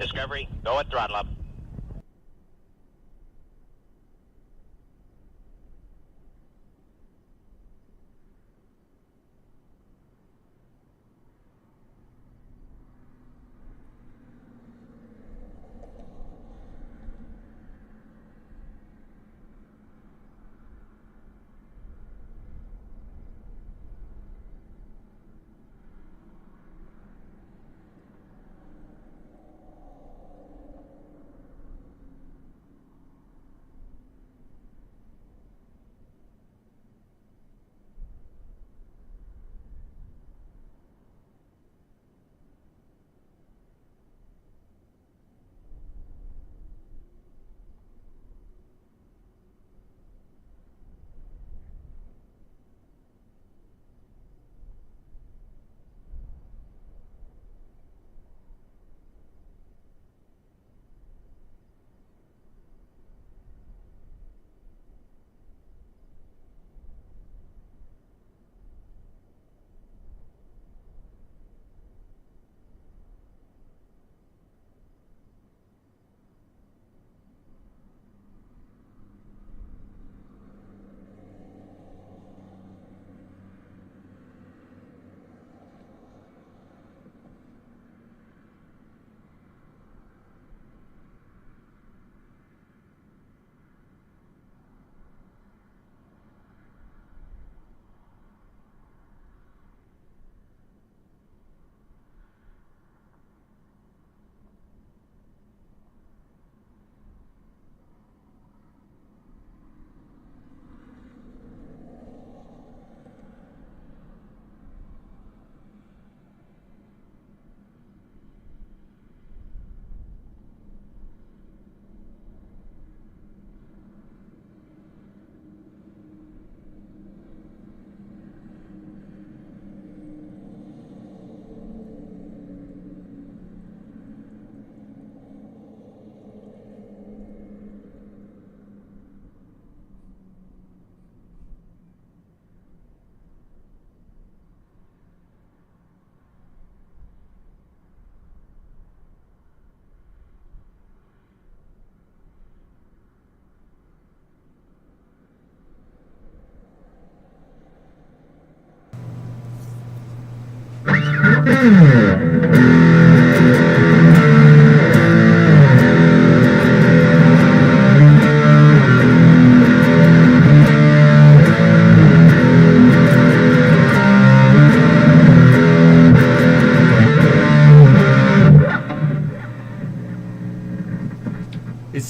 Discovery, go at throttle up.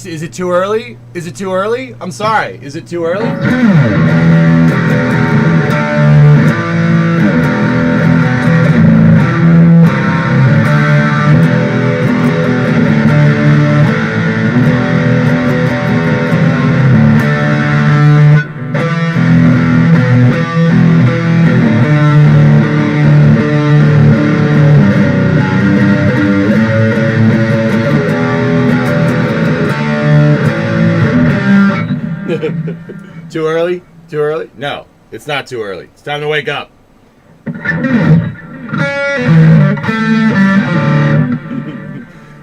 Is it too early? Is it too early? I'm sorry. Is it too early? Too early? Too early? No, it's not too early. It's time to wake up.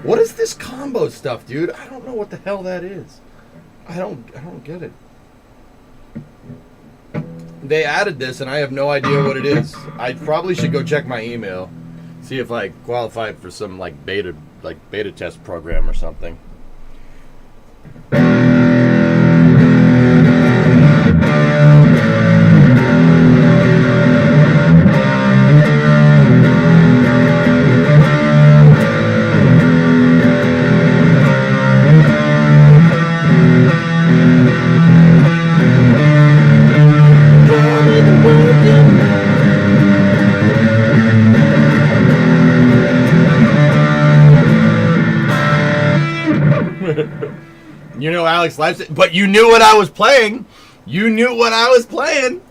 What is this combo stuff, dude? I don't know what the hell that is. I don't get it. They added this and I have no idea what it is. I probably should go check my email, see if I qualified for some beta test program or something. You know Alex likes it, but you knew what I was playing. You knew what I was playing.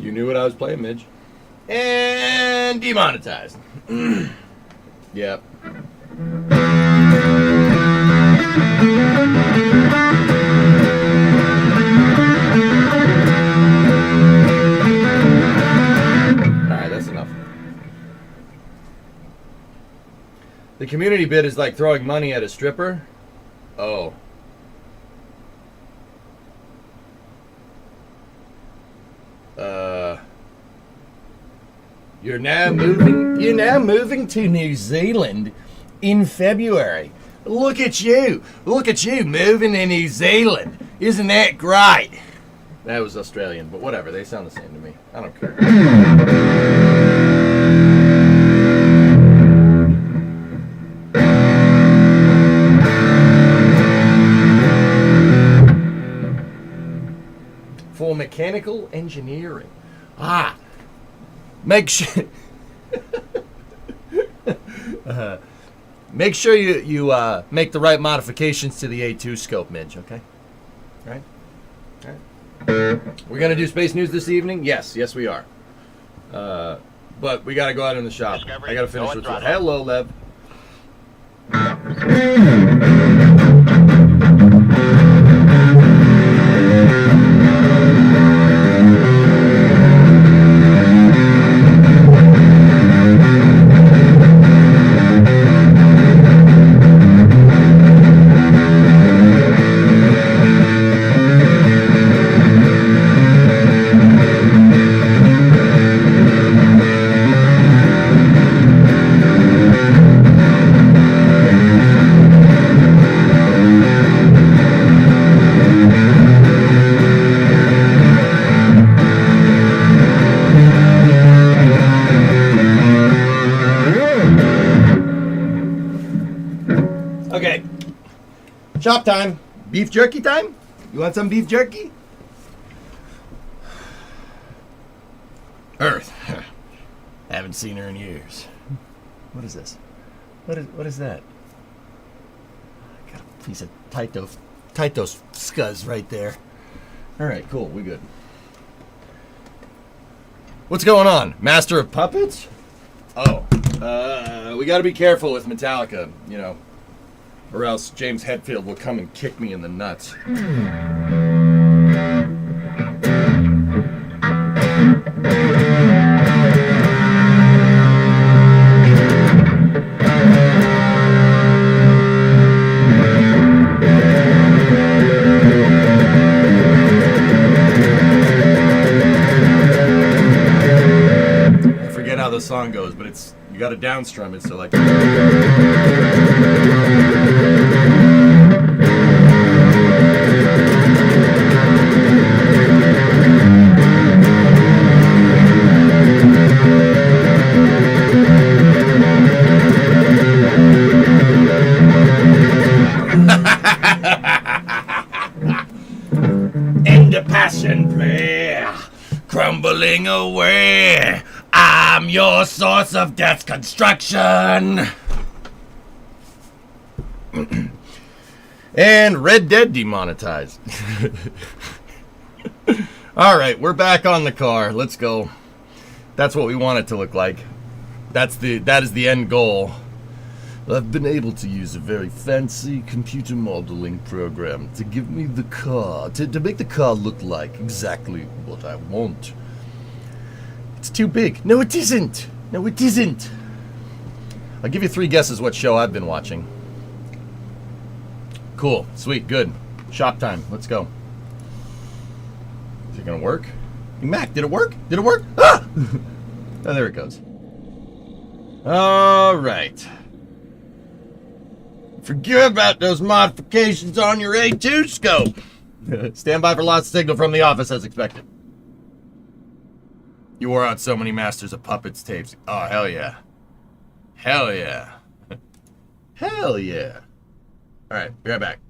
You knew what I was playing, Midge. And demonetized. Yep. community bid is like throwing money at a stripper. Oh. You're now moving to New Zealand in February. Look at you moving to New Zealand. Isn't that great? That was Australian, but whatever. They sound the same to me. I don't care. For mechanical engineering. Make sure make sure you make the right modifications to the A2 scope, Midge, okay? All right? We're going to do space news this evening? Yes, we are. But we got to go out in the shop. I got to finish with what. Hello, Lev. Okay. Shop time. Beef jerky time? You want some beef jerky? Earth. Haven't seen her in years. What is this? What is that? I got a piece of Taito's scuzz right there. Alright, cool, we good. What's going on? Master of Puppets? Oh. We gotta be careful with Metallica, you know. Or else James Hetfield will come and kick me in the nuts. I forget how the song goes, but it's you got to downstrum it, so like. Into passion play, crumbling away. I'm your source of death construction. And Red Dead demonetized. Alright, we're back on the car. Let's go. That's what we want it to look like. That is the end goal. I've been able to use a very fancy computer modeling program to give me the car, to make the car look like exactly what I want. It's too big. No, it isn't. No, it isn't. I'll give you 3 guesses what show I've been watching. Cool. Sweet. Good. Shop time. Let's go. Is it going to work? Hey, Mac, did it work? Did it work? Ah! Oh, there it goes. All right. Forget about those modifications on your A2 scope. Stand by for lost signal from the office as expected. You wore out so many Masters of Puppets tapes. Oh, hell yeah. Hell yeah. Hell yeah. Alright, be right back.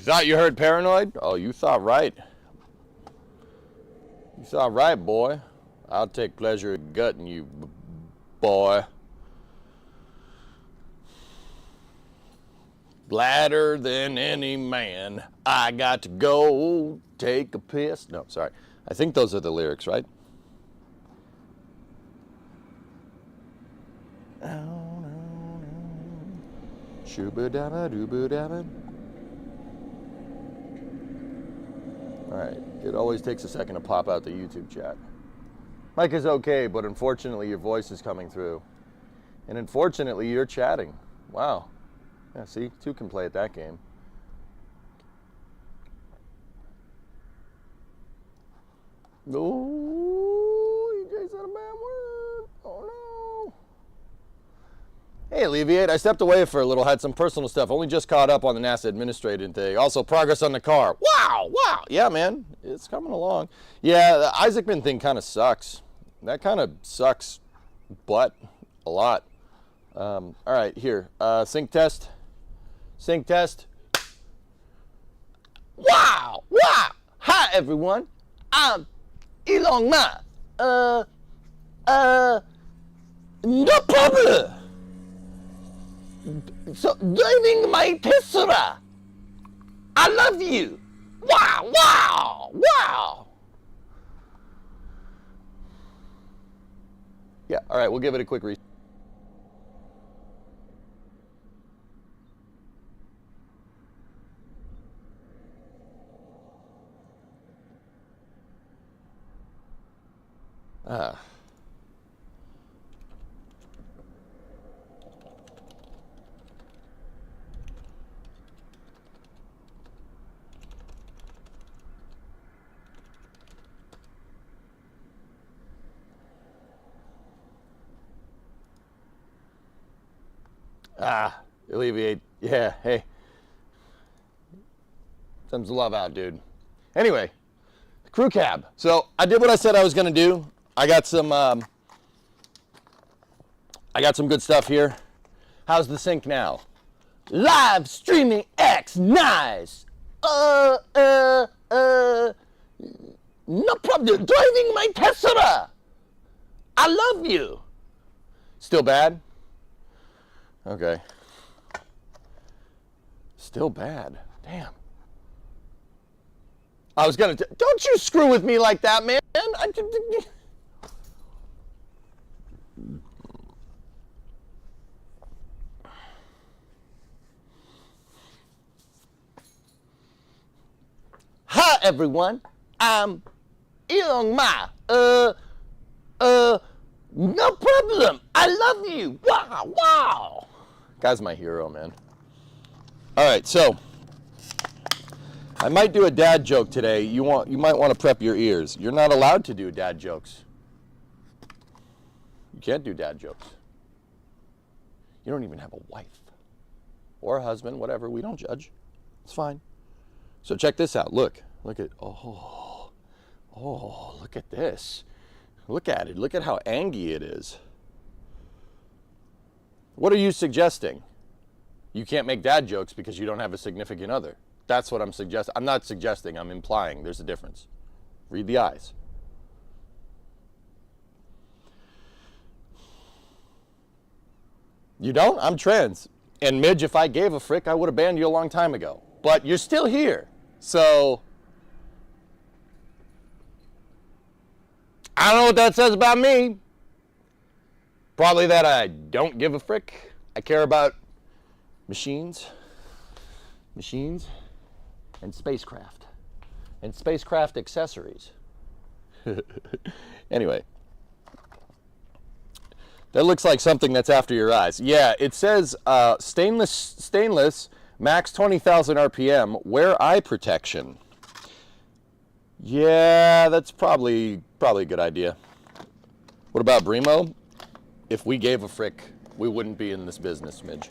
thought you heard paranoid? Oh, you thought right. You thought right, boy. I'll take pleasure in gutting you, boy. Gladder than any man. I got to go take a piss. No, sorry. I think those are the lyrics, right? Shooba-dabba-dooba-dabba. All right, it always takes a second to pop out the YouTube chat. Mike is okay, but unfortunately your voice is coming through. And unfortunately you're chatting. Wow. Yeah, see, two can play at that game. Oh, EJ said a bad word. Oh no. Hey, Alleviate, I stepped away for a little, had some personal stuff. Only just caught up on the NASA administrating thing. Also, progress on the car. Wow, wow. Yeah, man, it's coming along. Yeah, the Isaacman thing kind of sucks. That kind of sucks, but a lot. All right, here, sync test. Sync test. Wow, wow. Hi, everyone. I'm Elon Musk. No problem. So, driving my Tesla. I love you. Wow, wow, wow. Yeah, all right, we'll give it a quick reset. Alleviate. Yeah, hey. Sends love out, dude. Anyway, crew cab. So I did what I said I was gonna do. I got some good stuff here. How's the sync now? Live streaming X, nice. No problem. Driving my Tesla. I love you. Still bad? Okay. Still bad. Damn. I was gonna. Don't you screw with me like that, man. Hi, everyone. I'm Elon Musk. No problem. I love you. Wow, wow. Guy's my hero, man. All right, so I might do a dad joke today. You might want to prep your ears. You're not allowed to do dad jokes. You can't do dad jokes. You don't even have a wife or a husband, whatever. We don't judge. It's fine. So check this out. Look at, oh, look at this. Look at it. Look at how angy it is. What are you suggesting? You can't make dad jokes because you don't have a significant other. That's what I'm suggesting. I'm not suggesting, I'm implying there's a difference. Read the eyes. You don't? I'm trans. And Midge, if I gave a frick, I would have banned you a long time ago. But you're still here. So I don't know what that says about me. Probably that I don't give a frick. I care about machines, and spacecraft accessories. Anyway, that looks like something that's after your eyes. Yeah, it says stainless, max 20,000 RPM, wear eye protection. Yeah, that's probably a good idea. What about Bremo? If we gave a frick, we wouldn't be in this business, Midge.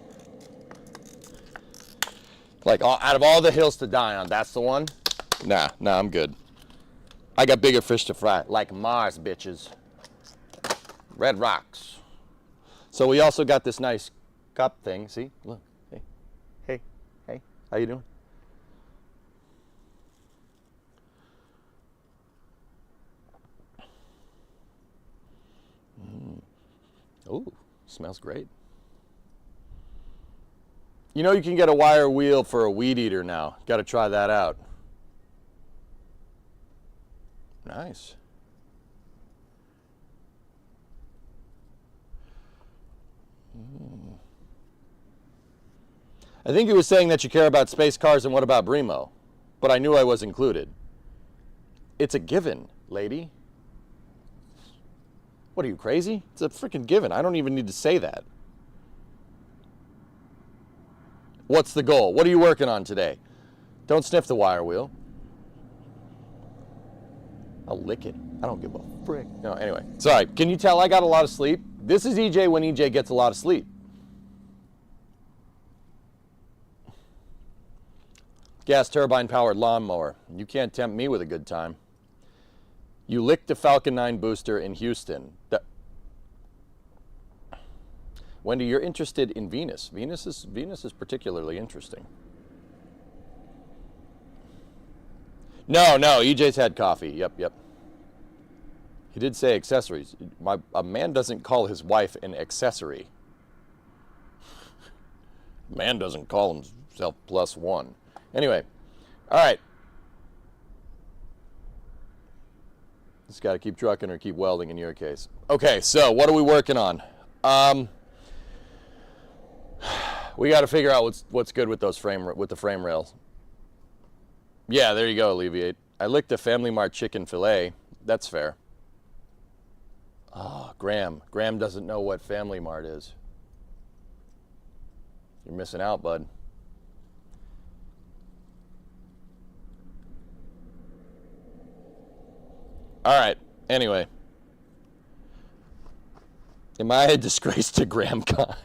Like, out of all the hills to die on, that's the one? Nah, I'm good. I got bigger fish to fry, like Mars, bitches. Red rocks. So we also got this nice cup thing. See, look, hey, how you doing? Ooh, smells great. You know you can get a wire wheel for a weed eater now. Got to try that out. Nice. I think he was saying that you care about space cars and what about Bremo? But I knew I was included. It's a given, lady. What are you, crazy? It's a freaking given. I don't even need to say that. What's the goal? What are you working on today? Don't sniff the wire wheel. I'll lick it. I don't give a frick. No, anyway. Sorry. Can you tell I got a lot of sleep? This is EJ when EJ gets a lot of sleep. Gas turbine powered lawnmower. You can't tempt me with a good time. You licked the Falcon 9 booster in Houston. Wendy, you're interested in Venus. Venus is particularly interesting. No, EJ's had coffee. Yep. He did say accessories. A man doesn't call his wife an accessory. A man doesn't call himself +1. Anyway, all right. Just got to keep trucking or keep welding in your case. Okay, so what are we working on? We got to figure out what's good with those the frame rails. Yeah, there you go, Alleviate. I licked a Family Mart chicken fillet. That's fair. Oh, Graham. Graham doesn't know what Family Mart is. You're missing out, bud. All right, anyway. Am I a disgrace to Graham Guy?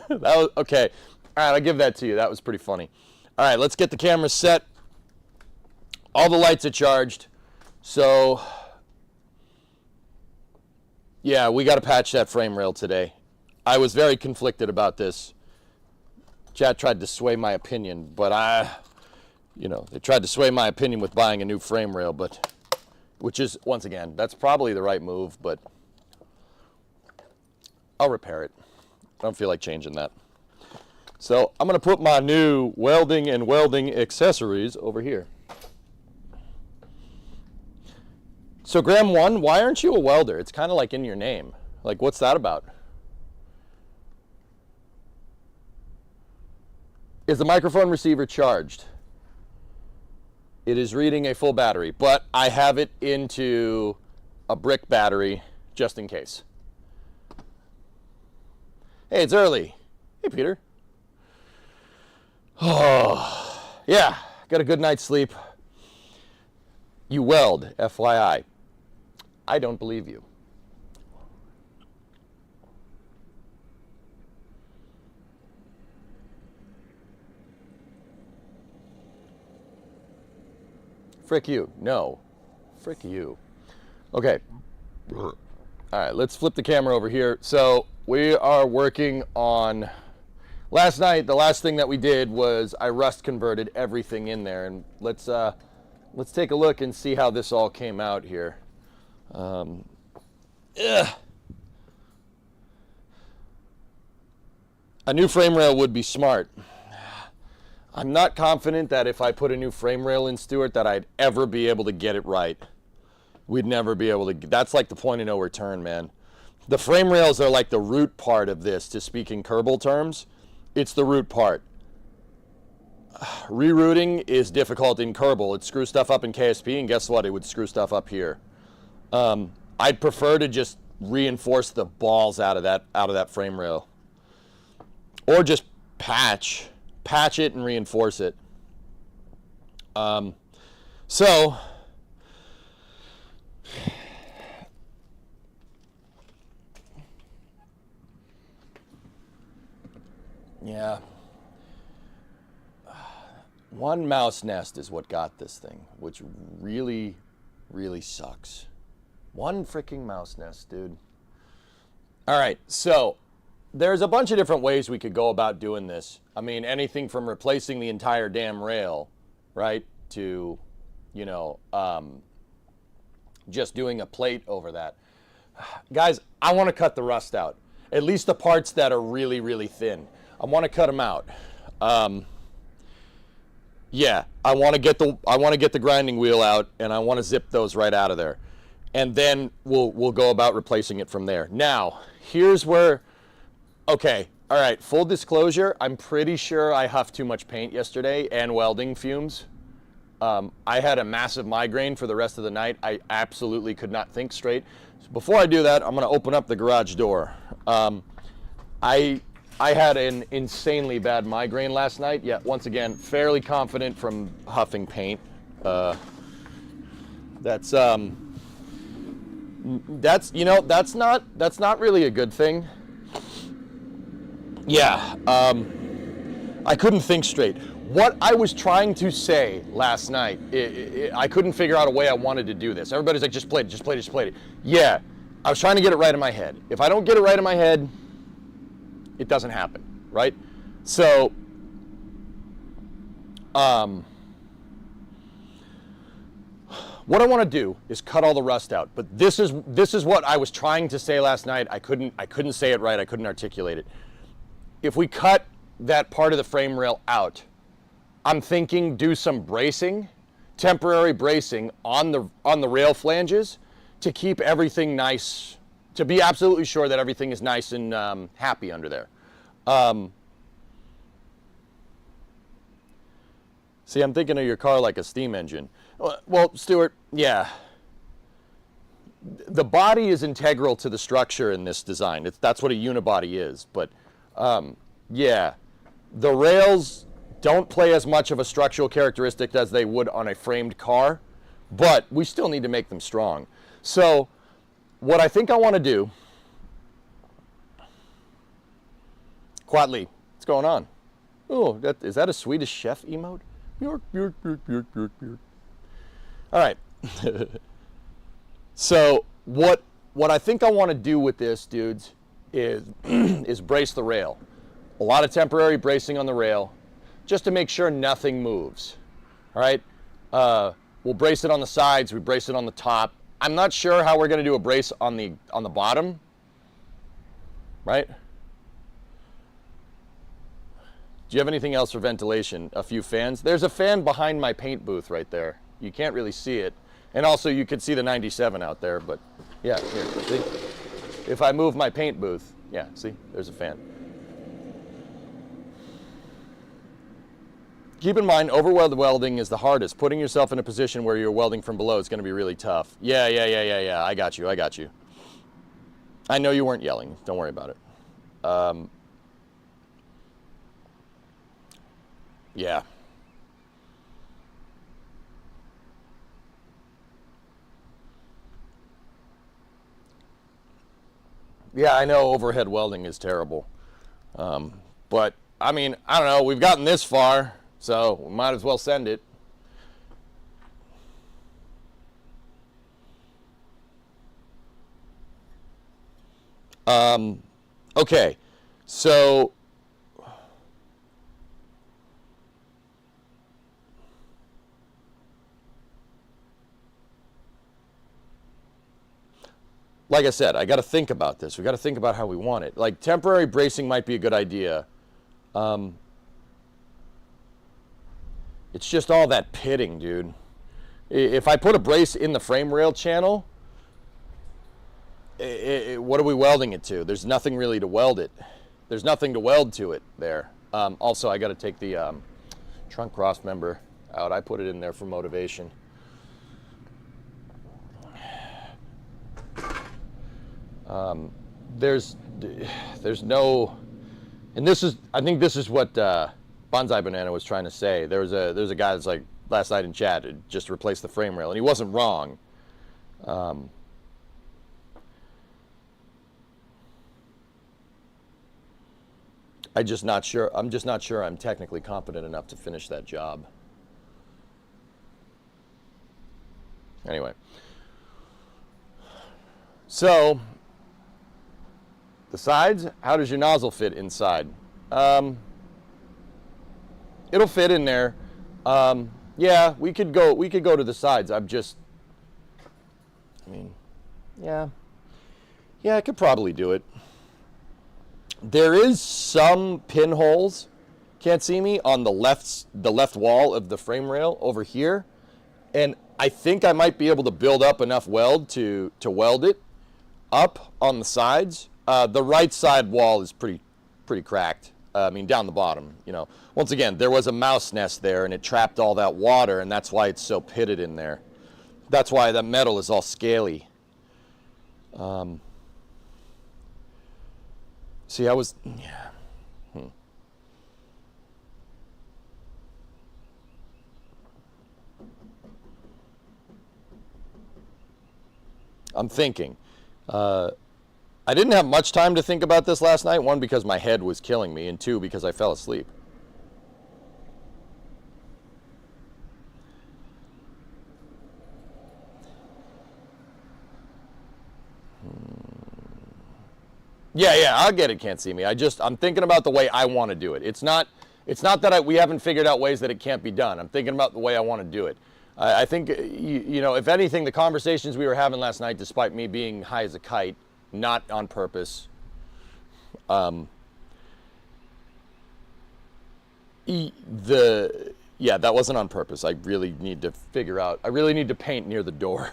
That was, okay. All right, I'll give that to you. That was pretty funny. All right, let's get the camera set. All the lights are charged. So, yeah, we got to patch that frame rail today. I was very conflicted about this. Chat tried to sway my opinion, but they tried to sway my opinion with buying a new frame rail, but, which is, once again, that's probably the right move, but I'll repair it. I don't feel like changing that. So I'm going to put my new welding and welding accessories over here. So Graham 1, why aren't you a welder? It's kind of like in your name. Like, what's that about? Is the microphone receiver charged? It is reading a full battery, but I have it into a brick battery just in case. Hey, it's early. Hey, Peter. Oh, yeah, got a good night's sleep. You weld, FYI. I don't believe you. Frick you. No. Frick you. Okay. All right, let's flip the camera over here. So we are working on, last night, the last thing that we did was I rust converted everything in there. And let's take a look and see how this all came out here. A new frame rail would be smart. I'm not confident that if I put a new frame rail in, Stuart, that I'd ever be able to get it right. We'd never be able to. That's like the point of no return, man. The frame rails are like the root part of this, to speak in Kerbal terms. It's the root part. Rerouting is difficult in Kerbal. It screws stuff up in KSP, and guess what? It would screw stuff up here. I'd prefer to just reinforce the balls out of that frame rail, or just patch it and reinforce it. So yeah, one mouse nest is what got this thing, which really, really sucks. One freaking mouse nest, dude. All right, so there's a bunch of different ways we could go about doing this. I mean, anything from replacing the entire damn rail, right, to, just doing a plate over that. Guys, I want to cut the rust out. At least the parts that are really, really thin. I want to cut them out. Yeah, I want to get the grinding wheel out, and I want to zip those right out of there. And then we'll go about replacing it from there. Now, here's where, okay, all right, full disclosure, I'm pretty sure I huffed too much paint yesterday and welding fumes. I had a massive migraine for the rest of the night. I absolutely could not think straight. So before I do that, I'm going to open up the garage door. I had an insanely bad migraine last night. Yeah, once again, fairly confident from huffing paint. That's you know, that's not really a good thing. Yeah, I couldn't think straight. What I was trying to say last night, I couldn't figure out a way I wanted to do this. Everybody's like, just play it, just play it, just play it. Yeah, I was trying to get it right in my head. If I don't get it right in my head, it doesn't happen, right? So, what I want to do is cut all the rust out. But this is what I was trying to say last night. I couldn't say it right. I couldn't articulate it. If we cut that part of the frame rail out, I'm thinking do some bracing, temporary bracing on the rail flanges to keep everything nice, to be absolutely sure that everything is nice and happy under there. See, I'm thinking of your car like a steam engine. Well, Stuart, yeah. The body is integral to the structure in this design. That's what a unibody is. But yeah, the rails don't play as much of a structural characteristic as they would on a framed car, but we still need to make them strong. So what I think I want to do, Quatley, what's going on? Oh, is that a Swedish chef emote? Bjork, bjork, bjork, bjork, bjork, bjork. All right. So what I think I want to do with this, dudes, is brace the rail. A lot of temporary bracing on the rail, just to make sure nothing moves. All right. We'll brace it on the sides. We brace it on the top. I'm not sure how we're going to do a brace on the bottom. Right. Do you have anything else for ventilation? A few fans. There's a fan behind my paint booth right there. You can't really see it. And also you could see the 97 out there, but yeah, here, see? If I move my paint booth, yeah, see, there's a fan. Keep in mind, overweld welding is the hardest. Putting yourself in a position where you're welding from below is going to be really tough. Yeah, I got you. I know you weren't yelling. Don't worry about it. Yeah. Yeah, I know overhead welding is terrible. But, I mean, I don't know. We've gotten this far, so we might as well send it. Okay, so like I said, I got to think about this. We got to think about how we want it. Like temporary bracing might be a good idea. It's just all that pitting, dude. If I put a brace in the frame rail channel, what are we welding it to? There's nothing really to weld it. There's nothing to weld to it there. Also, I got to take the trunk cross member out. I put it in there for motivation. There's no, and this is, I think this is what Bonsai Banana was trying to say. There's a guy that's like last night in chat, just replaced the frame rail, and he wasn't wrong. I'm just not sure I'm technically competent enough to finish that job. Anyway, so the sides, how does your nozzle fit inside? It'll fit in there. Yeah, we could go to the sides. I mean, yeah. Yeah, I could probably do it. There is some pinholes, can't see me, on the left wall of the frame rail over here. And I think I might be able to build up enough weld to weld it up on the sides. The right side wall is pretty cracked. I mean, down the bottom, you know. Once again, there was a mouse nest there, and it trapped all that water, and that's why it's so pitted in there. That's why the metal is all scaly. See, I was, yeah. I'm thinking. I didn't have much time to think about this last night. One, because my head was killing me, and two, because I fell asleep. Yeah, I'll get it, can't see me. I'm thinking about the way I want to do it. It's not that we haven't figured out ways that it can't be done. I'm thinking about the way I want to do it. I think, you know, if anything, the conversations we were having last night, despite me being high as a kite, not on purpose, yeah, that wasn't on purpose. I really need to paint near the door.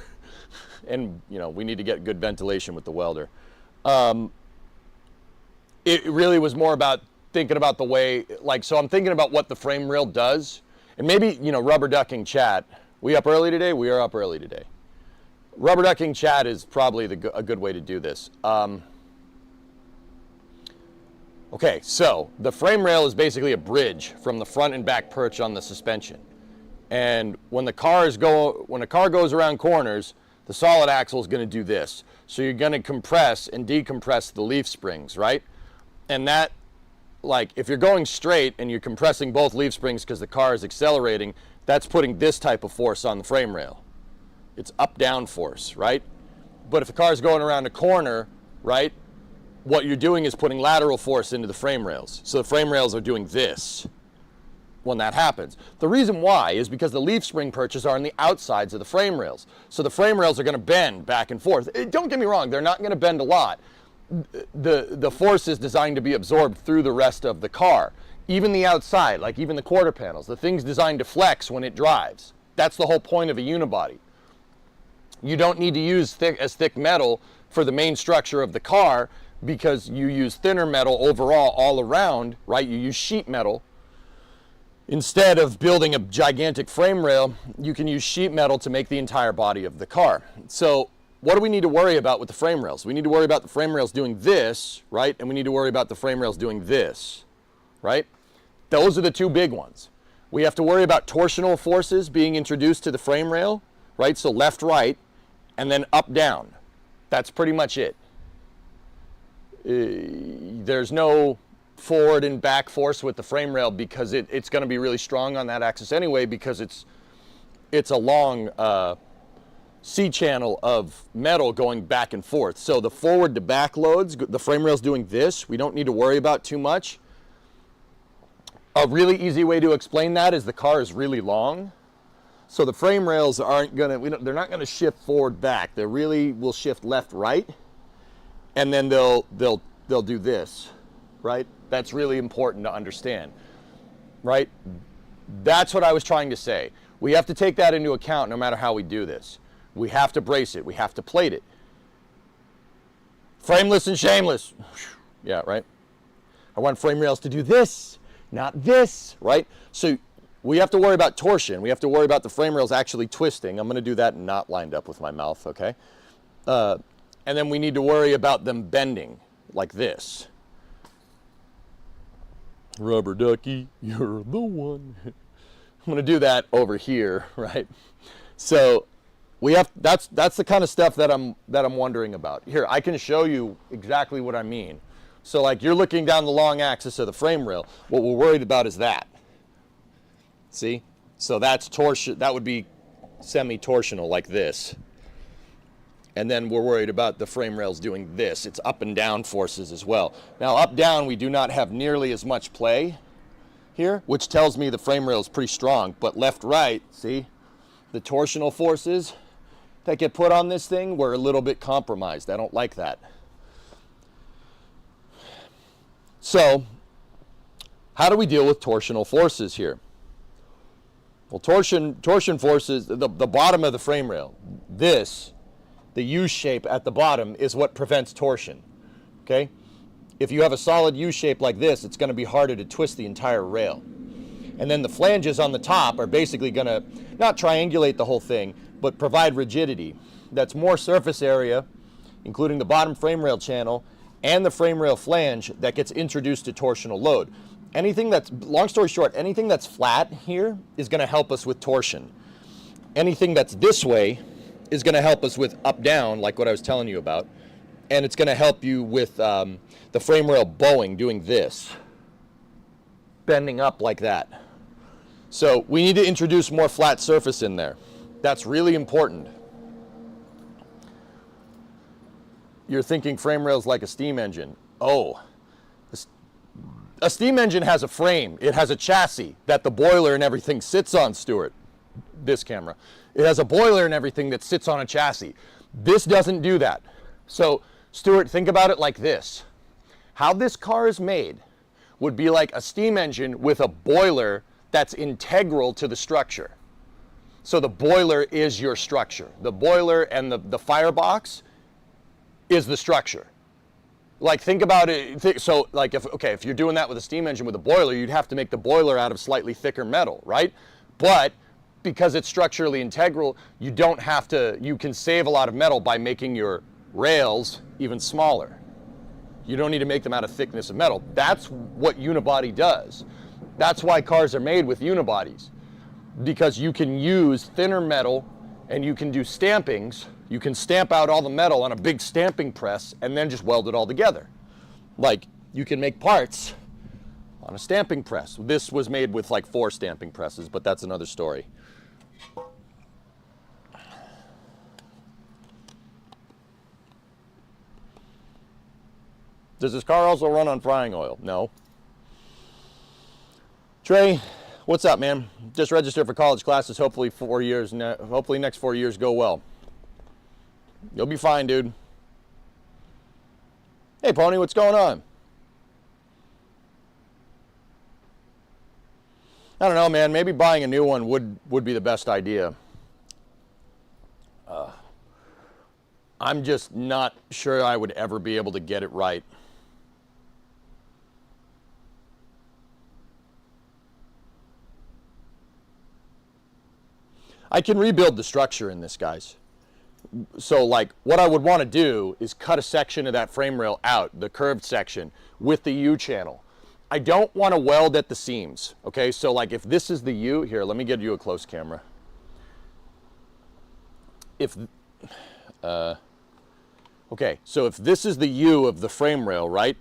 And, you know, we need to get good ventilation with the welder. It really was more about thinking about the way, like, so I'm thinking about what the frame rail does. And maybe, you know, rubber ducking chat. We up early today? We are up early today. Rubber ducking chat is probably a good way to do this. Okay, so the frame rail is basically a bridge from the front and back perch on the suspension. And when a car goes around corners, the solid axle is going to do this. So you're going to compress and decompress the leaf springs, right? And that, like, if you're going straight and you're compressing both leaf springs because the car is accelerating, that's putting this type of force on the frame rail. It's up-down force, right? But if the car is going around a corner, right, what you're doing is putting lateral force into the frame rails. So the frame rails are doing this when that happens. The reason why is because the leaf spring perches are on the outsides of the frame rails. So the frame rails are going to bend back and forth. Don't get me wrong, they're not going to bend a lot. The force is designed to be absorbed through the rest of the car. Even the outside, like even the quarter panels, the thing's designed to flex when it drives. That's the whole point of a unibody. You don't need to use as thick metal for the main structure of the car because you use thinner metal overall all around, right? You use sheet metal. Instead of building a gigantic frame rail, you can use sheet metal to make the entire body of the car. So what do we need to worry about with the frame rails? We need to worry about the frame rails doing this, right? And we need to worry about the frame rails doing this, right? Those are the two big ones. We have to worry about torsional forces being introduced to the frame rail, right? So left, right, and then up, down. That's pretty much it. There's no forward and back force with the frame rail because it's going to be really strong on that axis anyway because it's a long C-channel of metal going back and forth. So the forward to back loads, the frame rail's doing this. We don't need to worry about too much. A really easy way to explain that is the car is really long. So the frame rails aren't they're not gonna shift forward back. They really will shift left right, and then they'll do this, right? That's really important to understand, right? That's what I was trying to say. We have to take that into account no matter how we do this. We have to brace it. We have to plate it. Frameless and shameless. Yeah, right? I want frame rails to do this, not this, right? So we have to worry about torsion. We have to worry about the frame rails actually twisting. I'm going to do that not lined up with my mouth, okay? And then we need to worry about them bending like this. Rubber ducky, you're the one. I'm going to do that over here, right? So that's the kind of stuff that I'm wondering about. Here, I can show you exactly what I mean. So like you're looking down the long axis of the frame rail. What we're worried about is that. See? So that's torsion. That would be semi-torsional like this. And then we're worried about the frame rails doing this. It's up and down forces as well. Now up down we do not have nearly as much play here, which tells me the frame rail is pretty strong. But left right, see? The torsional forces that get put on this thing were a little bit compromised. I don't like that. So, how do we deal with torsional forces here? Well, torsion forces, the bottom of the frame rail, the U shape at the bottom is what prevents torsion, okay? If you have a solid U shape like this, it's going to be harder to twist the entire rail. And then the flanges on the top are basically going to not triangulate the whole thing, but provide rigidity. That's more surface area, including the bottom frame rail channel and the frame rail flange that gets introduced to torsional load. Anything that's, long story short, anything that's flat here is going to help us with torsion. Anything that's this way is going to help us with up-down, like what I was telling you about. And it's going to help you with the frame rail bowing, doing this, bending up like that. So we need to introduce more flat surface in there. That's really important. You're thinking frame rails like a steam engine. Oh, a steam engine has a frame. It has a chassis that the boiler and everything sits on, Stuart. This camera. It has a boiler and everything that sits on a chassis. This doesn't do that. So, Stuart, think about it like this. How this car is made would be like a steam engine with a boiler that's integral to the structure. So the boiler is your structure. The boiler and the firebox is the structure. Like, think about it. So, like, if you're doing that with a steam engine with a boiler, you'd have to make the boiler out of slightly thicker metal, right? But because it's structurally integral, you don't have to, you can save a lot of metal by making your rails even smaller. You don't need to make them out of thickness of metal. That's what unibody does. That's why cars are made with unibodies, because you can use thinner metal and you can do stampings. You can stamp out all the metal on a big stamping press and then just weld it all together. Like, you can make parts on a stamping press. This was made with like 4 stamping presses, but that's another story. Does this car also run on frying oil? No. Trey, what's up, man? Just registered for college classes. Hopefully next 4 years go well. You'll be fine, dude. Hey, Pony, what's going on? I don't know, man. Maybe buying a new one would be the best idea. I'm just not sure I would ever be able to get it right. I can rebuild the structure in this, guys. So, like, what I would want to do is cut a section of that frame rail out, the curved section, with the U channel. I don't want to weld at the seams, okay? So, like, if this is the U, here, let me get you a close camera. Okay, so if this is the U of the frame rail, right?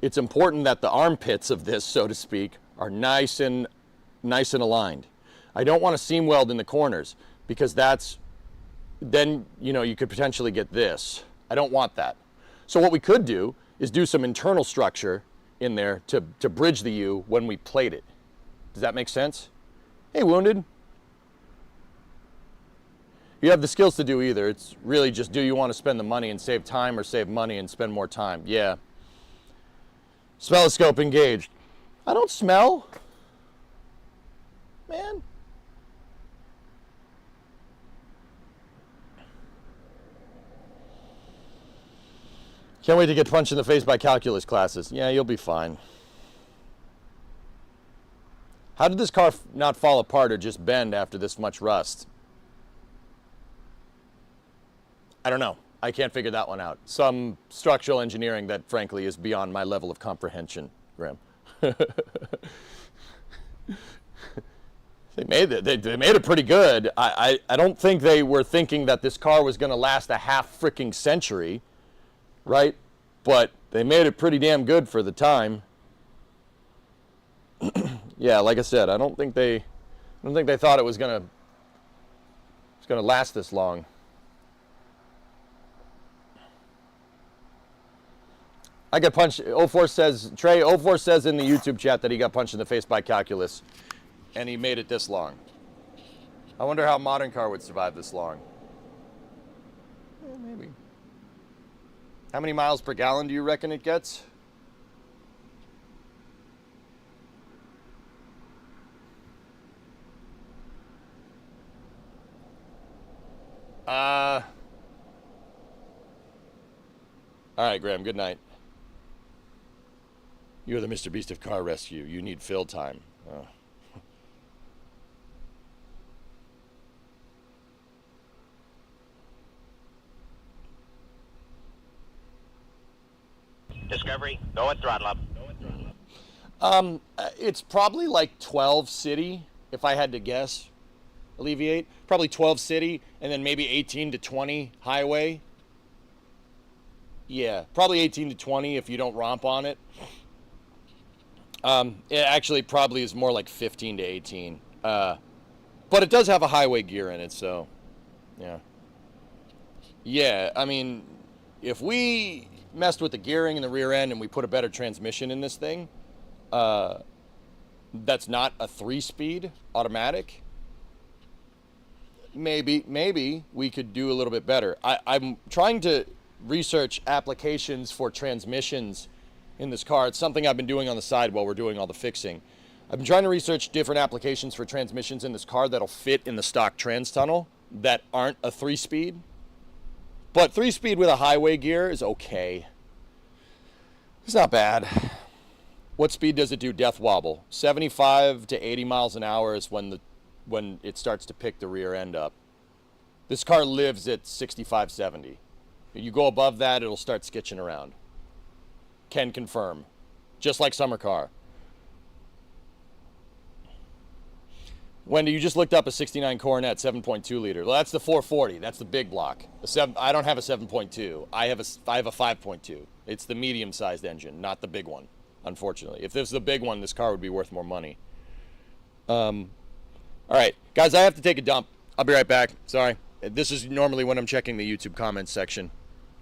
It's important that the armpits of this, so to speak, are nice and aligned. I don't want to seam weld in the corners, because then, you know, you could potentially get this. I don't want that. So what we could do is do some internal structure in there to bridge the U when we plate it. Does that make sense? Hey, Wounded. You have the skills to do either. It's really just, do you want to spend the money and save time, or save money and spend more time? Yeah. Smelloscope engaged. I don't smell. Man. Can't wait to get punched in the face by calculus classes. Yeah, you'll be fine. How did this car not fall apart or just bend after this much rust? I don't know. I can't figure that one out. Some structural engineering that, frankly, is beyond my level of comprehension, Graham. They made it pretty good. I don't think they were thinking that this car was going to last a half freaking century, right? But they made it pretty damn good for the time. Yeah, like I said, I don't think they thought it was going to last this long. I got punched. 04 says, Trey, 04 says in the YouTube chat that he got punched in the face by calculus, and he made it this long. I wonder how a modern car would survive this long. maybe. How many miles per gallon do you reckon it gets? All right, Graham, good night. You're the Mr. Beast of car rescue. You need fill time. Oh. Discovery, go at throttle up. It's probably like 12 city, if I had to guess. Alleviate. Probably 12 city, and then maybe 18 to 20 highway. Yeah, probably 18 to 20 if you don't romp on it. It actually probably is more like 15 to 18. But it does have a highway gear in it, so yeah. Yeah, I mean, if we messed with the gearing in the rear end and we put a better transmission in this thing, that's not a 3-speed automatic, maybe we could do a little bit better. I'm trying to research applications for transmissions in this car. It's something I've been doing on the side while we're doing all the fixing. I've been trying to research different applications for transmissions in this car that'll fit in the stock trans tunnel that aren't a 3-speed. But 3-speed with a highway gear is okay. It's not bad. What speed does it do death wobble? 75 to 80 miles an hour is when it starts to pick the rear end up. This car lives at 65, 70. You go above that, it'll start skitching around. Can confirm. Just like summer car. Wendy, you just looked up a 69 Coronet 7.2 liter. Well, that's the 440. That's the big block. I don't have a 7.2. I have a 5.2. It's the medium-sized engine, not the big one, unfortunately. If this was the big one, this car would be worth more money. All right, guys, I have to take a dump. I'll be right back. Sorry. This is normally when I'm checking the YouTube comments section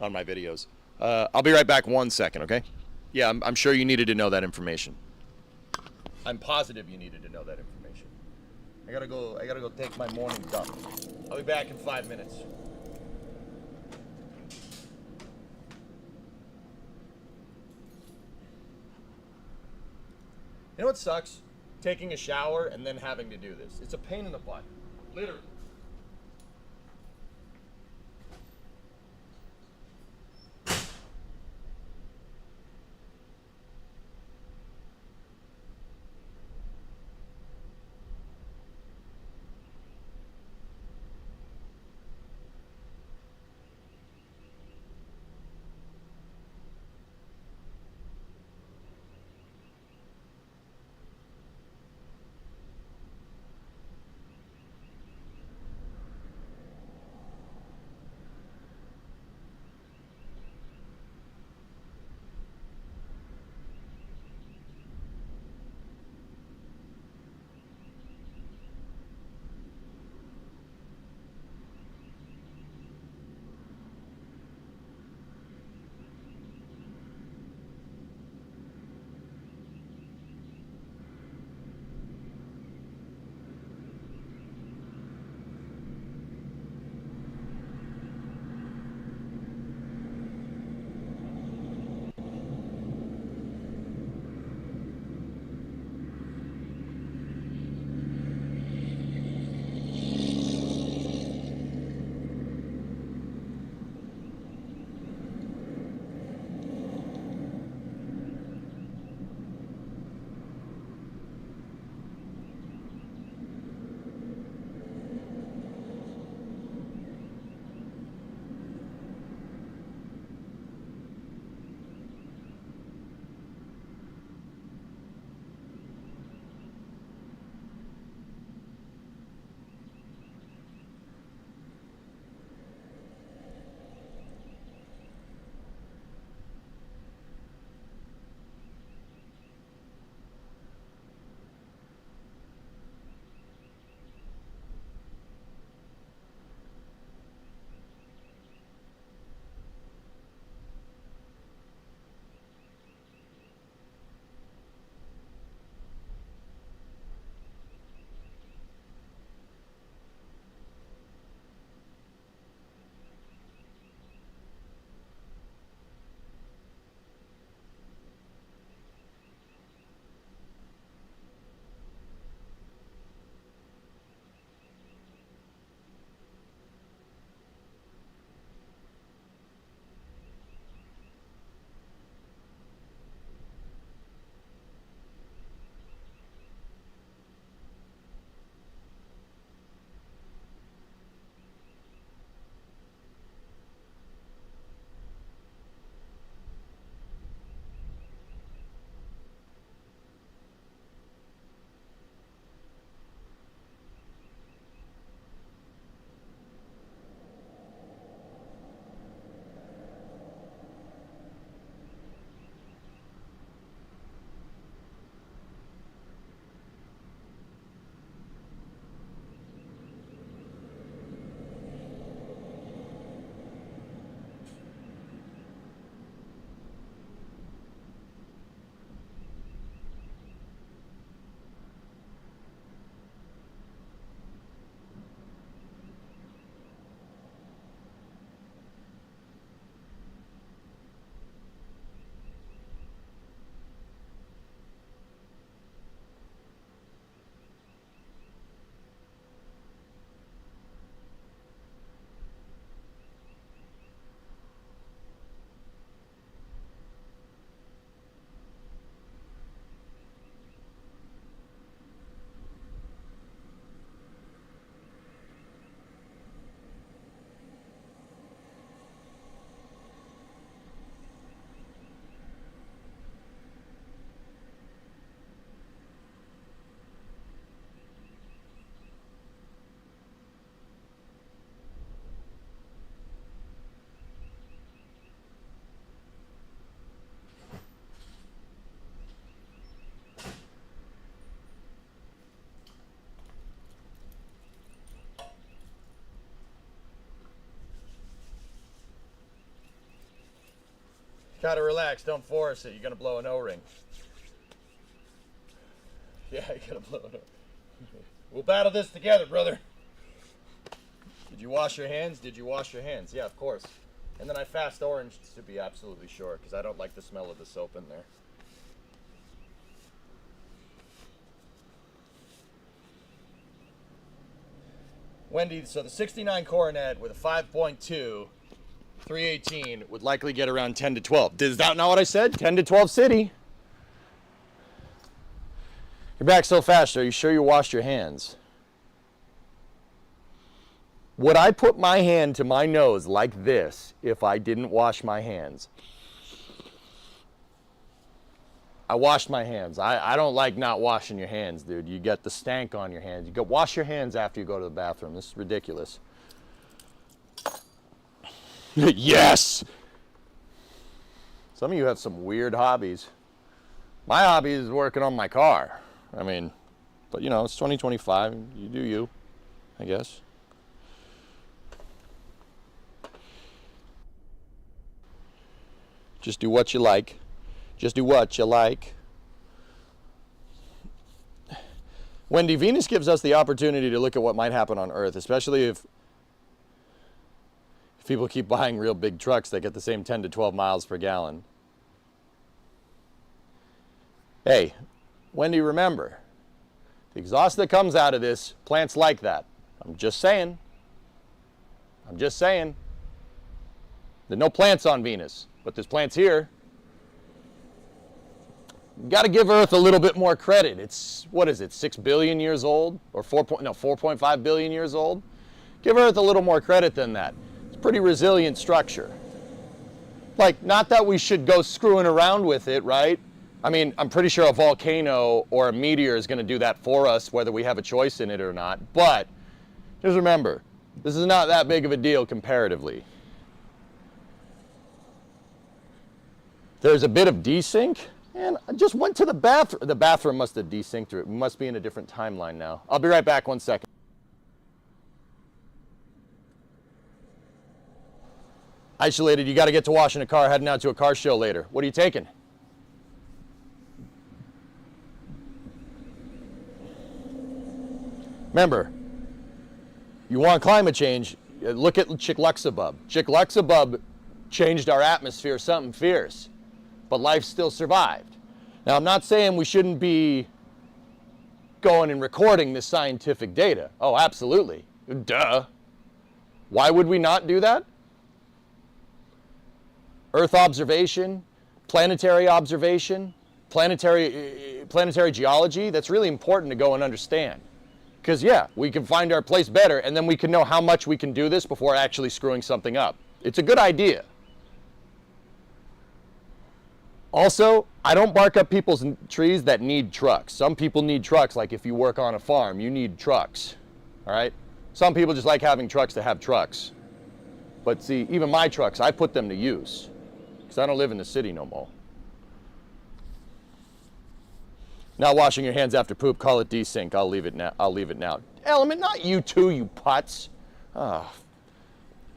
on my videos. I'll be right back 1 second, okay? Yeah, I'm sure you needed to know that information. I'm positive you needed to know that information. I gotta go take my morning dump. I'll be back in 5 minutes. You know what sucks? Taking a shower and then having to do this. It's a pain in the butt. Literally. Gotta relax, don't force it. You're gonna blow an O-ring. Yeah, you gotta blow an O-ring. We'll battle this together, brother. Did you wash your hands? Did you wash your hands? Yeah, of course. And then I fast oranged to be absolutely sure, because I don't like the smell of the soap in there. Wendy, so the 69 Coronet with a 5.2, 318 would likely get around 10 to 12. Is that not what I said? 10 to 12 city. You're back so fast. Are you sure you washed your hands? Would I put my hand to my nose like this if I didn't wash my hands? I washed my hands. I don't like not washing your hands, dude. You get the stank on your hands. You go wash your hands after you go to the bathroom. This is ridiculous. Yes! Some of you have some weird hobbies. My hobby is working on my car. I mean, but you know, it's 2025. You do you, I guess. Just do what you like. Just do what you like. Wendy, Venus gives us the opportunity to look at what might happen on Earth, especially if people keep buying real big trucks that get the same 10 to 12 miles per gallon. Hey, Wendy, remember, the exhaust that comes out of this, plants like that. I'm just saying. I'm just saying. There are no plants on Venus, but there's plants here. You got to give Earth a little bit more credit. It's, what is it, 6 billion years old? Or 4.5 billion years old? Give Earth a little more credit than that. It's a pretty resilient structure. Like, not that we should go screwing around with it, right? I mean, I'm pretty sure a volcano or a meteor is going to do that for us, whether we have a choice in it or not. But just remember, this is not that big of a deal comparatively. There's a bit of desync, and I just went to the bathroom. The bathroom must have desynced it. We must be in a different timeline now. I'll be right back, 1 second. Isolated, you got to get to washing a car, heading out to a car show later. What are you taking? Remember, you want climate change, look at Chicxulub. Chicxulub changed our atmosphere something fierce, but life still survived. Now, I'm not saying we shouldn't be going and recording this scientific data. Oh, absolutely. Duh. Why would we not do that? Earth observation, planetary observation, planetary geology, that's really important to go and understand. Because, yeah, we can find our place better, and then we can know how much we can do this before actually screwing something up. It's a good idea. Also, I don't bark up people's trees that need trucks. Some people need trucks, like if you work on a farm, you need trucks, all right? Some people just like having trucks to have trucks. But see, even my trucks, I put them to use, because I don't live in the city no more. Not washing your hands after poop, call it desync. I'll leave it now. Element, not you two, you putz. Ah,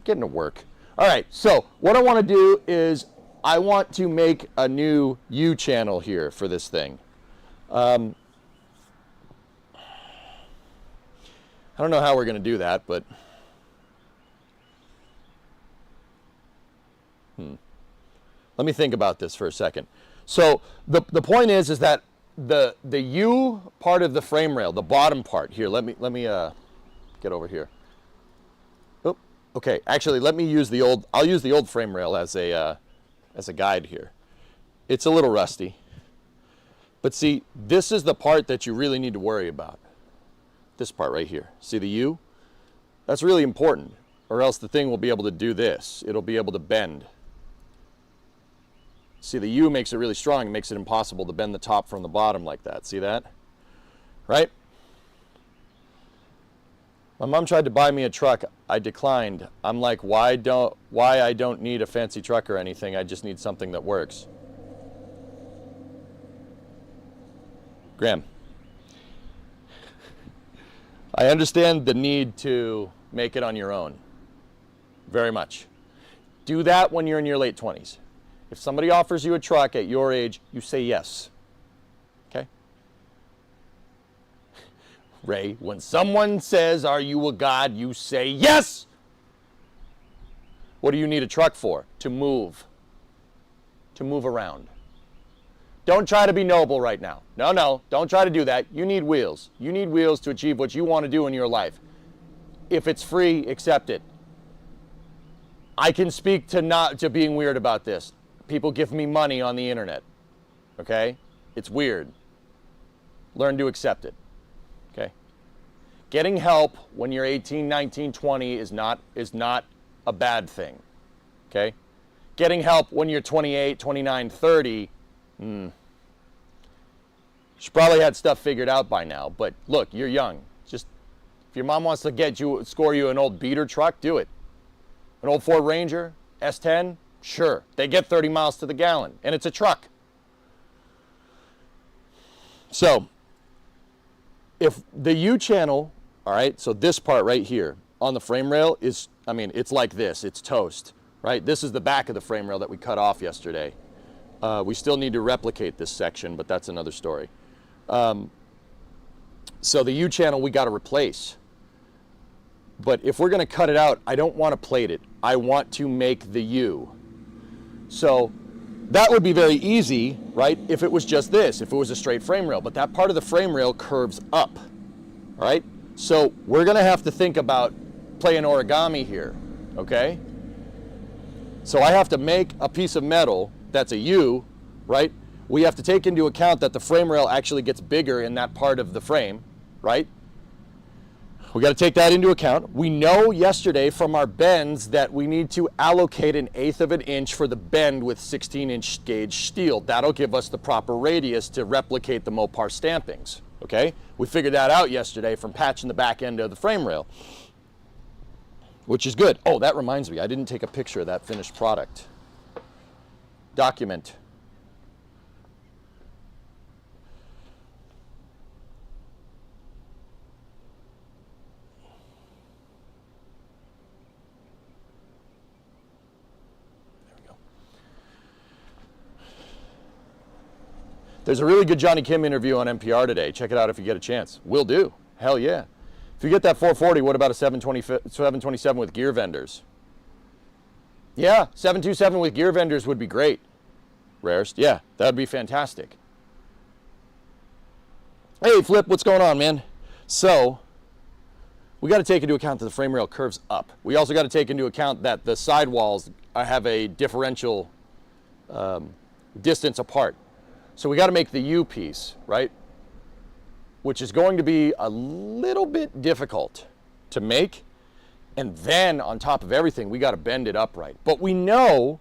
getting to work. All right, so what I want to do is I want to make a new U channel here for this thing. I don't know how we're going to do that, but let me think about this for a second. So the point is that the U part of the frame rail, the bottom part here. Let me get over here. Oh, okay. Actually, let me use the old. I'll use the old frame rail as a guide here. It's a little rusty, but see, this is the part that you really need to worry about. This part right here. See the U? That's really important, or else the thing will be able to do this. It'll be able to bend. See, the U makes it really strong. It makes it impossible to bend the top from the bottom like that. See that? Right? My mom tried to buy me a truck. I declined. I'm like, why I don't need a fancy truck or anything. I just need something that works. Graham, I understand the need to make it on your own. Very much. Do that when you're in your late 20s. If somebody offers you a truck at your age, you say yes. Okay? Ray, when someone says, are you a god, you say yes! What do you need a truck for? To move. To move around. Don't try to be noble right now. No, don't try to do that. You need wheels. You need wheels to achieve what you want to do in your life. If it's free, accept it. I can speak to being weird about this. People give me money on the internet. Okay? It's weird. Learn to accept it. Okay? Getting help when you're 18, 19, 20 is not a bad thing. Okay? Getting help when you're 28, 29, 30, she probably had stuff figured out by now, but look, you're young. Just, if your mom wants to score you an old beater truck, do it. An old Ford Ranger, S10, sure. They get 30 miles to the gallon, and it's a truck. So, if the U-channel, all right, so this part right here on the frame rail is, I mean, it's like this, it's toast, right? This is the back of the frame rail that we cut off yesterday. We still need to replicate this section, but that's another story. So the U-channel we got to replace. But if we're going to cut it out, I don't want to plate it. I want to make the U. So that would be very easy, right, if it was just this, if it was a straight frame rail. But that part of the frame rail curves up, all right? So we're going to have to think about playing origami here, okay? So I have to make a piece of metal that's a U, right? We have to take into account that the frame rail actually gets bigger in that part of the frame, right? We got to take that into account. We know yesterday from our bends that we need to allocate 1/8 of an inch for the bend with 16-inch gauge steel. That'll give us the proper radius to replicate the Mopar stampings, okay? We figured that out yesterday from patching the back end of the frame rail, which is good. Oh, that reminds me, I didn't take a picture of that finished product. Document. There we go. There's a really good Johnny Kim interview on NPR today. Check it out if you get a chance. Will do. Hell yeah. If you get that 440, what about a 727 with gear vendors? Yeah, 727 with gear vendors would be great. Rarest, yeah, that would be fantastic. Hey, Flip, what's going on, man? So, we got to take into account that the frame rail curves up. We also got to take into account that the sidewalls have a differential distance apart. So we got to make the U piece, right? Which is going to be a little bit difficult to make. And then on top of everything, we got to bend it upright. But we know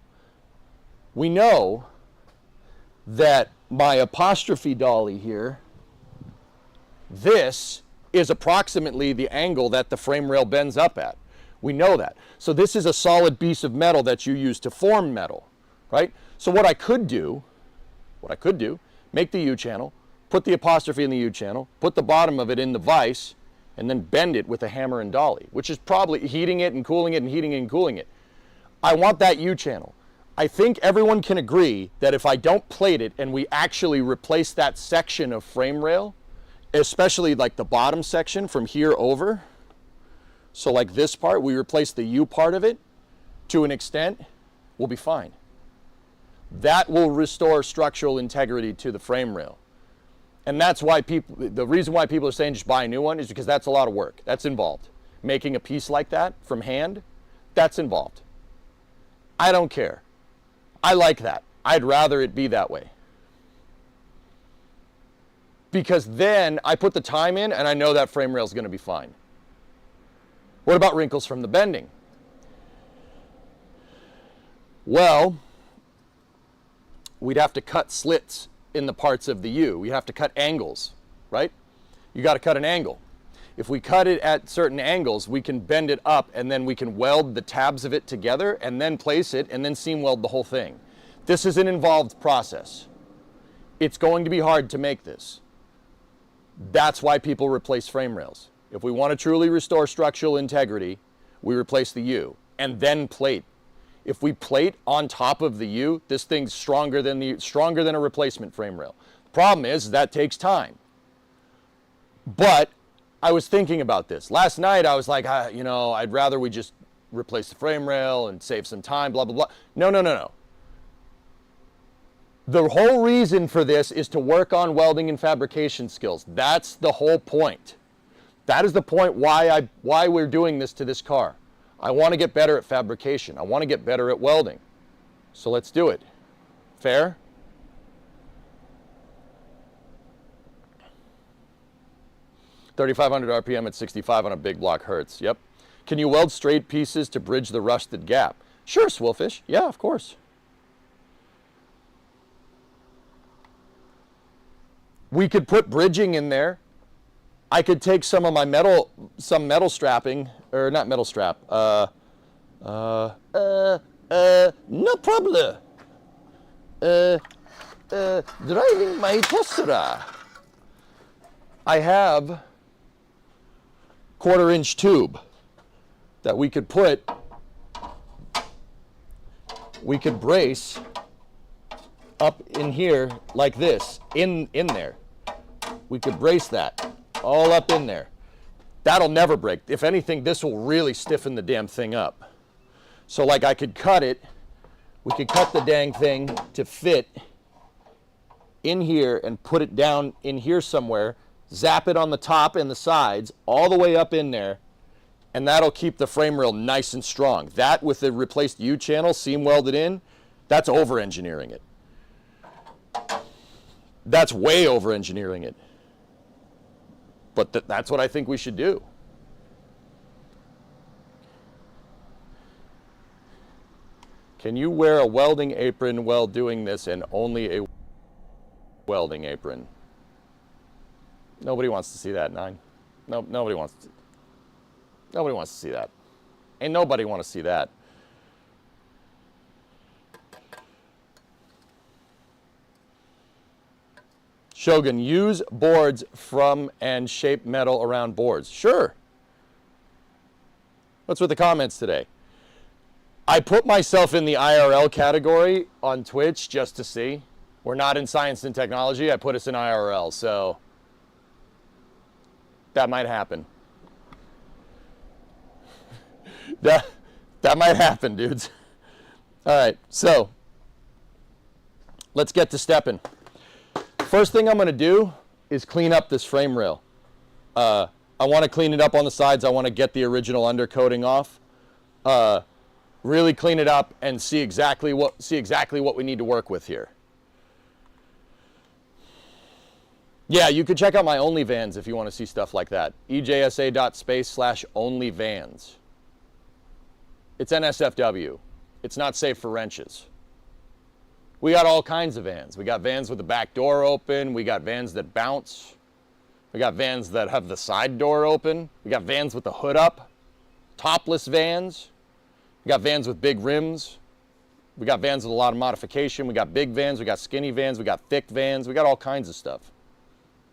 that my apostrophe dolly here, this is approximately the angle that the frame rail bends up at. We know that. So this is a solid piece of metal that you use to form metal, right? So what I could do, make the U-channel, put the apostrophe in the U-channel, put the bottom of it in the vise, and then bend it with a hammer and dolly, which is probably heating it and cooling it and heating it and cooling it. I want that U-channel. I think everyone can agree that if I don't plate it and we actually replace that section of frame rail, especially like the bottom section from here over, so like this part, we replace the U part of it to an extent, we'll be fine. That will restore structural integrity to the frame rail. And that's why the reason why people are saying just buy a new one is because that's a lot of work. That's involved. Making a piece like that from hand, that's involved. I don't care. I like that. I'd rather it be that way. Because then I put the time in and I know that frame rail is going to be fine. What about wrinkles from the bending? Well, we'd have to cut slits in the parts of the U. We have to cut angles, right? You got to cut an angle. If we cut it at certain angles, we can bend it up and then we can weld the tabs of it together and then place it and then seam weld the whole thing. This is an involved process. It's going to be hard to make this. That's why people replace frame rails. If we want to truly restore structural integrity, we replace the U and then plate. If we plate on top of the U, this thing's stronger than a replacement frame rail. The problem is that takes time. But I was thinking about this. Last night I was like, you know, I'd rather we just replace the frame rail and save some time, blah, blah, blah. No, no, no, no. The whole reason for this is to work on welding and fabrication skills. That's the whole point. That is the point why we're doing this to this car. I want to get better at fabrication. I want to get better at welding. So let's do it. Fair? $3,500 RPM at 65 on a big block hurts. Yep. Can you weld straight pieces to bridge the rusted gap? Sure, Swillfish. Yeah, of course. We could put bridging in there. I could take some of my metal strapping, or not metal strap. No problem. Driving my Tesla. I have 1/4-inch tube that we could brace up in here like this, in there. We could brace that all up in there. That'll never break. If anything, this will really stiffen the damn thing up. So like I could cut it, we could cut the dang thing to fit in here and put it down in here somewhere, zap it on the top and the sides, all the way up in there, and that'll keep the frame rail nice and strong. That with the replaced U-channel seam welded in, that's over-engineering it. That's way over-engineering it. But that's what I think we should do. Can you wear a welding apron while doing this and only a welding apron? Nobody wants to see that, Nine. No, nobody wants to see that. Ain't nobody want to see that. Shogun, use boards from and shape metal around boards. Sure. What's with the comments today? I put myself in the IRL category on Twitch just to see. We're not in science and technology. I put us in IRL, so that might happen. That might happen, dudes. All right, so let's get to stepping. First thing I'm going to do is clean up this frame rail. I want to clean it up on the sides. I want to get the original undercoating off. Really clean it up and see exactly what we need to work with here. Yeah, you could check out my OnlyVans if you want to see stuff like that. ejsa.space/onlyvans. It's NSFW. It's not safe for wrenches. We got all kinds of vans. We got vans with the back door open. We got vans that bounce. We got vans that have the side door open. We got vans with the hood up. Topless vans. We got vans with big rims. We got vans with a lot of modification. We got big vans. We got skinny vans. We got thick vans. We got all kinds of stuff.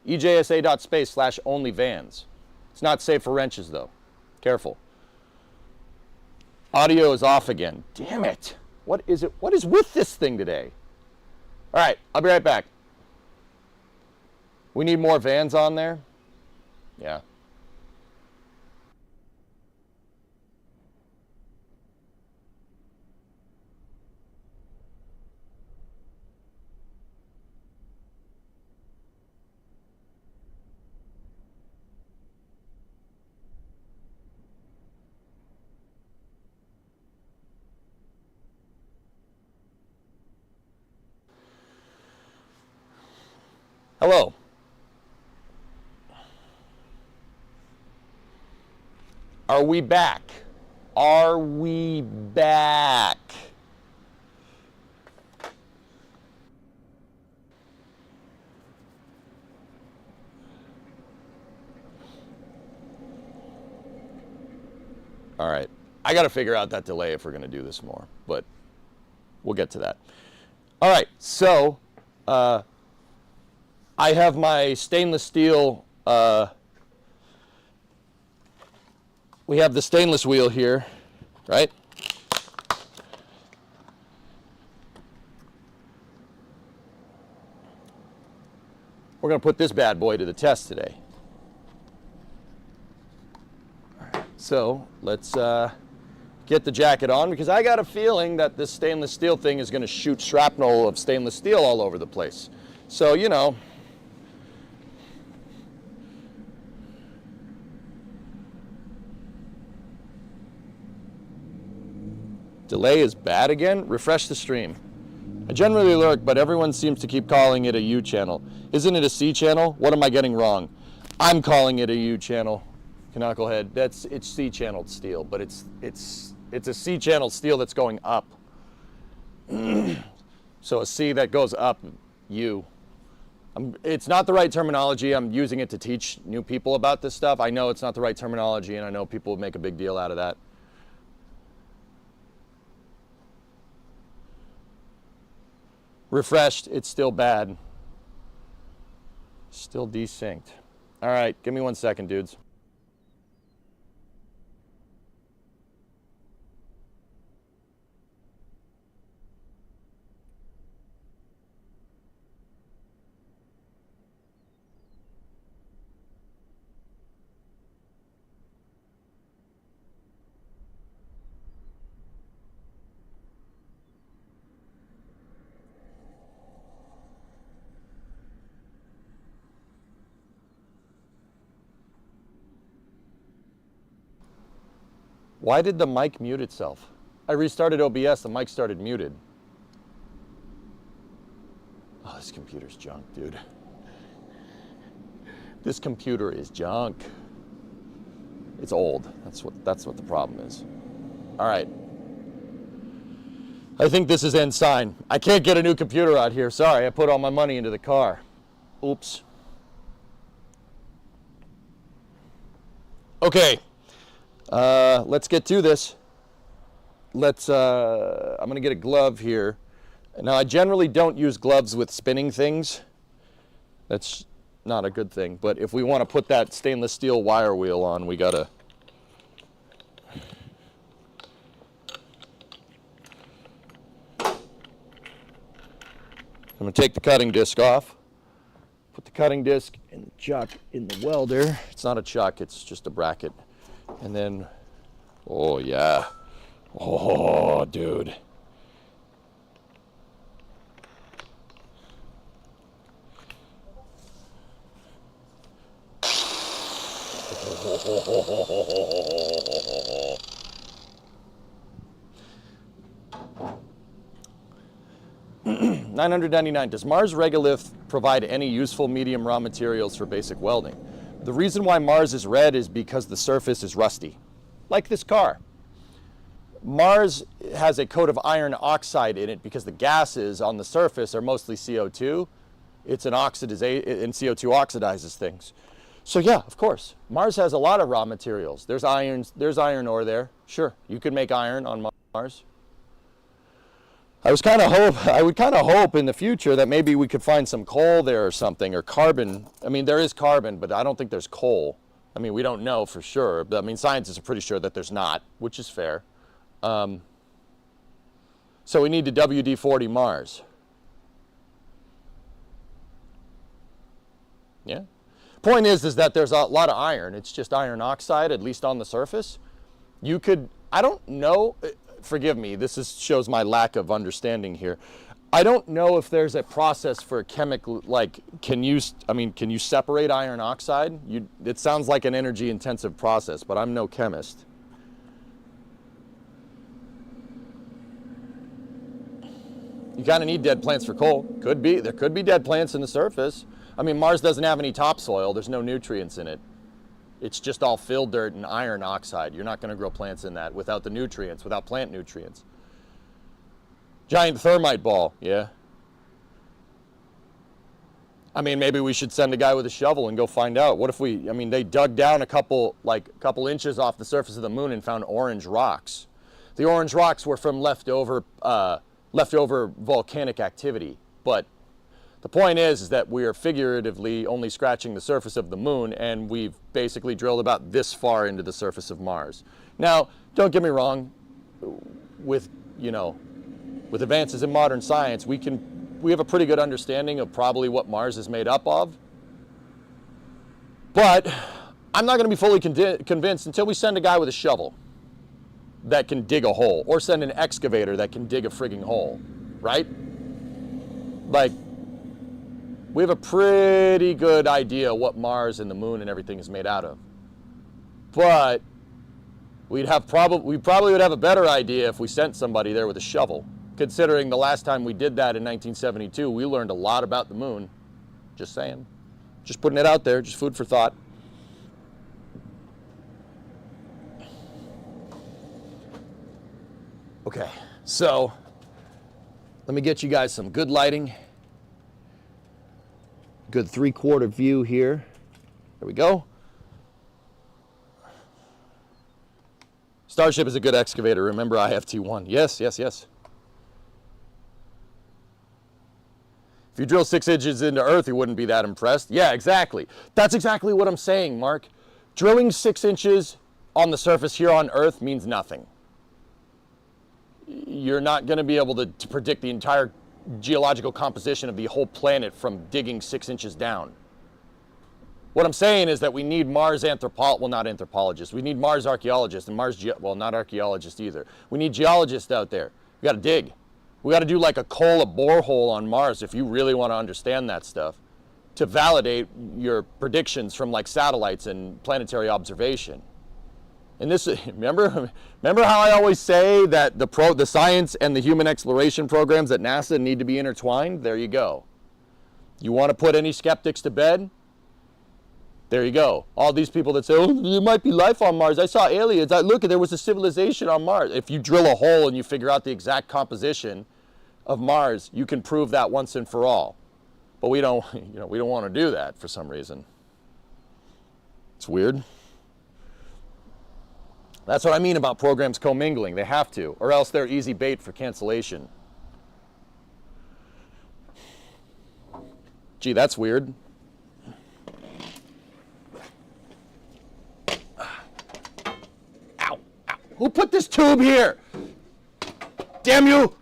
ejsa.space/onlyvans. It's not safe for wrenches, though. Careful. Audio is off again. Damn it. What is it? What is with this thing today? All right, I'll be right back. We need more vans on there? Yeah. Hello. Are we back? Are we back? All right. I got to figure out that delay if we're going to do this more, but we'll get to that. All right. So, I have my stainless steel, we have the stainless wheel here, right? We're going to put this bad boy to the test today. All right, so let's get the jacket on, because I got a feeling that this stainless steel thing is going to shoot shrapnel of stainless steel all over the place. So, you know, delay is bad again? Refresh the stream. I generally lurk, but everyone seems to keep calling it a U channel. Isn't it a C channel? What am I getting wrong? I'm calling it a U channel. Knucklehead. It's C channeled steel, but it's a C channeled steel that's going up. So a C that goes up, U. It's not the right terminology. I'm using it to teach new people about this stuff. I know it's not the right terminology, and I know people would make a big deal out of that. Refreshed, it's still bad. Still desynced. All right, give me 1 second, dudes. Why did the mic mute itself? I restarted OBS, the mic started muted. Oh, this computer's junk, dude. This computer is junk. It's old. That's what the problem is. All right. I think this is end sign. I can't get a new computer out here. Sorry, I put all my money into the car. Oops. Okay. Let's get to this. I'm going to get a glove here. Now, I generally don't use gloves with spinning things. That's not a good thing. But if we want to put that stainless steel wire wheel on, we got to... I'm going to take the cutting disc off. Put the cutting disc and the chuck in the welder. It's not a chuck, it's just a bracket. And then, oh yeah, oh dude. $999. Does Mars Regolith provide any useful medium raw materials for basic welding? The reason why Mars is red is because the surface is rusty, like this car. Mars has a coat of iron oxide in it because the gases on the surface are mostly CO2. It's an oxidization, and CO2 oxidizes things. So yeah, of course, Mars has a lot of raw materials. There's iron ore there. Sure, you could make iron on Mars. I would kind of hope in the future that maybe we could find some coal there or something, or carbon. I mean, there is carbon, but I don't think there's coal. I mean, we don't know for sure, but I mean, scientists are pretty sure that there's not, which is fair. So we need to WD-40 Mars. Yeah. Point is that there's a lot of iron. It's just iron oxide, at least on the surface. You could, I don't know. Forgive me, shows my lack of understanding here. I don't know if there's a process for chemical, like, can you separate iron oxide? It sounds like an energy intensive process, but I'm no chemist. You kind of need dead plants for coal. Could be, there could be dead plants in the surface. I mean, Mars doesn't have any topsoil, there's no nutrients in it. It's just all fill dirt and iron oxide. You're not going to grow plants in that without the nutrients, without plant nutrients. Giant thermite ball, yeah. I mean, maybe we should send a guy with a shovel and go find out. What if they dug down a couple inches off the surface of the moon and found orange rocks. The orange rocks were from leftover volcanic activity, but the point is that we are figuratively only scratching the surface of the moon, and we've basically drilled about this far into the surface of Mars. Now, don't get me wrong, with advances in modern science, we have a pretty good understanding of probably what Mars is made up of, But I'm not going to be fully convinced until we send a guy with a shovel that can dig a hole, or send an excavator that can dig a frigging hole, right? Like, we have a pretty good idea what Mars and the moon and everything is made out of. But we probably would have a better idea if we sent somebody there with a shovel. Considering the last time we did that in 1972, we learned a lot about the moon. Just saying. Just putting it out there, just food for thought. Okay, so let me get you guys some good lighting. Good 3/4 view here. There we go. Starship is a good excavator. Remember IFT1. Yes, yes, yes. If you drill 6 inches into Earth, you wouldn't be that impressed. Yeah, exactly. That's exactly what I'm saying, Mark. Drilling 6 inches on the surface here on Earth means nothing. You're not going to be able to predict the entire geological composition of the whole planet from digging 6 inches down. What I'm saying is that we need Mars not anthropologists. We need Mars archaeologists and not archaeologists either. We need geologists out there. We got to dig. We got to do like a borehole on Mars if you really want to understand that stuff, to validate your predictions from like satellites and planetary observation. And this, remember how I always say that the science and the human exploration programs at NASA need to be intertwined? There you go. You want to put any skeptics to bed? There you go. All these people that say, oh, there might be life on Mars. I saw aliens. Look, there was a civilization on Mars. If you drill a hole and you figure out the exact composition of Mars, you can prove that once and for all. But we don't want to do that for some reason. It's weird. That's what I mean about programs commingling. They have to, or else they're easy bait for cancellation. Gee, that's weird. Ow, ow. Who put this tube here? Damn you!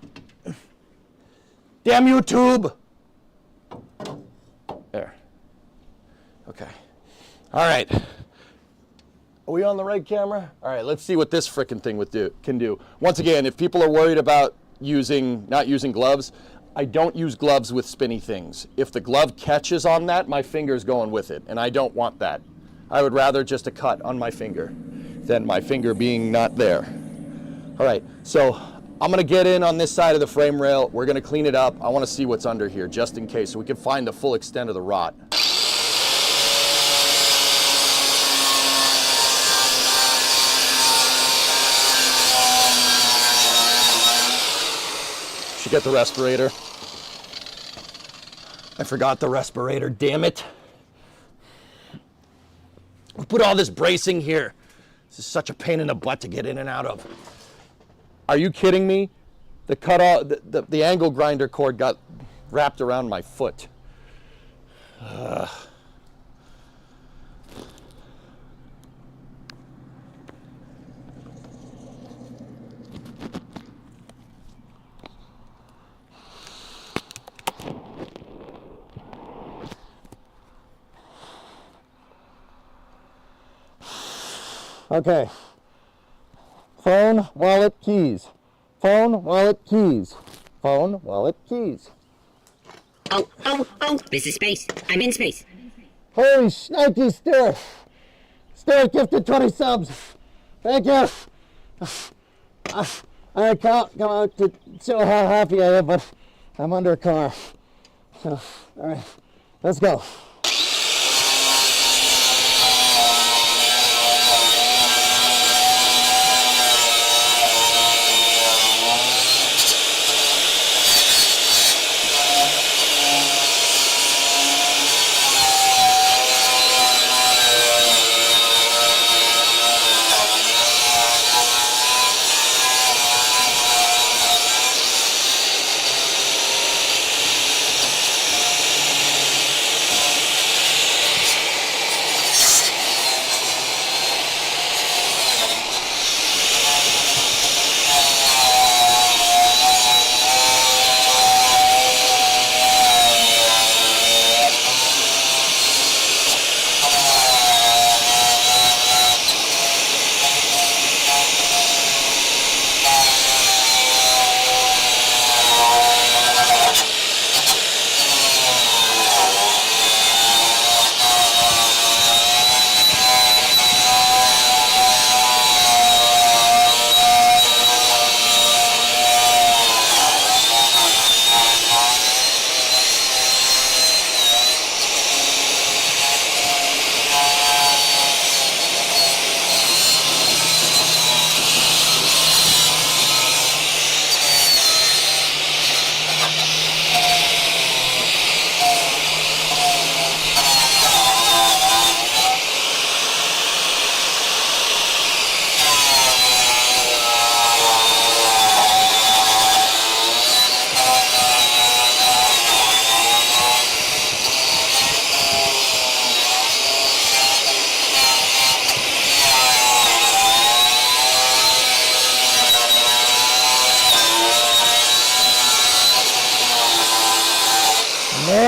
Damn you, tube! There. Okay. All right. Are we on the right camera? All right, let's see what this frickin' thing can do. Once again, if people are worried about not using gloves, I don't use gloves with spinny things. If the glove catches on that, my finger's going with it, and I don't want that. I would rather just a cut on my finger than my finger being not there. All right, so I'm gonna get in on this side of the frame rail. We're gonna clean it up. I wanna see what's under here, just in case, so we can find the full extent of the rot. Get the respirator. I forgot the respirator, damn it. We put all this bracing here. This is such a pain in the butt to get in and out of. Are you kidding me? The angle grinder cord got wrapped around my foot. Okay. Phone, wallet, keys. Phone, wallet, keys. Phone, wallet, keys. Oh, this is space. I'm in space. Holy shnikey, Stuart. Stuart gifted 20 subs. Thank you. I can't come out to show how happy I am, but I'm under a car. So, all right, let's go.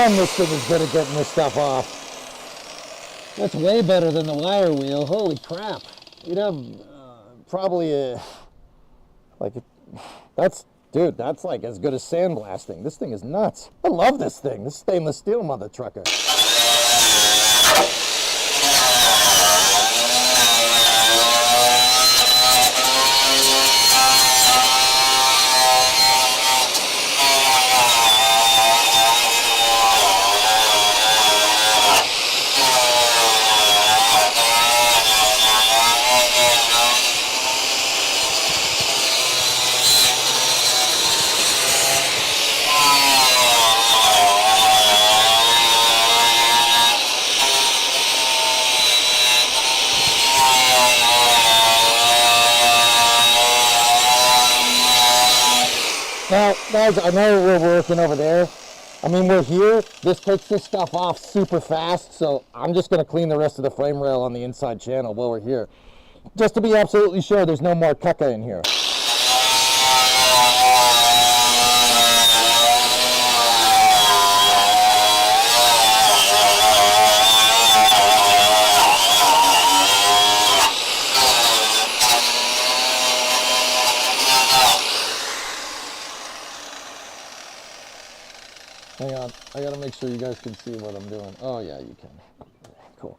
Damn, this thing is good at getting this stuff off. That's way better than the wire wheel. Holy crap. You'd have probably a, like, that's, dude, that's like as good as sandblasting. This thing is nuts. I love this thing. This stainless steel mother trucker. Now, guys, I know we're working over there. I mean, we're here. This takes this stuff off super fast, so I'm just going to clean the rest of the frame rail on the inside channel while we're here. Just to be absolutely sure there's no more caca in here. Hang on, I gotta make sure you guys can see what I'm doing. Oh yeah, you can. Cool.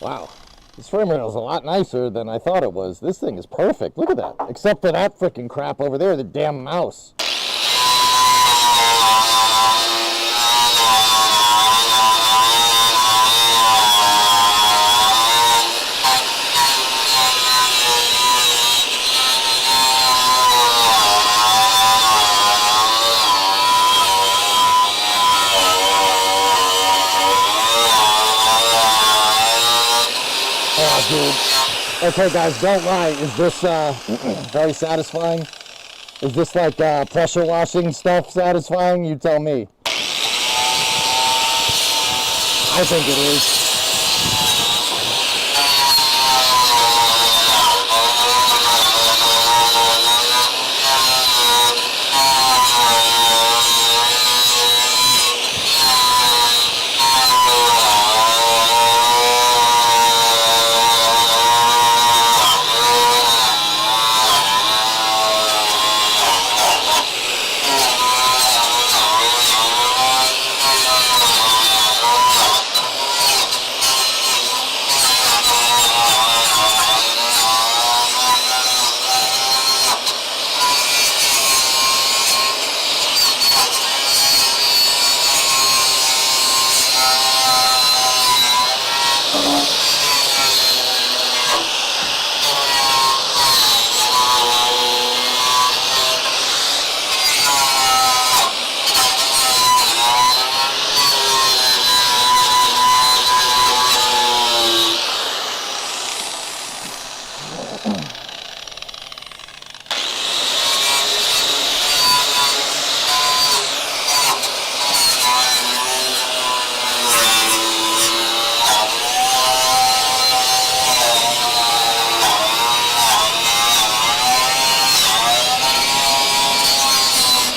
Wow, this frame rail is a lot nicer than I thought it was. This thing is perfect. Look at that. Except for that freaking crap over there, the damn mouse. Oh, dude. Okay, guys, don't lie. Is this very satisfying? Is this like pressure washing stuff satisfying? You tell me. I think it is.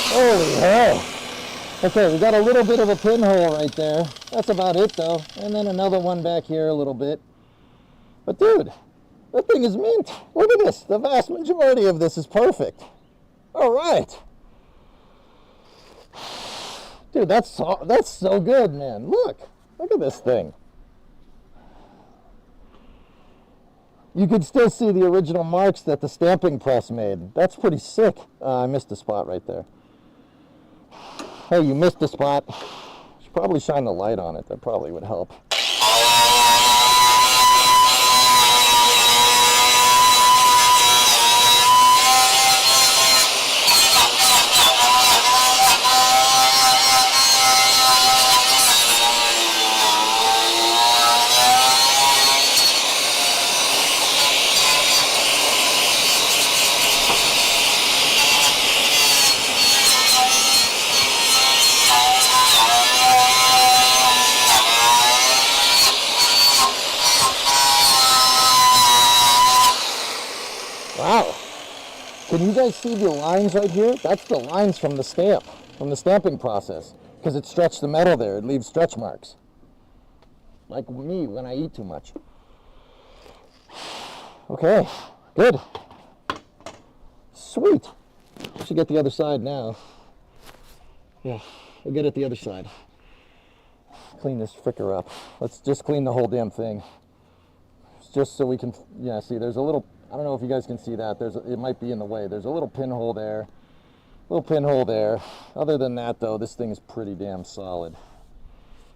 Holy hell. Okay, we got a little bit of a pinhole right there. That's about it though. And then another one back here a little bit. But dude, that thing is mint. Look at this. The vast majority of this is perfect. All right. Dude, that's so good, man. Look at this thing. You can still see the original marks that the stamping press made. That's pretty sick. I missed a spot right there. Hey, you missed a spot. Should probably shine the light on it. That probably would help. Wow. Can you guys see the lines right here? That's the lines from the stamp, from the stamping process. Because it stretched the metal there. It leaves stretch marks. Like me when I eat too much. Okay, good. Sweet. Should get the other side now. Yeah, we'll get it the other side. Clean this fricker up. Let's just clean the whole damn thing. Just so we can, yeah, see there's a little, I don't know if you guys can see that. It might be in the way. There's a little pinhole there. Little pinhole there. Other than that though, this thing is pretty damn solid.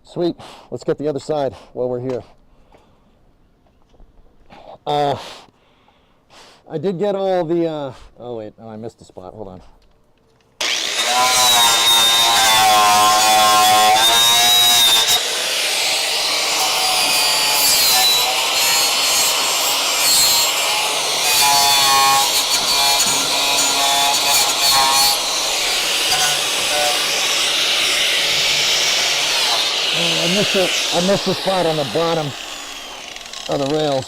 Sweet. Let's get the other side while we're here. I did get all the, oh wait, no, I missed a spot. Hold on. I missed the spot on the bottom of the rails.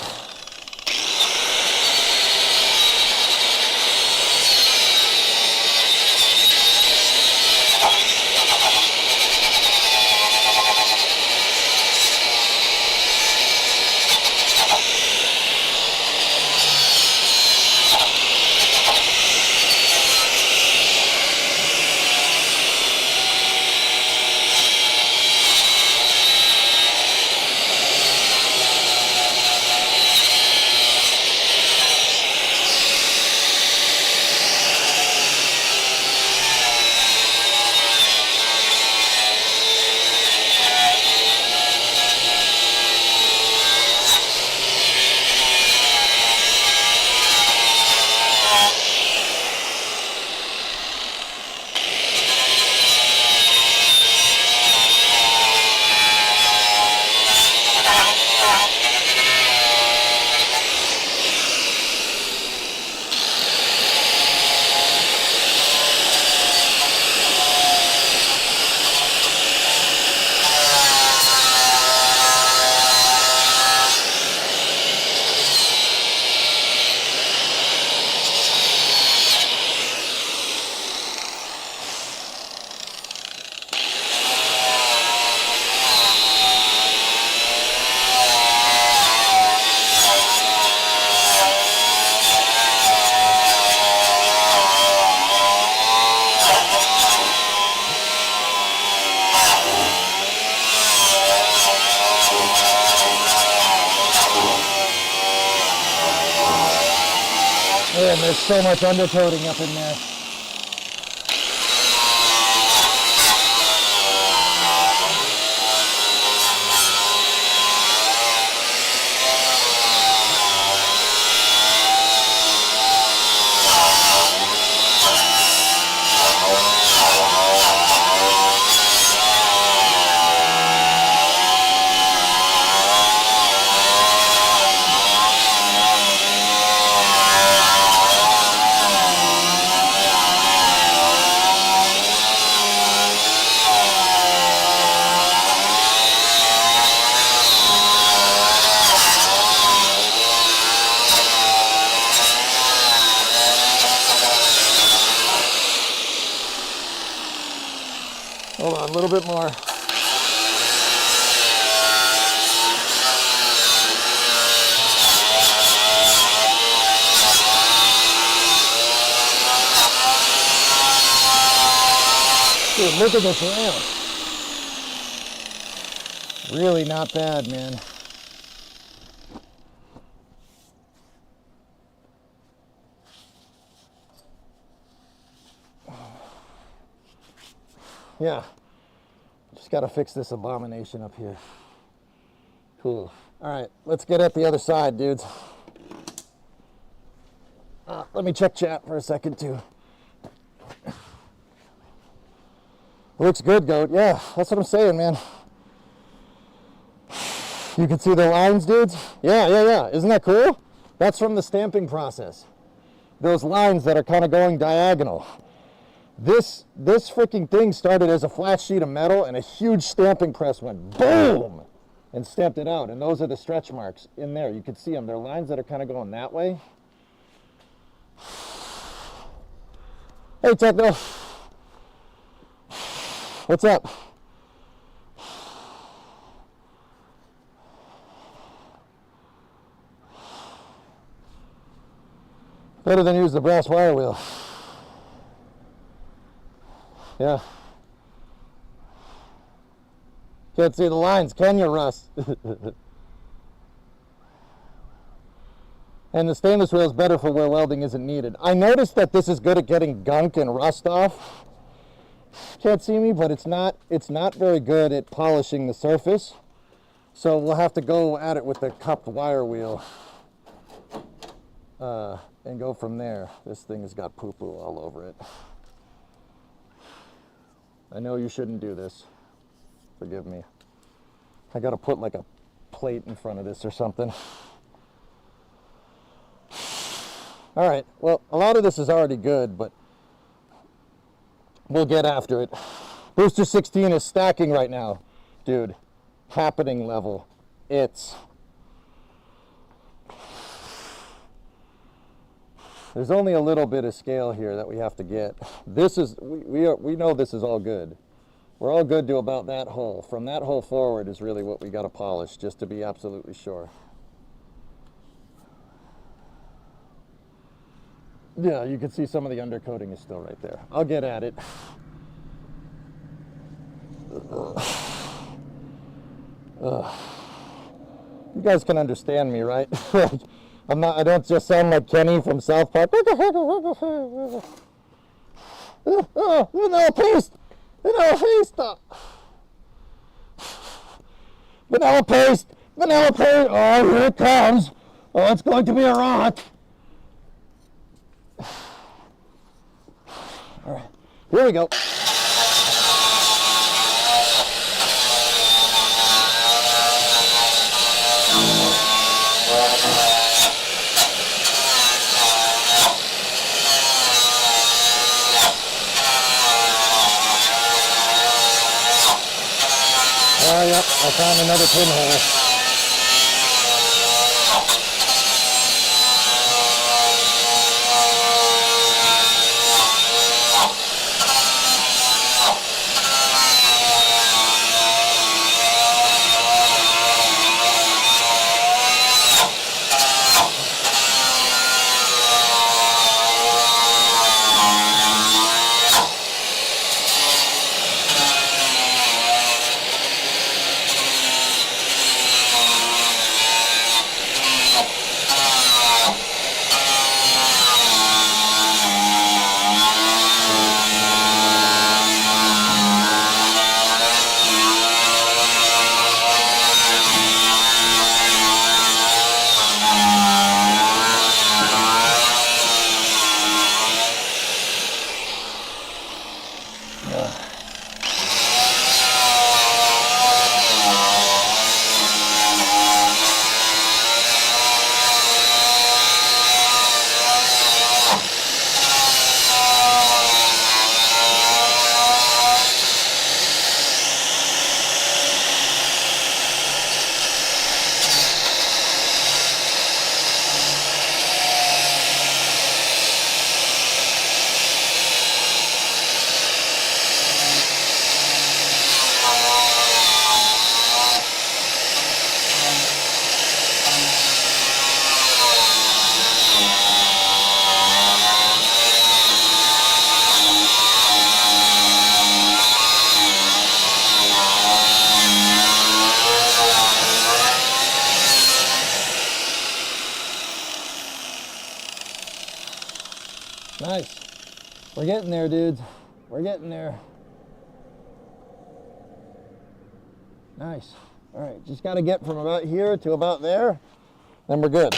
Man, there's so much undercoating up in there. Hold on, a little bit more. Dude, look at this rail. Really not bad, man. Yeah, just got to fix this abomination up here. Cool. All right, let's get at the other side, dudes. Let me check chat for a second, too. Looks good, Goat. Yeah, that's what I'm saying, man. You can see the lines, dudes? Yeah. Isn't that cool? That's from the stamping process. Those lines that are kind of going diagonal. This freaking thing started as a flat sheet of metal, and a huge stamping press went boom and stamped it out. And those are the stretch marks in there. You can see them. They're lines that are kind of going that way. Hey, Techno. What's up? Better than use the brass wire wheel. Yeah. Can't see the lines, can you, Russ? And the stainless wheel is better for where welding isn't needed. I noticed that this is good at getting gunk and rust off. Can't see me, but it's not very good at polishing the surface. So we'll have to go at it with the cupped wire wheel and go from there. This thing has got poo-poo all over it. I know you shouldn't do this. Forgive me. I gotta put like a plate in front of this or something. All right, well, a lot of this is already good, but we'll get after it. Booster 16 is stacking right now. Dude, happening level. There's only a little bit of scale here that we have to get. This is, we know this is all good. We're all good to about that hole. From that hole forward is really what we got to polish, just to be absolutely sure. Yeah, you can see some of the undercoating is still right there. I'll get at it. You guys can understand me, right? I don't just sound like Kenny from South Park. Vanilla paste! Vanilla paste! Vanilla paste! Vanilla paste! Oh, here it comes! Oh, it's going to be a rock! All right, here we go. Oh, yep, I found another pinhole. Nice. We're getting there, dudes. We're getting there. Nice. All right, just got to get from about here to about there, then we're good.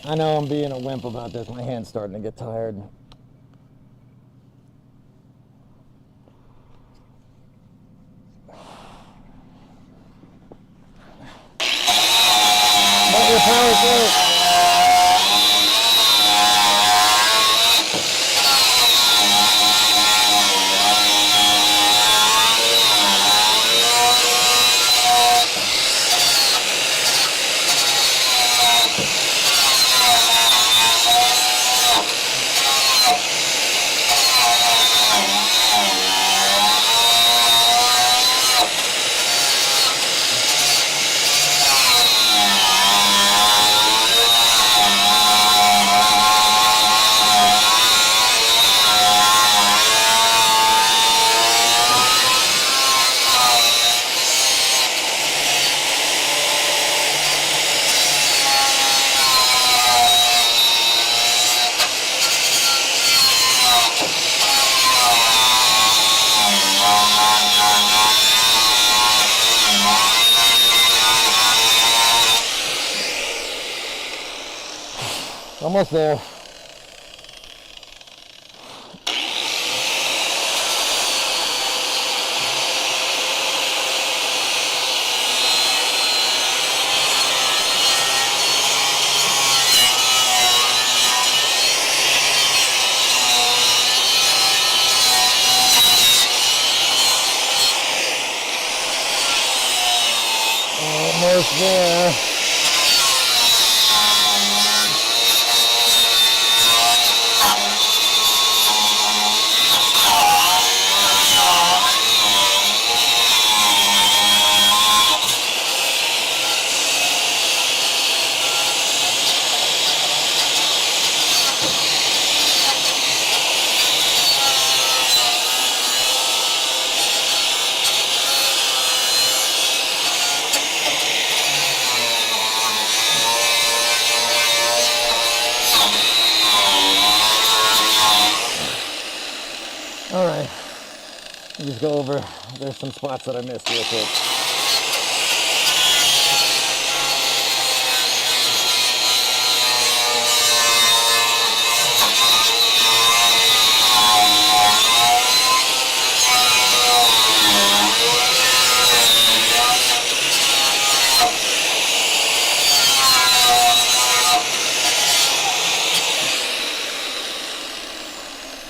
I know I'm being a wimp about this. My hand's starting to get tired. Let your power through. Almost there. Almost there. All right, just go over, there's some spots that I missed real quick.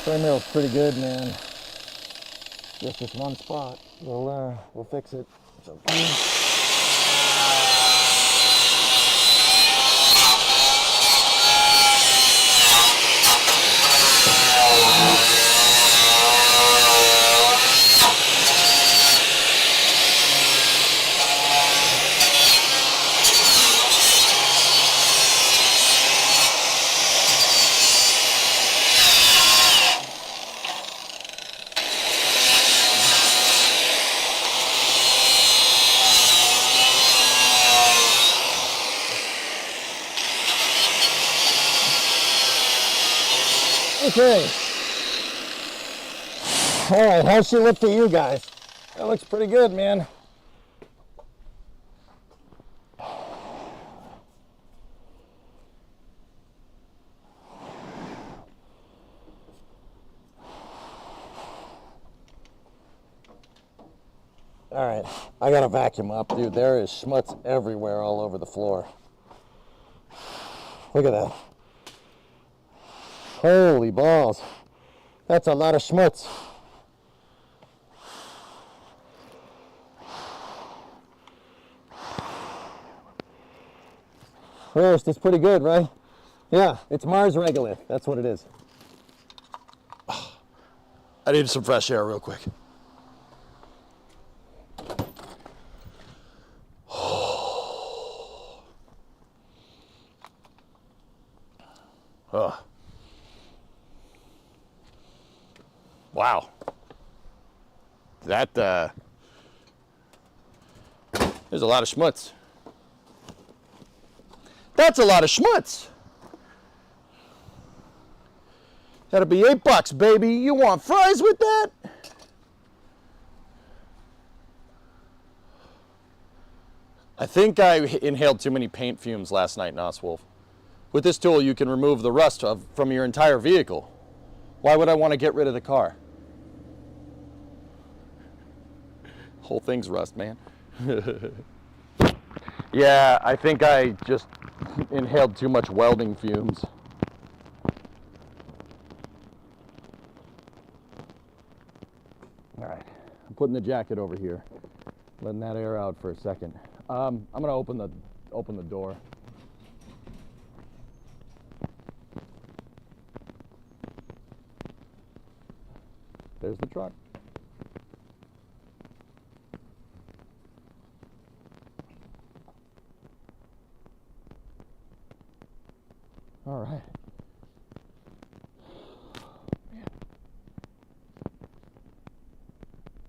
Frame rail's pretty good, man. Just this one spot. We'll fix it. It's okay. Okay. All right, how's she look to you guys? That looks pretty good, man. All right, I gotta vacuum up, dude. There is schmutz everywhere all over the floor. Look at that. Holy balls. That's a lot of schmutz. first. It's pretty good, right? Yeah, it's Mars regolith. That's what it is. I need some fresh air real quick. Wow. That, there's a lot of schmutz. That's a lot of schmutz. That'll be $8, baby. You want fries with that? I think I inhaled too many paint fumes last night, Noswolf. With this tool, you can remove the rust from your entire vehicle. Why would I want to get rid of the car? Whole thing's rust, man. Yeah, I think I just inhaled too much welding fumes. All right, I'm putting the jacket over here, letting that air out for a second. I'm gonna open the door. There's the truck. All right. Man.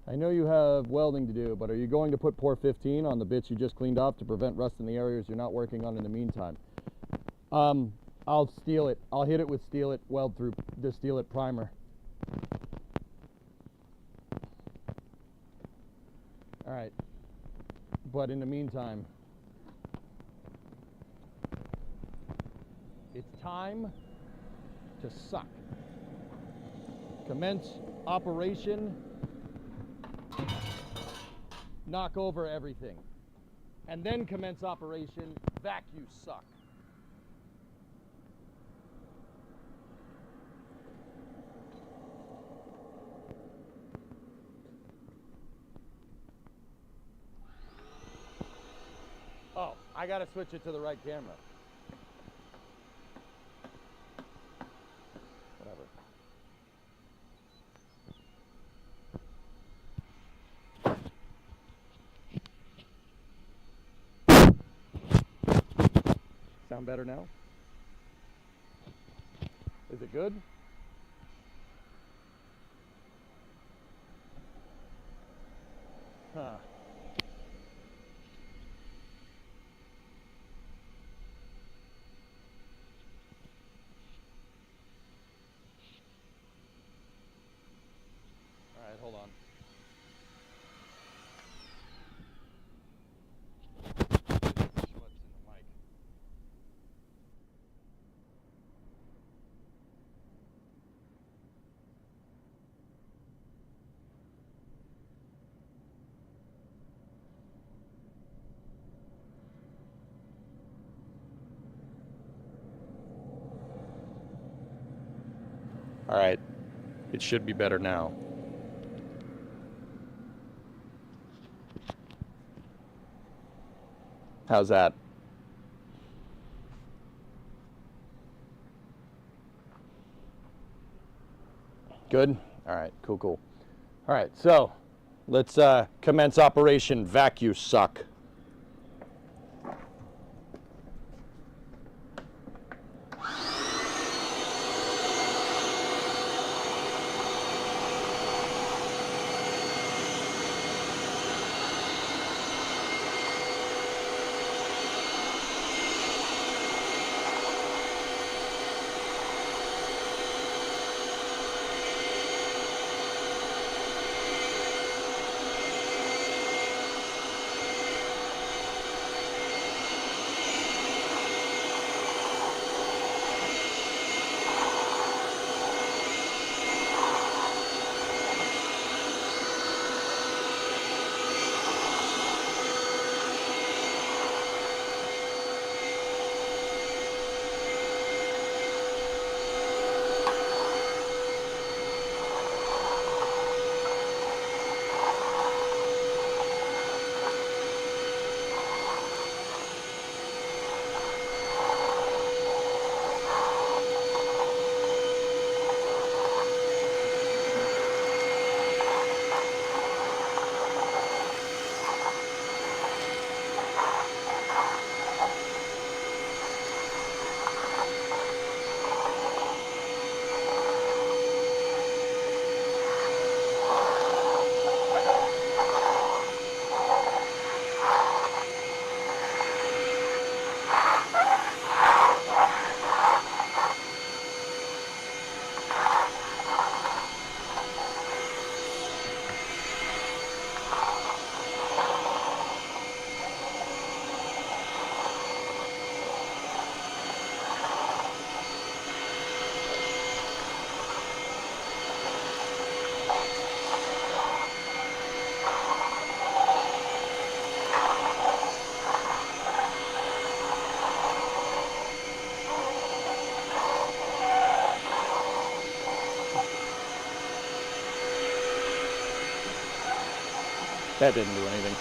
I know you have welding to do, but are you going to put pour 15 on the bits you just cleaned off to prevent rust in the areas you're not working on in the meantime? I'll steel it. I'll hit it with steel it, weld through the steel it primer. All right. But in the meantime, it's time to suck. Commence operation. Knock over everything. And then commence operation. Vacuum suck. Oh, I gotta switch it to the right camera. Whatever. Sound better now? Is it good? Huh. All right, hold on. All right, it should be better now. How's that? Good? All right, cool, cool. All right, so let's commence operation vacuum suck. That didn't do anything.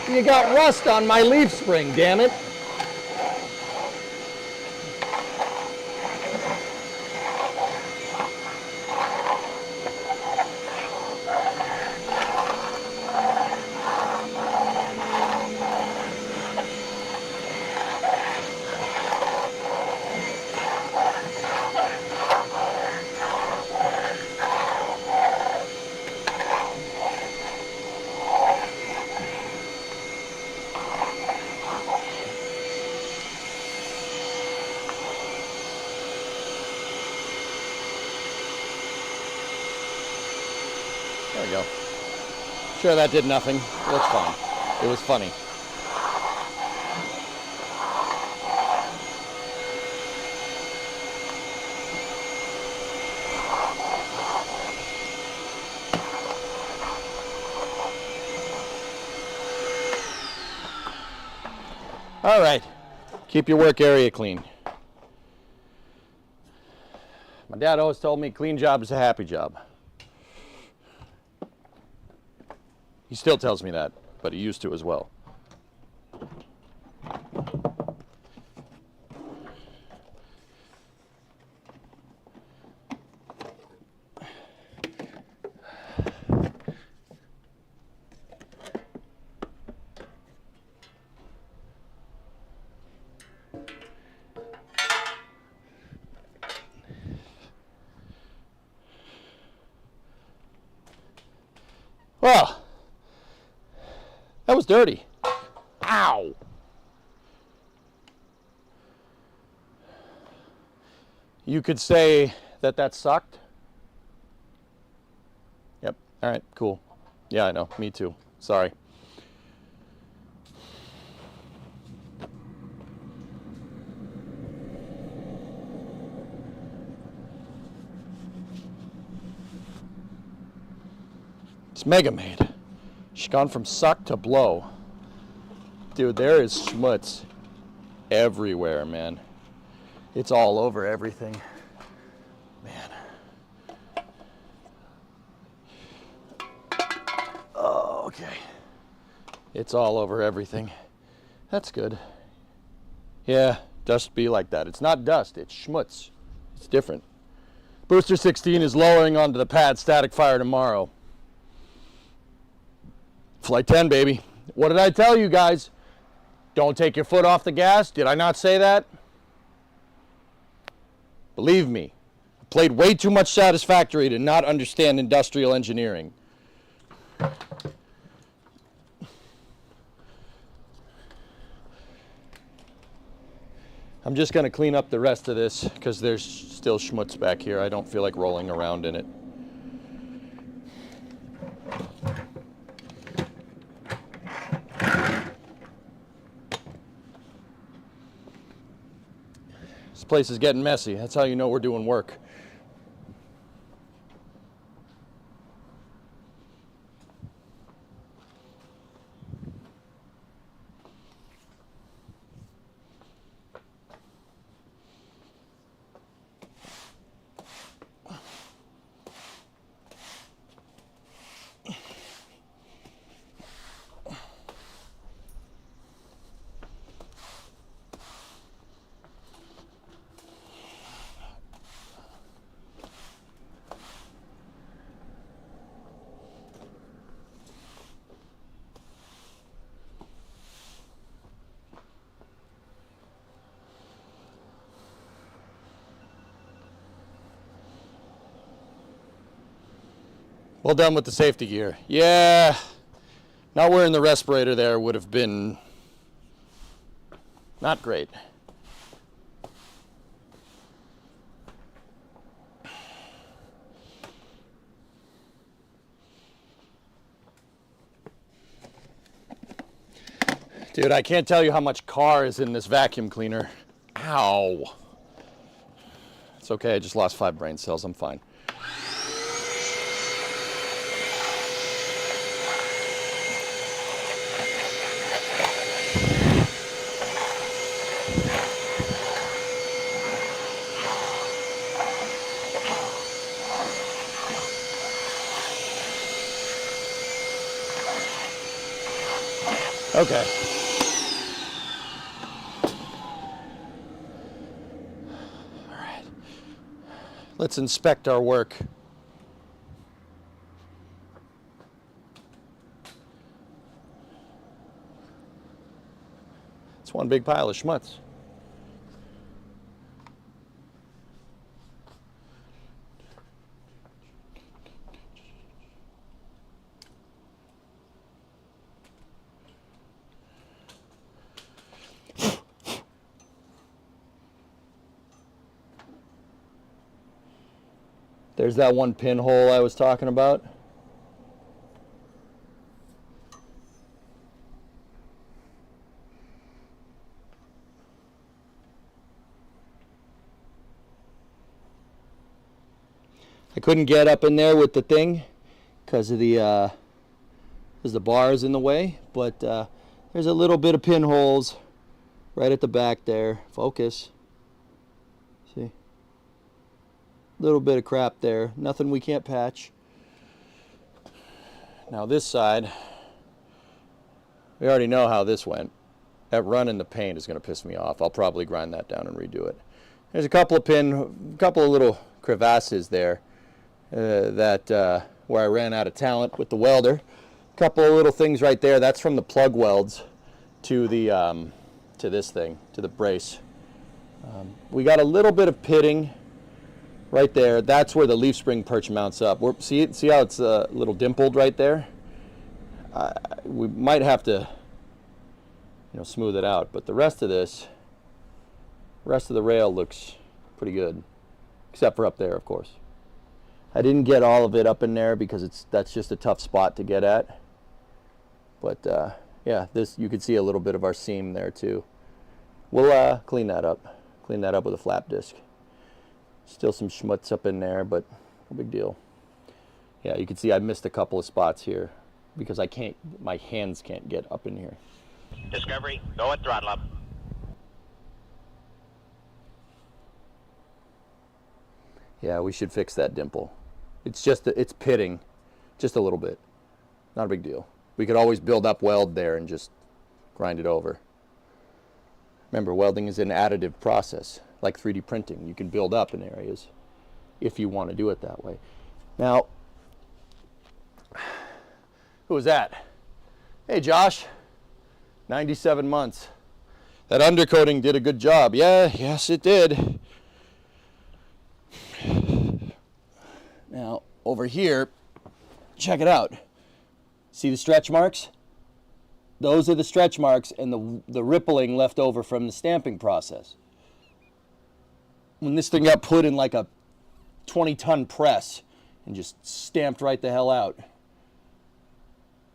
You got rust on my leaf spring, damn it. There we go. Sure, that did nothing. That's fine. It was funny. All right. Keep your work area clean. My dad always told me clean job is a happy job. He still tells me that, but he used to as well. Well, that was dirty. Ow! You could say that that sucked. Yep. All right, cool. Yeah, I know. Me too. Sorry. It's Mega Made. She's gone from suck to blow. Dude, there is schmutz everywhere, man. It's all over everything. Man. Oh, okay. It's all over everything. That's good. Yeah, dust be like that. It's not dust, it's schmutz. It's different. Booster 16 is lowering onto the pad, static fire tomorrow. Flight 10, baby. What did I tell you guys? Don't take your foot off the gas. Did I not say that? Believe me, I played way too much Satisfactory to not understand industrial engineering. I'm just going to clean up the rest of this because there's still schmutz back here. I don't feel like rolling around in it. This place is getting messy. That's how you know we're doing work. Well done with the safety gear. Yeah, not wearing the respirator there would have been not great. Dude, I can't tell you how much car is in this vacuum cleaner. Ow. It's okay, I just lost 5 brain cells, I'm fine. Okay. All right. Let's inspect our work. It's one big pile of schmutz. There's that one pinhole I was talking about. I couldn't get up in there with the thing because of the bar is in the way, but there's a little bit of pinholes right at the back there. Focus. See? Little bit of crap there, nothing we can't patch. Now this side, we already know how this went. That run in the paint is going to piss me off. I'll probably grind that down and redo it. There's a couple of little crevasses there where I ran out of talent with the welder. A couple of little things right there. That's from the plug welds to the to this thing, to the brace. We got a little bit of pitting right there. That's where the leaf spring perch mounts up. See how it's a little dimpled right there? We might have to, smooth it out. But the rest of the rail looks pretty good, except for up there, of course. I didn't get all of it up in there because that's just a tough spot to get at. But yeah, you can see a little bit of our seam there too. We'll clean that up. Clean that up with a flap disc. Still some schmutz up in there, but no big deal. Yeah, you can see I missed a couple of spots here because my hands can't get up in here. Discovery, go at throttle up. Yeah, we should fix that dimple. It's pitting just a little bit. Not a big deal. We could always build up weld there and just grind it over. Remember, welding is an additive process, like 3D printing. You can build up in areas if you want to do it that way. Now, who was that? Hey, Josh. 97 months. That undercoating did a good job. Yes, it did. Now, over here, check it out. See the stretch marks? Those are the stretch marks and the rippling left over from the stamping process. When this thing got put in like a 20-ton press and just stamped right the hell out.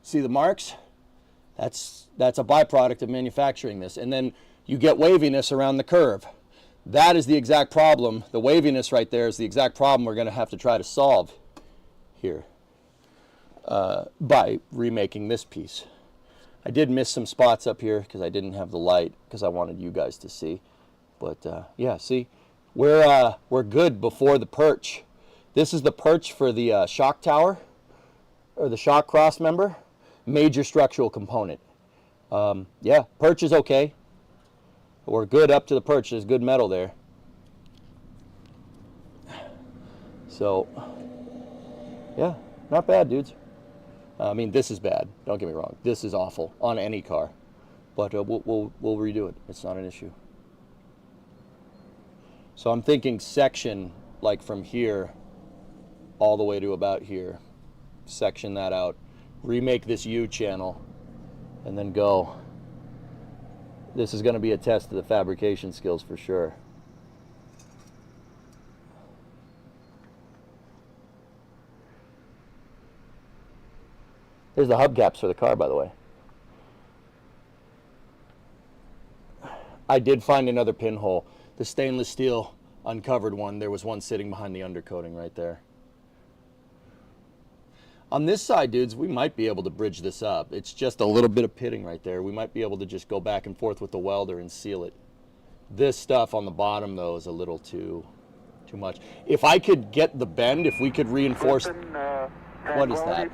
See the marks? That's a byproduct of manufacturing this. And then you get waviness around the curve. That is the exact problem. The waviness right there is the exact problem we're going to have to try to solve here by remaking this piece. I did miss some spots up here because I didn't have the light because I wanted you guys to see. But yeah, see, we're good before the perch. This is the perch for the shock tower or the shock cross member. Major structural component. Yeah, perch is okay. We're good up to the perch. There's good metal there. So, yeah, not bad, dudes. I mean, this is bad. Don't get me wrong. This is awful on any car, but we'll redo it. It's not an issue. So I'm thinking section like from here all the way to about here. section that out, remake this U channel, and then go. This is going to be a test of the fabrication skills for sure. There's the hubcaps for the car, by the way. I did find another pinhole. The stainless steel uncovered one. There was one sitting behind the undercoating right there. On this side, dudes, we might be able to bridge this up. It's just a little bit of pitting right there. We might be able to just go back and forth with the welder and seal it. This stuff on the bottom, though, is a little too much. If I could get the bend, if we could reinforce... What is that?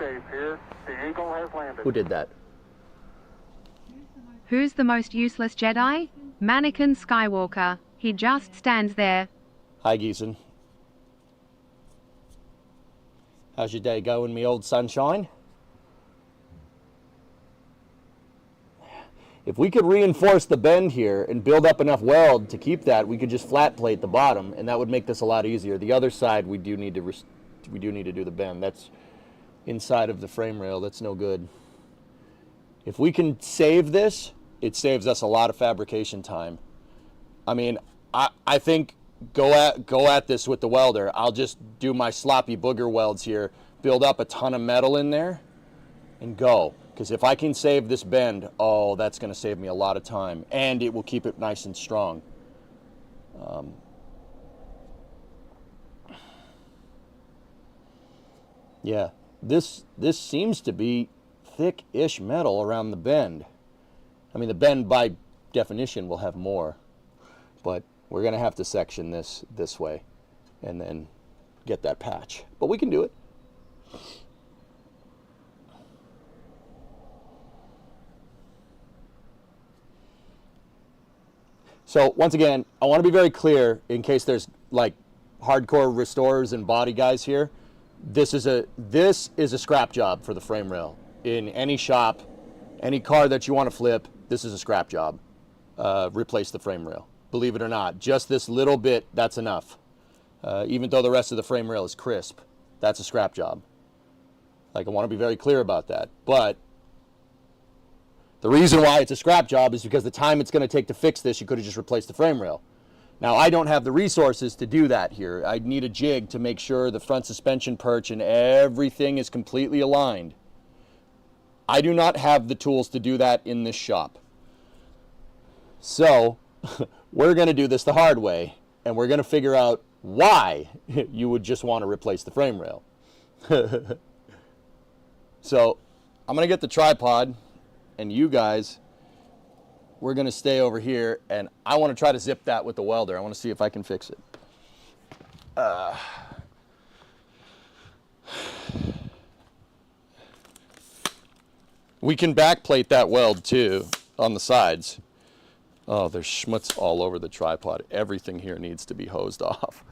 Who did that? Who's the most useless Jedi? Mannequin Skywalker. He just stands there. Hi, Geeson. How's your day going, me old sunshine? If we could reinforce the bend here and build up enough weld to keep that, we could just flat plate the bottom, and that would make this a lot easier. The other side, we do need to do the bend. That's inside of the frame rail. That's no good. If we can save this, it saves us a lot of fabrication time. I mean, I think go at this with the welder. I'll just do my sloppy booger welds here, build up a ton of metal in there, and go. Because if I can save this bend, oh, that's going to save me a lot of time, and it will keep it nice and strong. Yeah, this seems to be thick-ish metal around the bend. I mean, the bend by definition will have more, but we're going to have to section this way and then get that patch. But we can do it. So once again, I want to be very clear in case there's like hardcore restorers and body guys here. This is a scrap job for the frame rail. In any shop, any car that you want to flip, this is a scrap job. Replace the frame rail. Believe it or not, just this little bit, that's enough. Even though the rest of the frame rail is crisp, that's a scrap job. Like, I want to be very clear about that. But the reason why it's a scrap job is because the time it's going to take to fix this, you could have just replaced the frame rail. Now, I don't have the resources to do that here. I'd need a jig to make sure the front suspension perch and everything is completely aligned. I do not have the tools to do that in this shop. So, we're going to do this the hard way, and we're going to figure out why you would just want to replace the frame rail. So, I'm going to get the tripod, and you guys, we're going to stay over here, and I want to try to zip that with the welder. I want to see if I can fix it. We can backplate that weld too on the sides. Oh, there's schmutz all over the tripod. Everything here needs to be hosed off.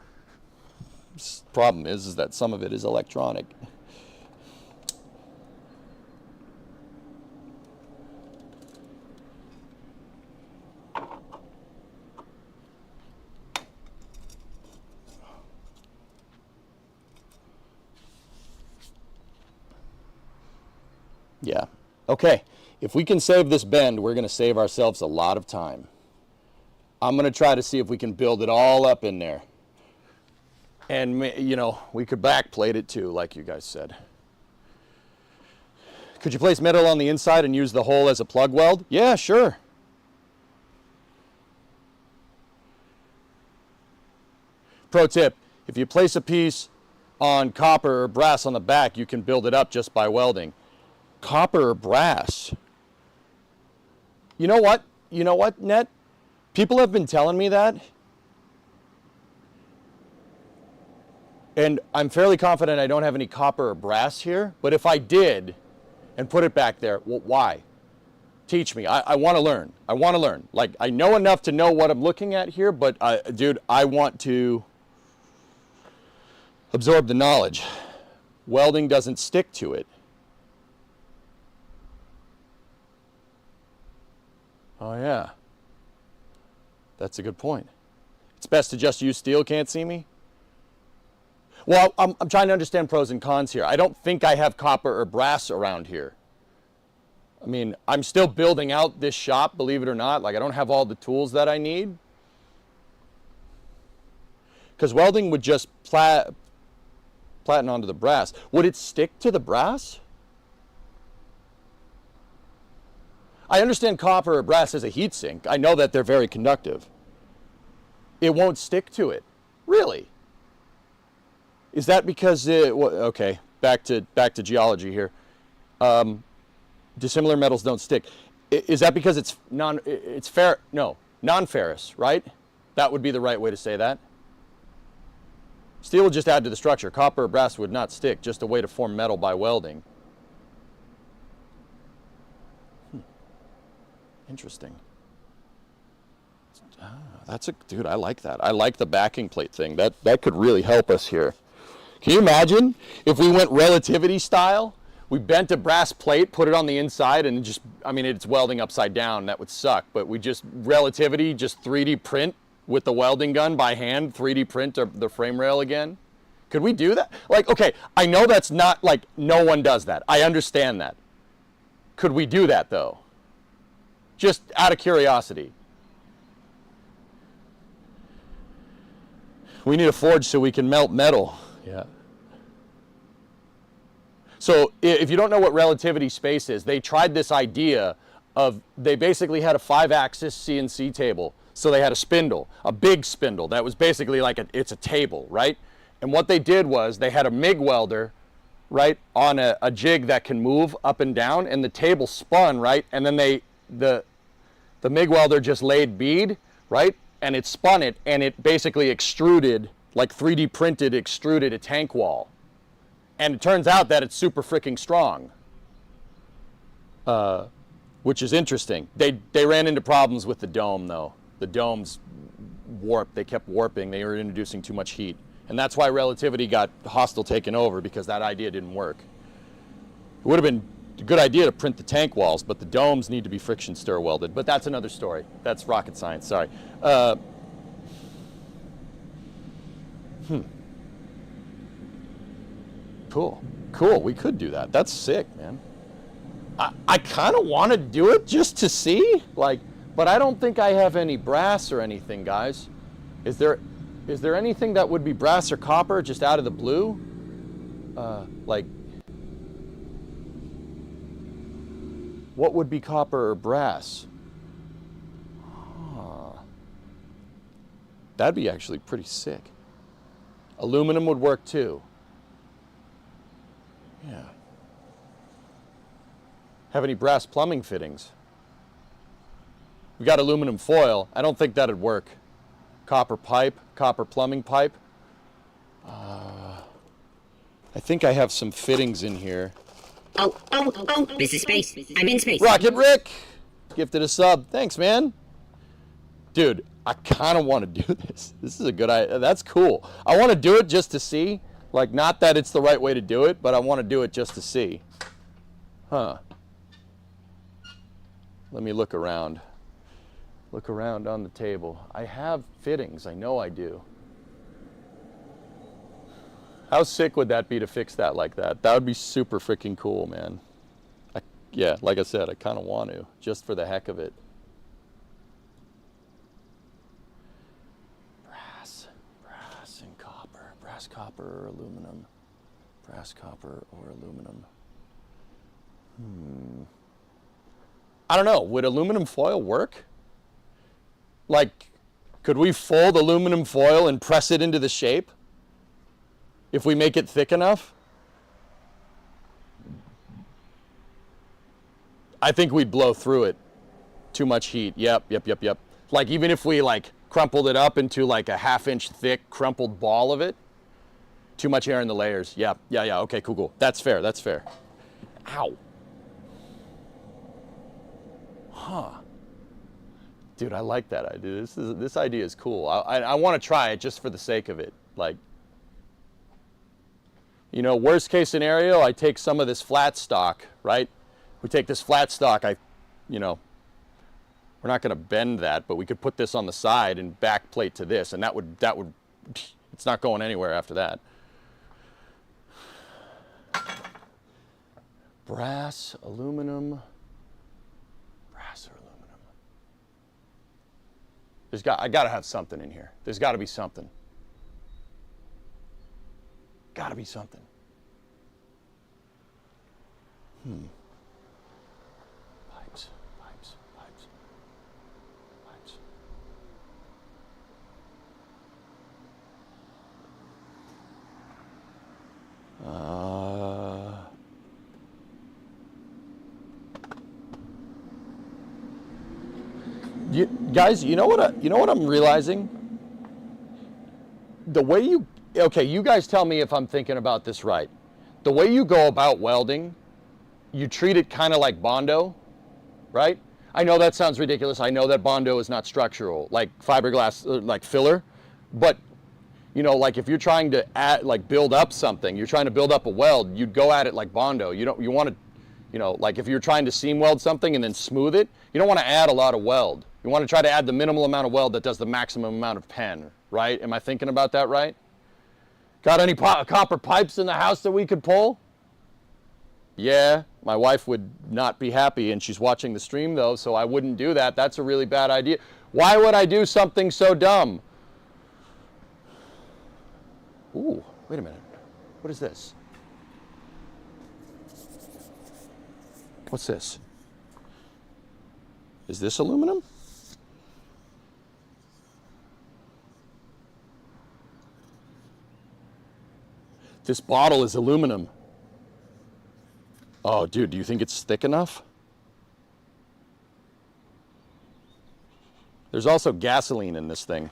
Problem is that some of it is electronic. Yeah. Okay. If we can save this bend, we're going to save ourselves a lot of time. I'm going to try to see if we can build it all up in there. And, you know, we could backplate it too, like you guys said. Could you place metal on the inside and use the hole as a plug weld? Yeah, sure. Pro tip, if you place a piece on copper or brass on the back, you can build it up just by welding. Copper or brass? You know what? You know what, Ned? People have been telling me that. And I'm fairly confident I don't have any copper or brass here. But if I did and put it back there, well, why? Teach me. I want to learn. I want to learn. Like, I know enough to know what I'm looking at here, but dude, I want to absorb the knowledge. Welding doesn't stick to it. Oh, yeah. That's a good point. It's best to just use steel, can't see me? Well, I'm trying to understand pros and cons here. I don't think I have copper or brass around here. I mean, I'm still building out this shop, believe it or not. Like, I don't have all the tools that I need. Because welding would just platen onto the brass. Would it stick to the brass? I understand copper or brass as a heat sink. I know that they're very conductive. It won't stick to it. Really? Is that because okay, back to geology here. Dissimilar metals don't stick. Is that because it's non-ferrous, right? That would be the right way to say that. Steel would just add to the structure. Copper or brass would not stick, just a way to form metal by welding. Interesting. Dude, I like that. I like the backing plate thing. That could really help us here. Can you imagine if we went relativity style? We bent a brass plate, put it on the inside, and just, I mean, it's welding upside down. That would suck. But we just, relativity, just 3D print with the welding gun by hand, 3D print the frame rail again. Could we do that? Like, okay, I know that's not, like, no one does that. I understand that. Could we do that, though? Just out of curiosity. We need a forge so we can melt metal. Yeah. So if you don't know what relativity space is, they tried this idea of, they basically had a 5-axis CNC table. So they had a spindle, a big spindle that was basically like it's a table, right? And what they did was they had a MIG welder, right, on a jig that can move up and down, and the table spun, right? And then the MIG welder just laid bead, right? And it spun it, and it basically extruded, like 3D printed, extruded a tank wall. And it turns out that it's super freaking strong, which is interesting. They ran into problems with the dome, though. The domes warped. They kept warping. They were introducing too much heat. And that's why relativity got hostile taken over, because that idea didn't work. It would have been a good idea to print the tank walls, but the domes need to be friction stir welded. But that's another story. That's rocket science, sorry. Cool, we could do that. That's sick, man. I kind of want to do it just to see, like, but I don't think I have any brass or anything, guys. Is there anything that would be brass or copper just out of the blue? Like, what would be copper or brass? That'd be actually pretty sick. Aluminum would work too. Yeah. Have any brass plumbing fittings? We got aluminum foil. I don't think that'd work. Copper pipe, copper plumbing pipe. I think I have some fittings in here. Oh, this is space. I'm in space. Rocket Rick gifted a sub. Thanks, man. Dude, I kind of want to do this. This is a good idea. That's cool. I want to do it just to see. Like, not that it's the right way to do it, but I want to do it just to see. Huh. Let me look around. Look around on the table. I have fittings. I know I do. How sick would that be to fix that like that? That would be super freaking cool, man. Yeah, like I said, I kind of want to, just for the heck of it. Brass and copper. Brass, copper, or aluminum. Brass, copper, or aluminum. I don't know. Would aluminum foil work? Like, could we fold aluminum foil and press it into the shape? If we make it thick enough? I think we'd blow through it. Too much heat. Yep. Like, even if we, like, crumpled it up into, like, a 1/2-inch thick crumpled ball of it, too much air in the layers. Yeah. Okay, cool. That's fair. Ow. Huh. Dude, I like that idea. This idea is cool. I want to try it just for the sake of it. Like, you know, worst case scenario, I take some of this flat stock, right? We take this flat stock, we're not going to bend that, but we could put this on the side and back plate to this, and that would, it's not going anywhere after that. Brass, aluminum, brass or aluminum. I gotta have something in here. There's gotta be something. Gotta be something. Pipes, pipes, pipes, pipes. Guys, you know what I'm realizing? The way you guys tell me if I'm thinking about this right. The way you go about welding, you treat it kind of like Bondo, right? I know that sounds ridiculous. I know that Bondo is not structural, like fiberglass, like filler, but like if you're trying to build up something, you're trying to build up a weld, you'd go at it like Bondo. You want to, like if you're trying to seam weld something and then smooth it, you don't want to add a lot of weld. You want to try to add the minimal amount of weld that does the maximum amount of pen, right? Am I thinking about that right? Got any copper pipes in the house that we could pull? Yeah, my wife would not be happy, and she's watching the stream though, so I wouldn't do that. That's a really bad idea. Why would I do something so dumb? Ooh, wait a minute. What is this? What's this? Is this aluminum? This bottle is aluminum. Oh, dude, do you think it's thick enough? There's also gasoline in this thing.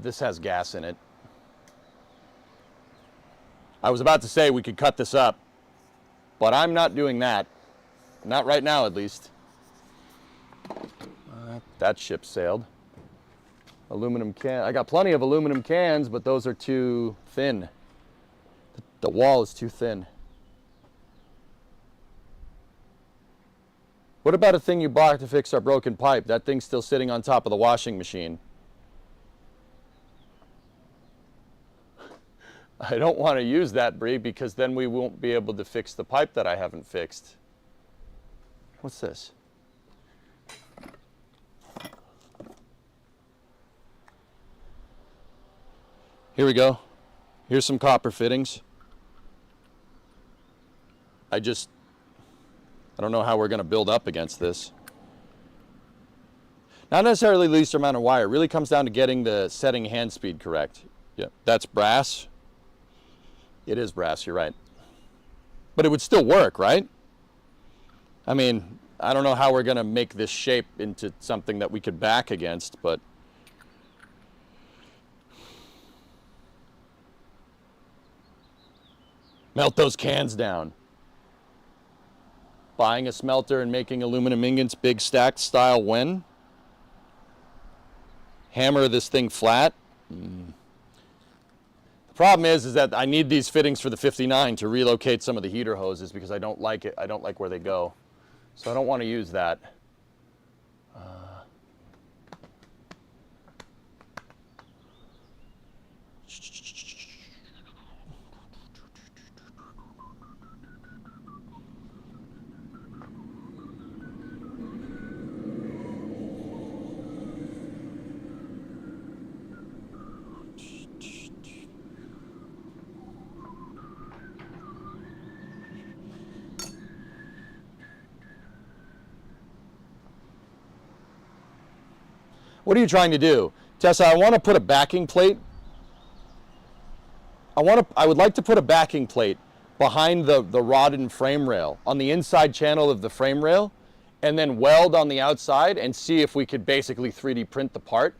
This has gas in it. I was about to say we could cut this up, but I'm not doing that. Not right now, at least. That ship sailed. Aluminum can. I got plenty of aluminum cans, but those are too thin. The wall is too thin. What about a thing you bought to fix our broken pipe? That thing's still sitting on top of the washing machine. I don't want to use that, Bree, because then we won't be able to fix the pipe that I haven't fixed. What's this? Here we go. Here's some copper fittings. I don't know how we're going to build up against this. Not necessarily the least amount of wire. It really comes down to getting the setting hand speed correct. Yeah, that's brass. It is brass, you're right. But it would still work, right? I mean, I don't know how we're going to make this shape into something that we could back against, but melt those cans down. Buying a smelter and making aluminum ingots big stacked style when? Hammer this thing flat? The problem is that I need these fittings for the 59 to relocate some of the heater hoses because I don't like it. I don't like where they go. So I don't want to use that. What are you trying to do? Tessa, I want to put a backing plate. I would like to put a backing plate behind the rod and frame rail on the inside channel of the frame rail and then weld on the outside and see if we could basically 3D print the part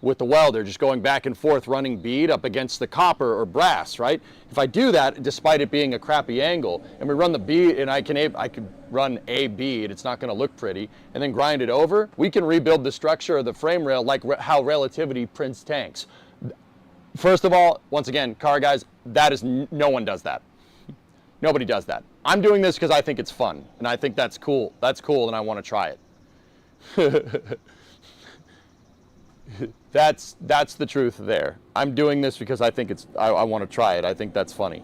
with the welder, just going back and forth running bead up against the copper or brass, right? If I do that, despite it being a crappy angle, and we run the bead, and I could run a bead, it's not gonna look pretty, and then grind it over, we can rebuild the structure of the frame rail like how Relativity prints tanks. First of all, once again, car guys, no one does that. Nobody does that. I'm doing this because I think it's fun, and I think that's cool. That's cool, and I wanna try it. That's the truth there. I'm doing this because I think I want to try it. I think that's funny.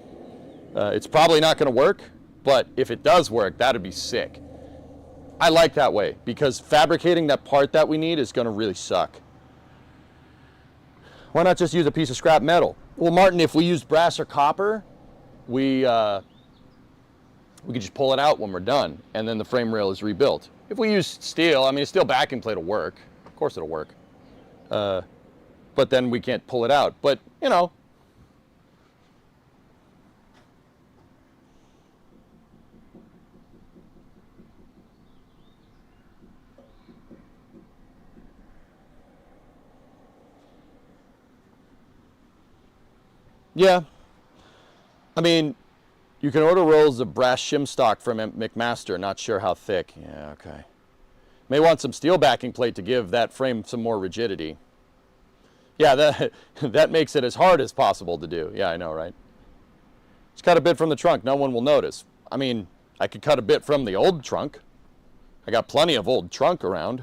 It's probably not going to work, but if it does work, that'd be sick. I like that way because fabricating that part that we need is going to really suck. Why not just use a piece of scrap metal? Well, Martin, if we used brass or copper, we could just pull it out when we're done, and then the frame rail is rebuilt. If we use steel, I mean, a steel backing plate will work. Of course it'll work. But then we can't pull it out. But, you know. Yeah. I mean, you can order rolls of brass shim stock from McMaster. Not sure how thick. Yeah, okay. May want some steel backing plate to give that frame some more rigidity. Yeah, that makes it as hard as possible to do. Yeah, I know, right? Just cut a bit from the trunk. No one will notice. I mean, I could cut a bit from the old trunk. I got plenty of old trunk around.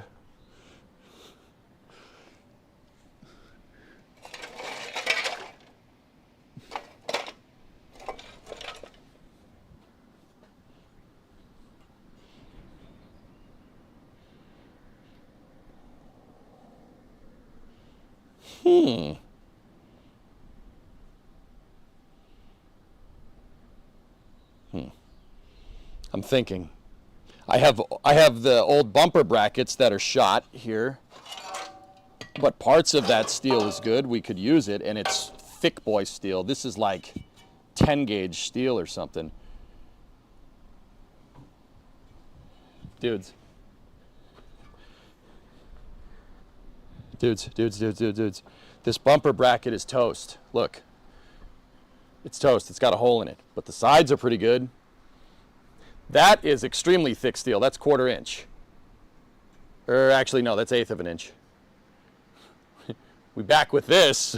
I'm thinking. I have the old bumper brackets that are shot here, but parts of that steel is good. We could use it, and it's thick boy steel. This is like 10 gauge steel or something. Dudes. Dudes. This bumper bracket is toast. Look. It's toast. It's got a hole in it. But the sides are pretty good. That is extremely thick steel. That's 1/4 inch. Or actually, no, that's 1/8 of an inch. We back with this,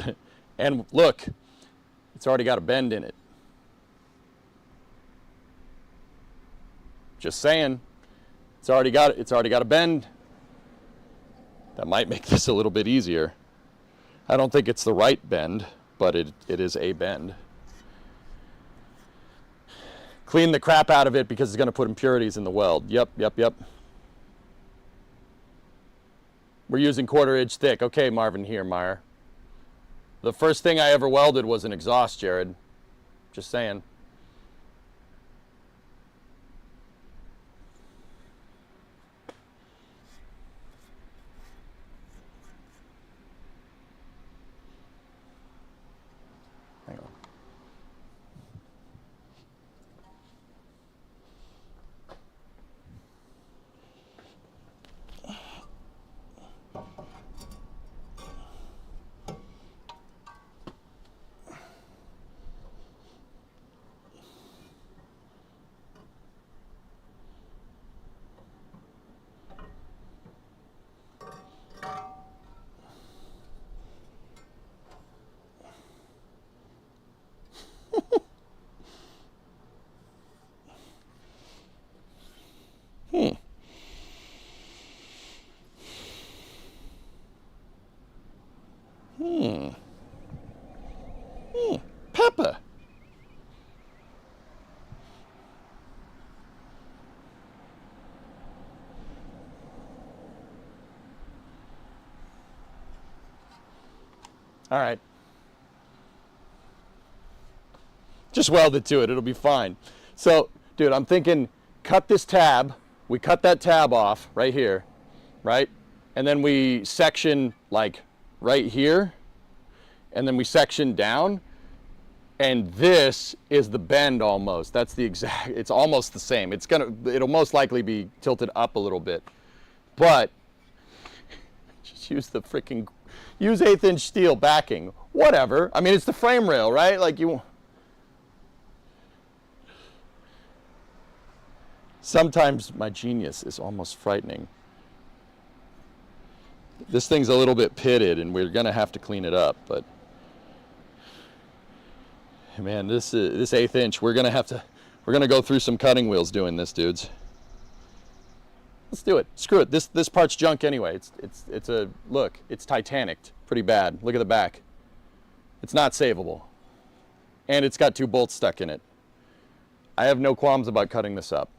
and look, it's already got a bend in it. Just saying. It's already got a bend. That might make this a little bit easier. I don't think it's the right bend, but it is a bend. Clean the crap out of it because it's going to put impurities in the weld. Yep. We're using 1/4 inch thick. Okay, Marvin here, Meyer. The first thing I ever welded was an exhaust, Jared. Just saying. Hang on. Pepper. All right. Just weld it to it. It'll be fine. So, dude, I'm thinking cut this tab. We cut that tab off right here, right? And then we section like right here. And then we section down. And this is the bend almost. That's the exact, it's almost the same. It'll most likely be tilted up a little bit. But just use 1/8 inch steel backing. Whatever. I mean, it's the frame rail, right? Like sometimes my genius is almost frightening. This thing's a little bit pitted and we're gonna have to clean it up, but man, this 1/8 inch, we're gonna go through some cutting wheels doing this, dudes. Let's do it. Screw it. This part's junk anyway. It's Titanic, pretty bad. Look at the back. It's not savable, and it's got 2 bolts stuck in it. I have no qualms about cutting this up.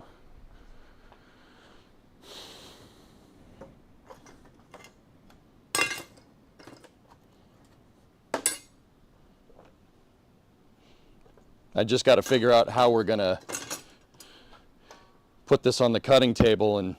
I just got to figure out how we're going to put this on the cutting table and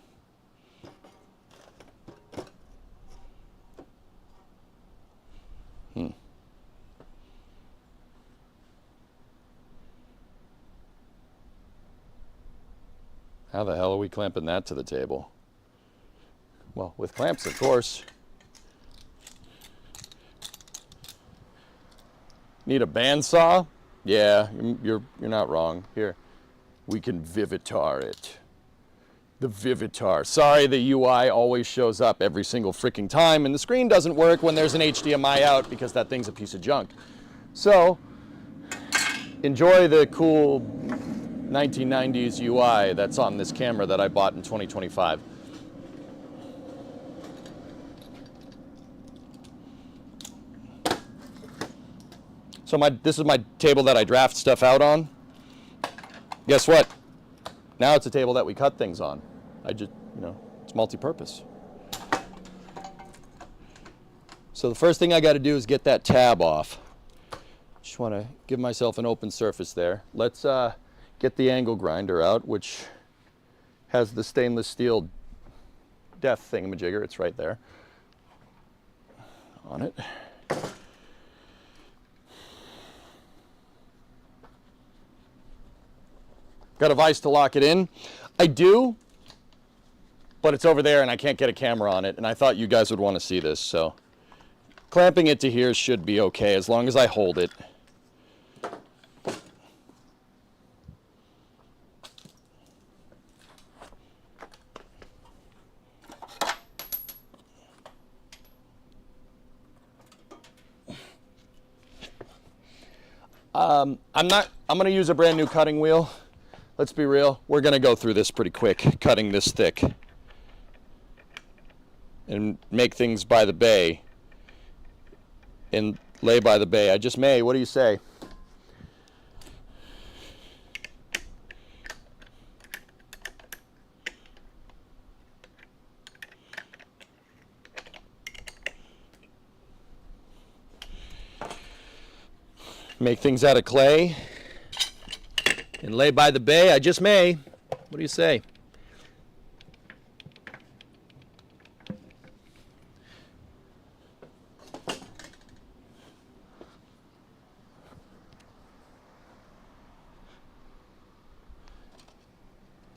how the hell are we clamping that to the table? Well, with clamps, of course. Need a bandsaw? Yeah, you're not wrong. Here, we can Vivitar it. The Vivitar. Sorry, the UI always shows up every single freaking time, and the screen doesn't work when there's an HDMI out because that thing's a piece of junk. So, enjoy the cool 1990s UI that's on this camera that I bought in 2025. So this is my table that I draft stuff out on. Guess what? Now it's a table that we cut things on. It's multi-purpose. So the first thing I got to do is get that tab off. Just want to give myself an open surface there. Let's get the angle grinder out, which has the stainless steel depth thingamajigger. It's right there on it. Got a vise to lock it in. I do, but it's over there and I can't get a camera on it, and I thought you guys would want to see this, so clamping it to here should be okay as long as I hold it. I'm going to use a brand new cutting wheel. Let's be real, we're going to go through this pretty quick, cutting this thick. And make things by the bay. And lay by the bay. I just may, what do you say? Make things out of clay. And lay by the bay, I just may. What do you say?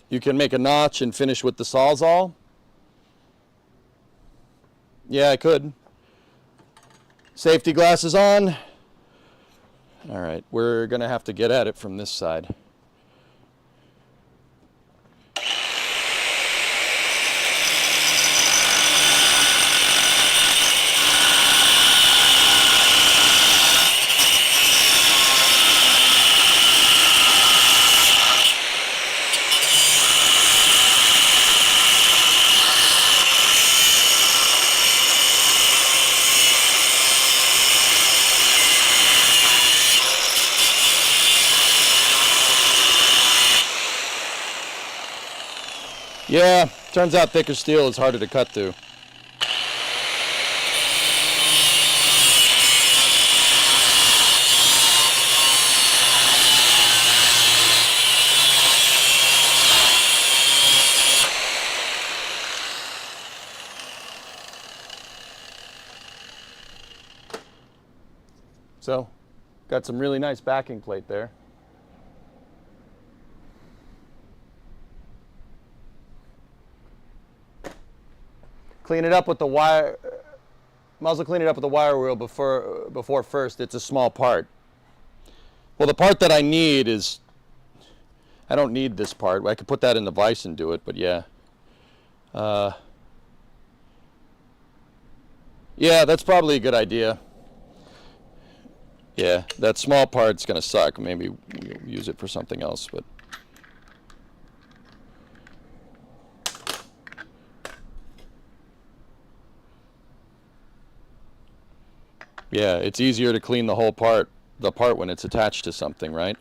You can make a notch and finish with the Sawzall. Yeah, I could. Safety glasses on. All right, we're gonna have to get at it from this side. Yeah, turns out thicker steel is harder to cut through. So, got some really nice backing plate there. Clean it up with the wire. Muzzle clean it up with the wire wheel before first. It's a small part. Well, the part that I need is, I don't need this part. I could put that in the vise and do it, but yeah. Yeah, that's probably a good idea. Yeah, that small part's gonna suck. Maybe we'll use it for something else, but. Yeah, it's easier to clean the whole part, the part when it's attached to something, right?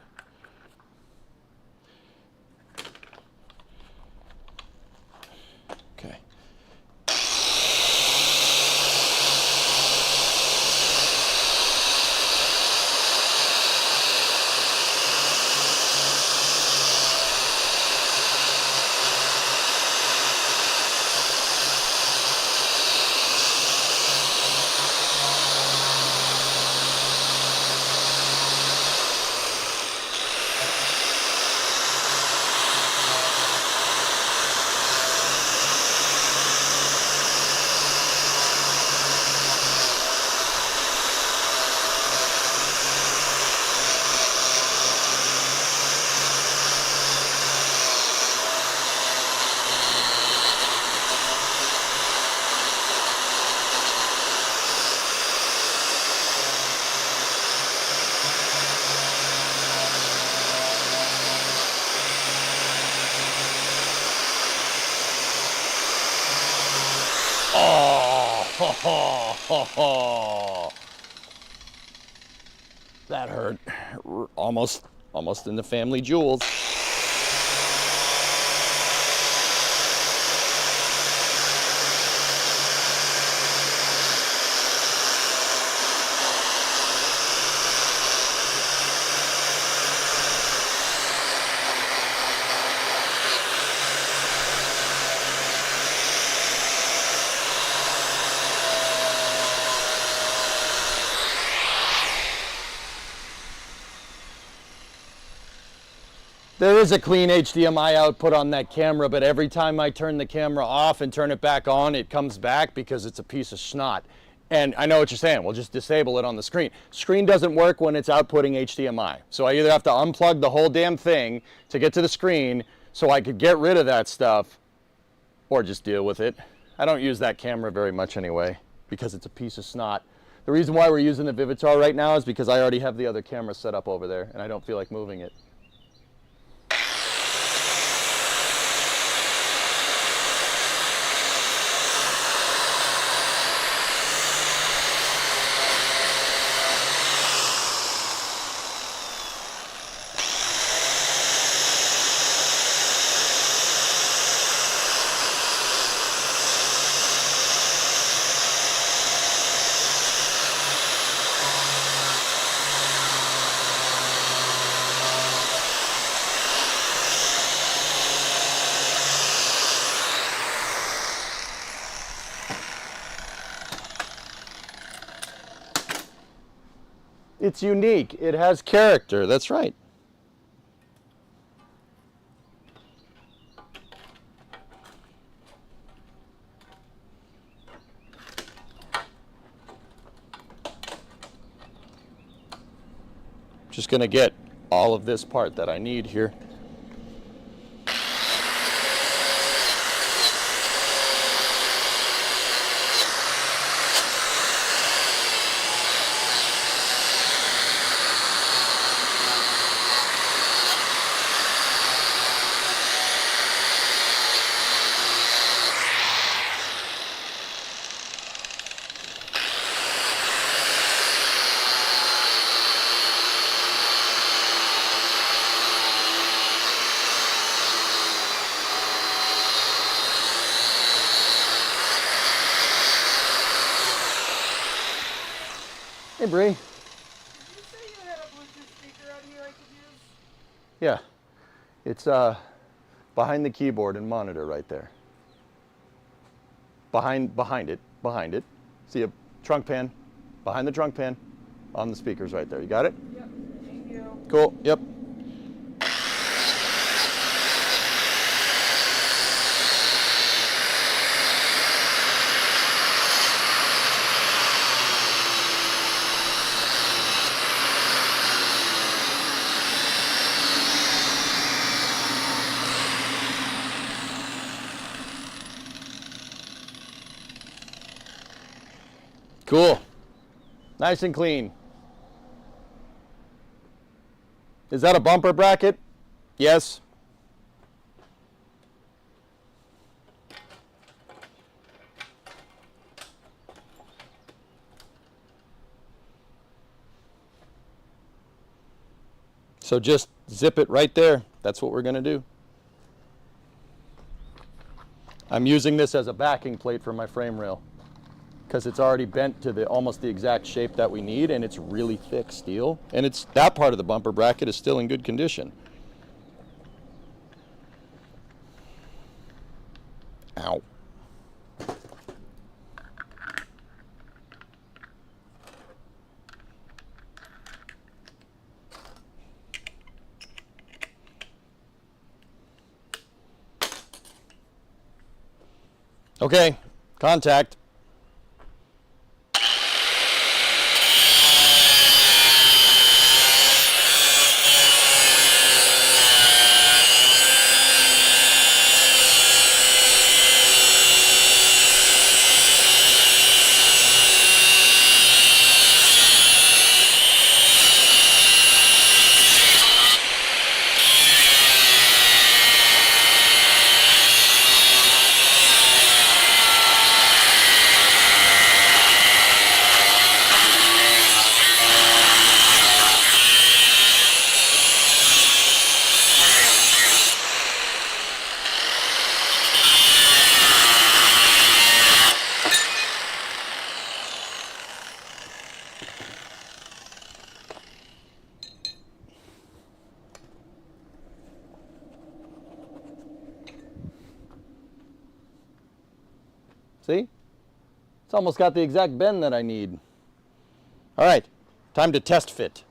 That hurt. Almost in the family jewels. There is a clean HDMI output on that camera, but every time I turn the camera off and turn it back on, it comes back because it's a piece of snot. And I know what you're saying, we'll just disable it on the screen. Screen doesn't work when it's outputting HDMI. So I either have to unplug the whole damn thing to get to the screen so I could get rid of that stuff, or just deal with it. I don't use that camera very much anyway because it's a piece of snot. The reason why we're using the Vivitar right now is because I already have the other camera set up over there and I don't feel like moving it. It's unique. It has character. That's right. Just going to get all of this part that I need here. Hey, Bree. Did you say you had a Bluetooth speaker out here I could use? Yeah, it's behind the keyboard and monitor right there. Behind it. See a trunk pan? Behind the trunk pan, on the speakers right there. You got it? Yep. Thank you. Cool. Yep. Cool. Nice and clean. Is that a bumper bracket? Yes. So just zip it right there. That's what we're going to do. I'm using this as a backing plate for my frame rail, because it's already bent to almost the exact shape that we need, and it's really thick steel, and that part of the bumper bracket is still in good condition. Ow. Okay, contact. See? It's almost got the exact bend that I need. All right, time to test fit.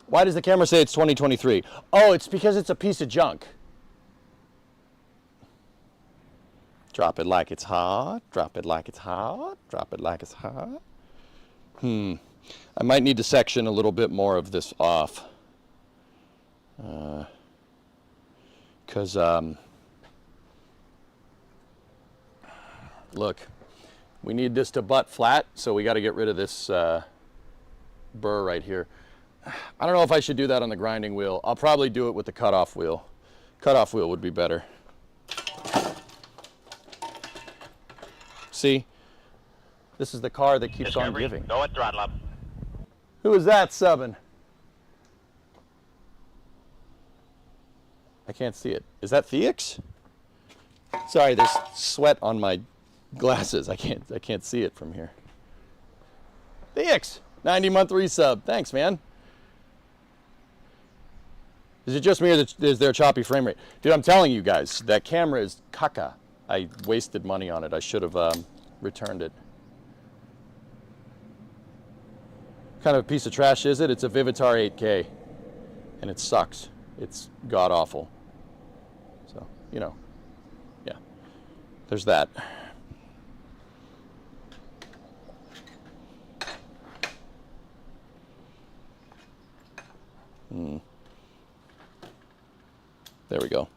Why does the camera say it's 2023? Oh, it's because it's a piece of junk. Drop it like it's hot, drop it like it's hot, drop it like it's hot. I might need to section a little bit more of this off. Because, look, we need this to butt flat, so we got to get rid of this burr right here. I don't know if I should do that on the grinding wheel. I'll probably do it with the cutoff wheel. Cutoff wheel would be better. See? This is the car that keeps on Discovery, giving. go at throttle up. Who is that subbing? I can't see it. Is that Theix? Sorry, there's sweat on my glasses. I can't see it from here. Theix, 90-month resub. Thanks, man. Is it just me, or is there a choppy frame rate? Dude, I'm telling you guys, that camera is caca. I wasted money on it. I should have returned it. What kind of a piece of trash is it? It's a Vivitar 8K, and it sucks. It's god awful. So, you know, yeah, there's that. There we go.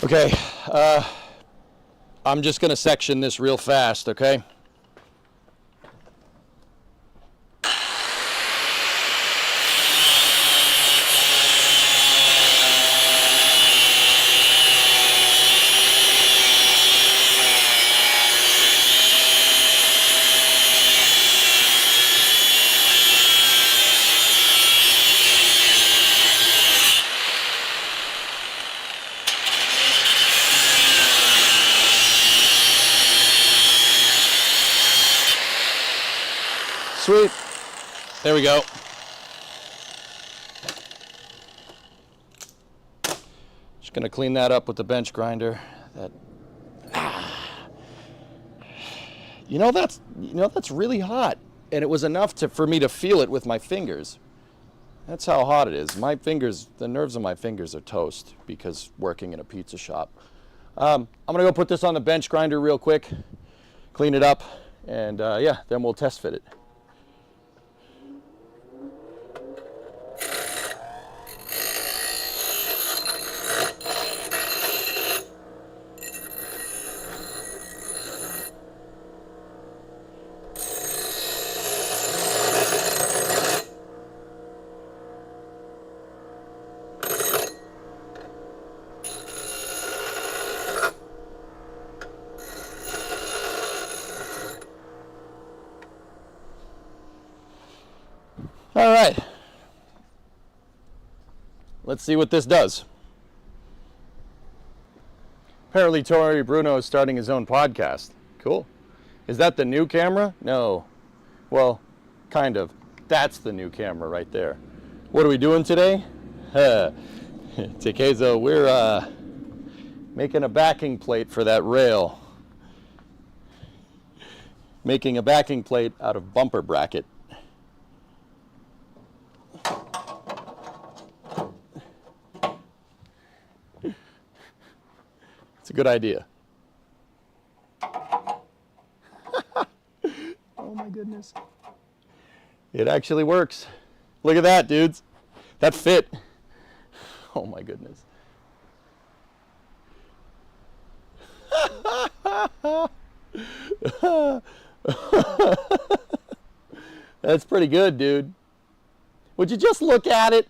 Okay, I'm just going to section this real fast, okay? Sweet. There we go. Just gonna clean that up with the bench grinder. You know that's really hot, and it was enough for me to feel it with my fingers. That's how hot it is. My fingers, the nerves of my fingers are toast because working in a pizza shop. I'm gonna go put this on the bench grinder real quick, clean it up, and yeah, then we'll test fit it. All right, let's see what this does. Apparently Tori Bruno is starting his own podcast. Cool. Is that the new camera? No. Well, kind of. That's the new camera right there. What are we doing today? Tekezo, we're making a backing plate for that rail. Making a backing plate out of bumper bracket. It's a good idea. Oh my goodness. It actually works. Look at that, dudes. That fit. Oh my goodness. That's pretty good, dude. Would you just look at it?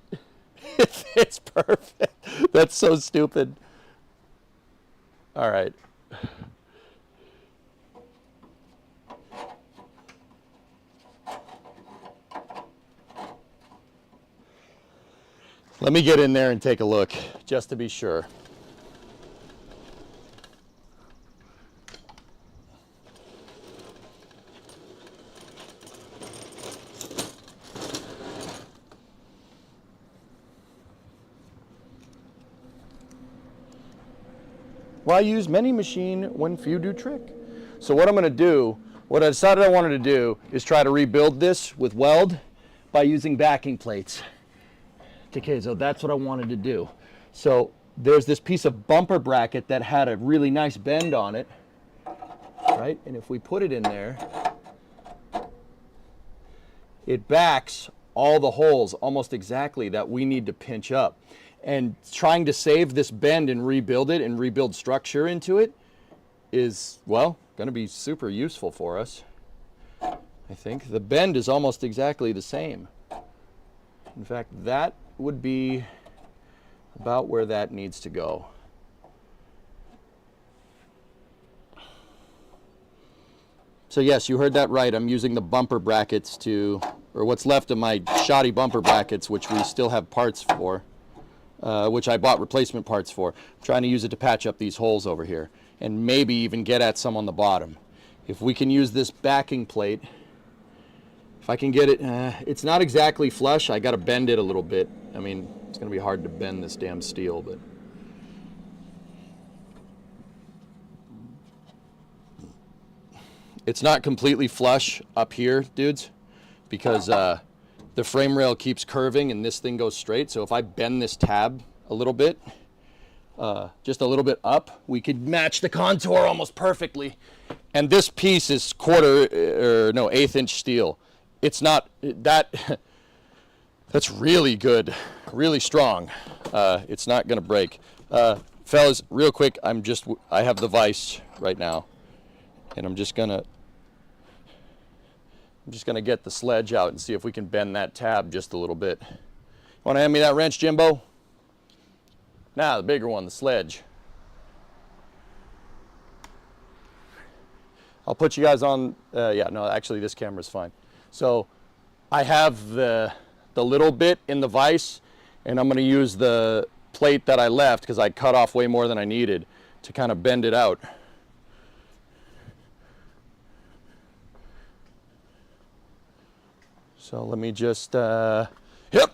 It's perfect. That's so stupid. All right. Let me get in there and take a look, just to be sure. Why use many machine when few do trick? So what I'm going to do, what I decided I wanted to do is try to rebuild this with weld by using backing plates. Okay, so that's what I wanted to do. So there's this piece of bumper bracket that had a really nice bend on it, right? And if we put it in there, it backs all the holes almost exactly that we need to pinch up. And trying to save this bend and rebuild it and rebuild structure into it is, well, going to be super useful for us. I think the bend is almost exactly the same. In fact, that would be about where that needs to go. So yes, you heard that right. I'm using the bumper brackets to, or what's left of my shoddy bumper brackets, which we still have parts for, which I bought replacement parts for. I'm trying to use it to patch up these holes over here and maybe even get at some on the bottom. If we can use this backing plate, if I can get it, it's not exactly flush. I got to bend it a little bit. I mean, it's going to be hard to bend this damn steel, but it's not completely flush up here, dudes, because the frame rail keeps curving and this thing goes straight. So if I bend this tab a little bit, just a little bit up, we could match the contour almost perfectly. And this piece is 1/8 inch steel. It's not that, that's really good, really strong. It's not gonna break. Fellas, real quick, I have the vise right now, and I'm just gonna get the sledge out and see if we can bend that tab just a little bit. Wanna hand me that wrench, Jimbo? Nah, the bigger one, the sledge. I'll put you guys on, yeah, no, actually this camera's fine. So I have the little bit in the vise, and I'm gonna use the plate that I left because I cut off way more than I needed to kind of bend it out. So let me just, yep.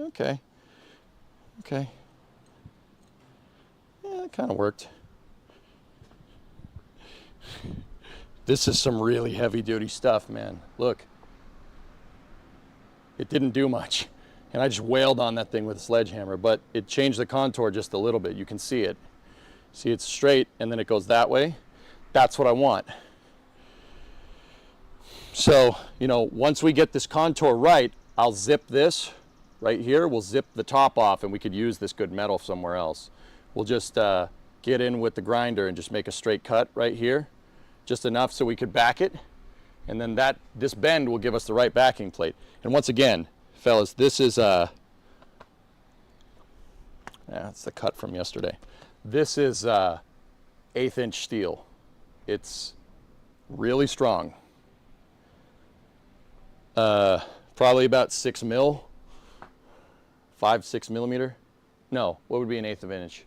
Okay. Okay. Yeah, it kind of worked. This is some really heavy duty stuff, man. Look. It didn't do much. And I just wailed on that thing with a sledgehammer, but it changed the contour just a little bit. You can see it. See, it's straight and then it goes that way. That's what I want. So, you know, once we get this contour right, I'll zip this right here. We'll zip the top off and we could use this good metal somewhere else. We'll just get in with the grinder and just make a straight cut right here, just enough so we could back it. And then this bend will give us the right backing plate. And once again, fellas, this is, yeah, that's the cut from yesterday. This is 1/8 inch steel. It's really strong. Probably about 6 mil. 5-6 millimeter. No, what would be 1/8 of an inch?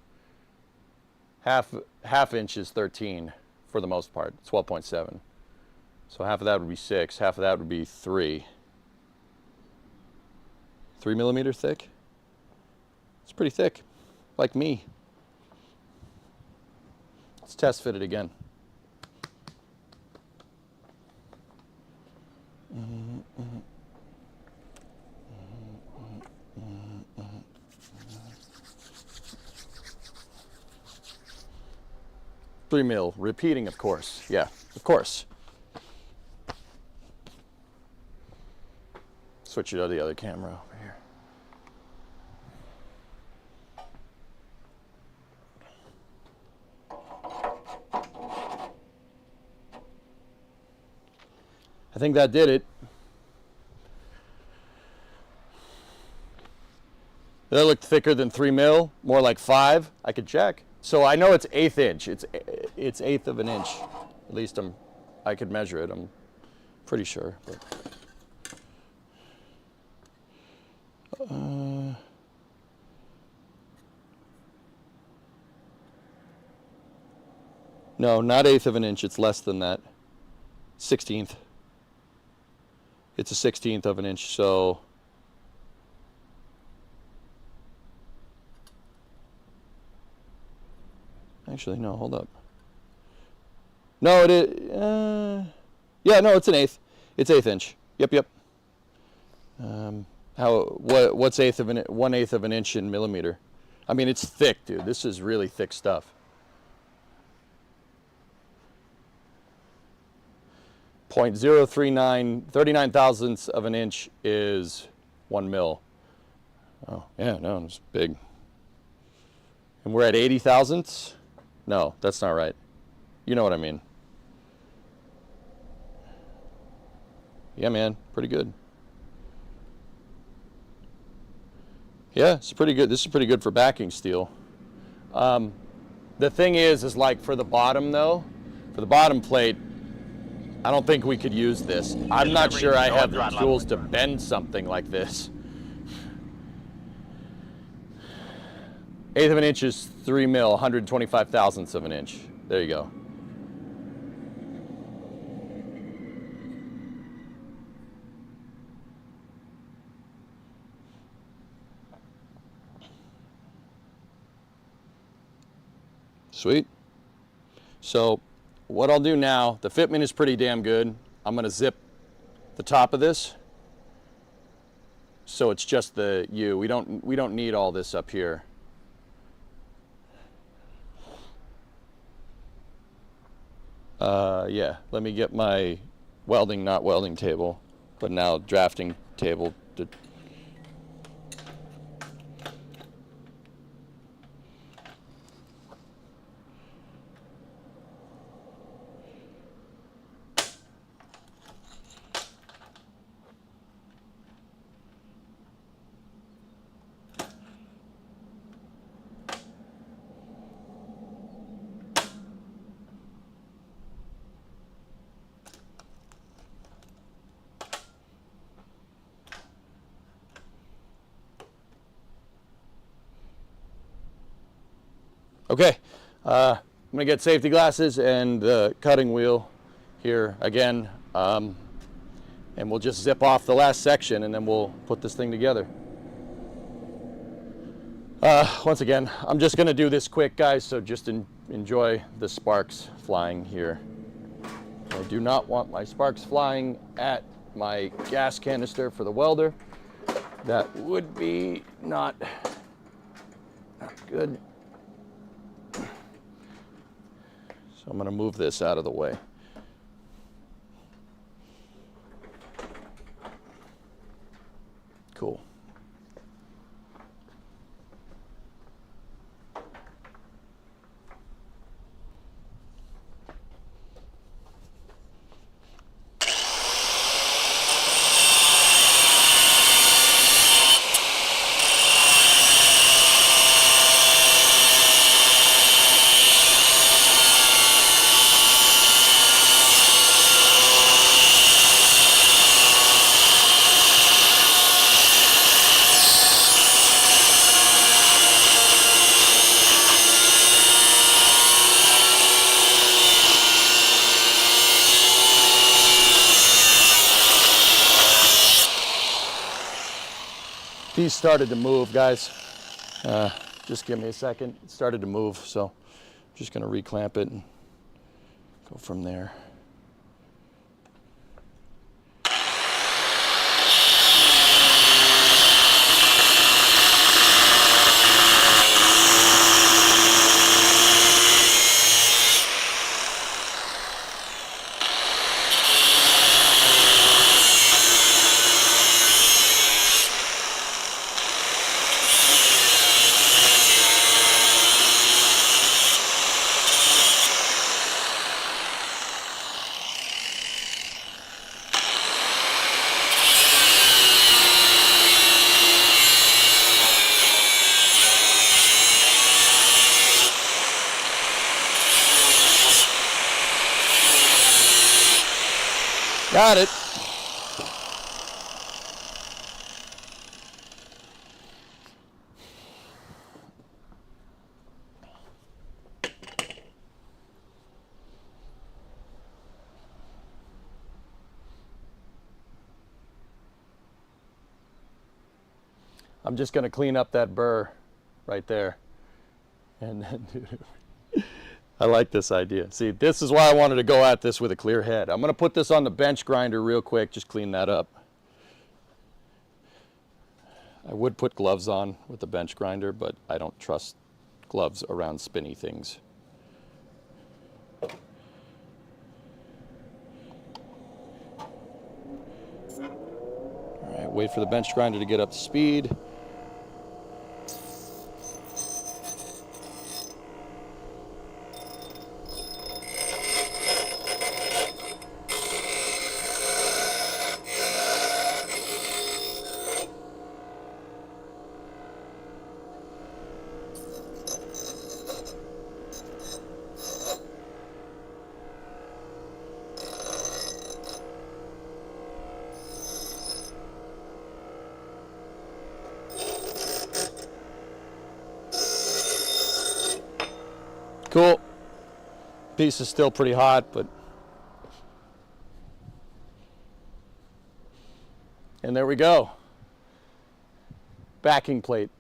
Half inch is 13 for the most part, 12.7. So half of that would be 6, half of that would be 3. 3 millimeter thick? It's pretty thick, like me. Let's test fit it again. $3 mil, repeating, of course. Yeah, of course. Switch it to the other camera over here. I think that did it. That looked thicker than 3 mil, more like 5. I could check. So I know it's 1/8 inch. It's 1/8 of an inch. At least I could measure it. I'm pretty sure. But. No, not 1/8 of an inch. It's less than that. 16th. It's a 16th of an inch, so actually, no, hold up. No, it is, yeah, no, it's an 1/8. It's 1/8 inch. Yep. What's 1/8 of an inch in millimeter? I mean, it's thick, dude. This is really thick stuff. 39 thousandths of an inch is 1 mil. Oh, yeah, no, it's big. And we're at 80 thousandths? No, that's not right. You know what I mean. Yeah, man, pretty good. Yeah, it's pretty good. This is pretty good for backing steel. The thing is like for the bottom though, for the bottom plate, I don't think we could use this. I'm not sure I have the tools to bend something like this. 1/8 of an inch is 3 mil, 125 thousandths of an inch. There you go. Sweet. So what I'll do now, the fitment is pretty damn good. I'm gonna zip the top of this so it's just the U. We don't need all this up here. Yeah, let me get my welding, not welding table, but now drafting table to okay, I'm gonna get safety glasses and the cutting wheel here again, and we'll just zip off the last section and then we'll put this thing together. Once again, I'm just gonna do this quick, guys, so just enjoy the sparks flying here. I do not want my sparks flying at my gas canister for the welder. That would be not good. So I'm going to move this out of the way. Cool. Piece started to move, guys. Just give me a second. It started to move, so I'm just going to reclamp it and go from there. Got it. I'm just going to clean up that burr right there. And then, I like this idea. See, this is why I wanted to go at this with a clear head. I'm going to put this on the bench grinder real quick, just clean that up. I would put gloves on with the bench grinder, but I don't trust gloves around spinny things. All right, wait for the bench grinder to get up to speed. Cool. Piece is still pretty hot, but. And there we go. Backing plate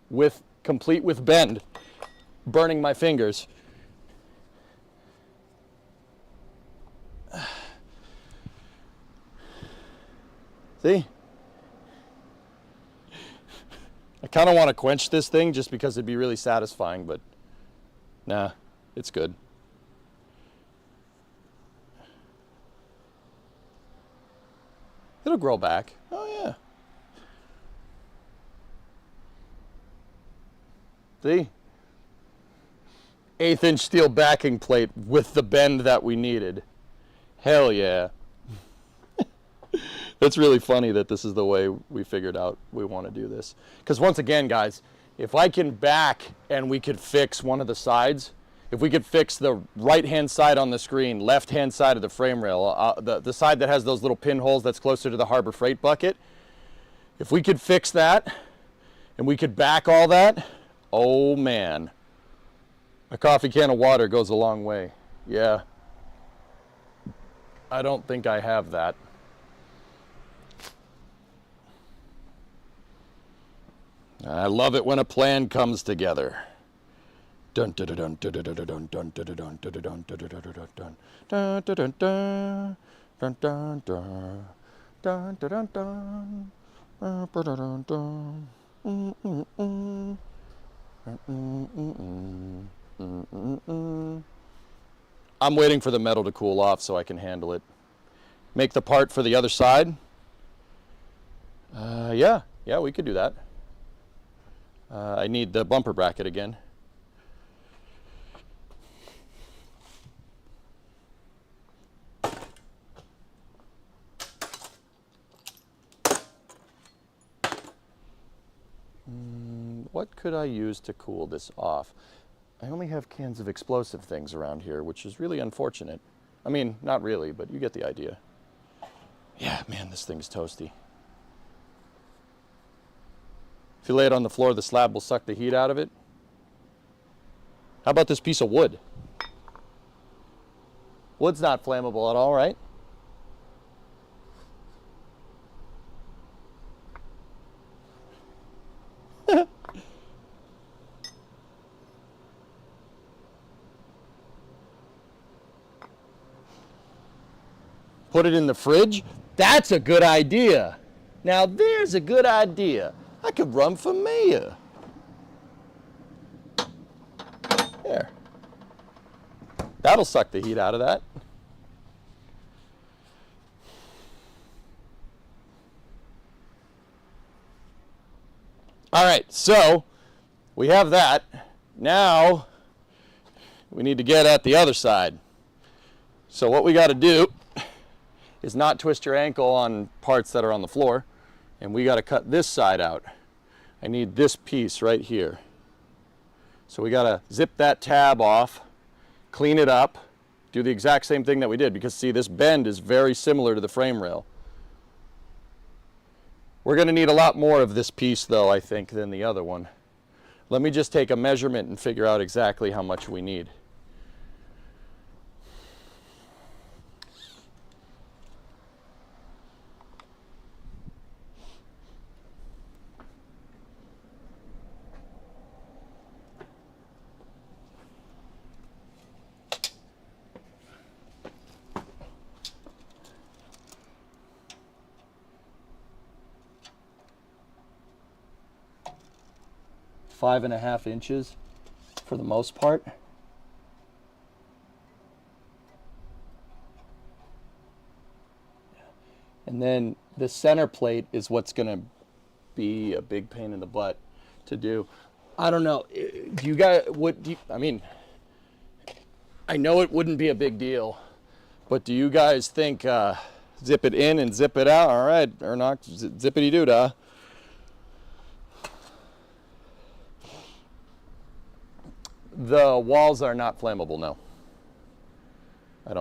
complete with bend. Burning my fingers. See? I kind of want to quench this thing just because it'd be really satisfying, but nah. It's good. It'll grow back. Oh, yeah. See? 1/8-inch steel backing plate with the bend that we needed. Hell yeah. It's really funny that this is the way we figured out we want to do this. Because once again, guys, if I can back and we could fix one of the sides, if we could fix the right-hand side on the screen, left-hand side of the frame rail, the side that has those little pinholes that's closer to the Harbor Freight bucket, if we could fix that and we could back all that, oh man, a coffee can of water goes a long way. Yeah. I don't think I have that. I love it when a plan comes together. Dun dun dun dun dun dun dun dun dun dun dun dun dun dun dun dun dun dun dun dun. I'm waiting for the metal to cool off so I can handle it. Make the part for the other side. Yeah, we could do that. I need the bumper bracket again. What could I use to cool this off? I only have cans of explosive things around here, which is really unfortunate. I mean, not really, but you get the idea. Yeah, man, this thing's toasty. If you lay it on the floor, the slab will suck the heat out of it. How about this piece of wood? Wood's not flammable at all, right? Put it in the fridge? That's a good idea. Now there's a good idea. I could run for mayor. There. That'll suck the heat out of that. All right, so we have that. Now we need to get at the other side. So what we got to do is not twist your ankle on parts that are on the floor, and we got to cut this side out. I need this piece right here. So we got to zip that tab off, clean it up, do the exact same thing that we did, because see, this bend is very similar to the frame rail. We're going to need a lot more of this piece though, I think, than the other one. Let me just take a measurement and figure out exactly how much we need. 5.5 inches for the most part. And then the center plate is what's going to be a big pain in the butt to do. I don't know. Do you guys, I mean, I know it wouldn't be a big deal, but do you guys think zip it in and zip it out? All right, or not, zippity doo dah. The walls are not flammable, no. I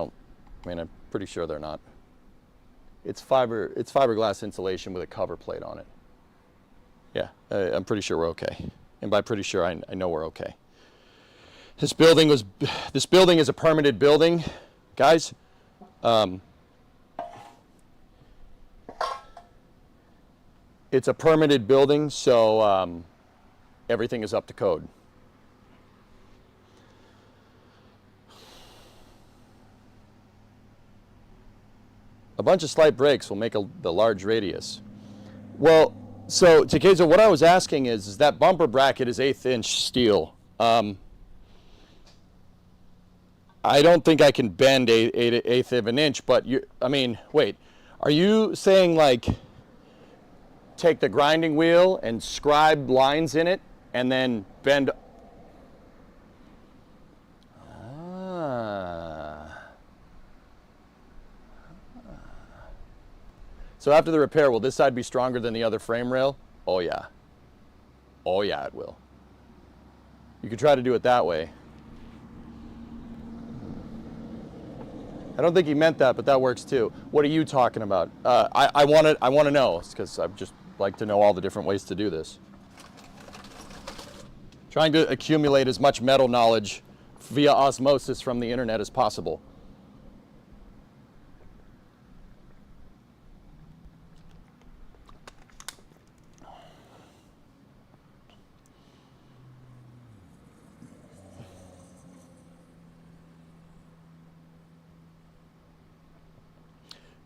mean, I'm pretty sure they're not. It's fiberglass insulation with a cover plate on it. Yeah, I'm pretty sure we're okay. And by pretty sure, I know we're okay. This building is a permitted building, guys. It's a permitted building, so everything is up to code. A bunch of slight breaks will make the large radius. Well, so Takeza, what I was asking is that bumper bracket is 1/8 inch steel. I don't think I can bend 1/8 of an inch, but I mean, wait, are you saying like take the grinding wheel and scribe lines in it and then bend? So after the repair, will this side be stronger than the other frame rail? Oh yeah. Oh yeah, it will. You could try to do it that way. I don't think he meant that, but that works too. What are you talking about? I want to know, because I'd just like to know all the different ways to do this. Trying to accumulate as much metal knowledge via osmosis from the internet as possible.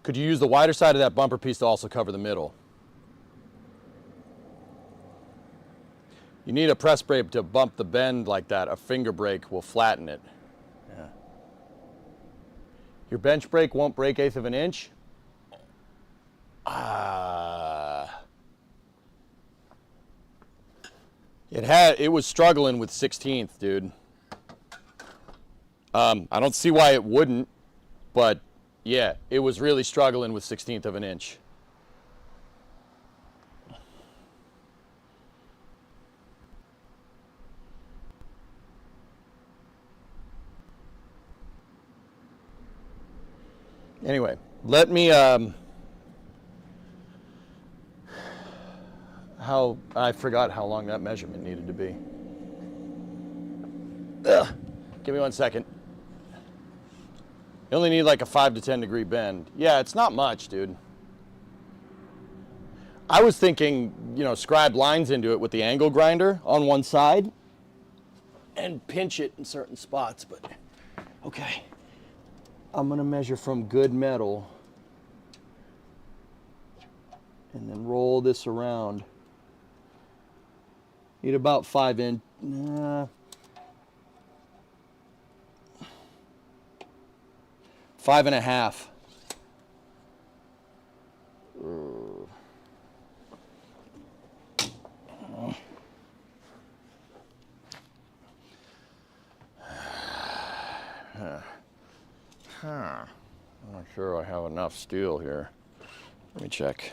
Could you use the wider side of that bumper piece to also cover the middle? You need a press brake to bump the bend like that. A finger brake will flatten it. Yeah. Your bench brake won't break 1/8 of an inch? It was struggling with 16th, dude. I don't see why it wouldn't, but yeah, it was really struggling with 16th of an inch. Anyway, let me, I forgot how long that measurement needed to be. Ugh. Give me 1 second. You only need like a 5 to 10 degree bend. Yeah, it's not much, dude. I was thinking, you know, scribe lines into it with the angle grinder on one side and pinch it in certain spots, but okay. I'm gonna measure from good metal and then roll this around. Need about 5 inch. 5.5. I'm not sure I have enough steel here. Let me check.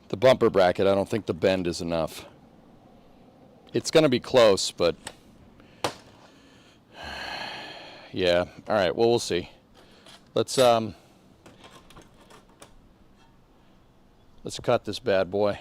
The bumper bracket, I don't think the bend is enough. It's going to be close, but yeah. All right, well, we'll see. Let's cut this bad boy.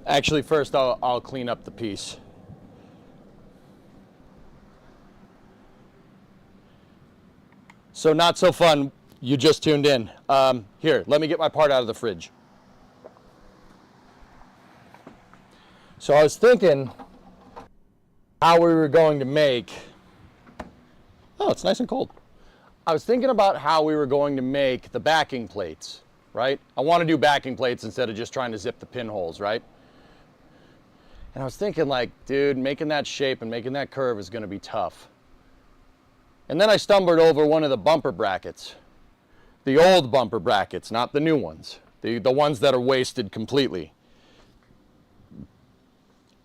Actually, first I'll clean up the piece. So not so fun You just tuned in. Here, let me get my part out of the fridge. So I was thinking how we were going to make, oh, it's nice and cold. I was thinking about how we were going to make the backing plates, right? I want to do backing plates instead of just trying to zip the pinholes, right? And I was thinking like, dude, making that shape and making that curve is going to be tough. And then I stumbled over one of the bumper brackets. The old bumper brackets, not the new ones. The ones that are wasted completely.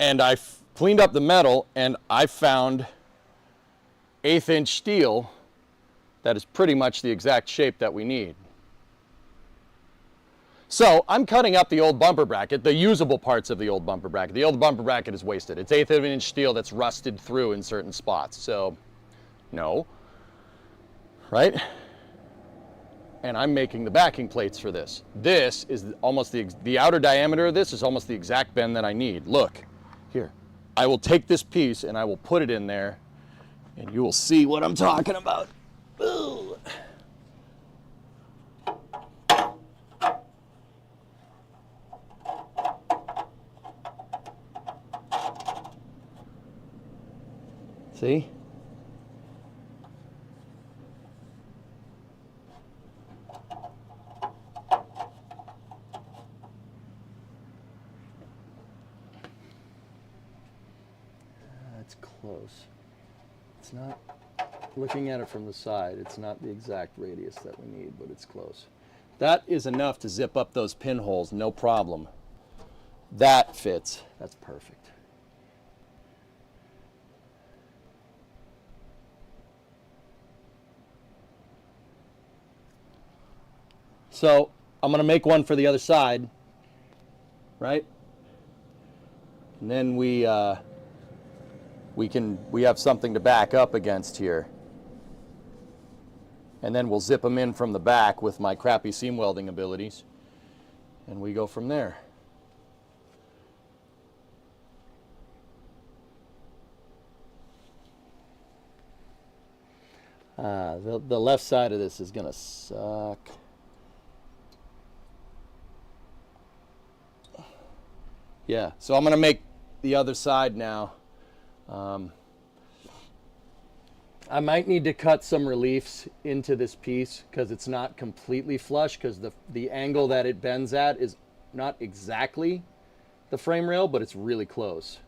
And I cleaned up the metal and I found 1/8 inch steel that is pretty much the exact shape that we need. So I'm cutting up the old bumper bracket, the usable parts of the old bumper bracket. The old bumper bracket is wasted. It's 1/8 of an inch steel that's rusted through in certain spots. So no, right? And I'm making the backing plates for this. This is almost the outer diameter of this is almost the exact bend that I need. Look, here. I will take this piece and I will put it in there and you will see what I'm talking about. Ooh. See? That's close. It's not, looking at it from the side, it's not the exact radius that we need, but it's close. That is enough to zip up those pinholes, no problem. That fits. That's perfect. So I'm going to make one for the other side, right? And then we have something to back up against here. And then we'll zip them in from the back with my crappy seam welding abilities. And we go from there. The left side of this is going to suck. Yeah, so I'm going to make the other side now. I might need to cut some reliefs into this piece because it's not completely flush, because the angle that it bends at is not exactly the frame rail, but it's really close.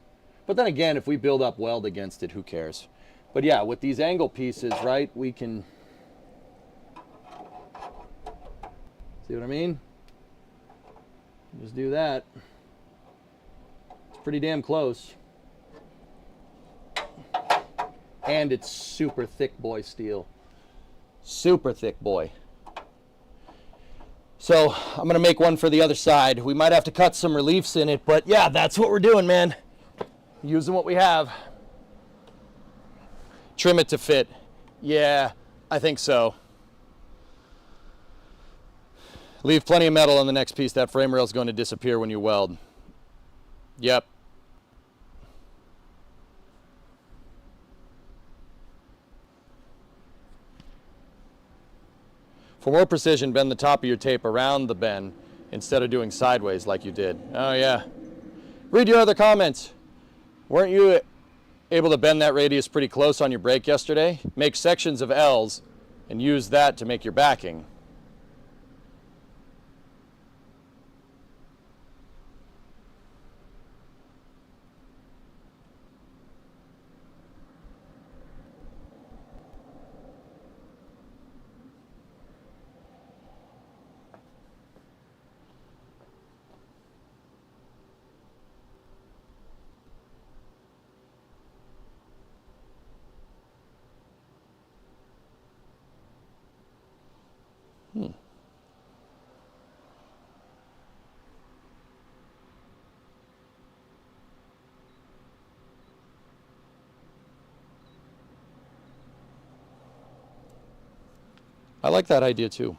But then again, if we build up weld against it, who cares? But yeah, with these angle pieces, right, we can, see what I mean? Just do that. It's pretty damn close. And it's super thick boy steel. Super thick boy. So I'm gonna make one for the other side. We might have to cut some reliefs in it, but yeah, that's what we're doing, man. Using what we have. Trim it to fit. Yeah, I think so. Leave plenty of metal on the next piece. That frame rail is going to disappear when you weld. Yep. For more precision, bend the top of your tape around the bend instead of doing sideways like you did. Oh yeah. Read your other comments. Weren't you able to bend that radius pretty close on your brake yesterday? Make sections of L's and use that to make your backing. I like that idea too.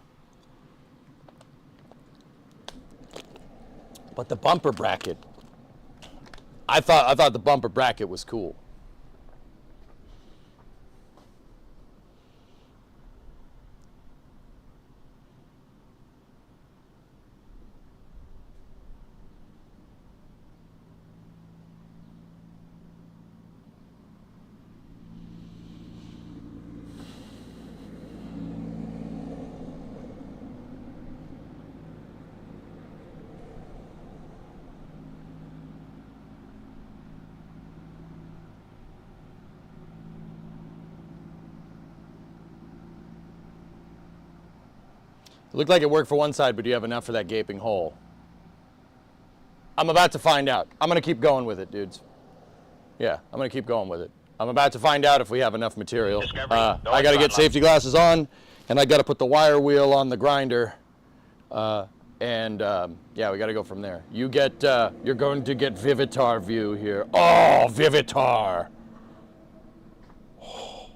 But the bumper bracket, I thought the bumper bracket was cool. looked like it worked for one side, but do you have enough for that gaping hole? I'm about to find out. I'm going to keep going with it, dudes. Yeah, I'm going to keep going with it. I'm about to find out if we have enough material. I got to get safety glasses on, and I got to put the wire wheel on the grinder. Yeah, we got to go from there. You're going to get Vivitar view here. Oh, Vivitar. Oh,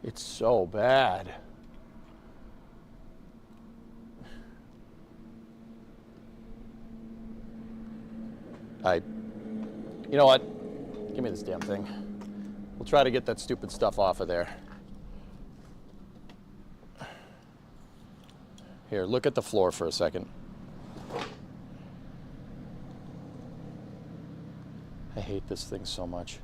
it's so bad. You know what? Give me this damn thing. We'll try to get that stupid stuff off of there. Here, look at the floor for a second. I hate this thing so much.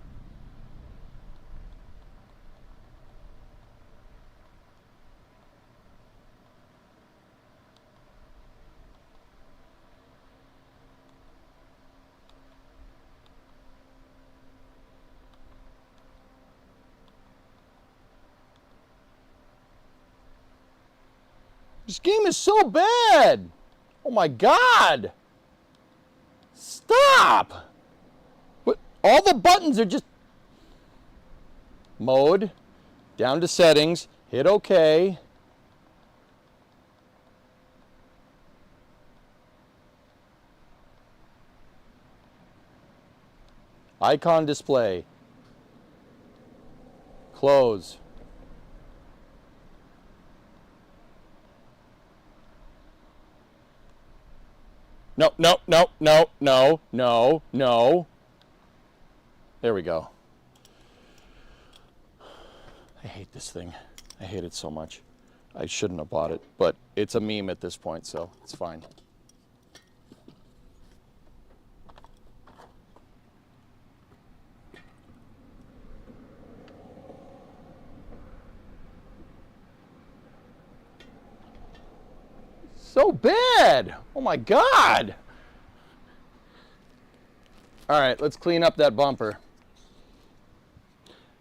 This game is so bad. Oh my God. Stop. What? All the buttons are just mode, down to settings, hit OK. Icon display. Close. No, no, no, no, no, no, no. There we go. I hate this thing. I hate it so much. I shouldn't have bought it, but it's a meme at this point, so it's fine. So bad. Oh my God. All right, let's clean up that bumper.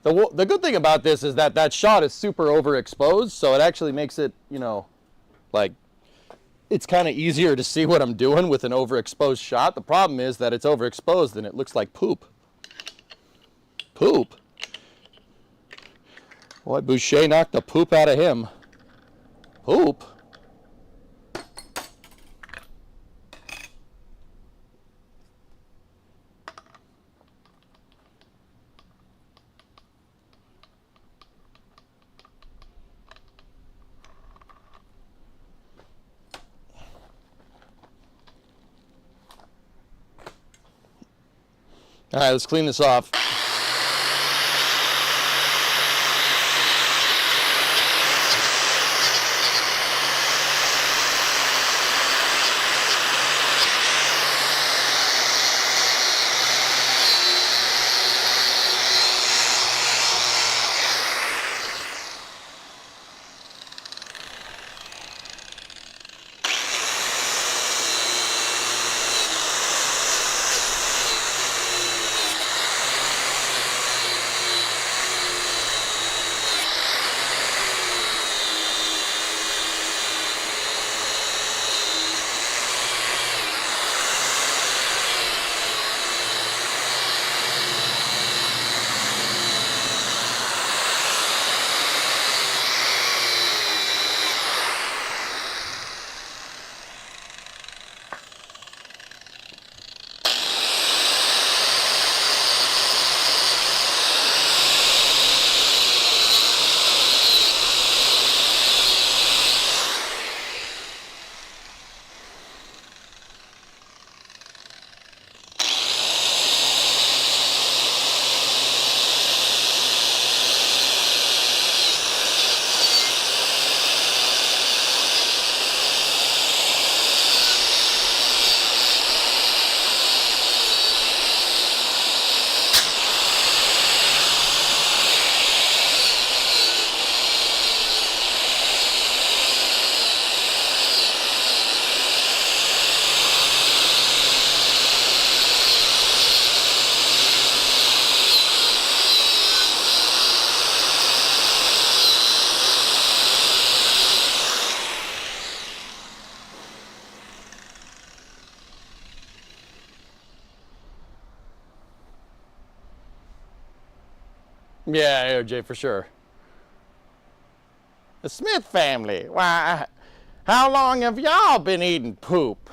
The good thing about this is that that shot is super overexposed, so it actually makes it, you know, like, it's kind of easier to see what I'm doing with an overexposed shot. The problem is that it's overexposed and it looks like poop. Poop? Boy, Boucher knocked the poop out of him. Poop? All right, let's clean this off. Yeah, AOJ for sure. The Smith family. Why, how long have y'all been eating poop?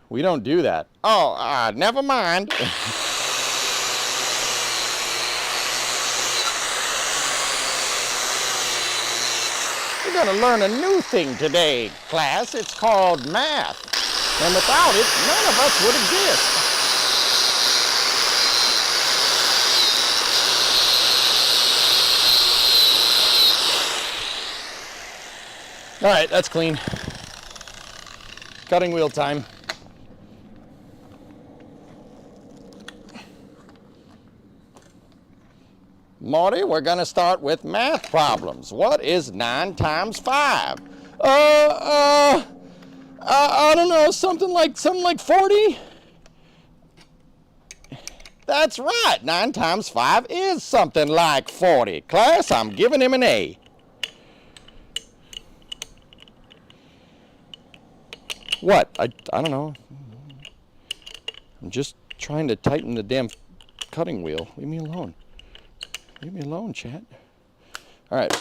We don't do that. Oh, never mind. We're gonna learn a new thing today, class. It's called math. And without it, none of us would exist. All right, that's clean. Cutting wheel time. Marty, we're gonna start with math problems. What is 9 times 5? I don't know, something like 40? That's right, 9 times 5 is something like 40. Class, I'm giving him an A. What? I don't know. I'm just trying to tighten the damn cutting wheel. Leave me alone. Leave me alone, chat. All right.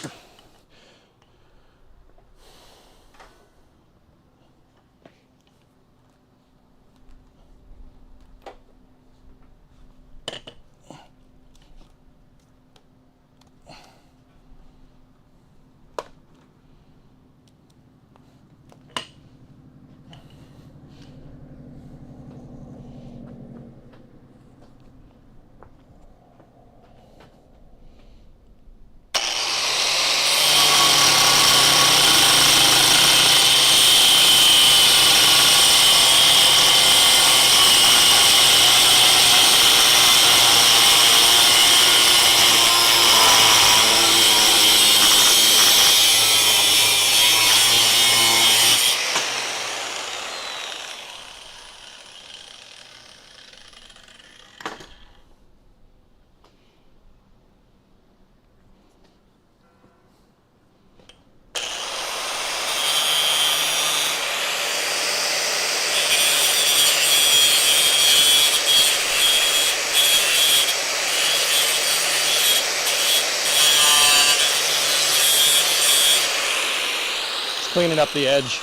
Cleaning up the edge.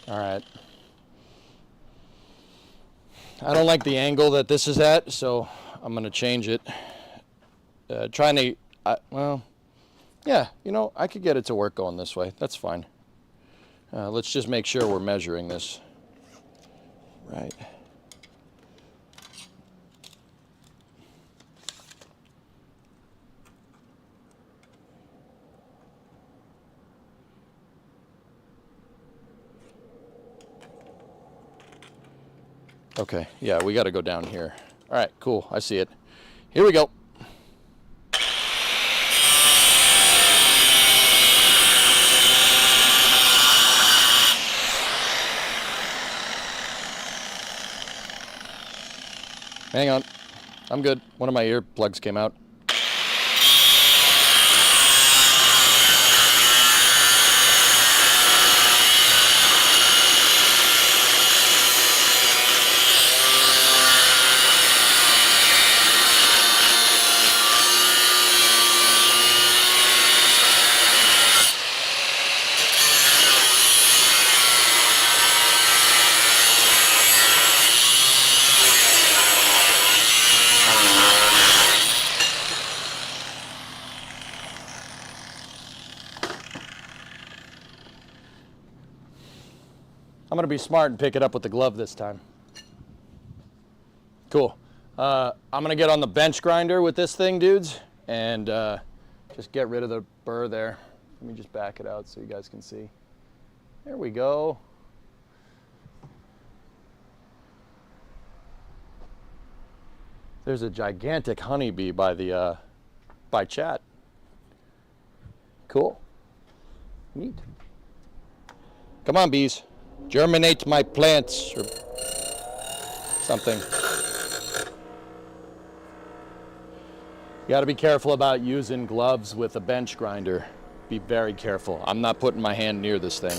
All right. I don't like the angle that this is at, so I'm going to change it. Well, yeah, you know, I could get it to work going this way. That's fine. Let's just make sure we're measuring this right. Okay, yeah, we got to go down here. All right, cool, I see it. Here we go. Hang on, I'm good. One of my earplugs came out. I'm gonna be smart and pick it up with the glove this time. Cool. I'm gonna get on the bench grinder with this thing, dudes, and just get rid of the burr there. Let me just back it out so you guys can see. There we go. There's a gigantic honeybee by the by chat. Cool. Neat. Come on, bees. Germinate my plants or something. You got to be careful about using gloves with a bench grinder. Be very careful. I'm not putting my hand near this thing.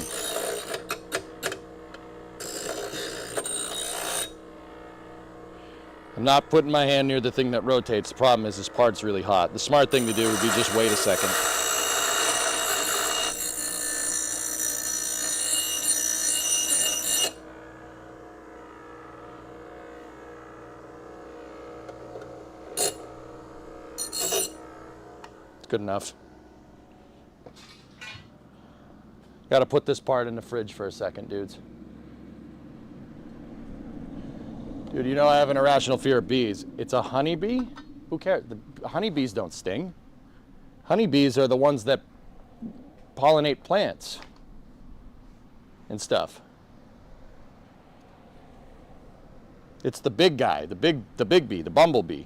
I'm not putting my hand near the thing that rotates. The problem is this part's really hot. The smart thing to do would be just wait a second. Good enough. Got to put this part in the fridge for a second, dudes. Dude, you know I have an irrational fear of bees. It's a honeybee? Who cares? The honeybees don't sting. Honeybees are the ones that pollinate plants and stuff. It's the big guy, the big bee, the bumblebee.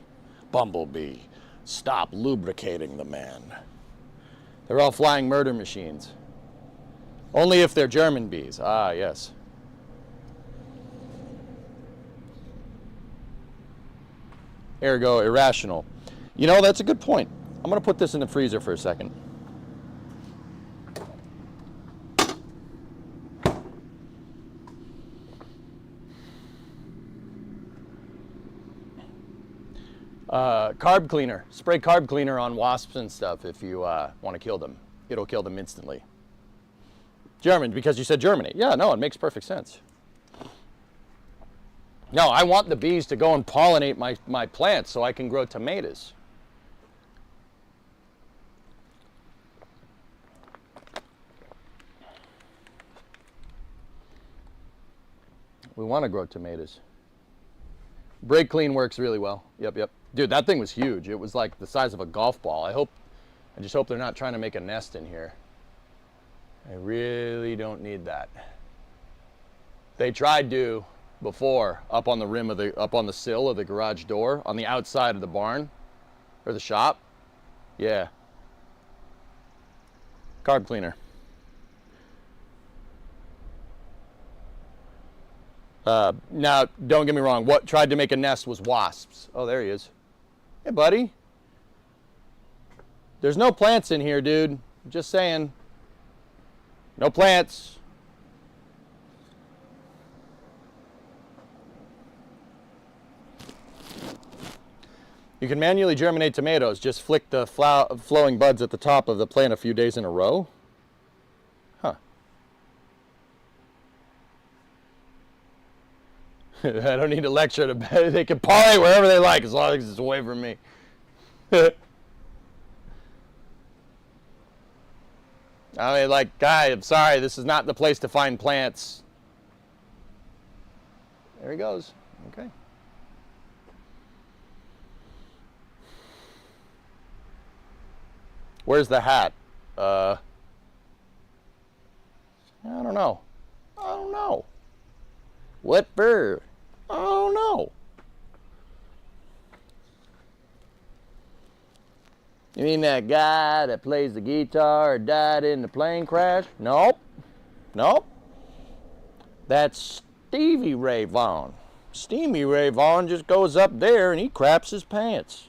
Bumblebee, stop lubricating the man. They're all flying murder machines. Only if they're German bees. Ah, yes. Ergo, irrational. You know, that's a good point. I'm going to put this in the freezer for a second. Carb cleaner. Spray carb cleaner on wasps and stuff if you want to kill them. It'll kill them instantly. German, because you said Germany. Yeah, no, it makes perfect sense. No, I want the bees to go and pollinate my plants so I can grow tomatoes. We want to grow tomatoes. Brake clean works really well. Yep. Dude, that thing was huge. It was like the size of a golf ball. I just hope they're not trying to make a nest in here. I really don't need that. They tried to before up on the sill of the garage door on the outside of the barn or the shop. Yeah. Carb cleaner. Now, don't get me wrong. What tried to make a nest was wasps. Oh, there he is. Hey, buddy. There's no plants in here, dude. Just saying. No plants. You can manually germinate tomatoes. Just flick the flowing buds at the top of the plant a few days in a row. Huh. I don't need a lecture to bet. They can pollinate wherever they like as long as it's away from me. I mean, like, guy, I'm sorry, this is not the place to find plants. There he goes. Okay. Where's the hat? I don't know. What for? I don't know. You mean that guy that plays the guitar died in the plane crash? Nope. That's Stevie Ray Vaughan. Stevie Ray Vaughan just goes up there and he craps his pants.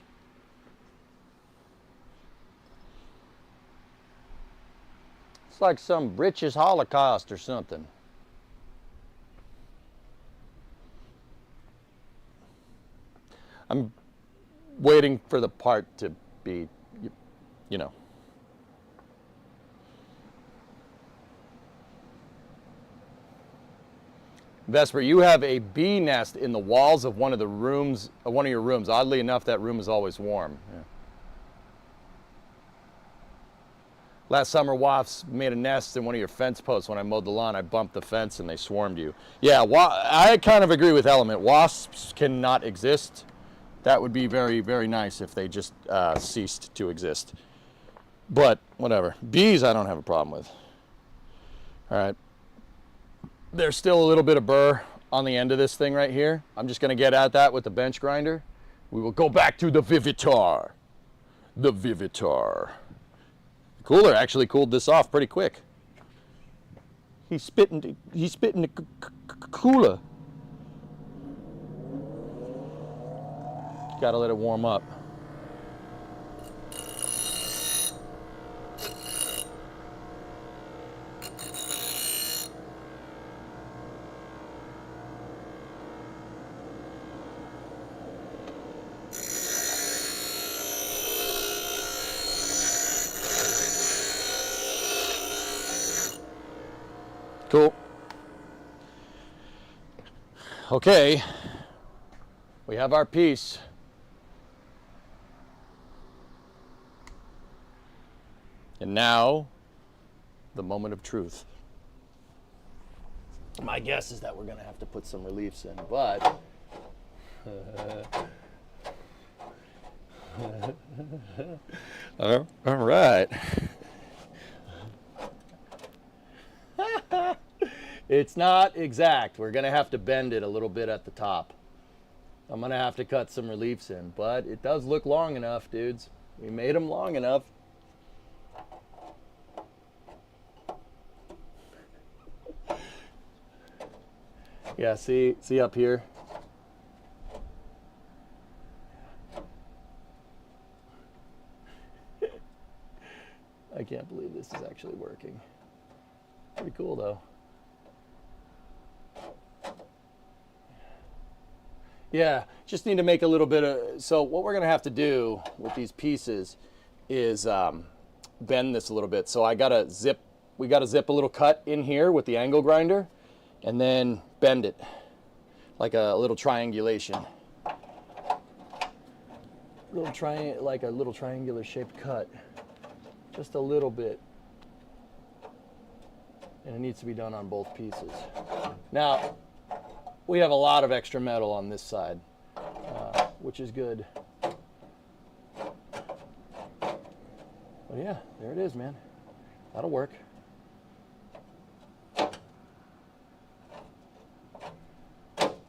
It's like some British Holocaust or something. I'm waiting for the part to be, you know. Vesper, you have a bee nest in the walls of one of your rooms. Oddly enough, that room is always warm. Yeah. Last summer, wasps made a nest in one of your fence posts. When I mowed the lawn, I bumped the fence and they swarmed you. Yeah, I kind of agree with Element. Wasps cannot exist. That would be very, very nice if they just ceased to exist. But whatever. Bees, I don't have a problem with. All right. There's still a little bit of burr on the end of this thing right here. I'm just going to get at that with the bench grinder. We will go back to the Vivitar. The Vivitar. The cooler actually cooled this off pretty quick. He's spitting the cooler. Gotta let it warm up. Okay, we have our piece. And now, the moment of truth. My guess is that we're going to have to put some reliefs in, but all right. It's not exact. We're going to have to bend it a little bit at the top. I'm going to have to cut some reliefs in, but it does look long enough, dudes. We made them long enough. Yeah, see up here? I can't believe this is actually working. Pretty cool though. Yeah, just need to make a little bit of, so what we're gonna have to do with these pieces is bend this a little bit. So we gotta zip a little cut in here with the angle grinder and then bend it like a little triangulation. Like a little triangular shaped cut. Just a little bit. And it needs to be done on both pieces. Now, we have a lot of extra metal on this side, which is good. But yeah, there it is, man. That'll work.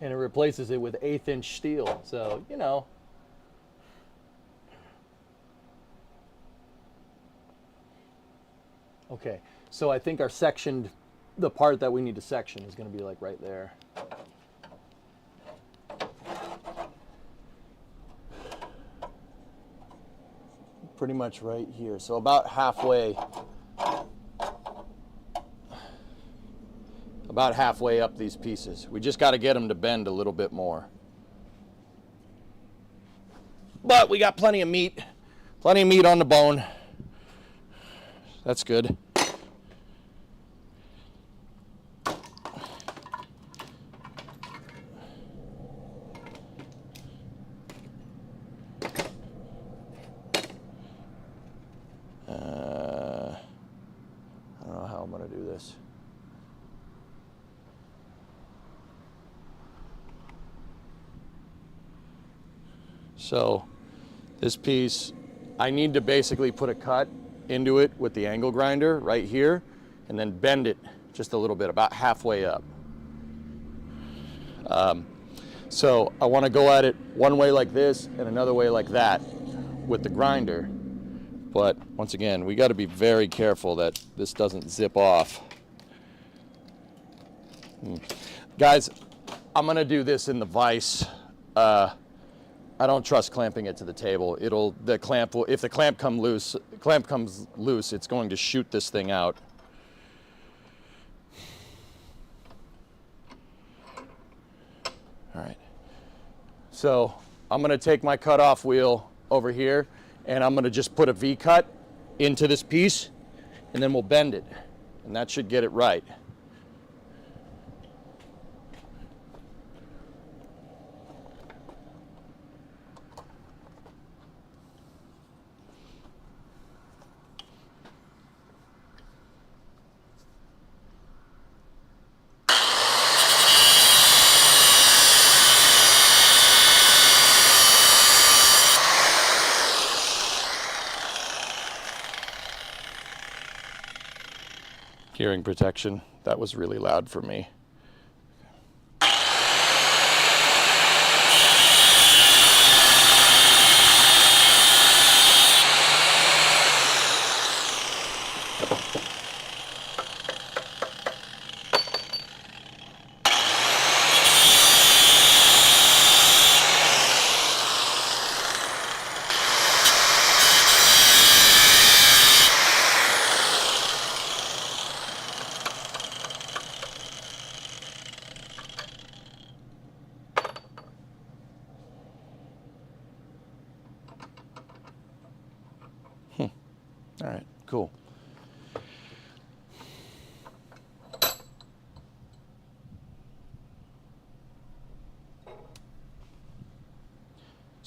And it replaces it with 1/8 inch steel. So, you know. Okay, so I think the part that we need to section is going to be like right there. Pretty much right here. So about halfway up these pieces. We just got to get them to bend a little bit more. But we got plenty of meat on the bone. That's good. I don't know how I'm going to do this. So this piece, I need to basically put a cut into it with the angle grinder right here and then bend it just a little bit, about halfway up. So I want to go at it one way like this and another way like that with the grinder. But once again, we got to be very careful that this doesn't zip off. Guys, I'm going to do this in the vise. I don't trust clamping it to the table. If the clamp comes loose, it's going to shoot this thing out. All right. So I'm going to take my cutoff wheel over here and I'm going to just put a V-cut into this piece and then we'll bend it. And that should get it right. Hearing protection. That was really loud for me. All right, cool.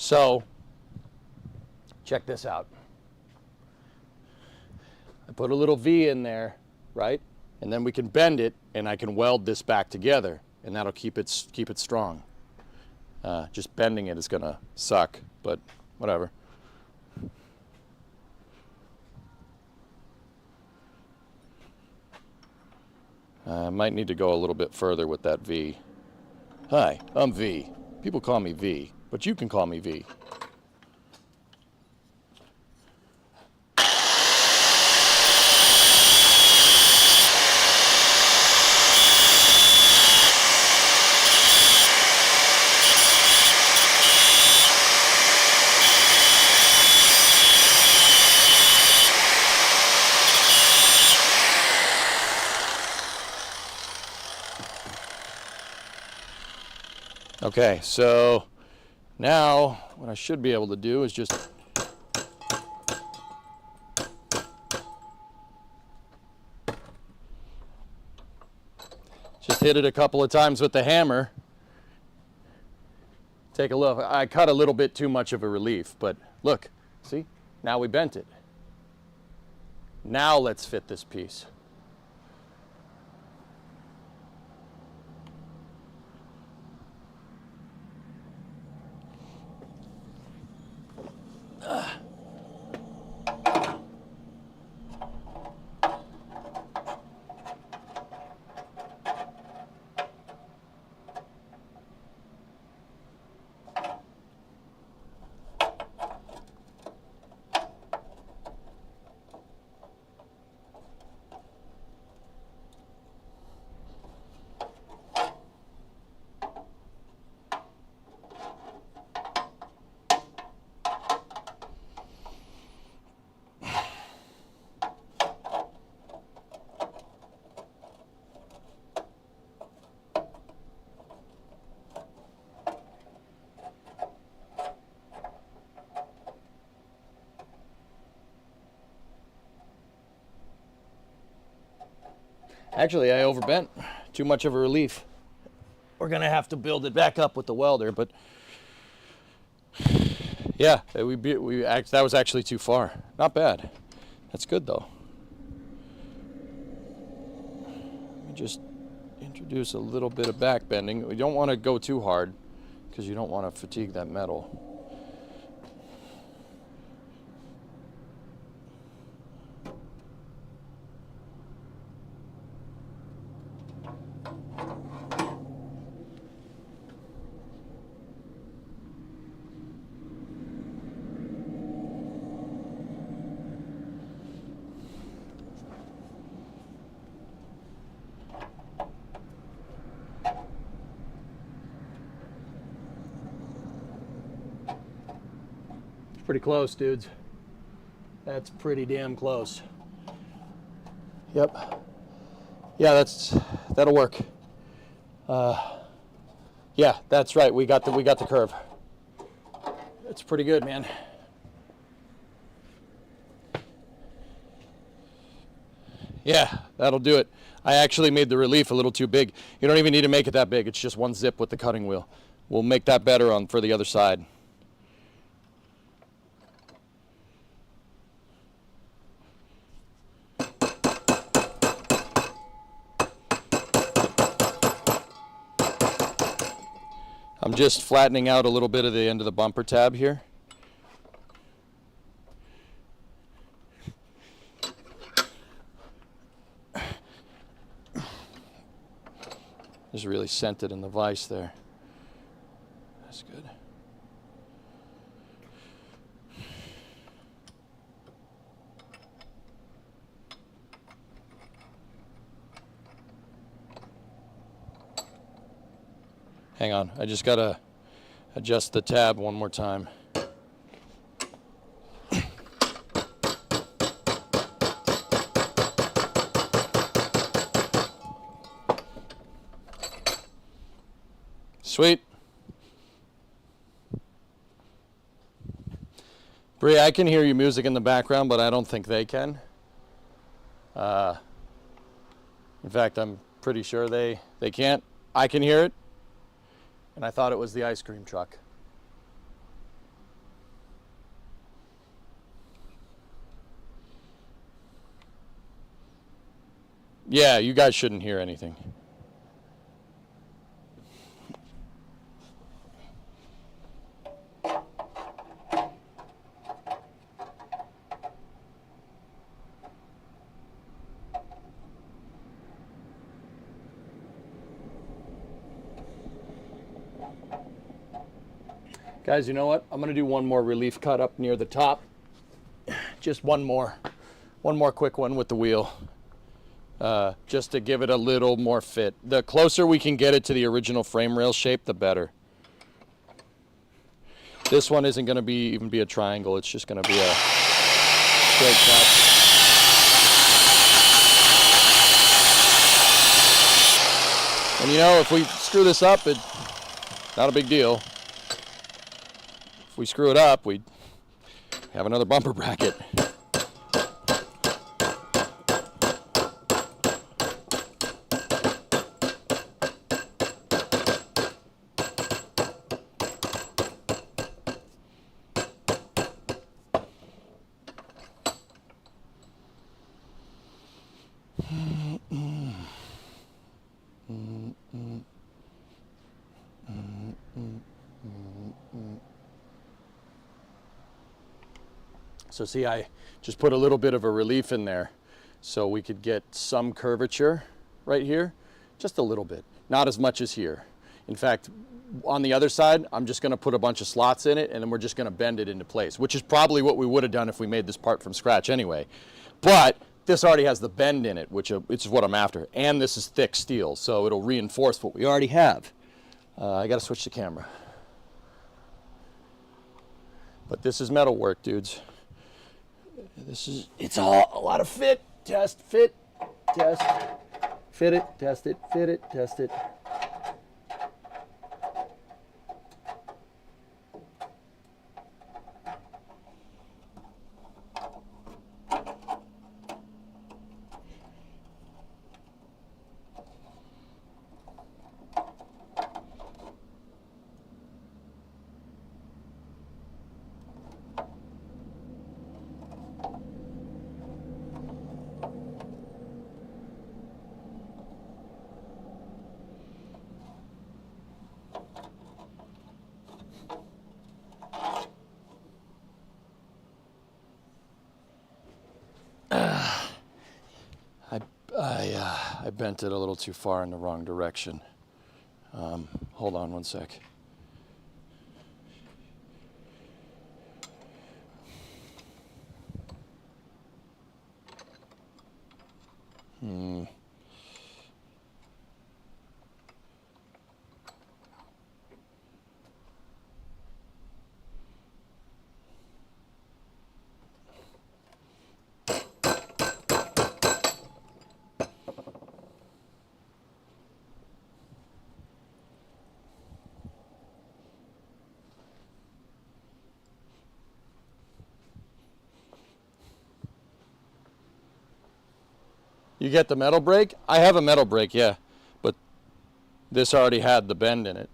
So, check this out. I put a little V in there, right? And then we can bend it, and I can weld this back together, and that'll keep it strong. Just bending it is gonna suck, but whatever. I might need to go a little bit further with that V. Hi, I'm V. People call me V, but you can call me V. Okay, so now what I should be able to do is just hit it a couple of times with the hammer. Take a look. I cut a little bit too much of a relief, but look, see? Now we bent it. Now let's fit this piece. Actually, I overbent. Too much of a relief. We're gonna have to build it back up with the welder, but yeah, that was actually too far. Not bad. That's good though. Let me just introduce a little bit of back bending. We don't want to go too hard because you don't want to fatigue that metal. Pretty close, dudes. That's pretty damn close. Yep. Yeah, that'll work. Yeah, that's right. We got the curve. It's pretty good, man. Yeah, that'll do it. I actually made the relief a little too big. You don't even need to make it that big. It's just one zip with the cutting wheel. We'll make that better for the other side. I'm just flattening out a little bit of the end of the bumper tab here. Just really scented in the vise there. That's good. Hang on, I just gotta adjust the tab one more time. Sweet. Bree, I can hear your music in the background, but I don't think they can. In fact, I'm pretty sure they can't. I can hear it. And I thought it was the ice cream truck. Yeah, you guys shouldn't hear anything. Guys, you know what? I'm gonna do one more relief cut up near the top. Just one more quick one with the wheel. Just to give it a little more fit. The closer we can get it to the original frame rail shape, the better. This one isn't gonna even be a triangle, it's just gonna be a straight cut. And you know, if we screw this up, it's not a big deal. If we screw it up, we have another bumper bracket. So see, I just put a little bit of a relief in there so we could get some curvature right here, just a little bit, not as much as here. In fact, on the other side, I'm just gonna put a bunch of slots in it and then we're just gonna bend it into place, which is probably what we would have done if we made this part from scratch anyway. But this already has the bend in it, which is what I'm after. And this is thick steel, so it'll reinforce what we already have. I gotta switch the camera. But this is metal work, dudes. It's all a lot of fit, test, fit it, test it, fit it, test it. I bent it a little too far in the wrong direction. Hold on one sec. You get the metal brake? I have a metal brake, yeah, but this already had the bend in it.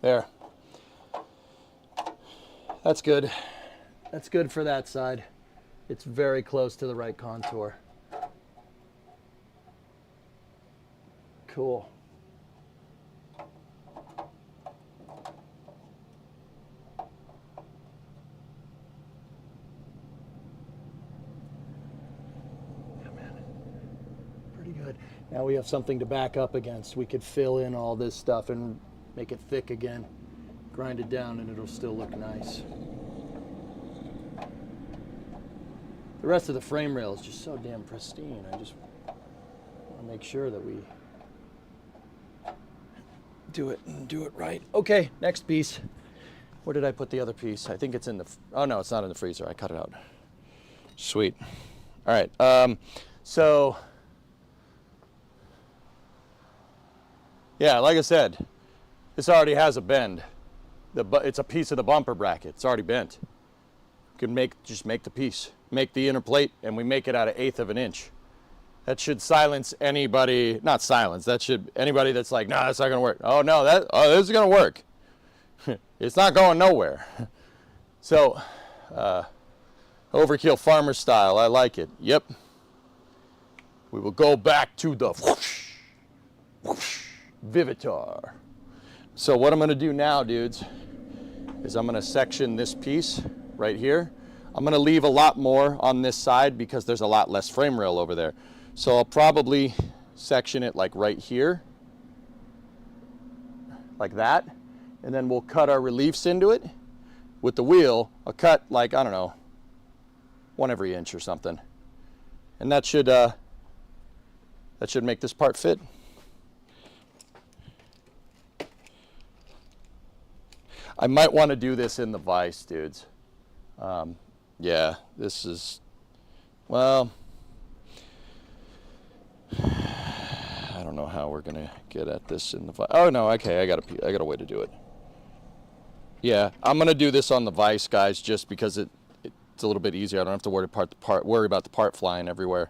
There. That's good. That's good for that side. It's very close to the right contour. Cool. Yeah, man. Pretty good. Now we have something to back up against. We could fill in all this stuff and make it thick again. Grind it down and it'll still look nice. The rest of the frame rail is just so damn pristine. I just want to make sure that we do it right. Okay, next piece. Where did I put the other piece? I think it's in the, oh no, it's not in the freezer. I cut it out. Sweet. All right, so, yeah, like I said, this already has a bend. It's a piece of the bumper bracket. It's already bent. can just make the piece, make the inner plate, and we make it out of 1/8 of an inch. That should silence anybody, not silence, anybody that's like, no, that's not gonna work. Oh no, this is gonna work. It's not going nowhere. So, overkill farmer style, I like it. Yep. We will go back to the whoosh, whoosh, Vivitar. So what I'm gonna do now, dudes, is I'm gonna section this piece right here. I'm gonna leave a lot more on this side because there's a lot less frame rail over there. So I'll probably section it like right here, like that, and then we'll cut our reliefs into it. With the wheel, I'll cut like, I don't know, 1 every inch or something. And that should make this part fit. I might want to do this in the vise, dudes. Yeah, this is, well, I don't know how we're gonna get at this in the vise. Oh no, okay, I got a way to do it. Yeah, I'm gonna do this on the vise, guys, just because it's a little bit easier. I don't have to worry about the part flying everywhere.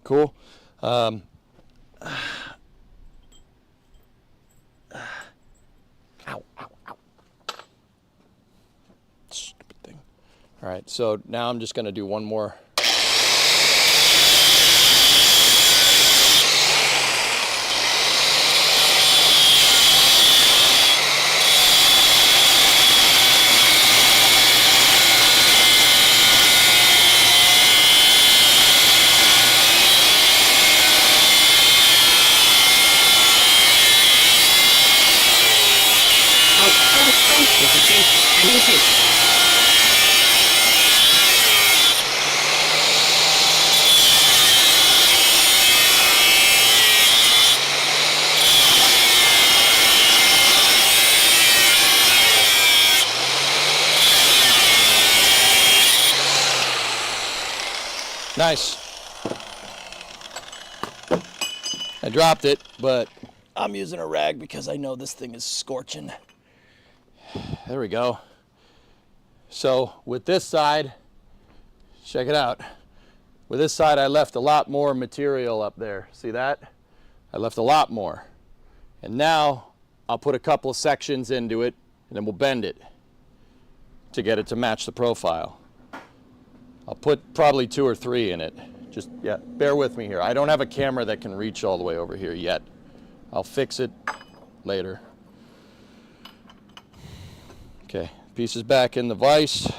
Cool. Ow, ow, ow. Stupid thing. All right, so now I'm just going to do one more. This is space. I'm in space. Nice. I dropped it, but I'm using a rag because I know this thing is scorching. There we go. So with this side, check it out. With this side, I left a lot more material up there. See that? I left a lot more. And now I'll put a couple of sections into it, and then we'll bend it to get it to match the profile. I'll put probably 2 or 3 in it. Just, yeah, bear with me here. I don't have a camera that can reach all the way over here yet. I'll fix it later. Okay, piece is back in the vise.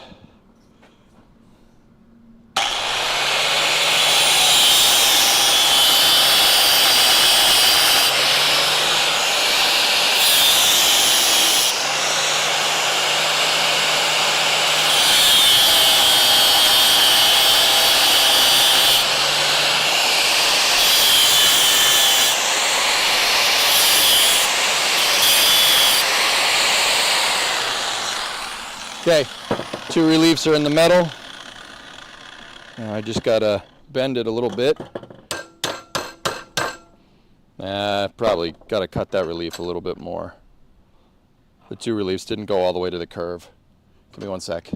Okay, 2 reliefs are in the metal. Now I just gotta bend it a little bit. Probably gotta cut that relief a little bit more. The 2 reliefs didn't go all the way to the curve. Give me 1 sec.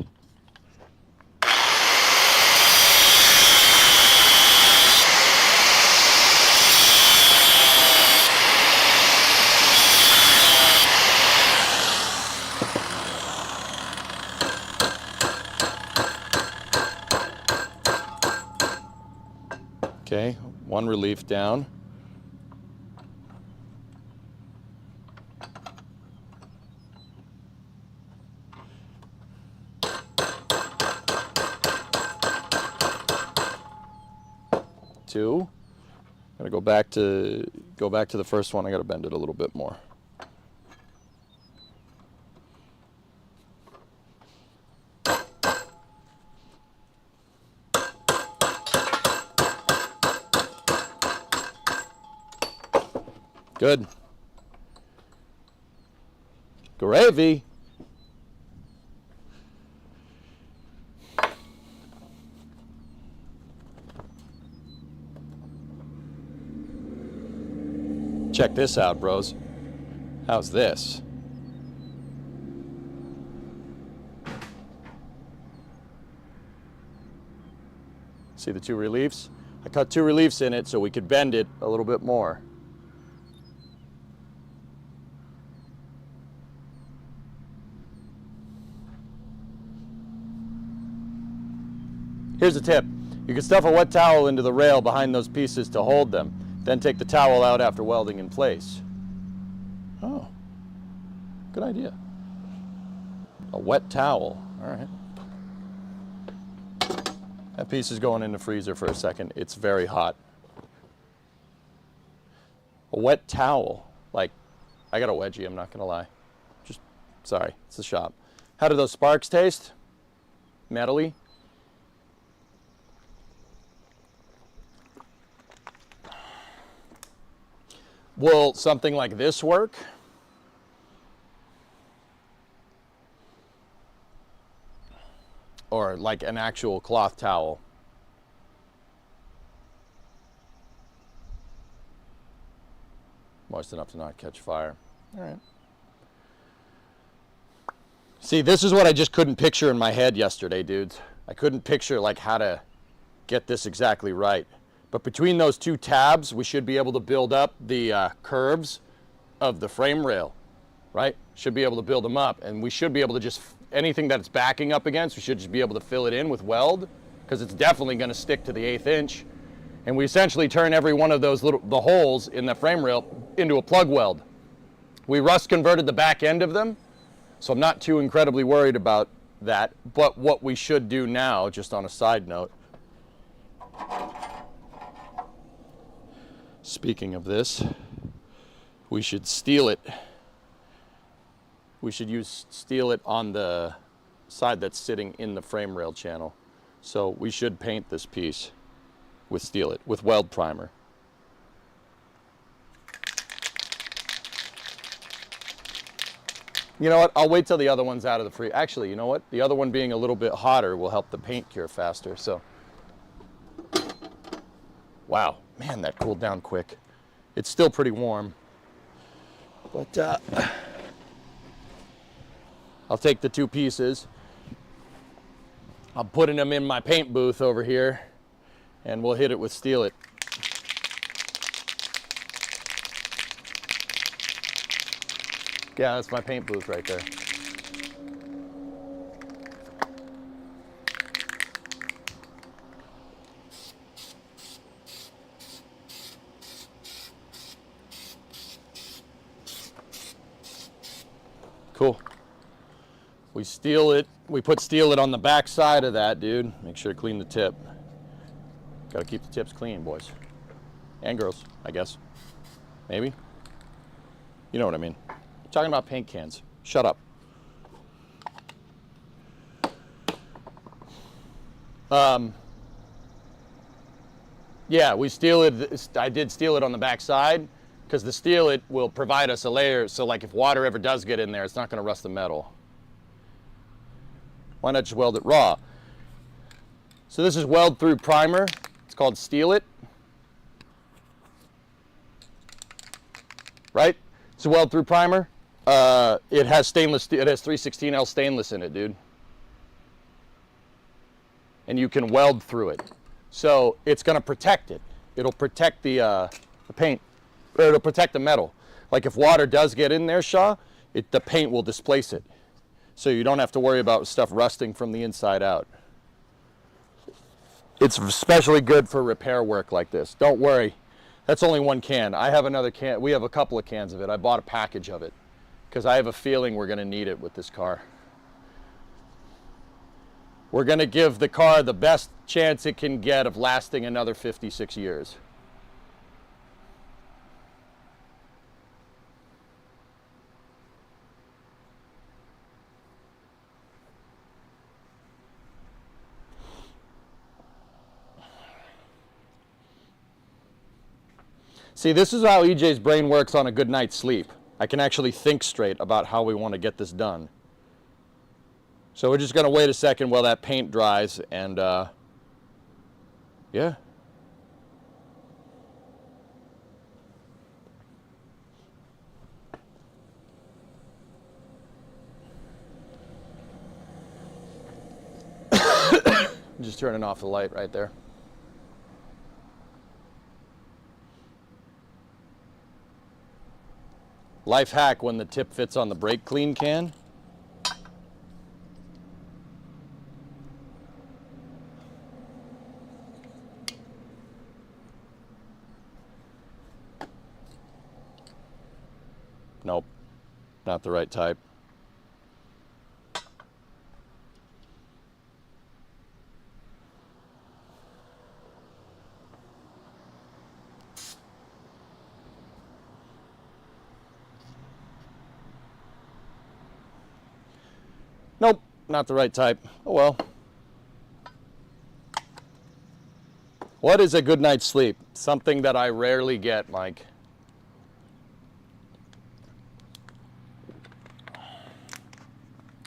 Okay, 1 relief down. Two. Gotta go back to the first one. I gotta bend it a little bit more. Good. Gravy. Check this out, bros. How's this? See the two reliefs? I cut two reliefs in it so we could bend it a little bit more. Here's a tip. You can stuff a wet towel into the rail behind those pieces to hold them. Then take the towel out after welding in place. Oh, good idea. A wet towel, all right. That piece is going in the freezer for a second. It's very hot. A wet towel, like, I got a wedgie, I'm not gonna lie. Just, sorry, it's the shop. How do those sparks taste? Metally? Will something like this work? Or like an actual cloth towel? Moist enough to not catch fire. All right. See, this is what I just couldn't picture in my head yesterday, dudes. I couldn't picture like how to get this exactly right. But between those two tabs, we should be able to build up the curves of the frame rail, right? Should be able to build them up, and we should be able to just, anything that it's backing up against, we should just be able to fill it in with weld, because it's definitely going to stick to the 1/8 inch. And we essentially turn every one of those the holes in the frame rail into a plug weld. We rust converted the back end of them, so I'm not too incredibly worried about that. But what we should do now, just on a side note, speaking of this, we should steel it. We should use steel it on the side that's sitting in the frame rail channel. So we should paint this piece with steel it, with weld primer. You know what, I'll wait till the other one's out of the free. Actually, you know what? The other one being a little bit hotter will help the paint cure faster, so. Wow, man, that cooled down quick. It's still pretty warm. But I'll take the two pieces. I'm putting them in my paint booth over here, and we'll hit it with steel it. Yeah, that's my paint booth right there. Cool. We steel it, we put steel it on the back side of that, dude. Make sure to clean the tip. Gotta keep the tips clean, boys. And girls, I guess. Maybe? You know what I mean. I'm talking about paint cans. Shut up. Yeah, we steel it, I did steel it on the back side, because the steel it will provide us a layer, so like if water ever does get in there, it's not gonna rust the metal. Why not just weld it raw? So this is weld through primer. It's called Steel It. Right? It's a weld through primer. It has stainless steel, it has 316L stainless in it, dude. And you can weld through it. So it's gonna protect it. It'll protect the paint, or it'll protect the metal. Like if water does get in there, Shaw, the paint will displace it. So you don't have to worry about stuff rusting from the inside out. It's especially good for repair work like this. Don't worry, that's only one can. I have another can, we have a couple of cans of it. I bought a package of it because I have a feeling we're gonna need it with this car. We're gonna give the car the best chance it can get of lasting another 56 years. See, this is how EJ's brain works on a good night's sleep. I can actually think straight about how we want to get this done. So we're just going to wait a second while that paint dries, and yeah. Just turning off the light right there. Life hack when the tip fits on the brake clean can. Nope, not the right type. Nope, not the right type. Oh well. What is a good night's sleep? Something that I rarely get, Mike.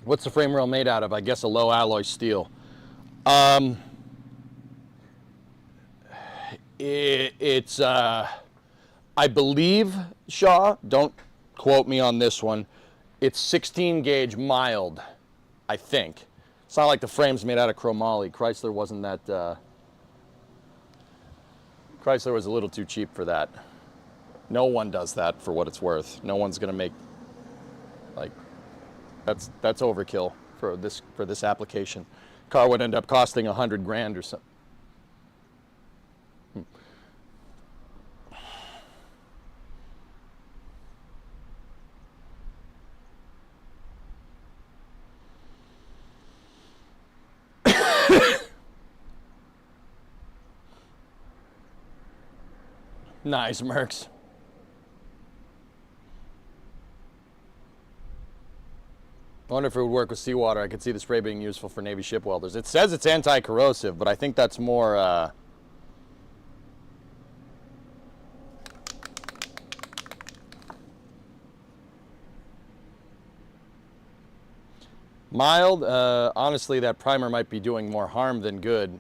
What's the frame rail made out of? I guess a low alloy steel. It's I believe, Shaw, don't quote me on this one, it's 16 gauge mild. I think. It's not like the frame's made out of chromoly. Chrysler wasn't that, Chrysler was a little too cheap for that. No one does that for what it's worth. No one's gonna make, like, that's overkill for this application. Car would end up costing 100 grand or something. Nice, Mercs. I wonder if it would work with seawater. I could see the spray being useful for Navy ship welders. It says it's anti-corrosive, but I think that's more... mild. Honestly, that primer might be doing more harm than good.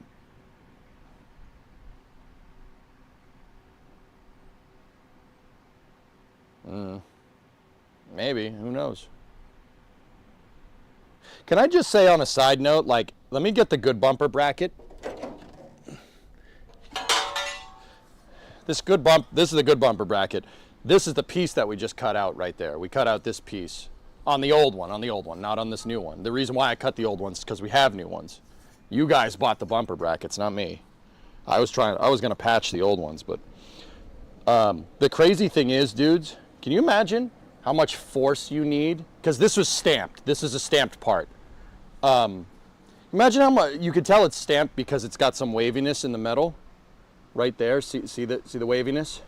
Maybe, who knows? Can I just say on a side note, like, let me get the good bumper bracket. This is the good bumper bracket. This is the piece that we just cut out right there. We cut out this piece on the old one, not on this new one. The reason why I cut the old ones is because we have new ones. You guys bought the bumper brackets, not me. I was gonna patch the old ones, but the crazy thing is, dudes, can you imagine how much force you need? Because this was stamped. This is a stamped part. Imagine how much, you could tell it's stamped because it's got some waviness in the metal. Right there, see the waviness?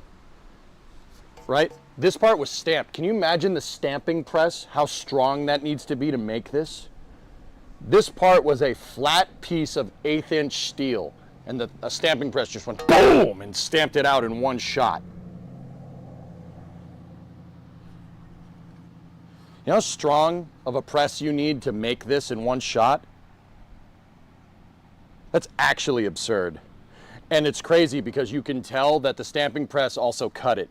Right? This part was stamped. Can you imagine the stamping press, how strong that needs to be to make this? This part was a flat piece of 1/8 inch steel, and a stamping press just went boom and stamped it out in one shot. You know how strong of a press you need to make this in one shot? That's actually absurd. And it's crazy because you can tell that the stamping press also cut it.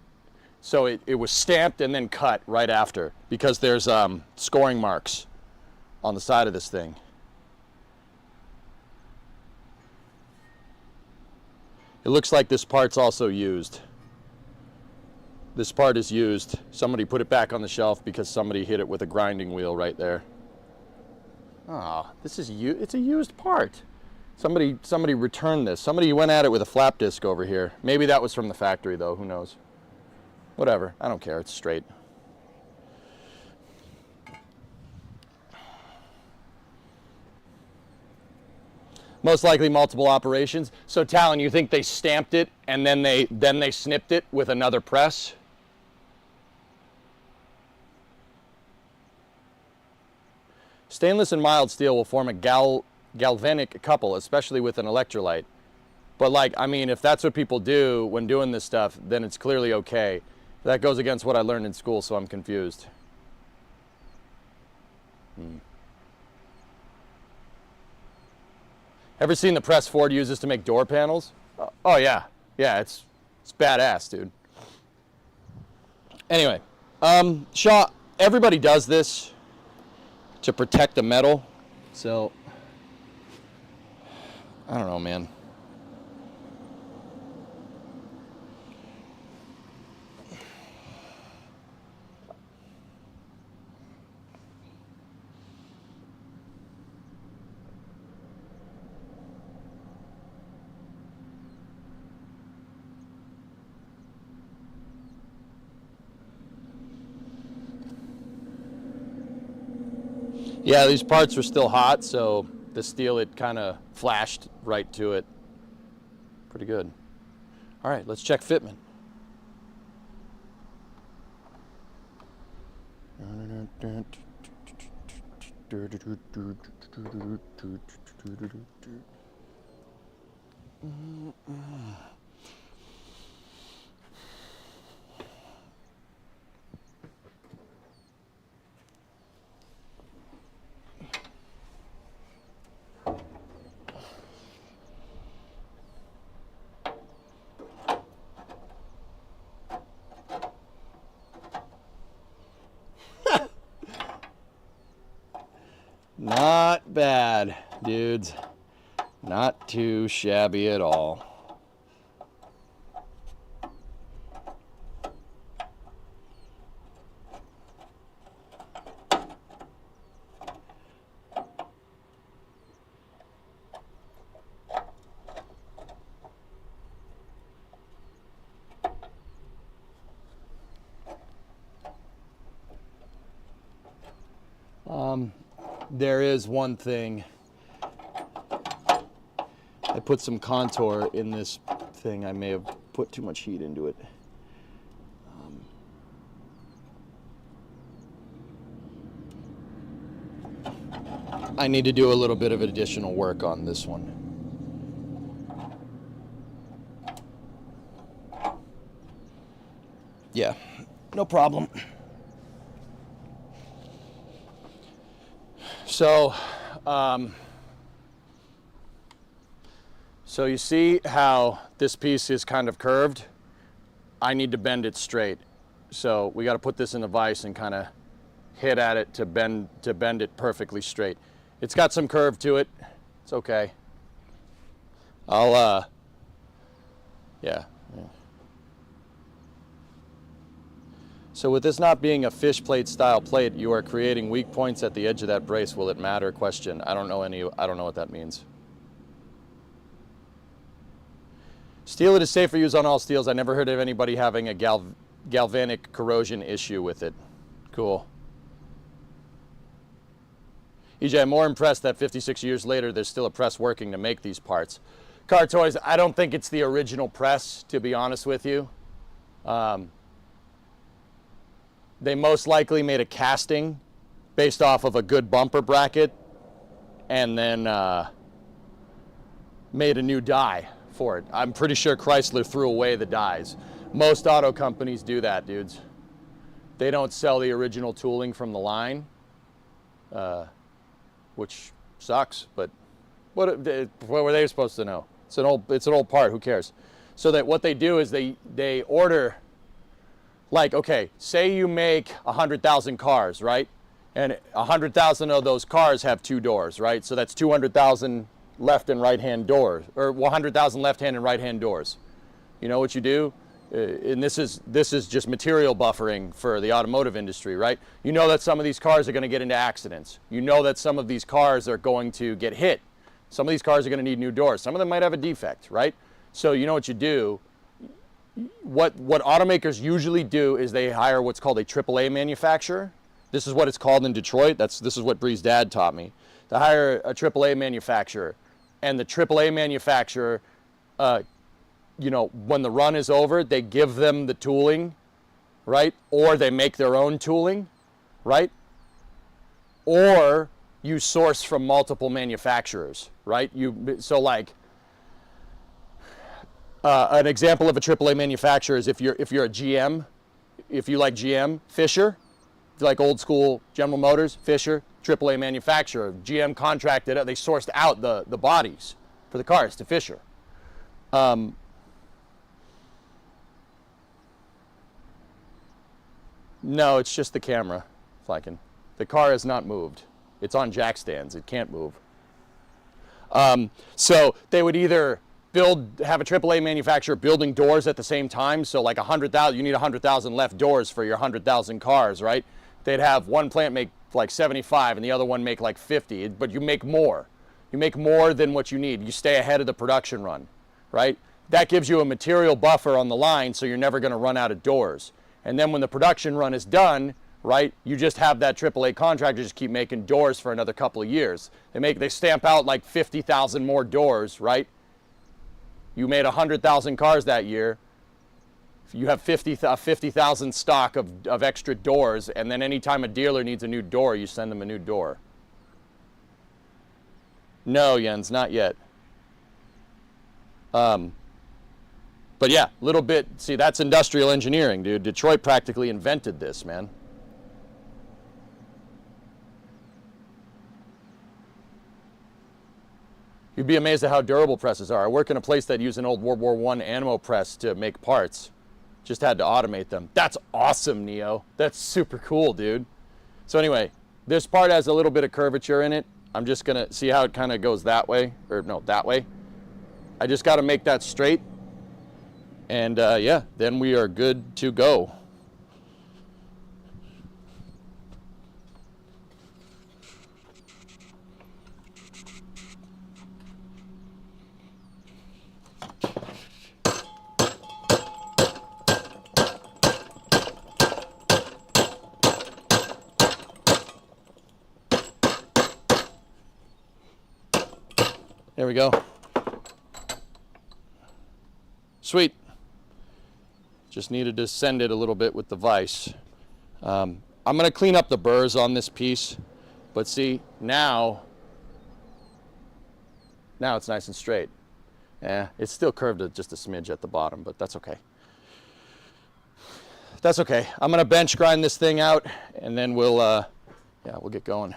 So it was stamped and then cut right after because there's scoring marks on the side of this thing. It looks like this part's also used. This part is used. Somebody put it back on the shelf because somebody hit it with a grinding wheel right there. Ah, it's a used part. Somebody returned this. Somebody went at it with a flap disc over here. Maybe that was from the factory though, who knows? Whatever, I don't care, it's straight. Most likely multiple operations. So Talon, you think they stamped it and then they snipped it with another press? Stainless and mild steel will form a galvanic couple, especially with an electrolyte. But like, I mean, if that's what people do when doing this stuff, then it's clearly okay. That goes against what I learned in school, so I'm confused. Ever seen the press Ford uses to make door panels? Oh yeah, yeah, it's badass, dude. Anyway, Shaw, everybody does this to protect the metal, so I don't know, man. Yeah, these parts were still hot, so the steel, it kind of flashed right to it. Pretty good. All right, let's check fitment. Not bad, dudes. Not too shabby at all. There is one thing. I put some contour in this thing. I may have put too much heat into it. I need to do a little bit of additional work on this one. Yeah, no problem. So, so you see how this piece is kind of curved? I need to bend it straight. So we got to put this in the vise and kind of hit at it to bend it perfectly straight. It's got some curve to it. It's okay. Yeah. So with this not being a fish plate style plate, you are creating weak points at the edge of that brace. Will it matter? Question. I don't know what that means. Steel, it is safe for use on all steels. I never heard of anybody having a galvanic corrosion issue with it. Cool. EJ, I'm more impressed that 56 years later, there's still a press working to make these parts. Car Toys, I don't think it's the original press, to be honest with you. They most likely made a casting based off of a good bumper bracket and then made a new die for it. I'm pretty sure Chrysler threw away the dies. Most auto companies do that, dudes. They don't sell the original tooling from the line, which sucks, but what were they supposed to know? It's an old part, who cares? So that what they do is they order, like, okay, say you make 100,000 cars, right? And 100,000 of those cars have 2 doors, right? So that's 200,000 left and right-hand doors, or 100,000 left-hand and right-hand doors. You know what you do? And this is just material buffering for the automotive industry, right? You know that some of these cars are going to get into accidents. You know that some of these cars are going to get hit. Some of these cars are going to need new doors. Some of them might have a defect, right? So you know what you do. What automakers usually do is they hire what's called a AAA manufacturer. This is what it's called in Detroit. This is what Bree's dad taught me. They hire a AAA manufacturer, and the AAA manufacturer, you know, when the run is over, they give them the tooling, right? Or they make their own tooling, right? Or you source from multiple manufacturers, right? So like, An example of a AAA manufacturer is if you're a GM, if you like GM, Fisher, if you like old school General Motors, Fisher, AAA manufacturer. GM contracted it, they sourced out the bodies for the cars to Fisher. No, it's just the camera, Flanken. The car has not moved. It's on jack stands. It can't move. So they would either have a AAA manufacturer building doors at the same time. So like 100,000, you need 100,000 left doors for your 100,000 cars, right? They'd have one plant make like 75 and the other one make like 50, but you make more. You make more than what you need. You stay ahead of the production run, right? That gives you a material buffer on the line, so you're never going to run out of doors. And then when the production run is done, right, you just have that AAA contractor just keep making doors for another couple of years. They stamp out like 50,000 more doors, right? You made 100,000 cars that year. You have 50,000 stock of extra doors, and then anytime a dealer needs a new door, you send them a new door. No, Jens, not yet. But yeah, a little bit, see, that's industrial engineering, dude. Detroit practically invented this, man. You'd be amazed at how durable presses are. I work in a place that used an old World War I Animo press to make parts. Just had to automate them. That's awesome, Neo. That's super cool, dude. So anyway, this part has a little bit of curvature in it. I'm just gonna see how it kind of goes that way, or no, that way. I just gotta make that straight. And yeah, then we are good to go. There we go. Sweet. Just needed to send it a little bit with the vise. I'm going to clean up the burrs on this piece, but see, now it's nice and straight. Yeah, it's still curved just a smidge at the bottom, but that's okay. That's okay. I'm going to bench grind this thing out, and then we'll get going.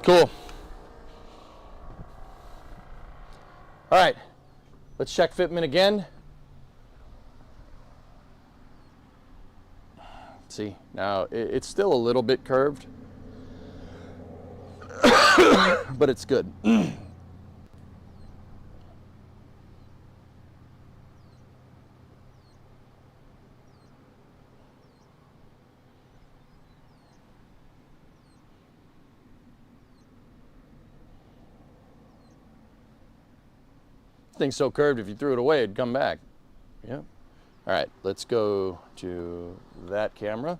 Cool. All right, let's check fitment again. Let's see, now it's still a little bit curved, but it's good. Thing's so curved, if you threw it away, it'd come back. Yeah. All right, let's go to that camera.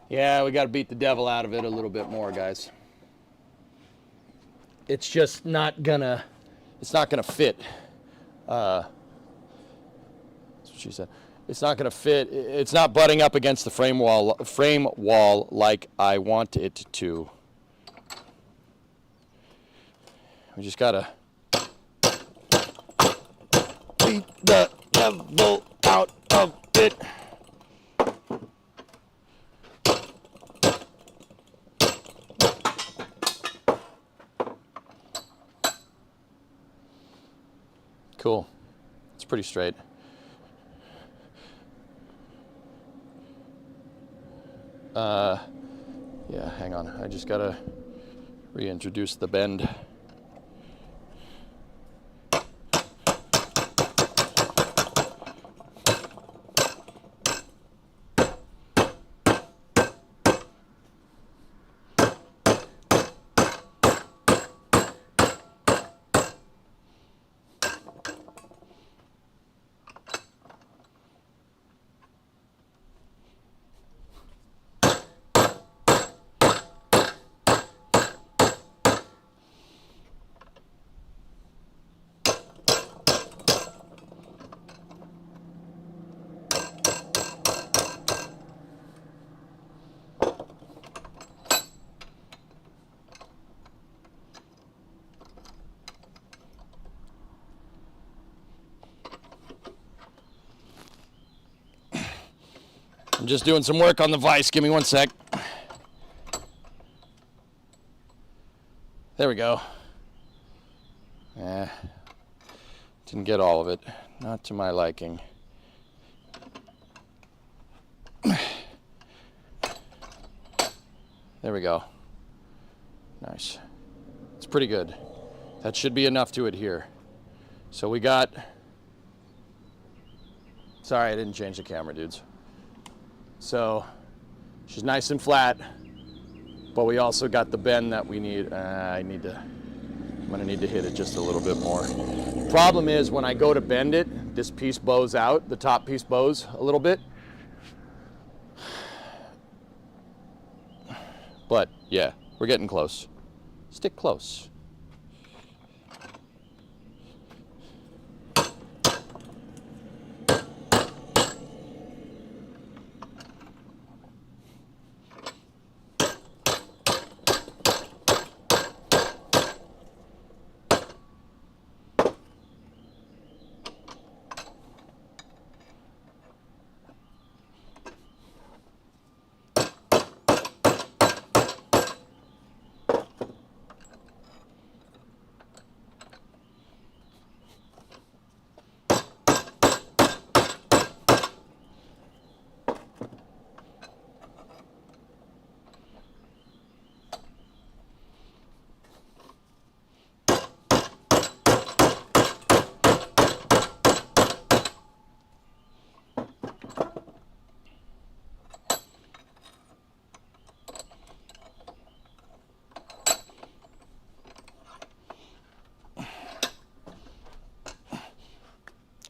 Yeah, we got to beat the devil out of it a little bit more, guys. It's just not gonna, it's not gonna fit. That's what she said. It's not gonna fit. It's not butting up against the frame wall like I want it to. We just gotta beat the devil out of it. Cool. It's pretty straight. Yeah, hang on. I just gotta reintroduce the bend. I'm just doing some work on the vise. Give me one sec. There we go. Didn't get all of it. Not to my liking. There we go. Nice. It's pretty good. That should be enough to adhere. So we got... Sorry, I didn't change the camera, dudes. So she's nice and flat, but we also got the bend that we need. I'm gonna need to hit it just a little bit more. Problem is, when I go to bend it, this piece bows out. The top piece bows a little bit. But yeah, we're getting close. Stick close.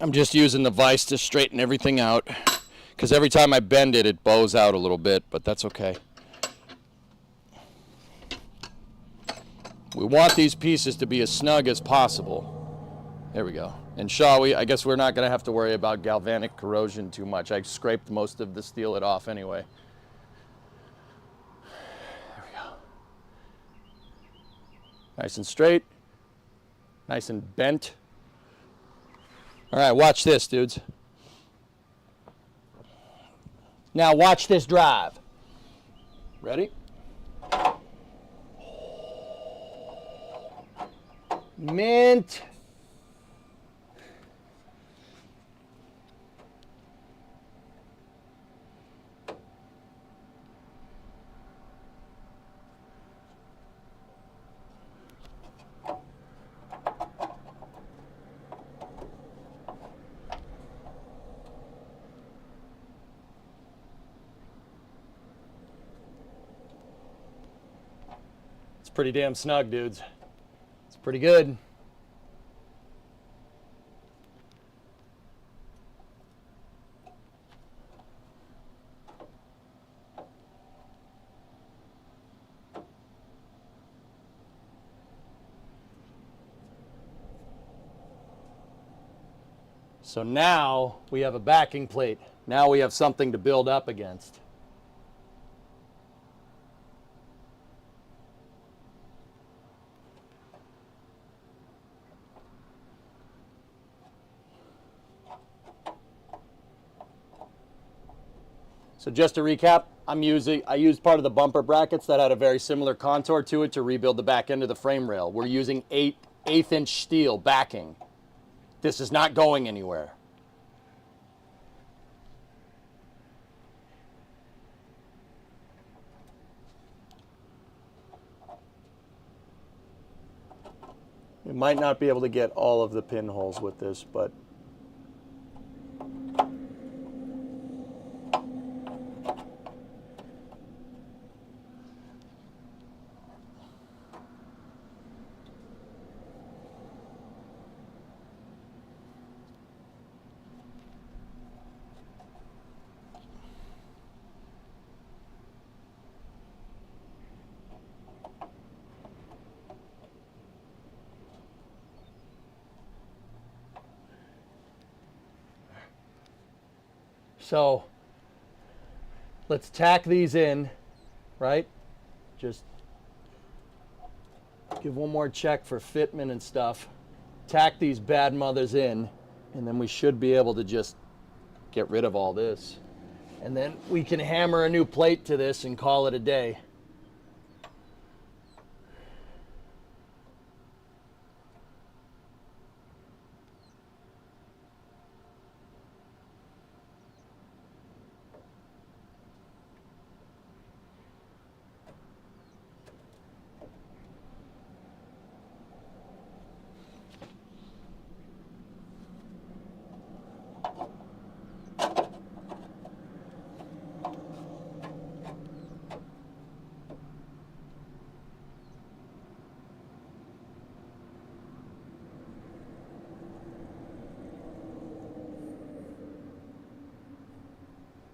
I'm just using the vise to straighten everything out, because every time I bend it, it bows out a little bit, but that's okay. We want these pieces to be as snug as possible. There we go. And I guess we're not going to have to worry about galvanic corrosion too much. I scraped most of the steel off anyway. There we go. Nice and straight. Nice and bent. All right, watch this, dudes. Now watch this drive. Ready? Mint. Pretty damn snug, dudes. It's pretty good. So now we have a backing plate. Now we have something to build up against. So just to recap, I used part of the bumper brackets that had a very similar contour to it to rebuild the back end of the frame rail. We're using 1/8 inch steel backing. This is not going anywhere. You might not be able to get all of the pinholes with this, but so let's tack these in, right? Just give one more check for fitment and stuff. Tack these bad mothers in, and then we should be able to just get rid of all this. And then we can hammer a new plate to this and call it a day.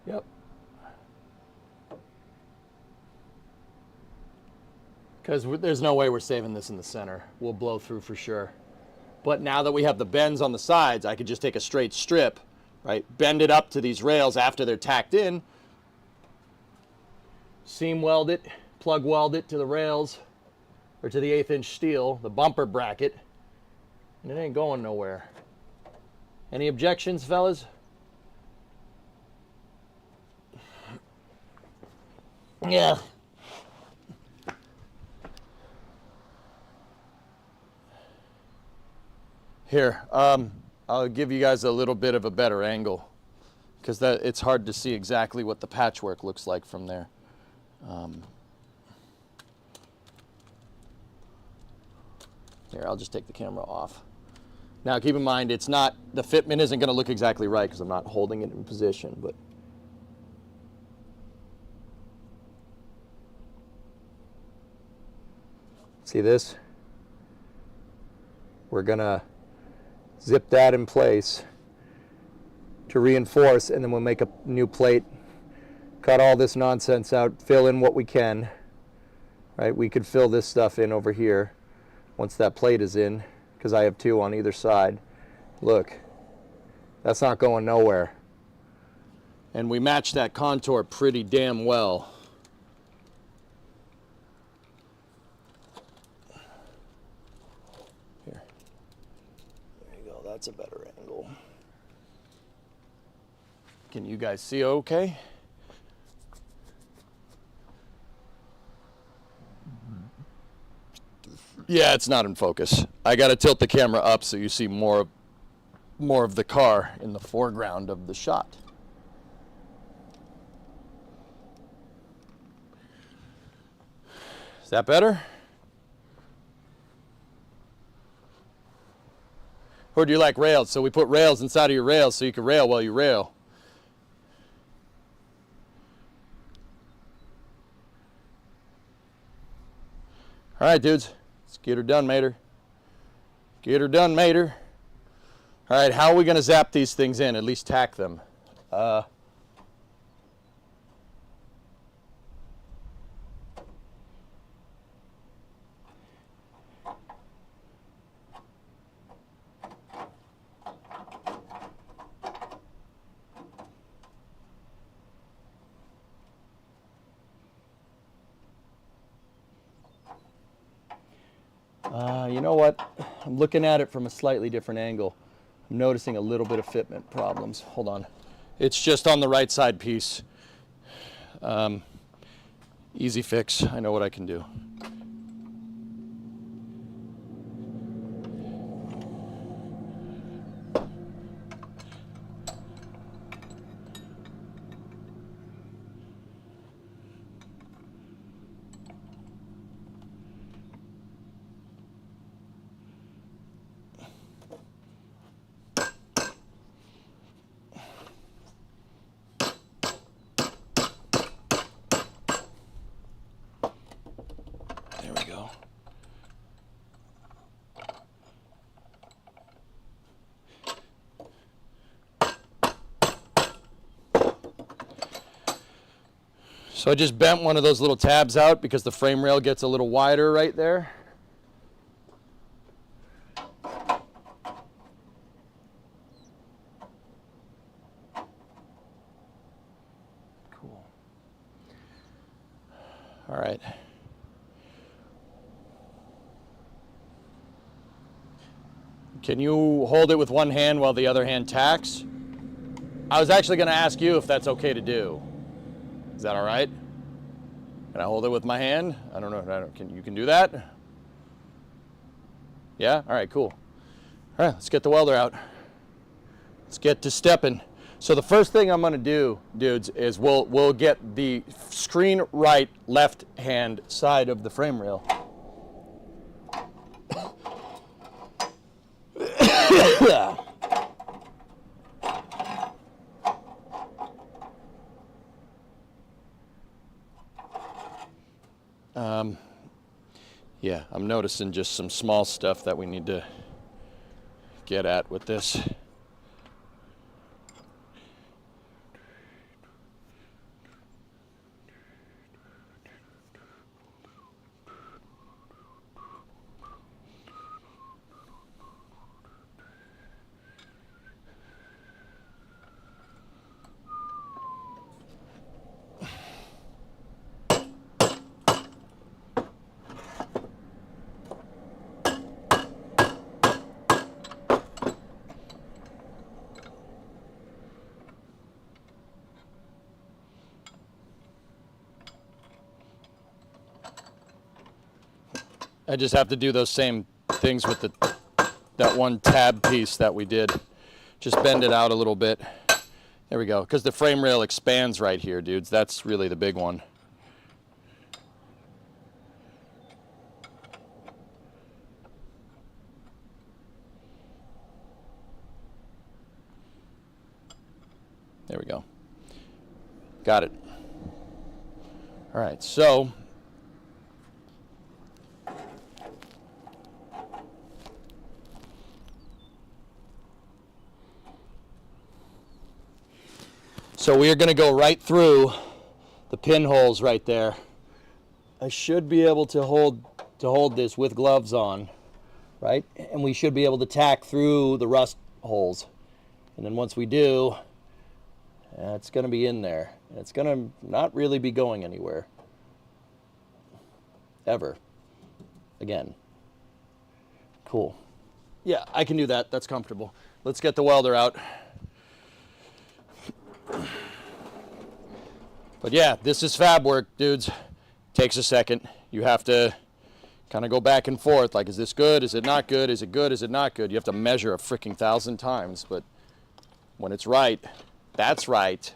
Yep. Because there's no way we're saving this in the center. We'll blow through for sure. But now that we have the bends on the sides, I could just take a straight strip, right? Bend it up to these rails after they're tacked in. Seam weld it, plug weld it to the rails, or to the 1/8 inch steel, the bumper bracket, and it ain't going nowhere. Any objections, fellas? Yeah. Here, I'll give you guys a little bit of a better angle because it's hard to see exactly what the patchwork looks like from there. Here, I'll just take the camera off. Now, keep in mind, it's not, the fitment isn't going to look exactly right because I'm not holding it in position, but see this? We're going to zip that in place to reinforce, and then we'll make a new plate, cut all this nonsense out, fill in what we can, right? We could fill this stuff in over here once that plate is in, because I have 2 on either side. Look, that's not going nowhere. And we match that contour pretty damn well. Here. There you go, that's a better angle. Can you guys see okay? Yeah, it's not in focus. I got to tilt the camera up so you see more of the car in the foreground of the shot. Is that better? Or do you like rails? So we put rails inside of your rails so you can rail while you rail. All right, dudes. Let's get her done, mater. Get her done, mater. All right, how are we going to zap these things in? At least tack them. You know what? I'm looking at it from a slightly different angle. I'm noticing a little bit of fitment problems. Hold on. It's just on the right side piece. Easy fix. I know what I can do. There we go. So I just bent one of those little tabs out because the frame rail gets a little wider right there. Cool. All right. Can you hold it with one hand while the other hand tacks? I was actually going to ask you if that's okay to do. Is that all right? Can I hold it with my hand? I don't know. You can do that? Yeah? All right, cool. All right, let's get the welder out. Let's get to stepping. So the first thing I'm going to do, dudes, is we'll get the screen right left hand side of the frame rail. Yeah, I'm noticing just some small stuff that we need to get at with this. I just have to do those same things with that one tab piece that we did. Just bend it out a little bit. There we go. Because the frame rail expands right here, dudes. That's really the big one. There we go. Got it. All right, so we are going to go right through the pinholes right there. I should be able to hold this with gloves on, right? And we should be able to tack through the rust holes. And then once we do, it's going to be in there. It's going to not really be going anywhere. Ever. Again. Cool. Yeah, I can do that. That's comfortable. Let's get the welder out. But yeah, this is fab work, dudes. Takes a second. You have to kind of go back and forth. Like, is this good? Is it not good? Is it good? Is it not good? You have to measure a freaking 1,000 times. But when it's right, that's right.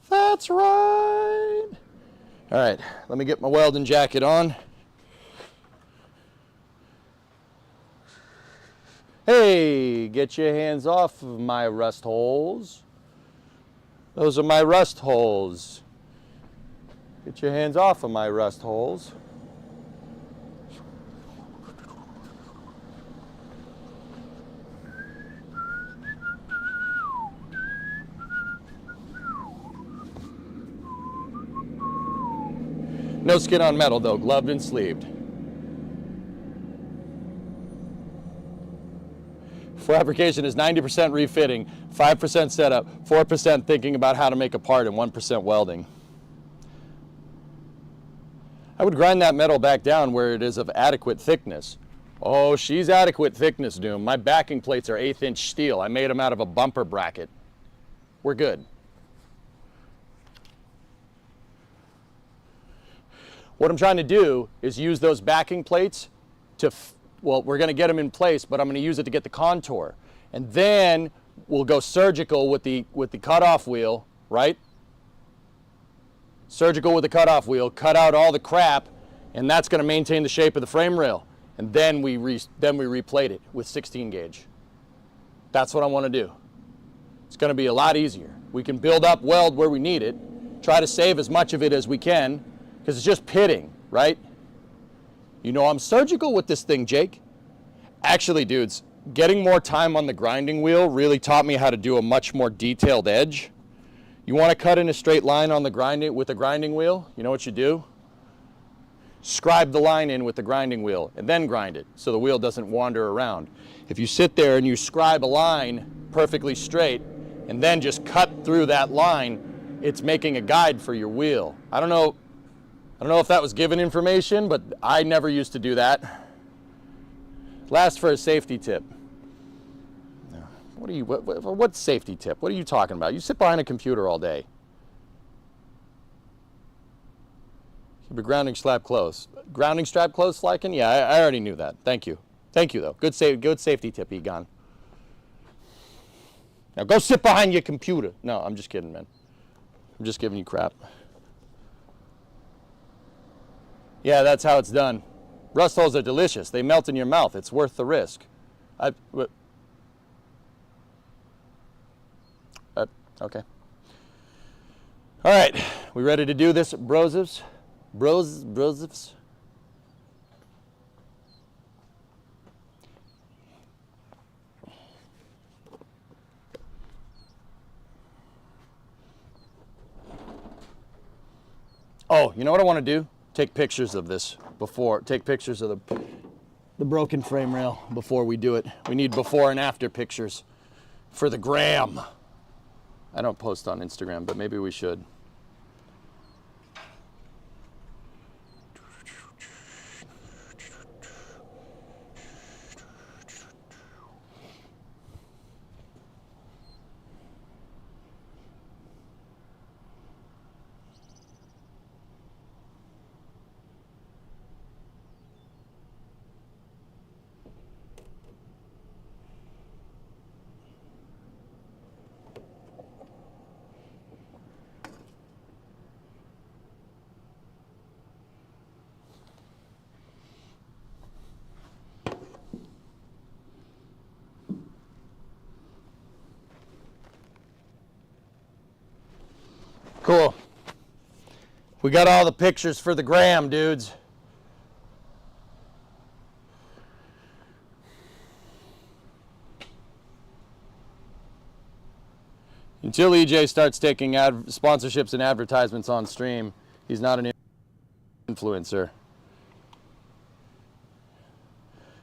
That's right. All right, let me get my welding jacket on. Hey, get your hands off of my rust holes. Those are my rust holes. Get your hands off of my rust holes. No skin on metal though, gloved and sleeved. Fabrication is 90% refitting, 5% setup, 4% thinking about how to make a part, and 1% welding. I would grind that metal back down where it is of adequate thickness. Oh, she's adequate thickness, Doom. My backing plates are 1/8 inch steel. I made them out of a bumper bracket. We're good. What I'm trying to do is use those backing plates to, well, we're going to get them in place, but I'm going to use it to get the contour. And then we'll go surgical with the cutoff wheel, right? Surgical with the cutoff wheel, cut out all the crap, and that's going to maintain the shape of the frame rail. And then we replate it with 16 gauge. That's what I want to do. It's going to be a lot easier. We can build up weld where we need it, try to save as much of it as we can, because it's just pitting, right? You know I'm surgical with this thing, Jake. Actually, dudes, getting more time on the grinding wheel really taught me how to do a much more detailed edge. You want to cut in a straight line on the grinding with the grinding wheel? You know what you do? Scribe the line in with the grinding wheel and then grind it so the wheel doesn't wander around. If you sit there and you scribe a line perfectly straight and then just cut through that line, it's making a guide for your wheel. I don't know if that was given information, but I never used to do that. Last for a safety tip. What safety tip? What are you talking about? You sit behind a computer all day. Keep a grounding strap close. Grounding strap close, Lycan? Yeah, I already knew that. Thank you. Thank you, though. Good safety tip, Egon. Now go sit behind your computer. No, I'm just kidding, man. I'm just giving you crap. Yeah, that's how it's done. Rust holes are delicious. They melt in your mouth. It's worth the risk. Okay. All right. We ready to do this, brosivs? Brosivs? Oh, you know what I want to do? Take pictures of this before, take pictures of the broken frame rail before we do it. We need before and after pictures for the gram. I don't post on Instagram, but maybe we should. Cool. We got all the pictures for the gram, dudes. Until EJ starts taking sponsorships and advertisements on stream, he's not an influencer.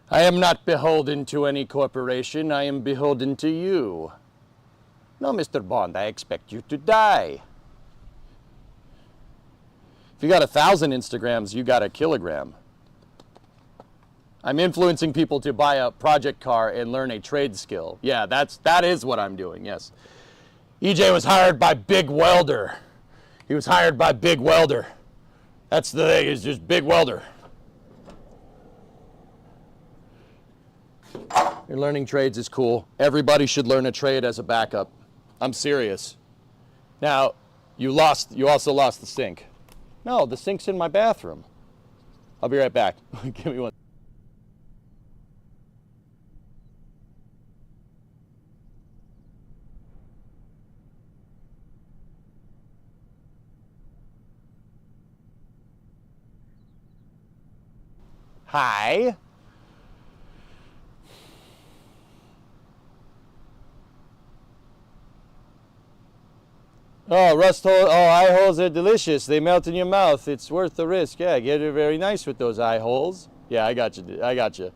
I am not beholden to any corporation. I am beholden to you. No, Mr. Bond, I expect you to die. If you got 1,000 Instagrams, you got a kilogram. I'm influencing people to buy a project car and learn a trade skill. Yeah, that is what I'm doing, yes. EJ was hired by Big Welder. He was hired by Big Welder. That's the thing, he's just Big Welder. Your learning trades is cool. Everybody should learn a trade as a backup. I'm serious. Now, you also lost the sink. No, the sink's in my bathroom. I'll be right back. Give me one. Hi. Oh, rust hole. Oh, eye holes are delicious. They melt in your mouth. It's worth the risk. Yeah, get it very nice with those eye holes. Yeah, I got you. I got you.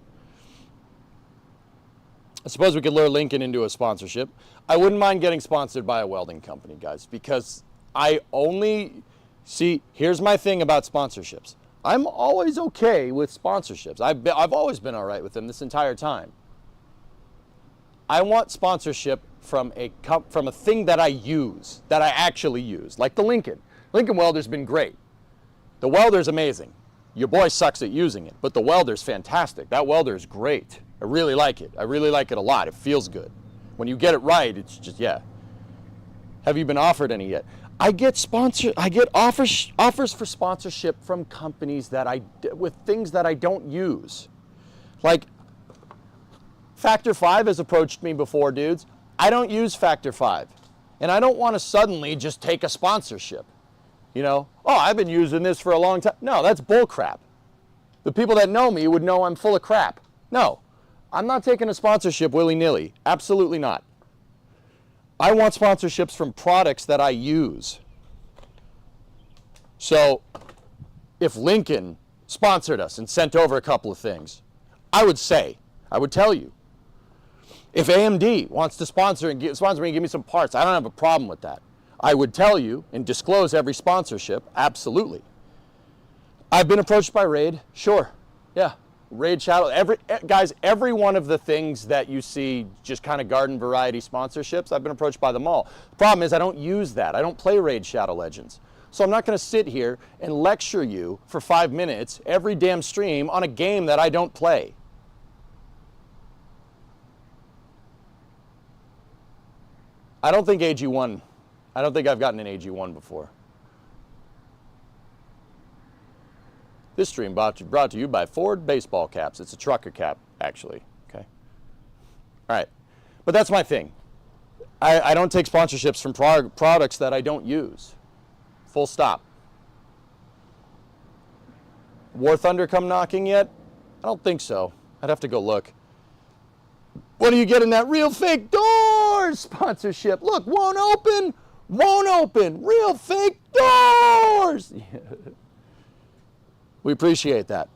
I suppose we could lure Lincoln into a sponsorship. I wouldn't mind getting sponsored by a welding company, guys, because I only see. Here's my thing about sponsorships. I'm always okay with sponsorships. I've always been all right with them this entire time. I want sponsorship from a thing that I use, that I actually use, like the Lincoln. Lincoln welder's been great. The welder's amazing. Your boy sucks at using it, but the welder's fantastic. That welder is great. I really like it. I really like it a lot. It feels good. When you get it right, it's just, yeah. Have you been offered any yet? I get offers for sponsorship from companies with things that I don't use. Like, Factor 5 has approached me before, dudes. I don't use Factor 5. And I don't want to suddenly just take a sponsorship. You know, oh, I've been using this for a long time. No, that's bull crap. The people that know me would know I'm full of crap. No, I'm not taking a sponsorship willy-nilly. Absolutely not. I want sponsorships from products that I use. So if Lincoln sponsored us and sent over a couple of things, I would tell you. If AMD wants to sponsor me and give me some parts, I don't have a problem with that. I would tell you and disclose every sponsorship, absolutely. I've been approached by Raid, sure, yeah. Raid Shadow, guys, every one of the things that you see, just kind of garden variety sponsorships, I've been approached by them all. The problem is I don't use that. I don't play Raid Shadow Legends. So I'm not going to sit here and lecture you for 5 minutes every damn stream on a game that I don't play. I don't think AG1, I don't think I've gotten an AG1 before. This stream brought to you by Ford baseball caps. It's a trucker cap, actually. Okay. All right. But that's my thing. I don't take sponsorships from products that I don't use. Full stop. War Thunder come knocking yet? I don't think so. I'd have to go look. What do you get in that Real Fake Doors sponsorship? Look, won't open. Real Fake Doors. We appreciate that.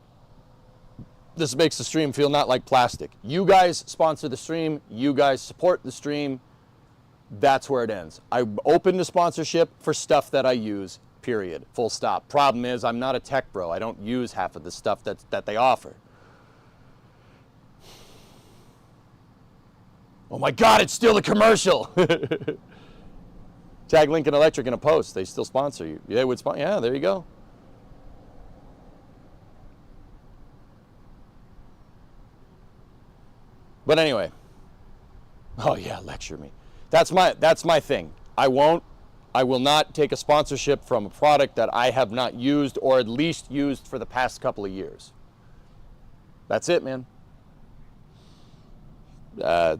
This makes the stream feel not like plastic. You guys sponsor the stream. You guys support the stream. That's where it ends. I'm open to sponsorship for stuff that I use, period. Full stop. Problem is, I'm not a tech bro. I don't use half of the stuff that they offer. Oh my God, it's still a commercial. Tag Lincoln Electric in a post. They still sponsor you. They would sponsor. Yeah, there you go. But anyway, oh yeah, lecture me. That's my thing. I will not take a sponsorship from a product that I have not used or at least used for the past couple of years. That's it, man.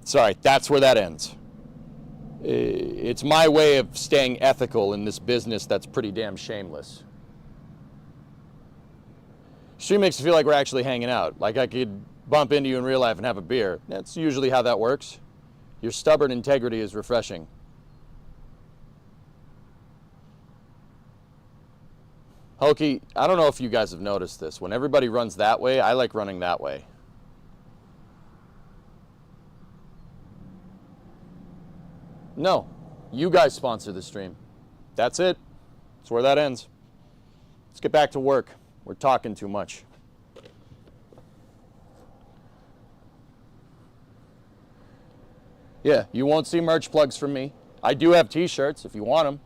Sorry, that's where that ends. It's my way of staying ethical in this business that's pretty damn shameless. Stream makes it feel like we're actually hanging out. Like I could bump into you in real life and have a beer. That's usually how that works. Your stubborn integrity is refreshing. Hokey, I don't know if you guys have noticed this. When everybody runs that way, I like running that way. No, you guys sponsor the stream. That's it. That's where that ends. Let's get back to work. We're talking too much. Yeah, you won't see merch plugs from me. I do have t-shirts if you want them.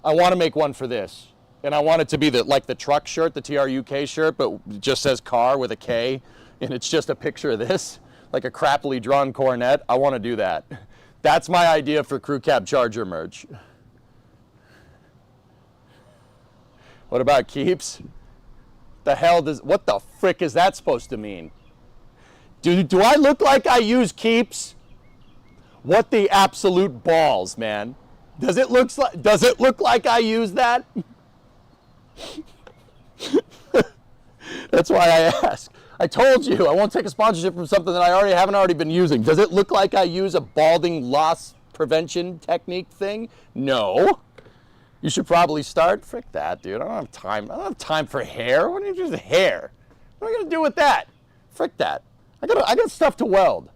I want to make one for this. And I want it to be like the truck shirt, the TRUK shirt, but it just says car with a K, and it's just a picture of this, like a crappily drawn cornet. I want to do that. That's my idea for Crew Cab Charger merch. What about Keeps? What the frick is that supposed to mean? Do I look like I use Keeps? What the absolute balls, man. Does it look like I use that? That's why I ask. I told you I won't take a sponsorship from something that I haven't already been using. Does it look like I use a balding loss prevention technique thing? No. You should probably start. Frick that, dude. I don't have time. I don't have time for hair. What is just hair? What am I gonna do with that? Frick that. I got stuff to weld.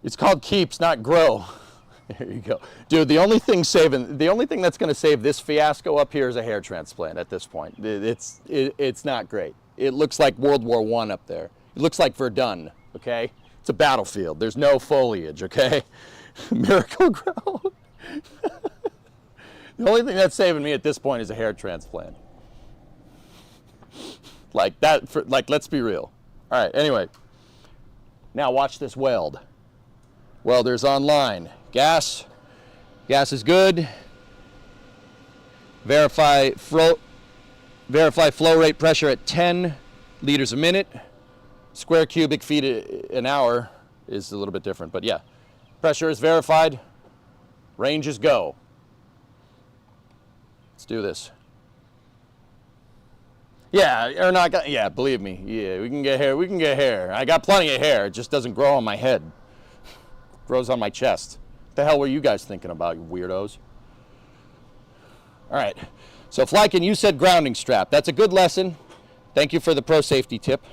It's called Keeps, not Grow. There you go. Dude, the only thing that's going to save this fiasco up here is a hair transplant at this point. It's not great. It looks like World War I up there. It looks like Verdun, okay? It's a battlefield. There's no foliage, okay? Miracle Grow. The only thing that's saving me at this point is a hair transplant. Like that, let's be real. All right, anyway. Now watch this weld. Welders online. Gas is good. Verify flow rate pressure at 10 liters a minute. Square cubic feet an hour is a little bit different, but yeah. Pressure is verified. Range is go. Let's do this. Yeah, or not. Yeah, believe me. Yeah, we can get hair. I got plenty of hair. It just doesn't grow on my head. It grows on my chest. What the hell were you guys thinking about, you weirdos? All right. So, Flykin, you said grounding strap. That's a good lesson. Thank you for the pro safety tip.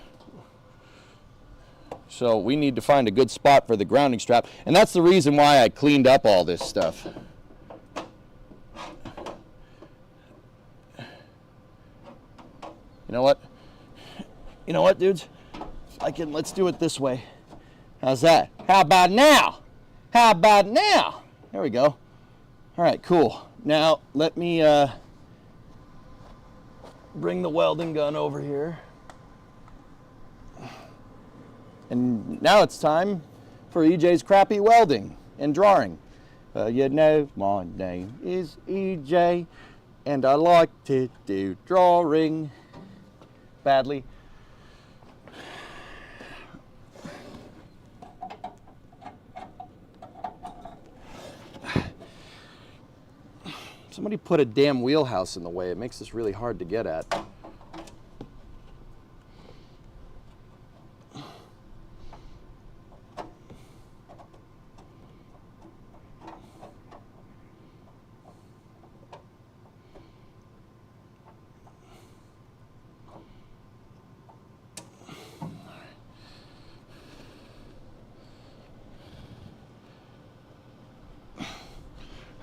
So, we need to find a good spot for the grounding strap. And that's the reason why I cleaned up all this stuff. You know what? You know what, dudes? Let's do it this way. How's that? How about now? How about now? There we go. All right, cool. Now let me bring the welding gun over here. And now it's time for EJ's crappy welding and drawing. You know, my name is EJ, and I like to do drawing badly. Somebody put a damn wheelhouse in the way. It makes this really hard to get at.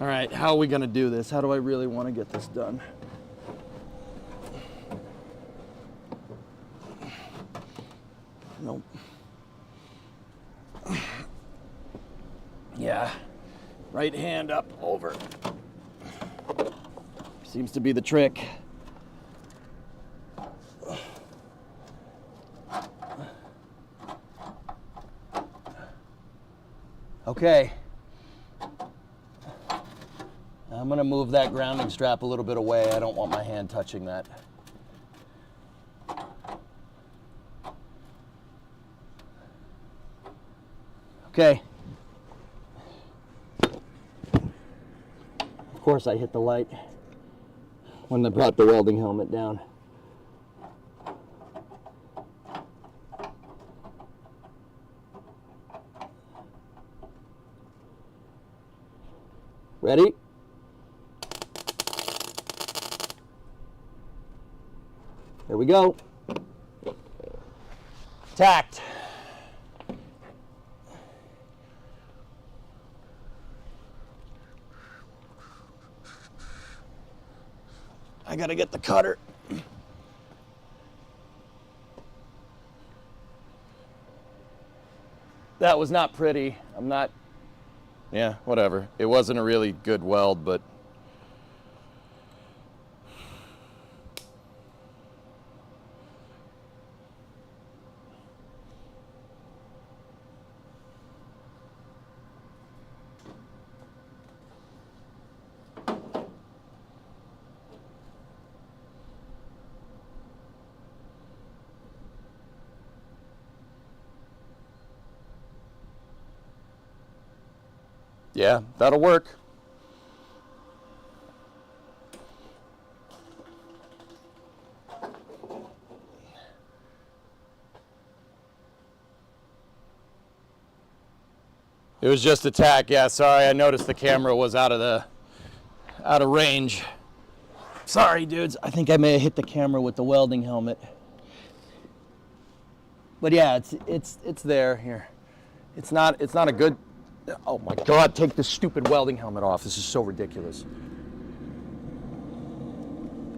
All right, how are we gonna do this? How do I really want to get this done? Nope. Yeah, right hand up over. Seems to be the trick. Okay. I'm gonna move that grounding strap a little bit away. I don't want my hand touching that. Okay. Of course I hit the light when I brought the welding helmet down. Ready? There we go. Tacked. I gotta get the cutter. That was not pretty. Yeah, whatever. It wasn't a really good weld, but yeah, that'll work. It was just a tack. Yeah, sorry. I noticed the camera was out of range. Sorry, dudes. I think I may have hit the camera with the welding helmet. But yeah, it's there here. It's not a good. Oh my God, take this stupid welding helmet off. This is so ridiculous.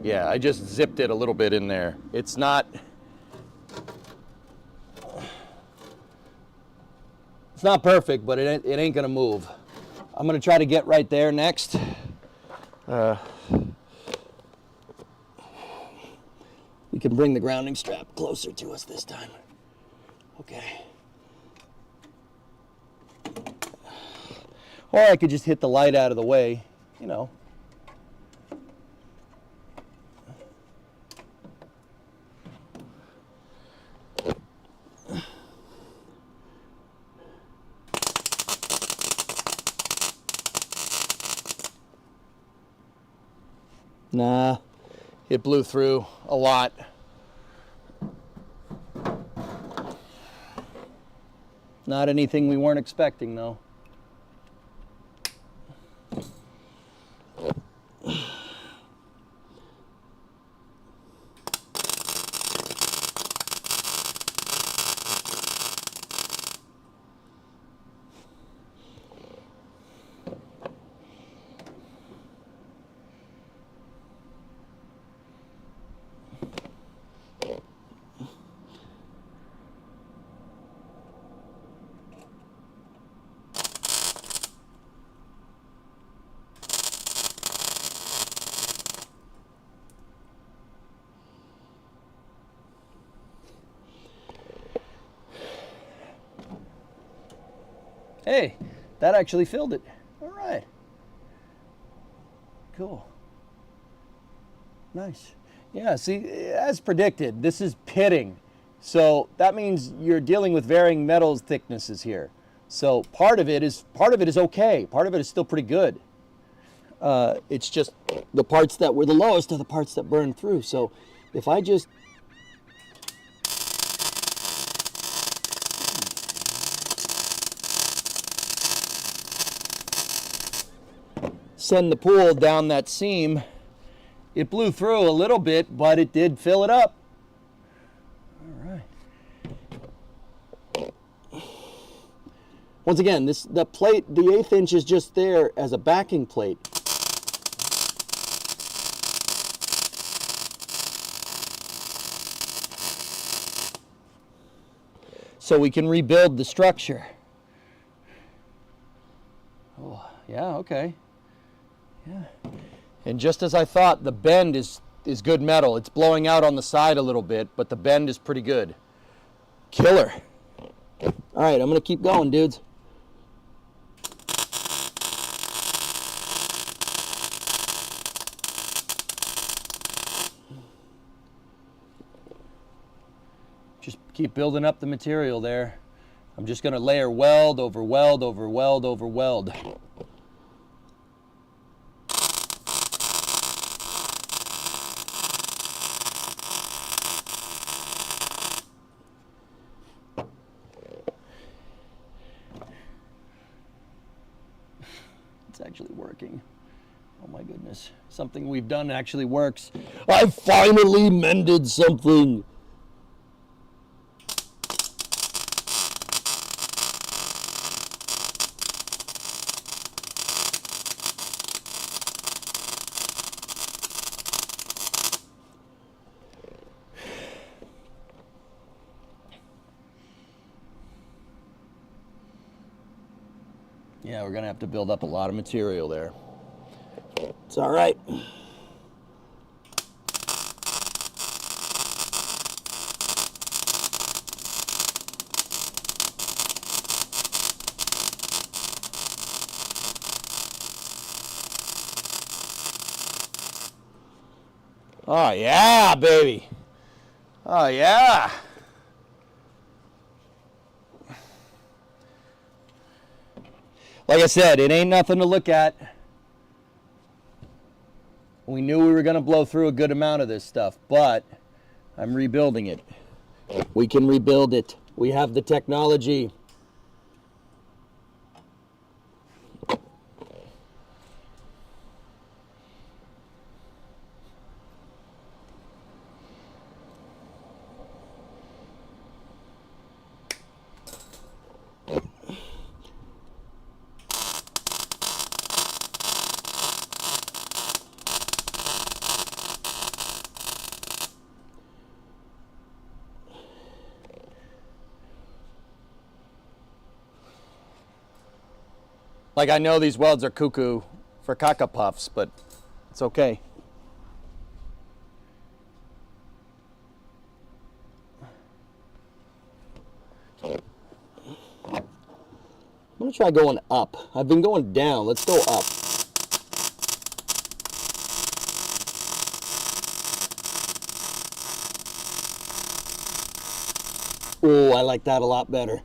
Yeah, I just zipped it a little bit in there. It's not perfect, but it ain't gonna move. I'm gonna try to get right there next. We can bring the grounding strap closer to us this time. Okay. Or I could just hit the light out of the way, you know. Nah, it blew through a lot. Not anything we weren't expecting, though. Hey, that actually filled it. All right. Cool. Nice. Yeah, see, as predicted, this is pitting. So that means you're dealing with varying metals thicknesses here. So part of it is okay. Part of it is still pretty good. It's just the parts that were the lowest are the parts that burn through. So if I just send the pool down that seam, it blew through a little bit, but it did fill it up. All right. Once again, the plate, the 1/8 inch is just there as a backing plate. So we can rebuild the structure. Oh, yeah, okay. Yeah. And just as I thought, the bend is good metal. It's blowing out on the side a little bit, but the bend is pretty good. Killer. All right, I'm gonna keep going, dudes. Just keep building up the material there. I'm just gonna layer weld over weld over weld over weld. It's actually working. Oh my goodness. Something we've done actually works. I finally mended something. Yeah, we're gonna have to build up a lot of material there. It's all right. Oh yeah, baby. Oh yeah. Like I said, it ain't nothing to look at. We knew we were going to blow through a good amount of this stuff, but I'm rebuilding it. We can rebuild it. We have the technology. Like, I know these welds are cuckoo for caca puffs, but it's okay. I'm gonna try going up. I've been going down. Let's go up. Oh, I like that a lot better.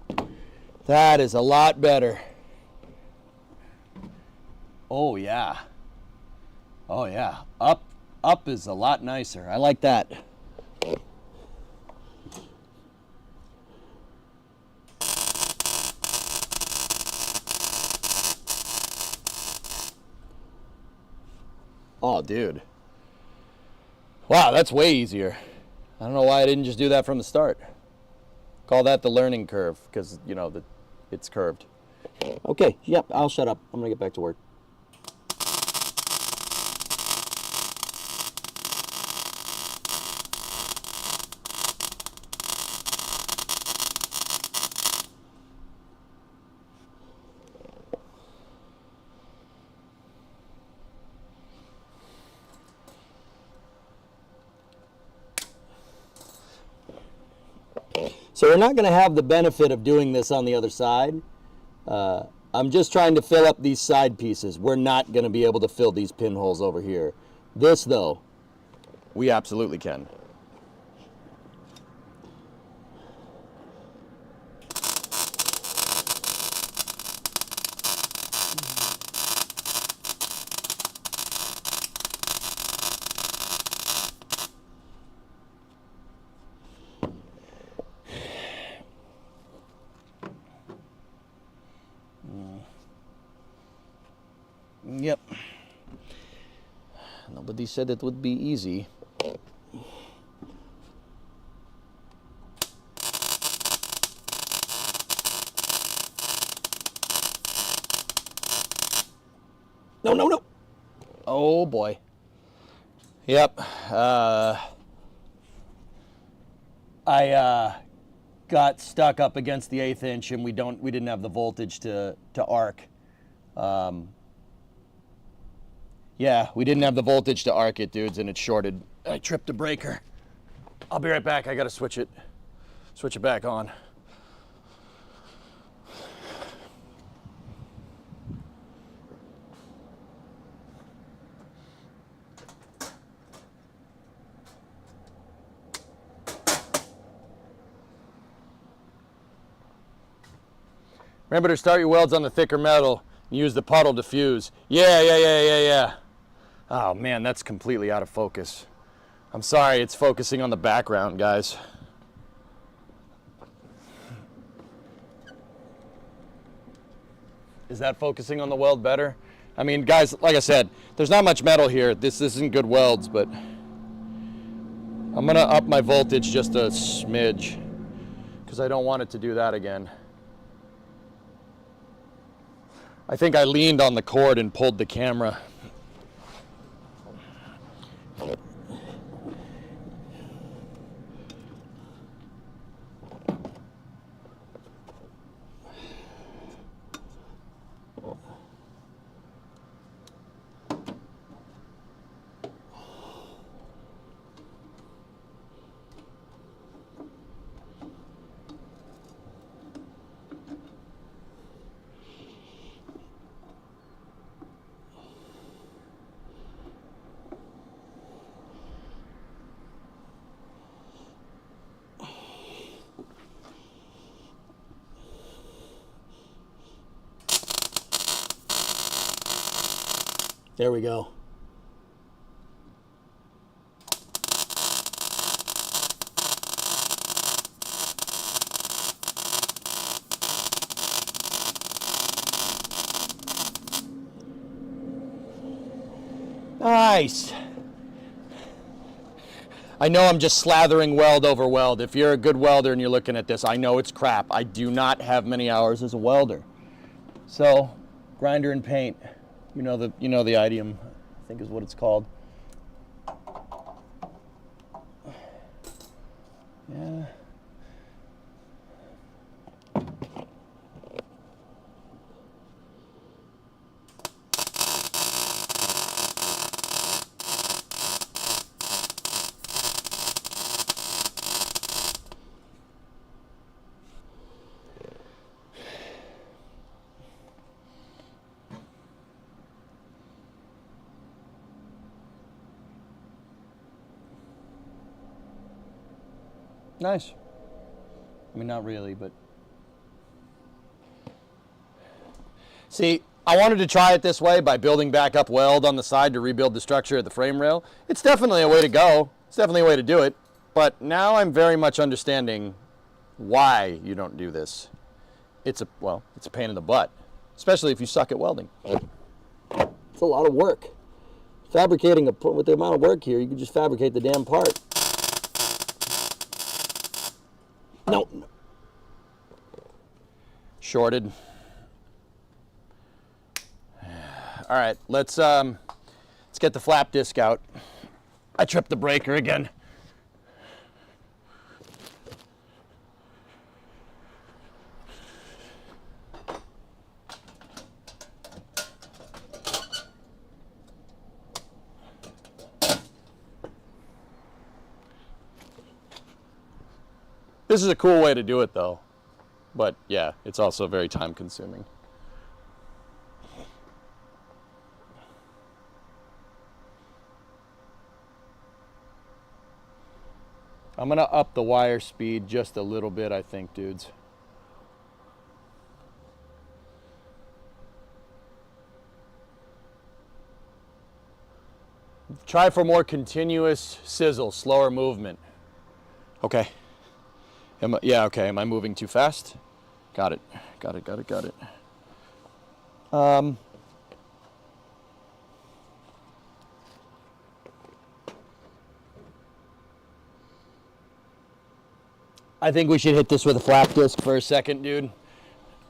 That is a lot better. Oh yeah. Oh yeah. Up is a lot nicer. I like that. Oh, dude. Wow, that's way easier. I don't know why I didn't just do that from the start. Call that the learning curve, because, you know, it's curved. Okay, yep, I'll shut up. I'm gonna get back to work. So we're not going to have the benefit of doing this on the other side, I'm just trying to fill up these side pieces. We're not going to be able to fill these pinholes over here. This, though, we absolutely can. Yep. Nobody said it would be easy. No, no, no. Oh boy. Yep. I got stuck up against the 1/8 inch, and we didn't have the voltage to arc. Yeah, we didn't have the voltage to arc it, dudes, and it shorted. I tripped a breaker. I'll be right back. I gotta switch it back on. Remember to start your welds on the thicker metal and use the puddle to fuse. Yeah. Oh man, that's completely out of focus. I'm sorry, it's focusing on the background, guys. Is that focusing on the weld better? I mean, guys, like I said, there's not much metal here. This isn't good welds, but I'm gonna up my voltage just a smidge because I don't want it to do that again. I think I leaned on the cord and pulled the camera. There we go. Nice. I know I'm just slathering weld over weld. If you're a good welder and you're looking at this, I know it's crap. I do not have many hours as a welder. So, grinder and paint. You know the idiom, I think is what it's called. Yeah. Nice. I mean, not really, but... See, I wanted to try it this way by building back up weld on the side to rebuild the structure of the frame rail. It's definitely a way to go. It's definitely a way to do it. But now I'm very much understanding why you don't do this. It's a pain in the butt, especially if you suck at welding. It's a lot of work. Fabricating, with the amount of work here, you can just fabricate the damn part. No. Shorted. All right, let's get the flap disc out. I tripped the breaker again. This is a cool way to do it though, but yeah, it's also very time consuming. I'm gonna up the wire speed just a little bit, I think, dudes. Try for more continuous sizzle, slower movement. Okay. Yeah, okay. Am I moving too fast? Got it. Got it. I think we should hit this with a flap disc for a second, dude.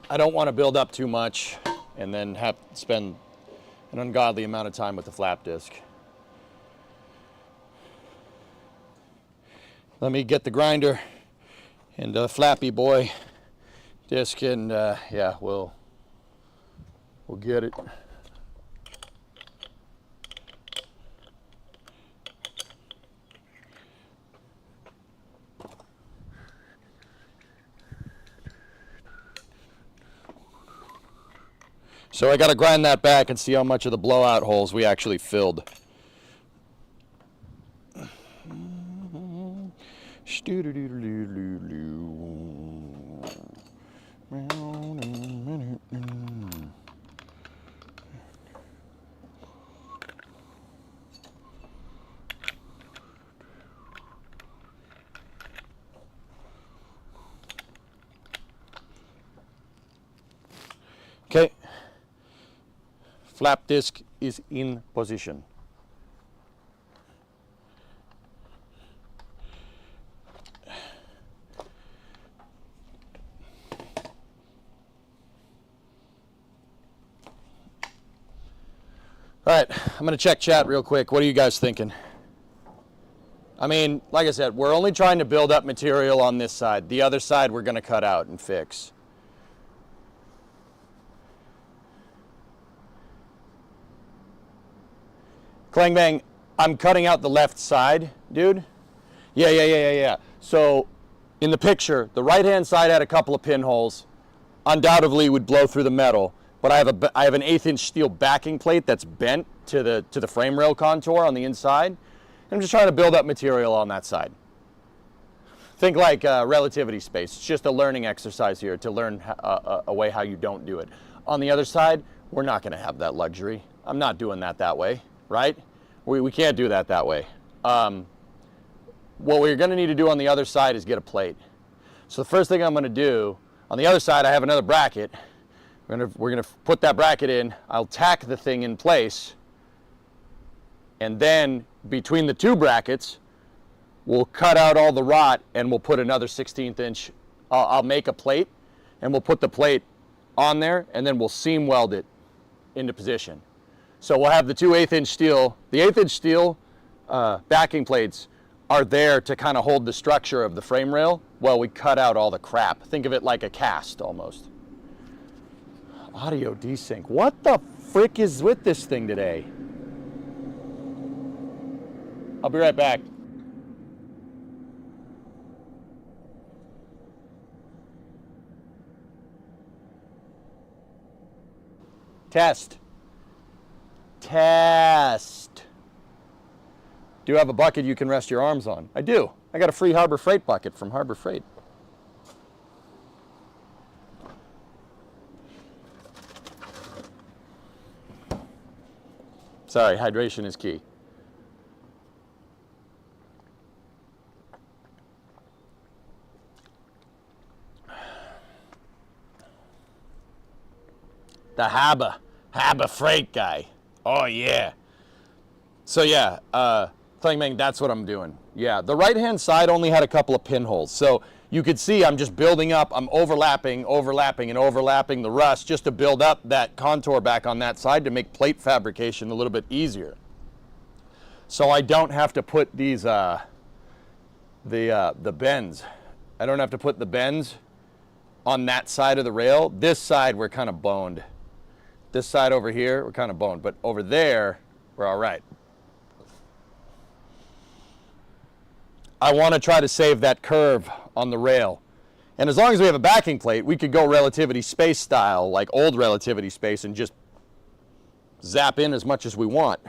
I don't want to build up too much and then have to spend an ungodly amount of time with the flap disc. Let me get the grinder and a flappy boy disc, and yeah, we'll get it. So I got to grind that back and see how much of the blowout holes we actually filled. Okay. Flap disc is in position. All right, I'm gonna check chat real quick. What are you guys thinking? I mean, like I said, we're only trying to build up material on this side. The other side we're gonna cut out and fix. Clang Bang, I'm cutting out the left side, dude. Yeah. So in the picture, the right-hand side had a couple of pinholes. Undoubtedly would blow through the metal, but I have an 1/8" steel backing plate that's bent to the frame rail contour on the inside. I'm just trying to build up material on that side. Think like relativity space. It's just a learning exercise here to learn a way how you don't do it. On the other side, we're not going to have that luxury. I'm not doing that way, right? We can't do that way. What we're going to need to do on the other side is get a plate. So the first thing I'm going to do, on the other side I have another bracket. We're going to put that bracket in. I'll tack the thing in place. And then between the two brackets, we'll cut out all the rot and we'll put another 1/16 inch. I'll make a plate and we'll put the plate on there and then we'll seam weld it into position. So we'll have the two 1/8" steel. The 1/8" steel backing plates are there to kind of hold the structure of the frame rail while we cut out all the crap. Think of it like a cast almost. Audio desync. What the frick is with this thing today? I'll be right back. Test. Do you have a bucket you can rest your arms on? I do. I got a free Harbor Freight bucket from Harbor Freight. Sorry, hydration is key. The Harbor Freight guy. Oh yeah. So yeah, Clang Bang, that's what I'm doing. Yeah, the right-hand side only had a couple of pinholes. So you could see I'm just building up, I'm overlapping the rust just to build up that contour back on that side to make plate fabrication a little bit easier. So I don't have to put these, the bends. I don't have to put the bends on that side of the rail. This side, we're kind of boned. This side over here, we're kind of boned. But over there, we're all right. I want to try to save that curve on the rail. And as long as we have a backing plate, we could go relativity space style, like old relativity space, and just zap in as much as we want.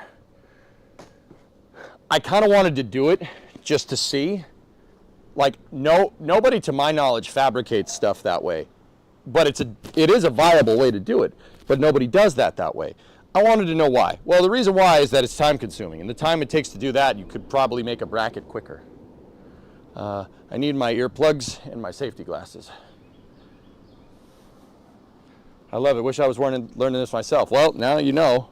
I kind of wanted to do it just to see, like nobody to my knowledge fabricates stuff that way, but it is a viable way to do it, but nobody does that way. I wanted to know why. Well, the reason why is that it's time consuming, and the time it takes to do that, you could probably make a bracket quicker. I need my earplugs and my safety glasses. I love it. Wish I was learning this myself. Well, now you know.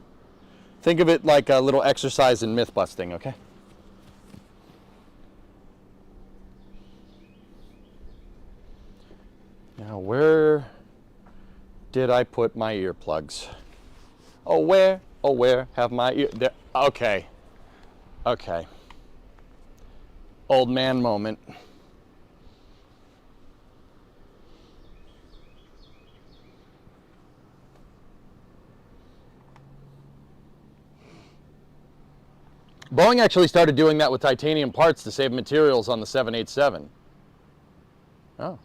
Think of it like a little exercise in myth busting, okay? Now, where did I put my earplugs? Oh, where have my ear? There. Okay. Okay. Old man moment. Boeing actually started doing that with titanium parts to save materials on the 787. Oh.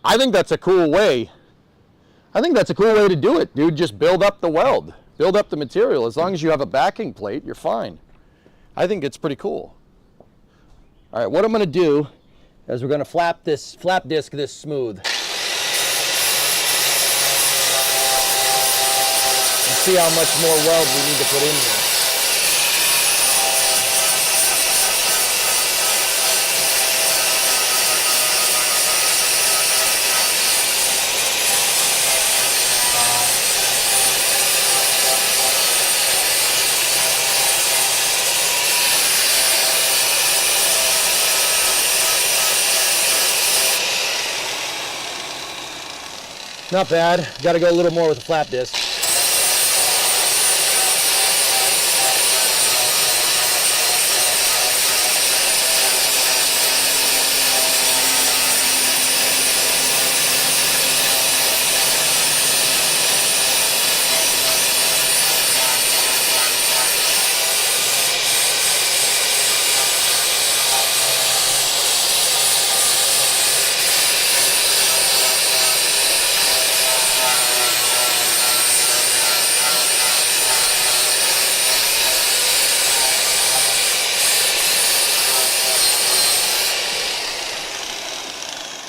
I think that's a cool way. I think that's a cool way to do it, dude. Just build up the weld. Build up the material. As long as you have a backing plate, you're fine. I think it's pretty cool. All right, what I'm going to do is we're going to flap disc this smooth. And see how much more weld we need to put in here. Not bad. Got to go a little more with the flap disc.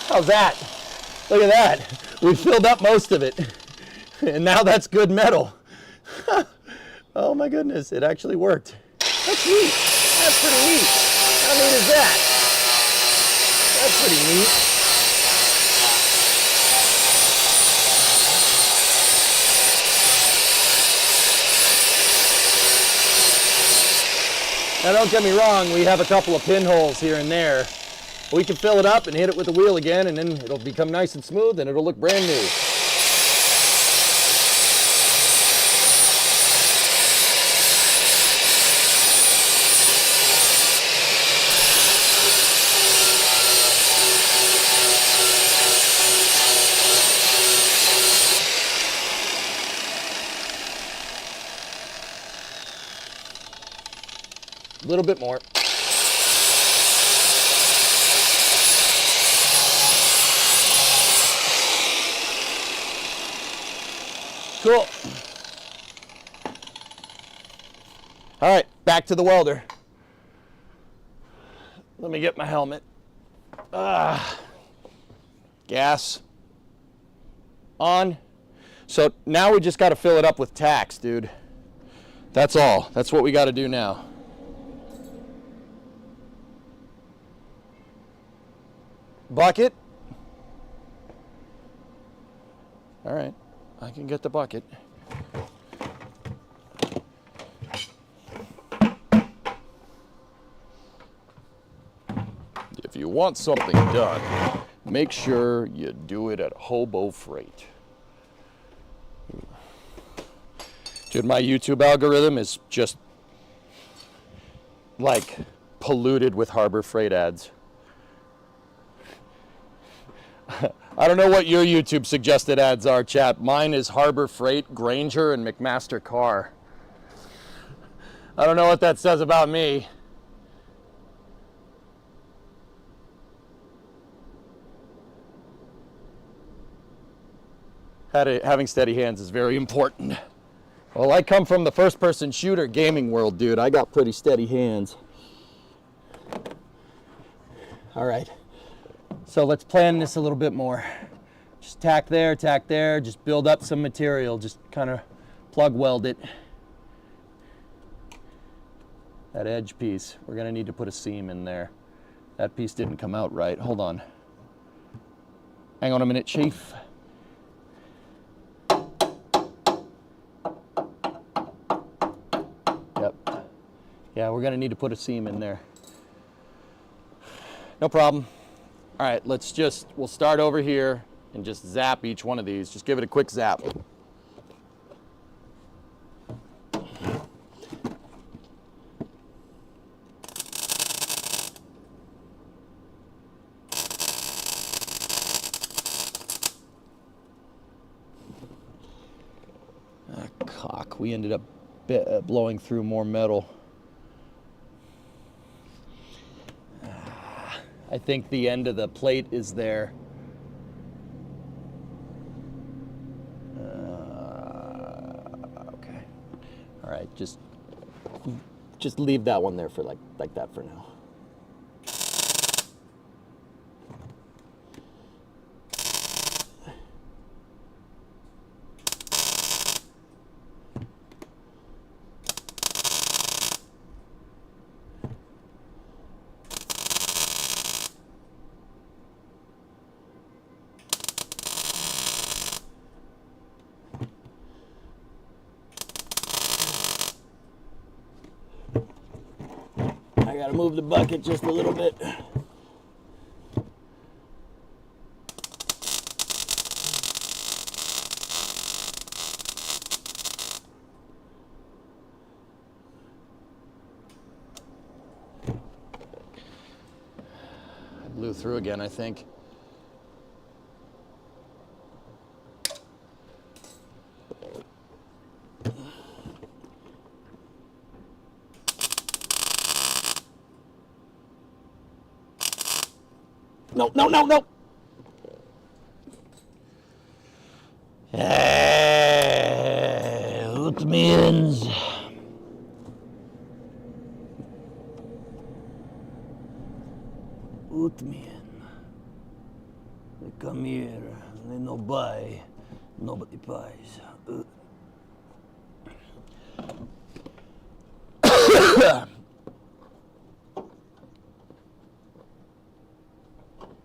How's that? Look at that. We filled up most of it. And now that's good metal. Oh my goodness, it actually worked. That's neat. That's pretty neat. How neat is that? That's pretty neat. Now don't get me wrong, we have a couple of pinholes here and there. We can fill it up and hit it with the wheel again, and then it'll become nice and smooth and it'll look brand new. A little bit more. Cool. All right, back to the welder. Let me get my helmet. Gas on. So now we just got to fill it up with tacks, dude. That's all. That's what we got to do now. Bucket. All right. I can get the bucket. If you want something done, make sure you do it at Hobo Freight. Dude, my YouTube algorithm is just like polluted with Harbor Freight ads. I don't know what your YouTube suggested ads are, chat. Mine is Harbor Freight, Granger, and McMaster Car. I don't know what that says about me. Having steady hands is very important. Well, I come from the first-person shooter gaming world, dude. I got pretty steady hands. All right. So let's plan this a little bit more. Just tack there, just build up some material, just kind of plug weld it. That edge piece, we're gonna need to put a seam in there. That piece didn't come out right, hold on. Hang on a minute, Chief. Yep. Yeah, we're gonna need to put a seam in there. No problem. All right, we'll start over here and just zap each one of these. Just give it a quick zap. Cock, we ended up blowing through more metal. I think the end of the plate is there. Okay. All right, just leave that one there for like that for now. I gotta move the bucket just a little bit. I blew through again, I think. No. Utmins. Utmin. They come here, they no buy, nobody buys.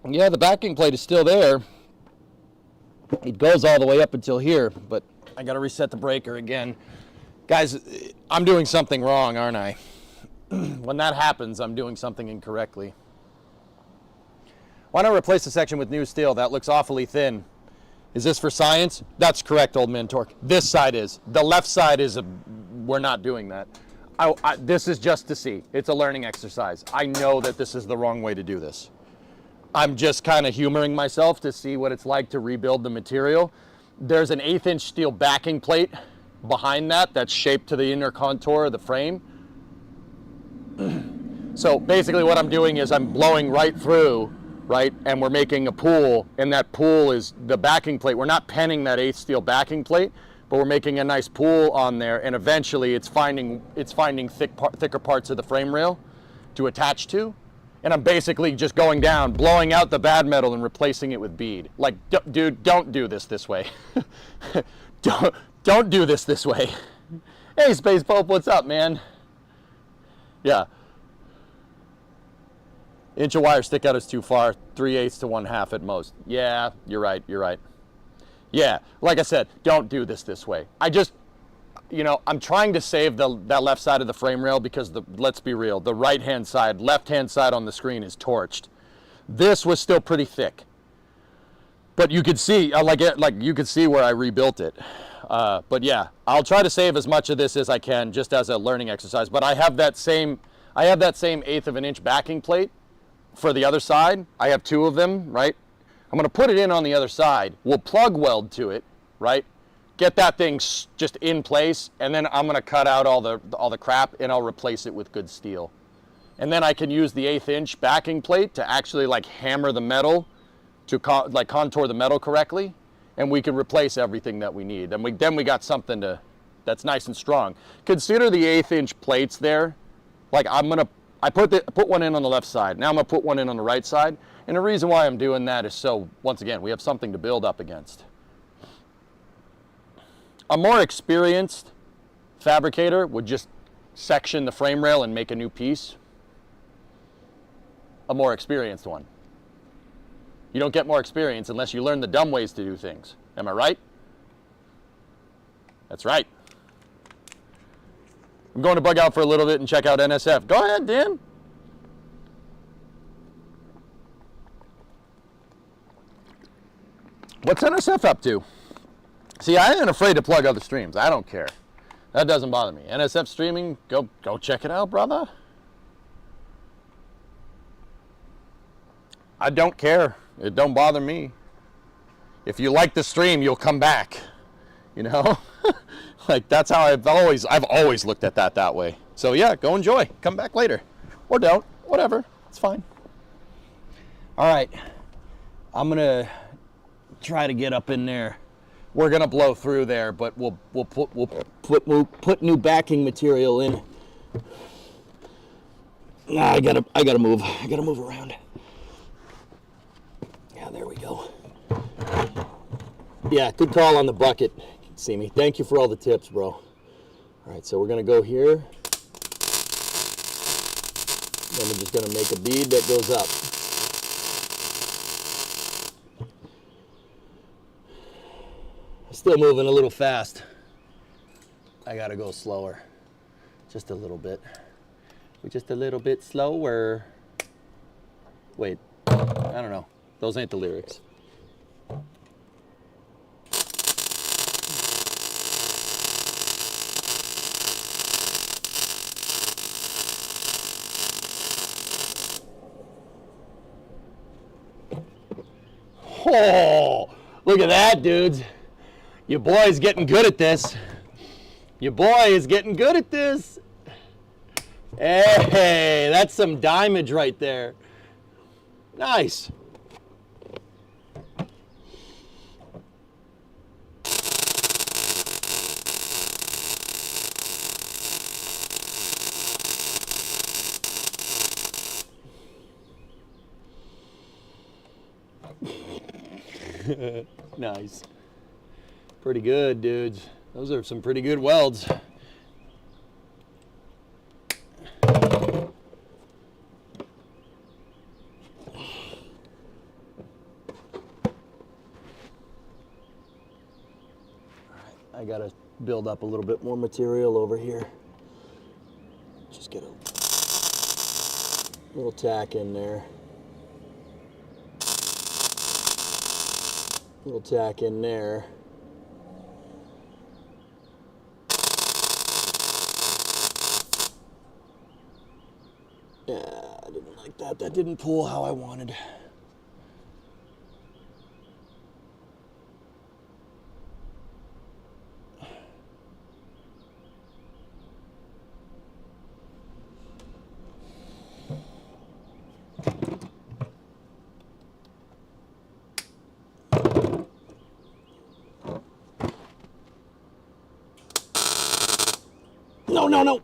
Yeah, the backing plate is still there. It goes all the way up until here, but I gotta reset the breaker again. Guys, I'm doing something wrong, aren't I? When that happens, I'm doing something incorrectly. Why not replace the section with new steel? That looks awfully thin. Is this for science? That's correct, Old Man Torque. This side is. The left side is we're not doing that. This is just to see. It's a learning exercise. I know that this is the wrong way to do this. I'm just kind of humoring myself to see what it's like to rebuild the material. There's an 1/8 inch steel backing plate behind that that's shaped to the inner contour of the frame. So basically what I'm doing is I'm blowing right through, right? And we're making a pool, and that pool is the backing plate. We're not penning that 1/8 steel backing plate, but we're making a nice pool on there, and eventually it's finding thicker parts of the frame rail to attach to. And I'm basically just going down, blowing out the bad metal and replacing it with bead. Like, dude, don't do this way. don't do this way. Hey, Space Pope, what's up, man? Yeah. Inch of wire stick out is too far. 3/8 to 1/2 at most. Yeah, you're right. Yeah, like I said, don't do this way. I'm trying to save that left side of the frame rail because let's be real, the right-hand side, left-hand side on the screen is torched. This was still pretty thick, but you could see, you could see where I rebuilt it. But yeah, I'll try to save as much of this as I can, just as a learning exercise. But I have that same 1/8 of an inch backing plate for the other side. I have 2 of them, right? I'm gonna put it in on the other side. We'll plug weld to it, right? Get that thing just in place, and then I'm gonna cut out all the crap, and I'll replace it with good steel. And then I can use the 1/8 inch backing plate to actually hammer the metal to contour the metal correctly, and we can replace everything that we need. And then we got something that's nice and strong. Consider the 1/8 inch plates there. I'm gonna I put one in on the left side. Now I'm gonna put one in on the right side. And the reason why I'm doing that is so, once again, we have something to build up against. A more experienced fabricator would just section the frame rail and make a new piece. A more experienced one. You don't get more experience unless you learn the dumb ways to do things. Am I right? That's right. I'm going to bug out for a little bit and check out NSF. Go ahead, Dan. What's NSF up to? See, I ain't afraid to plug other streams. I don't care. That doesn't bother me. NSF streaming, go check it out, brother. I don't care. It don't bother me. If you like the stream, you'll come back. You know? Like, that's how I've always looked at that way. So yeah, go enjoy. Come back later. Or don't. Whatever. It's fine. All right. I'm gonna try to get up in there. We're gonna blow through there, but we'll put new backing material in. Nah, I gotta move. I gotta move around. Yeah, there we go. Yeah, good call on the bucket. See me. Thank you for all the tips, bro. All right, so we're gonna go here. Then we're just gonna make a bead that goes up. Still moving a little fast. I gotta go slower. Just a little bit. Just a little bit slower. Wait, I don't know. Those ain't the lyrics. Oh, look at that, dudes. Your boy's getting good at this. Your boy is getting good at this. Hey, that's some diamond right there. Nice. Nice. Pretty good, dudes. Those are some pretty good welds. I gotta build up a little bit more material over here. Just get a little tack in there. Little tack in there. Yeah, I didn't like that. That didn't pull how I wanted. No.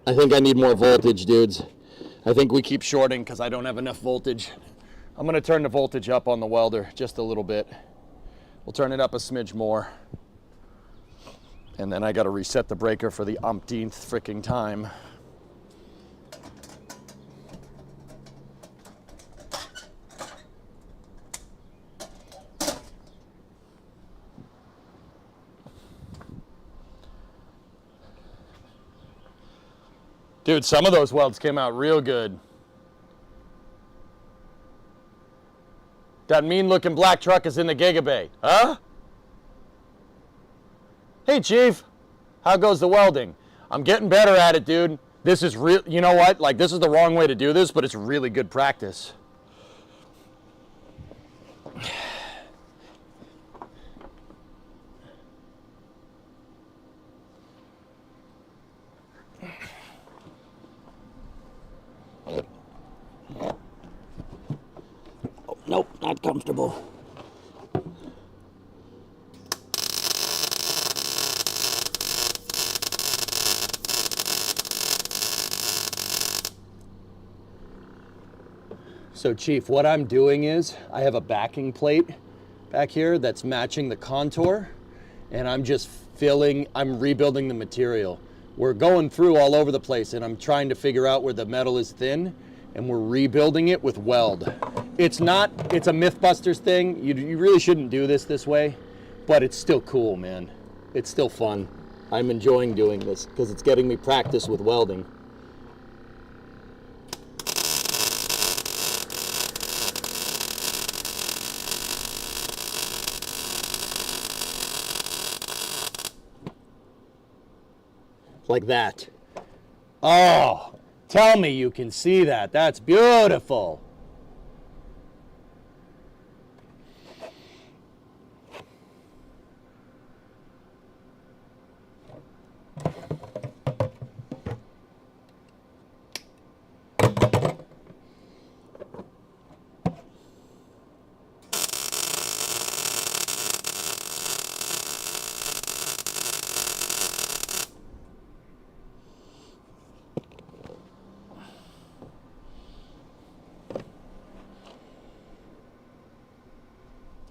I think I need more voltage, dudes. I think we keep shorting because I don't have enough voltage. I'm going to turn the voltage up on the welder just a little bit. We'll turn it up a smidge more. And then I got to reset the breaker for the umpteenth freaking time. Dude, some of those welds came out real good. That mean looking black truck is in the Gigabay, huh? Hey Chief, how goes the welding? I'm getting better at it, dude. This is real, you know what? Like, this is the wrong way to do this, but it's really good practice. Nope, not comfortable. So Chief, what I'm doing is I have a backing plate back here that's matching the contour, and I'm just I'm rebuilding the material. We're going through all over the place, and I'm trying to figure out where the metal is thin, and we're rebuilding it with weld. It's a Mythbusters thing. You really shouldn't do this way, but it's still cool, man. It's still fun. I'm enjoying doing this because it's getting me practice with welding. Like that. Oh, tell me you can see that. That's beautiful.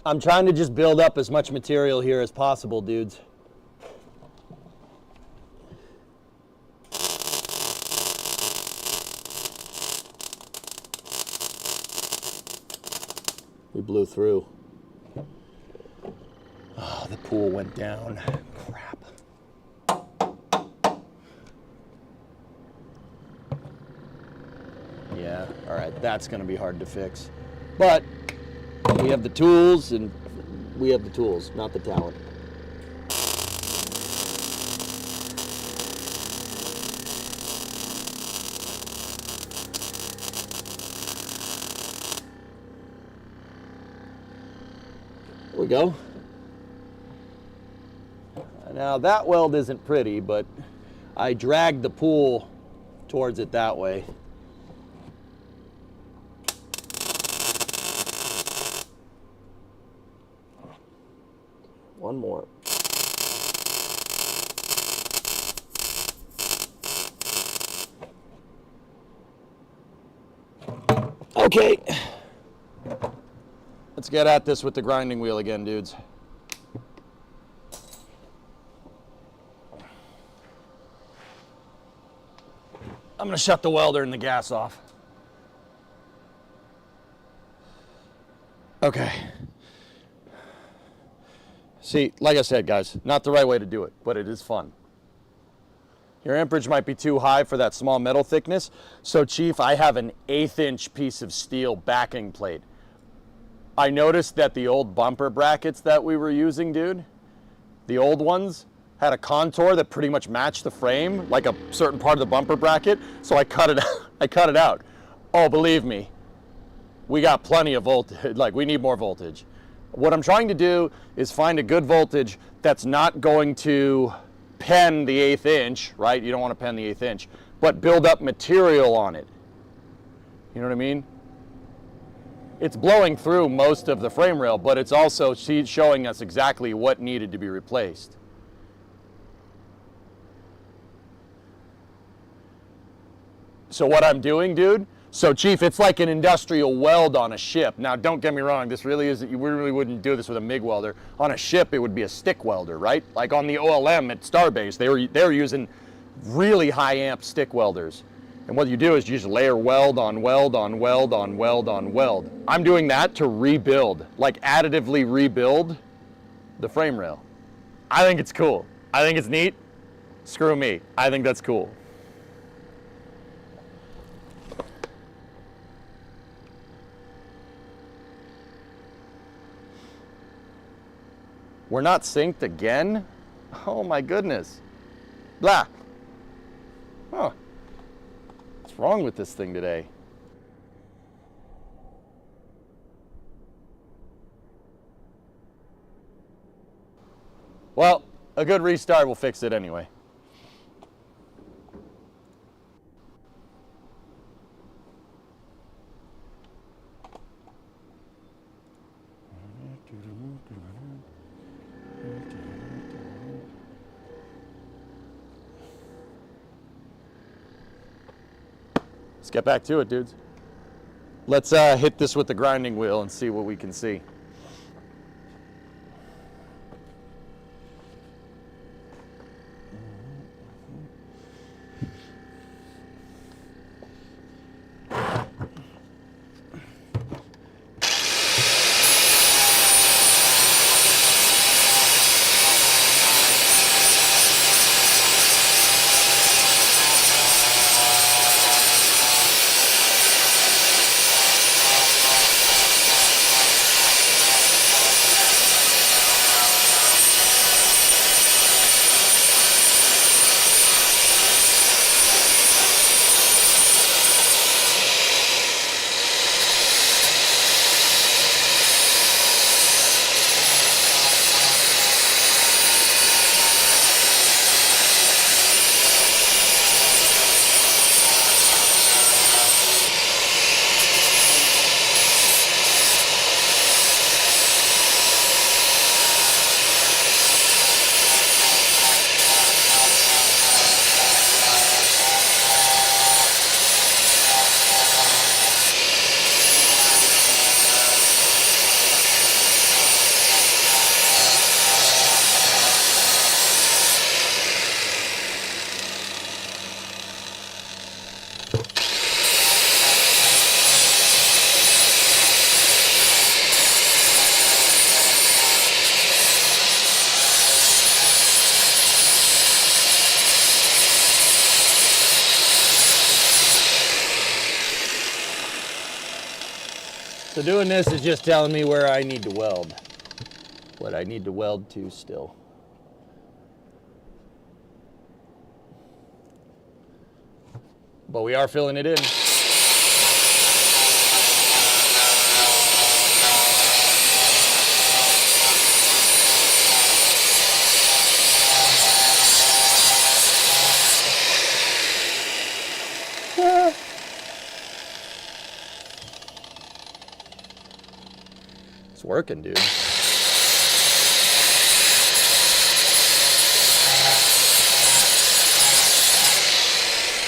I'm trying to just build up as much material here as possible, dudes. We blew through. Oh, the pool went down. Crap. Yeah, all right, that's gonna be hard to fix. But we have the tools, and we have the tools, not the talent. There we go. Now that weld isn't pretty, but I dragged the pool towards it that way. One more. Okay. Let's get at this with the grinding wheel again, dudes. I'm gonna shut the welder and the gas off. Okay. See, like I said, guys, not the right way to do it, but it is fun. Your amperage might be too high for that small metal thickness. So, Chief, I have an 1/8 inch piece of steel backing plate. I noticed that the old bumper brackets that we were using, dude, the old ones had a contour that pretty much matched the frame, like a certain part of the bumper bracket. So I cut it out. I cut it out. Oh, believe me, we got plenty of voltage. Like, we need more voltage. What I'm trying to do is find a good voltage that's not going to pen the 1/8 inch, right? You don't want to pen the 1/8 inch, but build up material on it. You know what I mean? It's blowing through most of the frame rail, but it's also showing us exactly what needed to be replaced. So what I'm doing, dude, so Chief, it's like an industrial weld on a ship. Now, don't get me wrong, this really isn't, we really wouldn't do this with a MIG welder. On a ship, it would be a stick welder, right? Like on the OLM at Starbase, they were using really high amp stick welders. And what you do is you just layer weld on weld on weld on weld on weld. I'm doing that to rebuild, like additively rebuild the frame rail. I think it's cool. I think it's neat. Screw me. I think that's cool. We're not synced again? Oh my goodness. Blah. Huh. What's wrong with this thing today? Well, a good restart will fix it anyway. Let's get back to it, dudes. Let's hit this with the grinding wheel and see what we can see. So doing this is just telling me where I need to weld, what I need to weld to still. But we are filling it in. It's working, dude.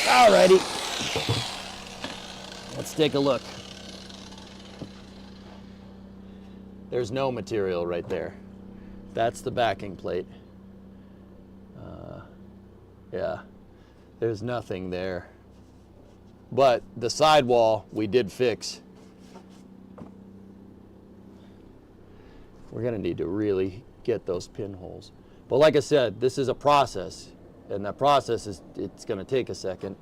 Alrighty. Let's take a look. There's no material right there. That's the backing plate. Yeah, there's nothing there. But the sidewall we did fix. We're gonna need to really get those pinholes. But like I said, this is a process, and that process it's gonna take a second.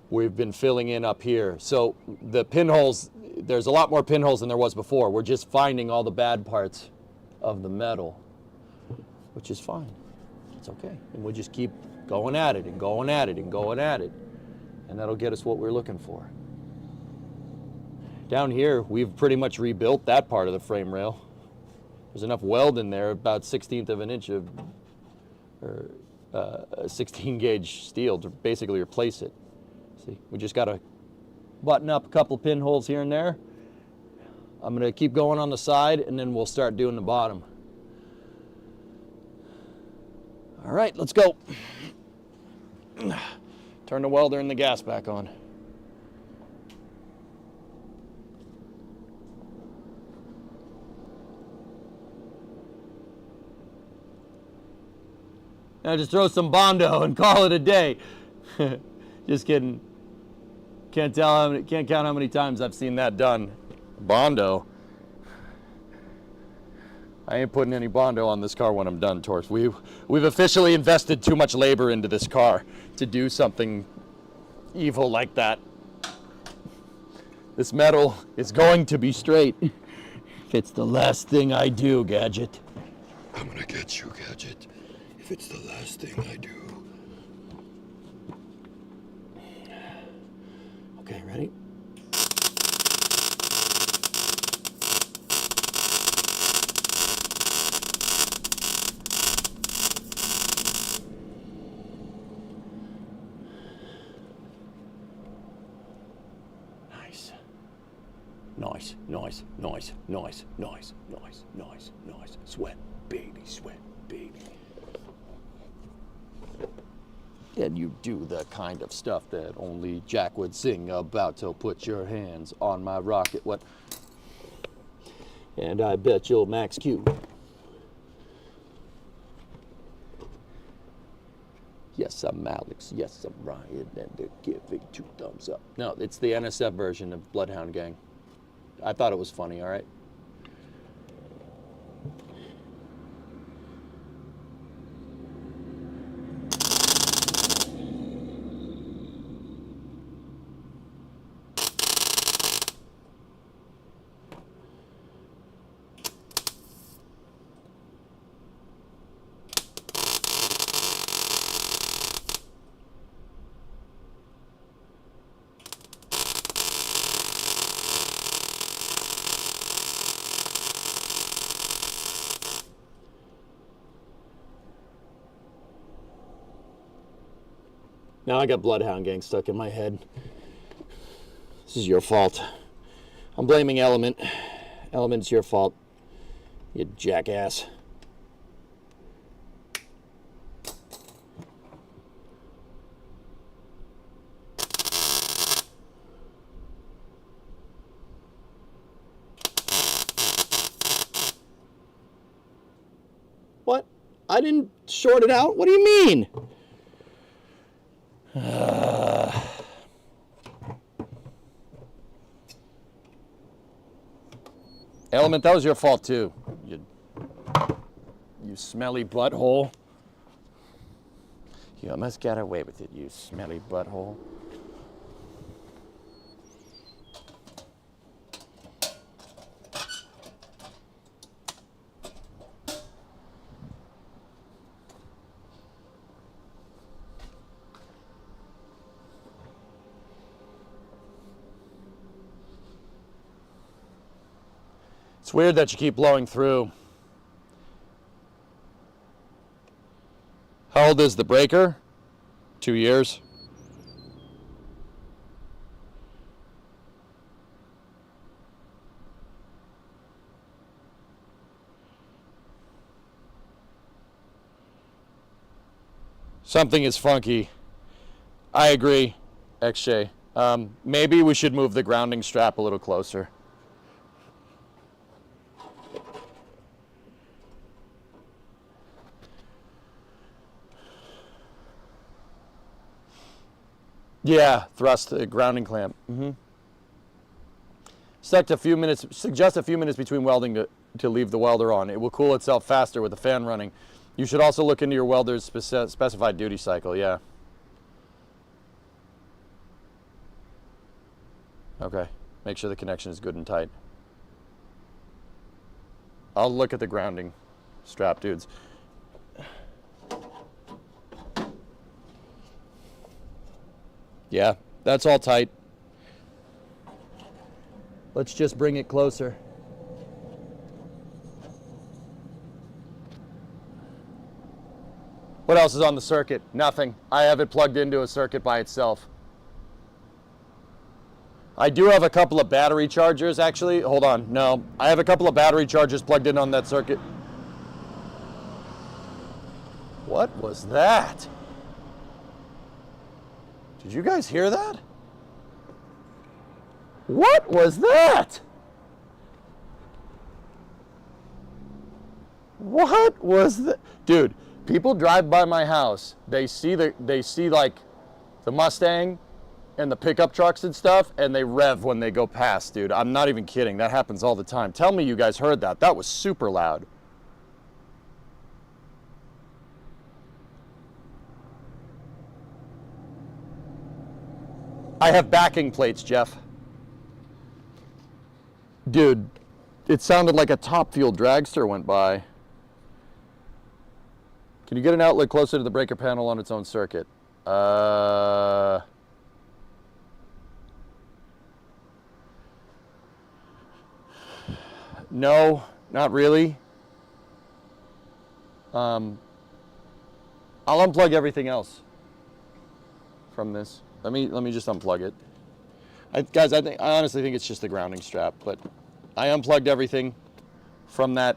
We've been filling in up here. So the pinholes, there's a lot more pinholes than there was before. We're just finding all the bad parts of the metal, which is fine. It's okay. And we'll just keep going at it and going at it and going at it. And that'll get us what we're looking for. Down here, we've pretty much rebuilt that part of the frame rail. There's enough weld in there, about 1/16 of an inch of, or 16 gauge steel to basically replace it. See, we just got to button up a couple pinholes here and there. I'm going to keep going on the side, and then we'll start doing the bottom. All right, let's go. Turn the welder and the gas back on. Now just throw some Bondo and call it a day. Just kidding. Can't count how many times I've seen that done. Bondo. I ain't putting any Bondo on this car when I'm done, Torch. We've officially invested too much labor into this car to do something evil like that. This metal is going to be straight. If it's the last thing I do, Gadget. I'm gonna get you, Gadget. If it's the last thing I do. Okay, ready? Nice. Nice, nice, nice, nice, nice, nice, nice, nice. Sweat, baby, sweat, baby. And you do the kind of stuff that only Jack would sing about. So put your hands on my rocket. What? And I bet you'll max Q. Yes, I'm Alex. Yes, I'm Ryan. And they're giving 2 thumbs up. No, it's the NSF version of Bloodhound Gang. I thought it was funny, all right? Now I got Bloodhound Gang stuck in my head. This is your fault. I'm blaming Element. Element's your fault, you jackass. What? I didn't short it out? What do you mean? Element, that was your fault too. You smelly butthole. You almost got away with it, you smelly butthole. It's weird that you keep blowing through. How old is the breaker? 2 years. Something is funky. I agree, XJ. Maybe we should move the grounding strap a little closer. Yeah, thrust, grounding clamp. Suggest a few minutes between welding to leave the welder on. It will cool itself faster with the fan running. You should also look into your welder's specified duty cycle, yeah. Okay, make sure the connection is good and tight. I'll look at the grounding strap, dudes. Yeah, that's all tight. Let's just bring it closer. What else is on the circuit? Nothing. I have it plugged into a circuit by itself. I do have a couple of battery chargers, actually. Hold on, no. I have a couple of battery chargers plugged in on that circuit. What was that? Did you guys hear that? What was that? What was that? Dude, people drive by my house. They see like the Mustang and the pickup trucks and stuff, and they rev when they go past, dude. I'm not even kidding. That happens all the time. Tell me you guys heard that. That was super loud. I have backing plates, Jeff. Dude, it sounded like a top fuel dragster went by. Can you get an outlet closer to the breaker panel on its own circuit? No, not really. I'll unplug everything else from this. Let me just unplug it. Guys, I honestly think it's just the grounding strap, but I unplugged everything from that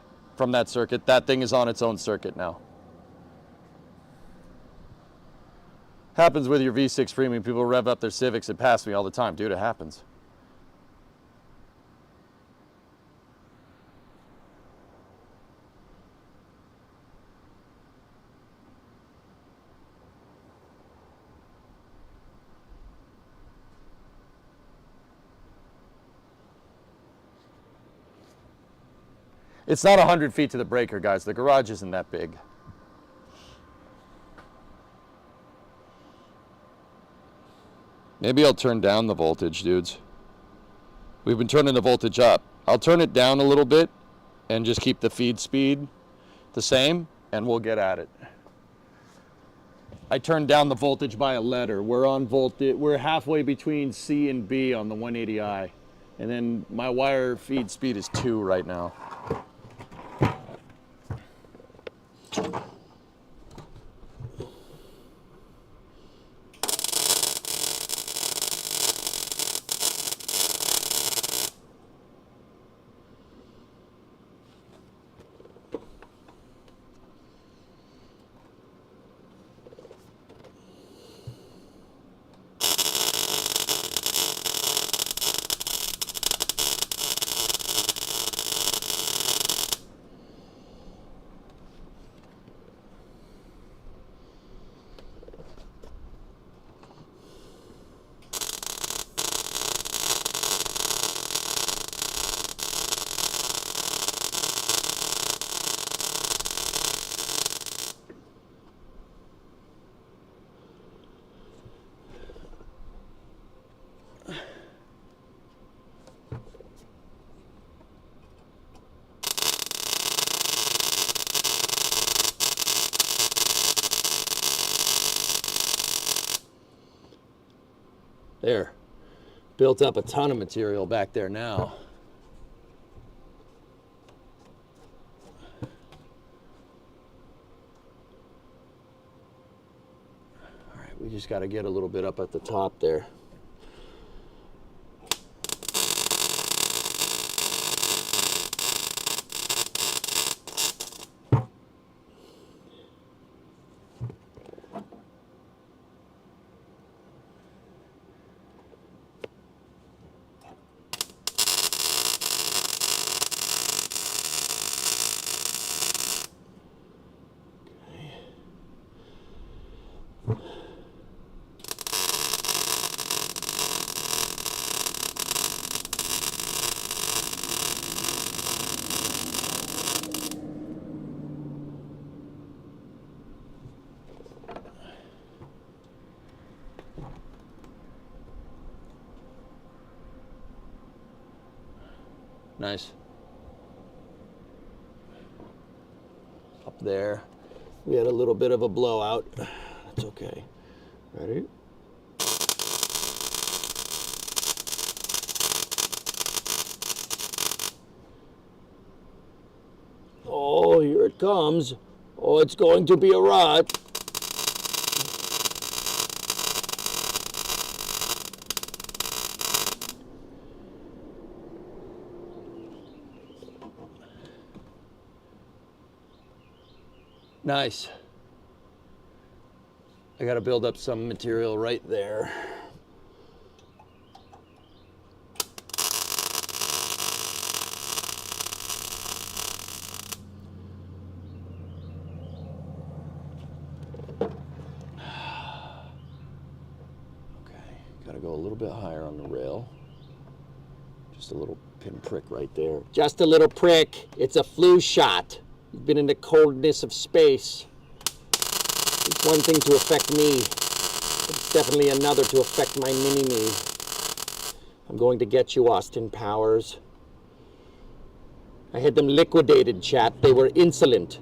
circuit. That thing is on its own circuit now. Happens with your V6 Premium. People rev up their Civics and pass me all the time. Dude, it happens. It's not 100 feet to the breaker, guys. The garage isn't that big. Maybe I'll turn down the voltage, dudes. We've been turning the voltage up. I'll turn it down a little bit and just keep the feed speed the same, and we'll get at it. I turned down the voltage by a letter. We're on voltage. We're halfway between C and B on the 180i. And then my wire feed speed is 2 right now. There, built up a ton of material back there now. All right, we just got to get a little bit up at the top there. Nice. Up there, we had a little bit of a blowout. That's okay. Ready? Oh, here it comes. Oh, it's going to be a rot. Nice. I got to build up some material right there. Okay, got to go a little bit higher on the rail. Just a little pinprick right there. Just a little prick. It's a flu shot. You've been in the coldness of space. It's one thing to affect me. It's definitely another to affect my mini-me. I'm going to get you, Austin Powers. I had them liquidated, chat. They were insolent.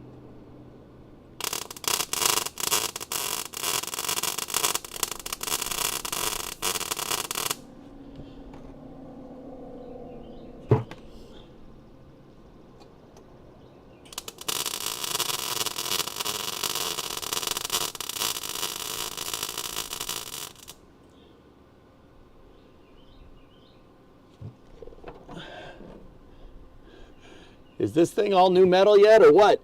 Is this thing all new metal yet, or what?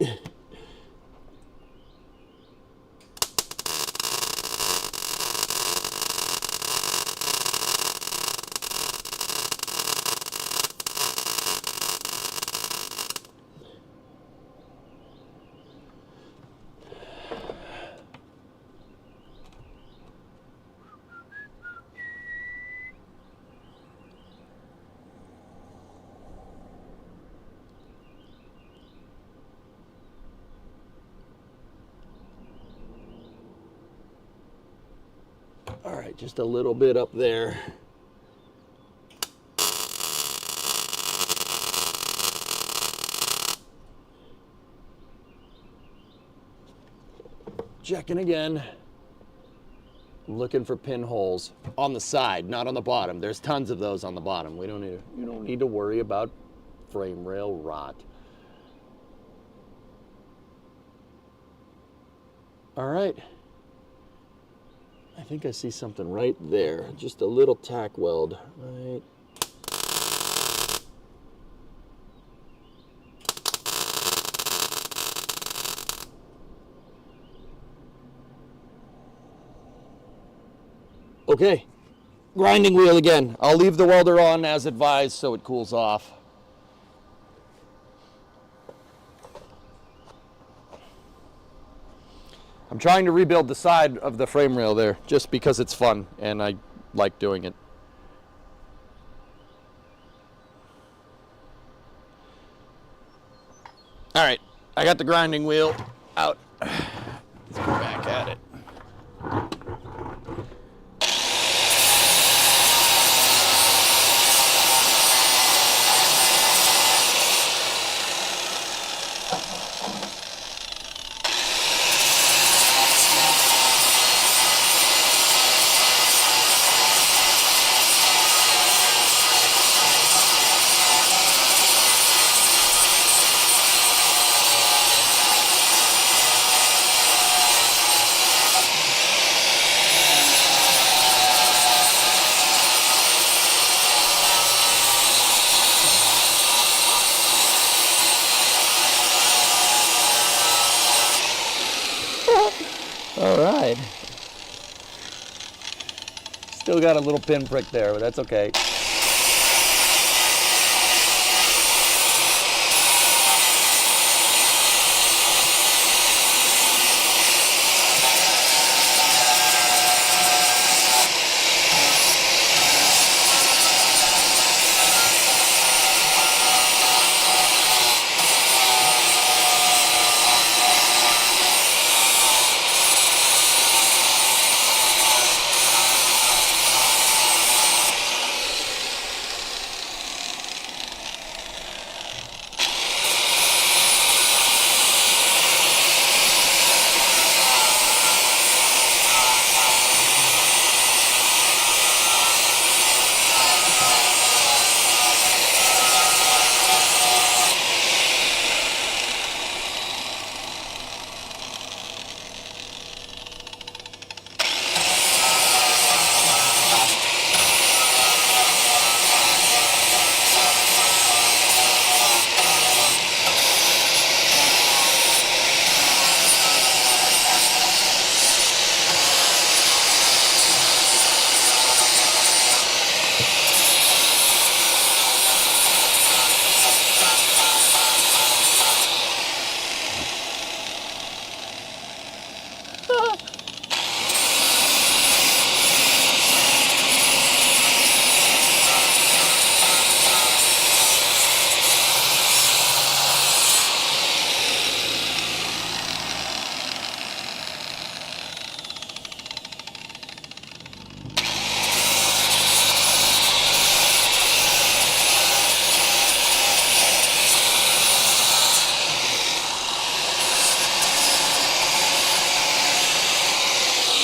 All right, just a little bit up there. Checking again. Looking for pinholes on the side, not on the bottom. There's tons of those on the bottom. You don't need to worry about frame rail rot. All right. I think I see something right there. Just a little tack weld, right? Okay, grinding wheel again. I'll leave the welder on as advised so it cools off. I'm trying to rebuild the side of the frame rail there just because it's fun and I like doing it. All right, I got the grinding wheel out. Let's go back at it. All right. Still got a little pinprick there, but that's okay.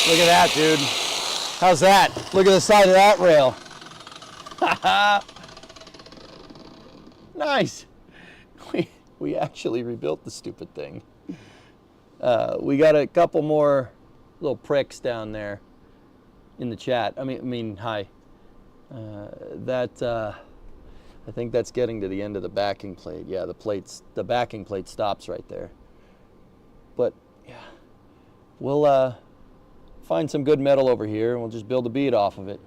Look at that, dude. How's that? Look at the side of that rail. Nice. We actually rebuilt the stupid thing. We got a couple more little pricks down there in the chat. I mean, hi. I think that's getting to the end of the backing plate. Yeah, the backing plate stops right there. But yeah, we'll find some good metal over here and we'll just build a bead off of it.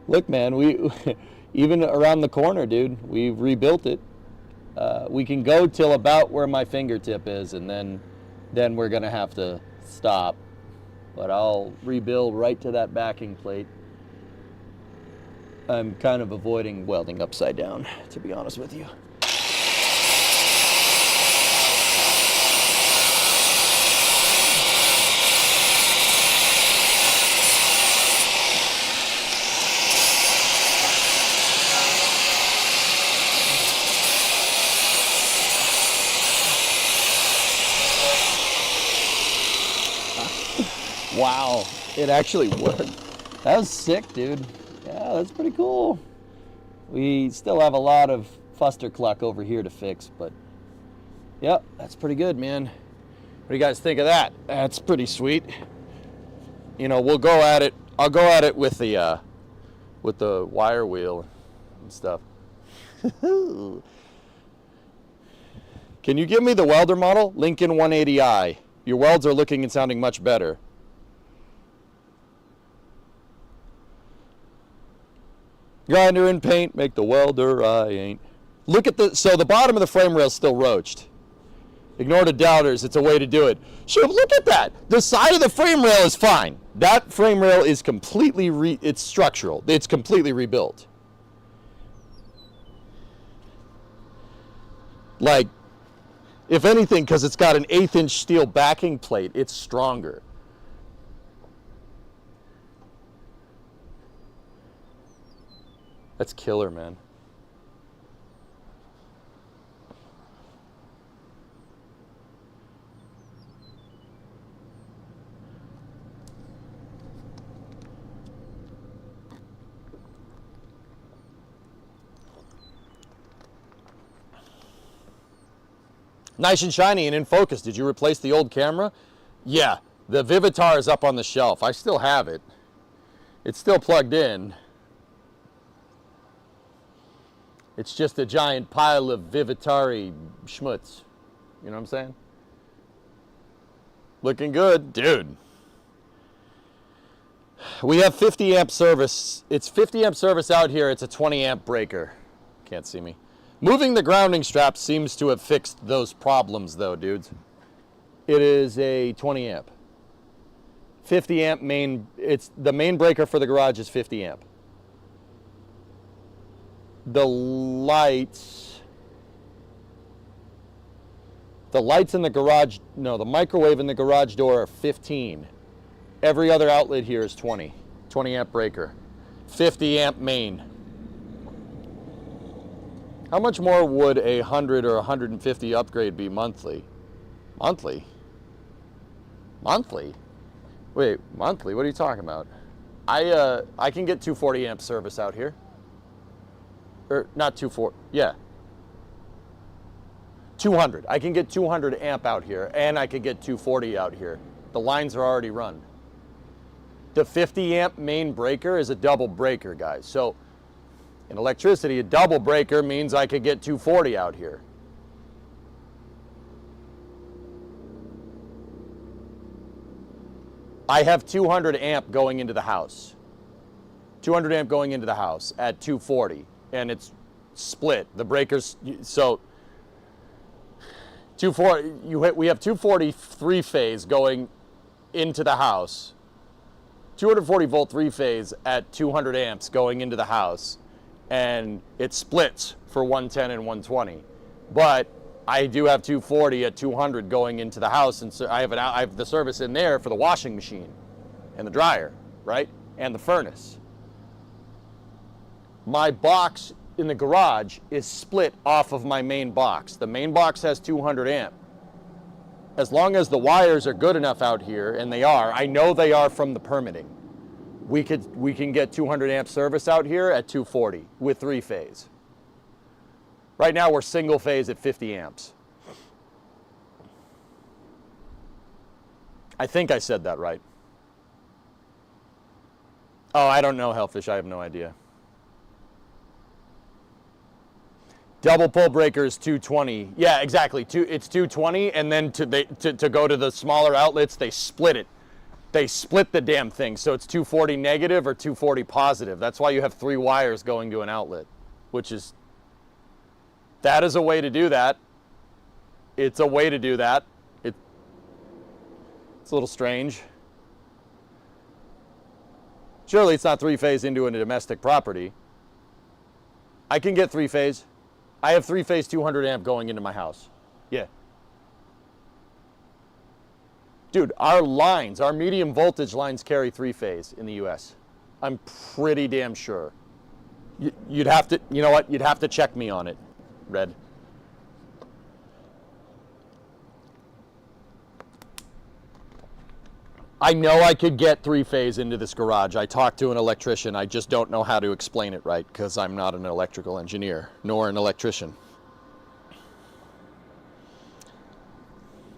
Look, man, we even around the corner, dude, we've rebuilt it. We can go till about where my fingertip is, and then we're gonna have to stop. But I'll rebuild right to that backing plate. I'm kind of avoiding welding upside down, to be honest with you. Wow, it actually worked. That was sick, dude. Yeah, that's pretty cool. We still have a lot of fustercluck over here to fix, but yep, that's pretty good, man. What do you guys think of that? That's pretty sweet. You know, we'll go at it. I'll go at it with the wire wheel and stuff. Can you give me the welder model? Lincoln 180i. Your welds are looking and sounding much better. Grinder and paint, make the welder I ain't. Look at so the bottom of the frame rail is still roached. Ignore the doubters, it's a way to do it. Sure, look at that. The side of the frame rail is fine. That frame rail is completely, it's structural. It's completely rebuilt. Like, if anything, because it's got an 1/8 inch steel backing plate, it's stronger. That's killer, man. Nice and shiny and in focus. Did you replace the old camera? Yeah, the Vivitar is up on the shelf. I still have it. It's still plugged in. It's just a giant pile of Vivitari schmutz. You know what I'm saying? Looking good, dude. We have 50 amp service. It's 50 amp service out here. It's a 20 amp breaker. Can't see me. Moving the grounding strap seems to have fixed those problems though, dudes. It is a 20 amp. 50 amp main, it's the main breaker for the garage is 50 amp. The lights in the garage, no, the microwave in the garage door are 15. Every other outlet here is 20 amp breaker. 50 amp main. How much more would a 100 or 150 upgrade be monthly? Monthly? Monthly? Wait, monthly? What are you talking about? I can get 240 amp service out here. Or not 240, yeah. 200. I can get 200 amp out here, and I could get 240 out here. The lines are already run. The 50 amp main breaker is a double breaker, guys. So in electricity, a double breaker means I could get 240 out here. I have 200 amp going into the house. 200 amp going into the house at 240, and it's split. The breakers, so 240, we have 240 three-phase going into the house. 240 volt three-phase at 200 amps going into the house. And it splits for 110 and 120. But I do have 240 at 200 going into the house, and so I have the service in there for the washing machine and the dryer, right? And the furnace. My box in the garage is split off of my main box. The main box has 200 amp. As long as the wires are good enough out here, and they are, I know they are from the permitting. We can get 200 amp service out here at 240 with three-phase. Right now we're single phase at 50 amps. I think I said that right. Oh, I don't know, Hellfish, I have no idea. Double pull breaker is 220. Yeah, exactly. It's 220, and then to go to the smaller outlets, they split it. They split the damn thing, so it's 240 negative or 240 positive. That's why you have 3 wires going to an outlet, that is a way to do that. It's a way to do that. It's a little strange. Surely it's not 3-phase into a domestic property. I can get 3-phase. I have 3-phase 200 amp going into my house. Yeah. Dude, our lines, our medium voltage lines carry 3-phase in the US. I'm pretty damn sure. You'd have to, you know what? You'd have to check me on it, Red. I know I could get three-phase into this garage. I talked to an electrician. I just don't know how to explain it right because I'm not an electrical engineer nor an electrician.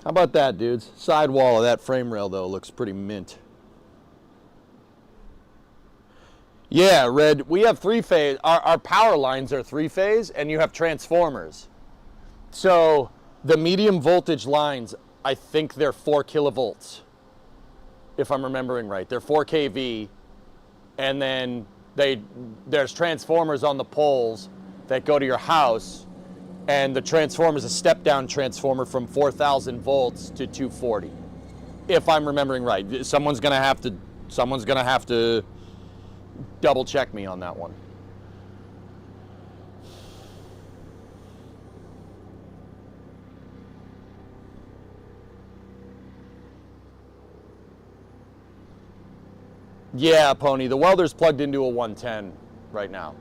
How about that, dudes? Sidewall of that frame rail, though, looks pretty mint. Yeah, Red, we have three-phase. Our power lines are three-phase, and you have transformers. So the medium voltage lines, I think they're 4 kilovolts, if I'm remembering right. They're 4 kV, and then there's transformers on the poles that go to your house, and the transformer is a step-down transformer from 4,000 volts to 240, if I'm remembering right. Someone's gonna have to double check me on that one. Yeah, Pony, the welder's plugged into a 110 right now.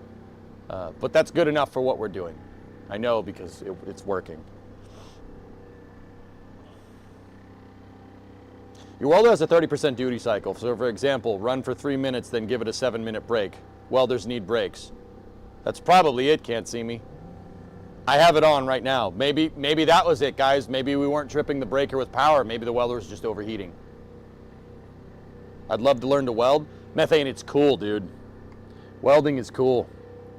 But that's good enough for what we're doing. I know because it's working. Your welder has a 30% duty cycle. So for example, run for 3 minutes, then give it a 7-minute break. Welders need breaks. That's probably it, can't see me. I have it on right now. Maybe that was it, guys. Maybe we weren't tripping the breaker with power. Maybe the welder was just overheating. I'd love to learn to weld. Methane, it's cool, dude. Welding is cool.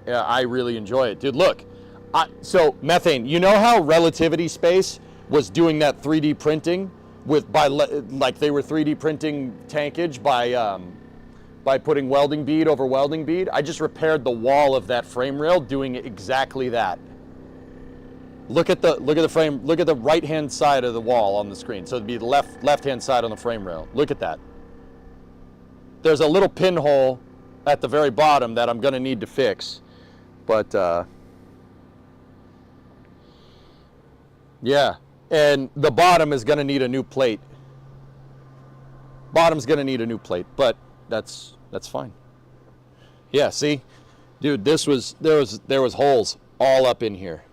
Yeah, I really enjoy it. Dude, look. So, Methane, you know how Relativity Space was doing that 3D printing like they were 3D printing tankage by putting welding bead over welding bead? I just repaired the wall of that frame rail doing exactly that. Look at the frame, look at the right-hand side of the wall on the screen. So it'd be the left-hand side on the frame rail. Look at that. There's a little pinhole at the very bottom that I'm gonna need to fix. But yeah, and the bottom is gonna need a new plate. Bottom's gonna need a new plate, but that's fine. Yeah, see? Dude, there was holes all up in here.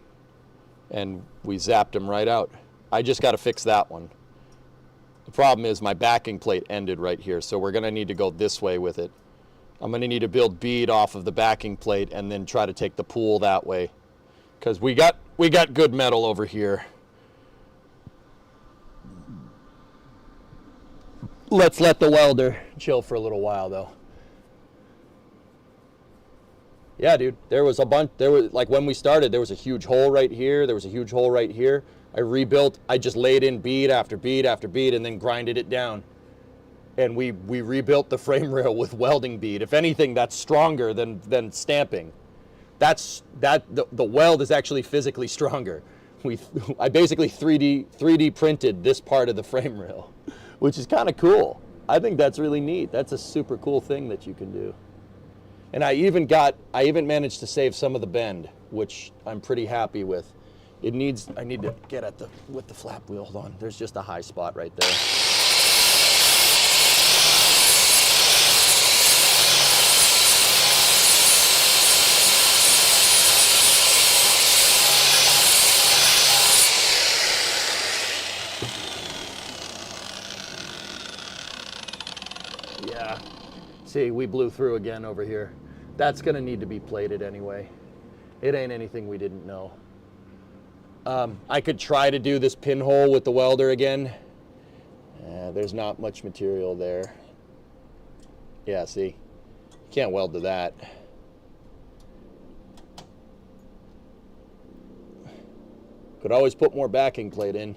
And we zapped them right out. I just gotta fix that one. The problem is my backing plate ended right here, so we're gonna need to go this way with it. I'm gonna need to build bead off of the backing plate and then try to take the pool that way. Because we got good metal over here. Let's let the welder chill for a little while though. Yeah, dude, there was like when we started, there was a huge hole right here. There was a huge hole right here. I just laid in bead after bead after bead and then grinded it down. And we rebuilt the frame rail with welding bead. If anything, that's stronger than stamping. The weld is actually physically stronger. I basically 3D printed this part of the frame rail, which is kind of cool. I think that's really neat. That's a super cool thing that you can do. And I even managed to save some of the bend, which I'm pretty happy with. I need to get with the flap wheel. Hold on, there's just a high spot right there. Yeah, see, we blew through again over here. That's gonna need to be plated anyway. It ain't anything we didn't know. I could try to do this pinhole with the welder again. There's not much material there. Yeah, see, can't weld to that. Could always put more backing plate in.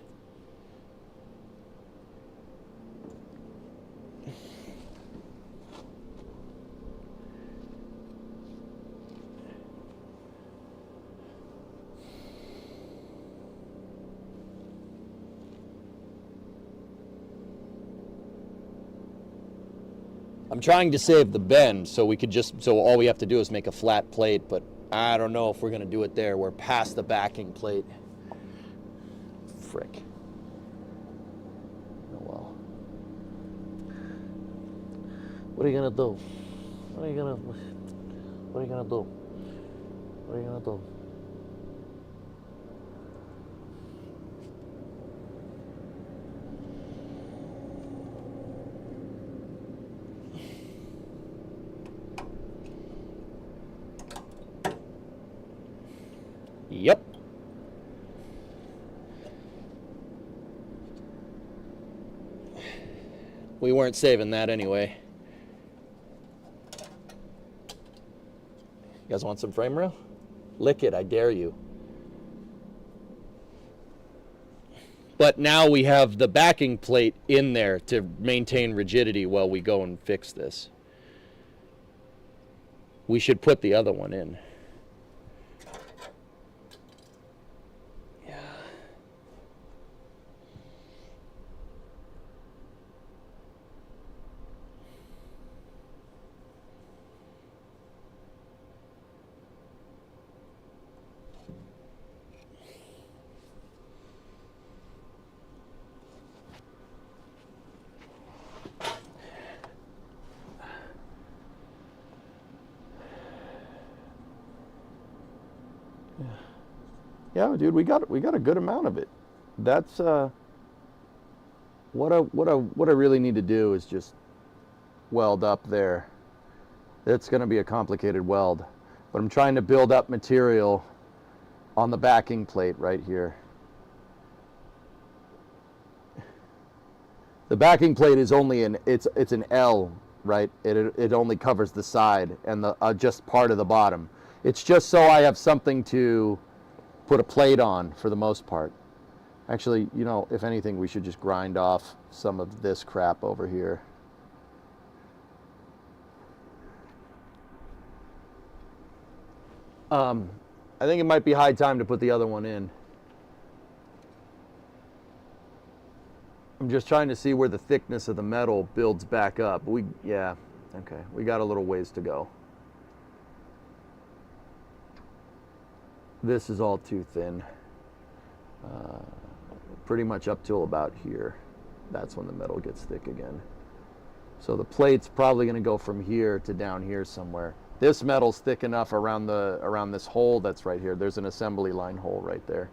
I'm trying to save the bend so all we have to do is make a flat plate, but I don't know if we're gonna do it there. We're past the backing plate. Frick. Oh well. What are you gonna do? What are you gonna do? What are you gonna do? Yep. We weren't saving that anyway. You guys want some frame rail? Lick it, I dare you. But now we have the backing plate in there to maintain rigidity while we go and fix this. We should put the other one in. Yeah, dude, we got a good amount of it. That's what I really need to do is just weld up there. It's going to be a complicated weld, but I'm trying to build up material on the backing plate right here. The backing plate is only it's an L, right? It only covers the side and the just part of the bottom. It's just so I have something to put a plate on for the most part. Actually, you know, if anything, we should just grind off some of this crap over here. I think it might be high time to put the other one in. I'm just trying to see where the thickness of the metal builds back up. Yeah, okay, we got a little ways to go. This is all too thin. Pretty much up till about here. That's when the metal gets thick again. So the plate's probably going to go from here to down here somewhere. This metal's thick enough around this hole that's right here. There's an assembly line hole right there.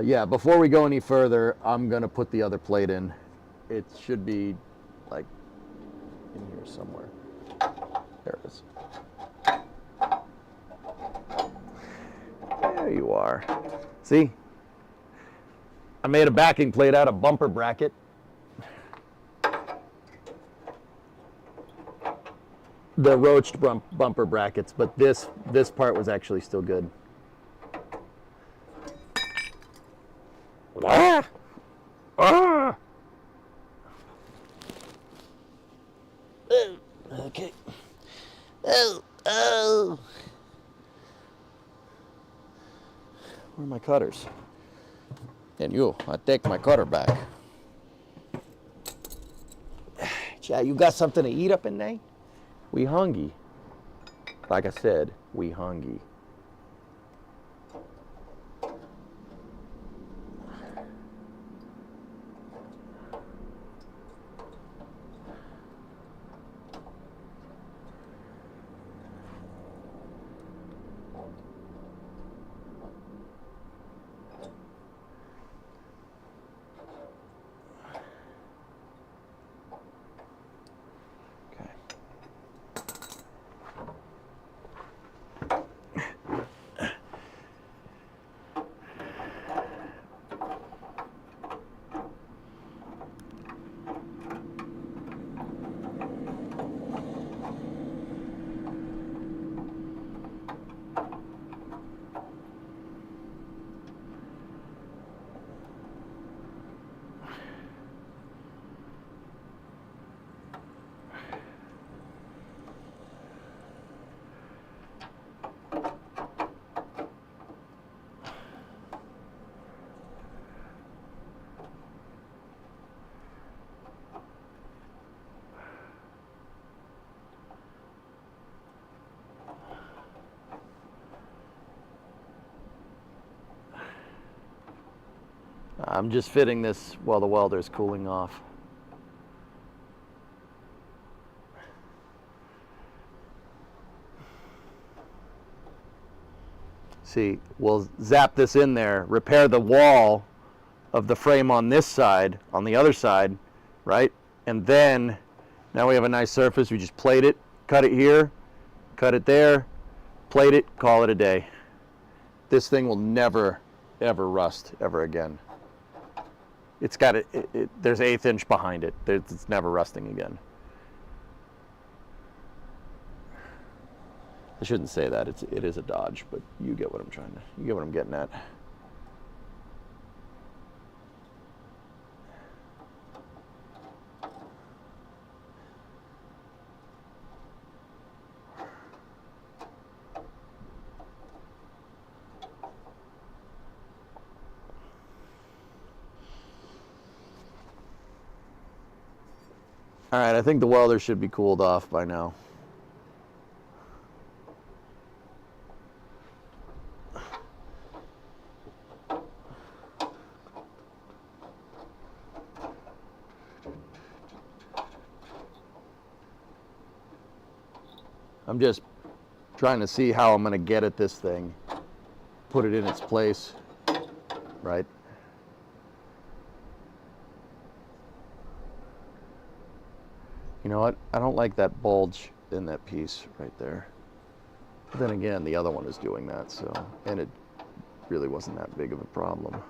Yeah, before we go any further, I'm going to put the other plate in. It should be like in here somewhere. There it is. There you are. See? I made a backing plate out of bumper bracket. The roached bumper brackets, but this part was actually still good. Ah! Ah! Okay. Oh. Where are my cutters? And I take my cutter back. Chad, you got something to eat up in there? We hungry. Like I said, we hungry. I'm just fitting this while the welder's cooling off. See, we'll zap this in there, repair the wall of the frame on this side, on the other side, right? And then Now we have a nice surface. We just plate it, cut it here, cut it there, plate it, call it a day. This thing will never, ever rust ever again. It's got there's 1/8 inch behind it. It's never rusting again. I shouldn't say that. It is a Dodge, but you get what you get what I'm getting at. All right, I think the welder should be cooled off by now. I'm just trying to see how I'm going to get at this thing, put it in its place, right? You know what? I don't like that bulge in that piece right there. But then again, the other one is doing that, so, and it really wasn't that big of a problem.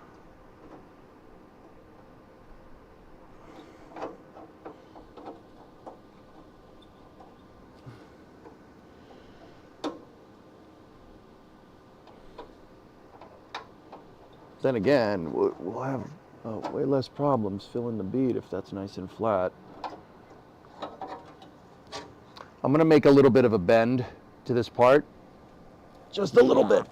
Then again, we'll have way less problems filling the bead if that's nice and flat. I'm going to make a little bit of a bend to this part. Just a little bit.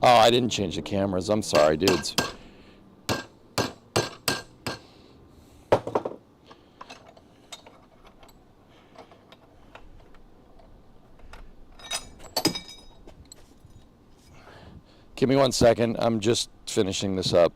Oh, I didn't change the cameras. I'm sorry, dudes. Give me 1 second. I'm just finishing this up.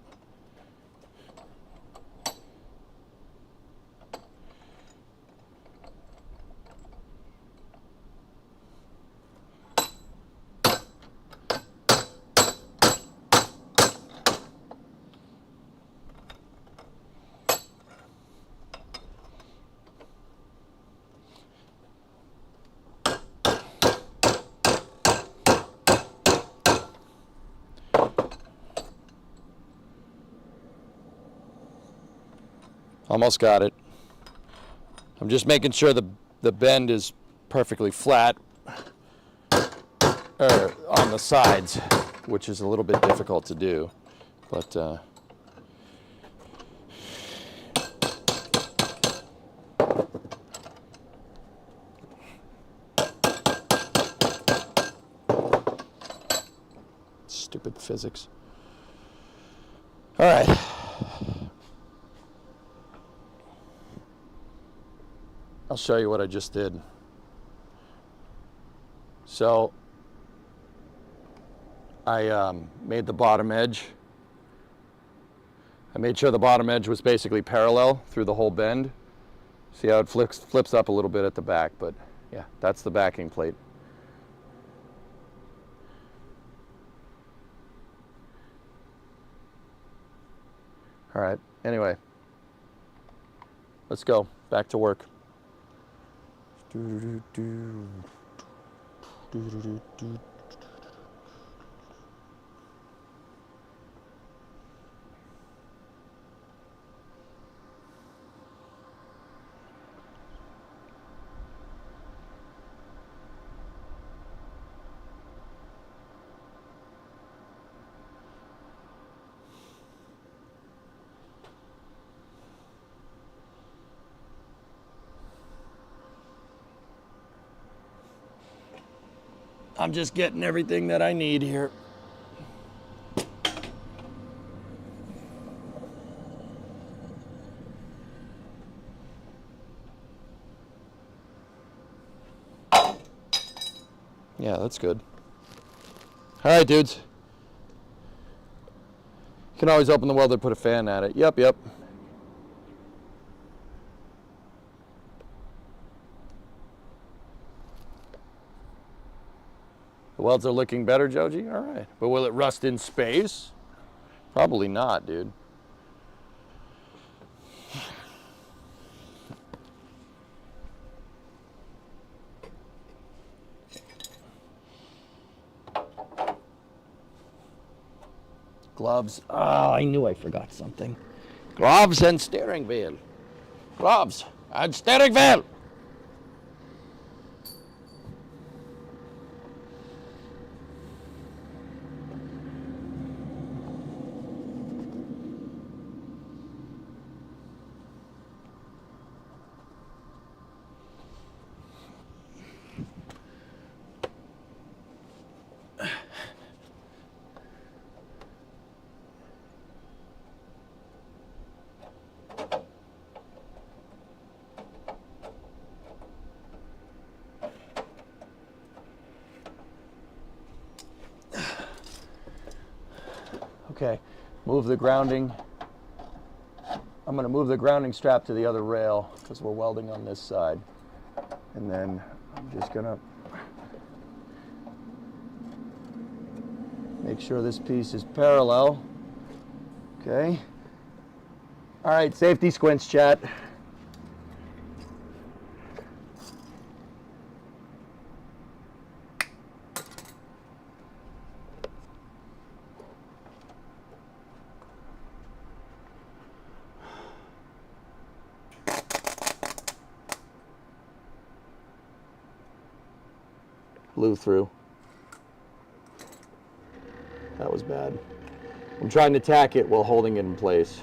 Almost got it. I'm just making sure the bend is perfectly flat on the sides, which is a little bit difficult to do, but stupid physics. All right. I'll show you what I just did. So I made the bottom edge. I made sure the bottom edge was basically parallel through the whole bend. See how it flips up a little bit at the back, but yeah, that's the backing plate. All right, anyway, let's go back to work. I'm just getting everything that I need here. Yeah, that's good. All right, dudes. You can always open the welder, put a fan at it. Yep, yep. The welds are looking better, Joji? All right. But will it rust in space? Probably not, dude. Gloves. Oh, I knew I forgot something. Gloves and steering wheel. Gloves and steering wheel. Okay, move the grounding. I'm going to move the grounding strap to the other rail because we're welding on this side. And then I'm just going to make sure this piece is parallel. Okay. All right, safety squints, chat. Blew through. That was bad. I'm trying to tack it while holding it in place.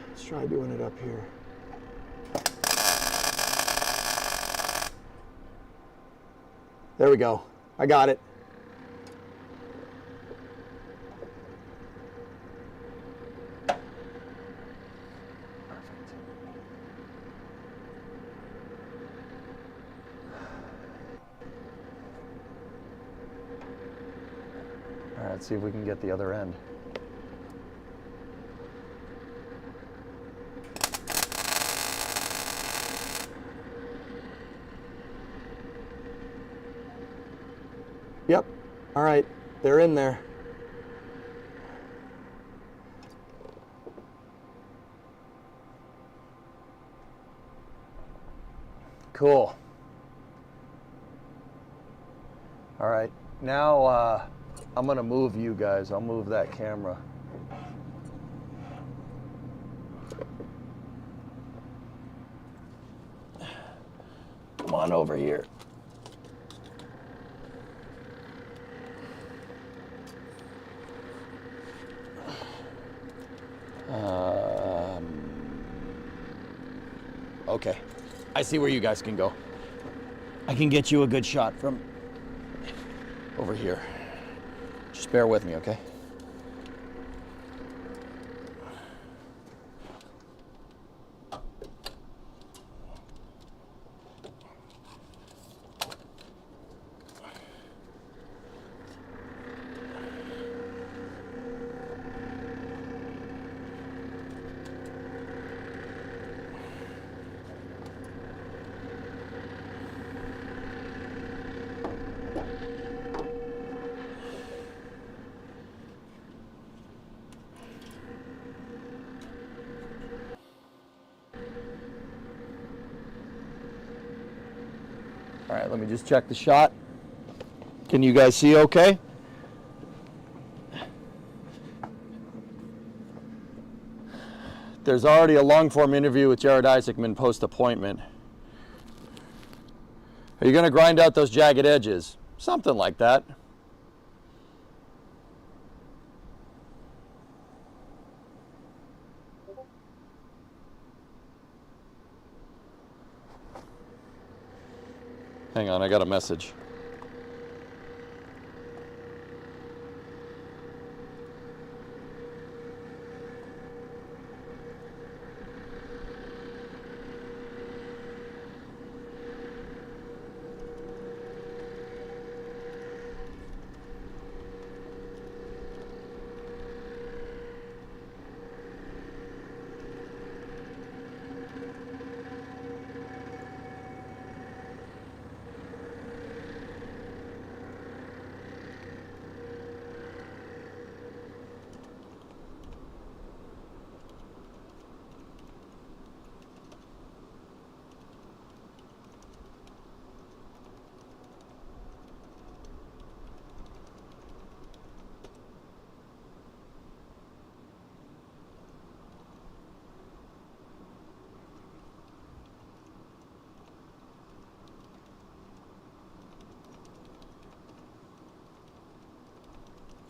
Let's try doing it up here. There we go. I got it. All right, let's see if we can get the other end. Yep. All right, they're in there. Cool. All right, now I'm gonna move you guys. I'll move that camera. Come on over here. Okay, I see where you guys can go. I can get you a good shot from over here. Just bear with me, okay? All right, let me just check the shot. Can you guys see okay? There's already a long form interview with Jared Isaacman post-appointment. Are you going to grind out those jagged edges? Something like that. Hang on, I got a message.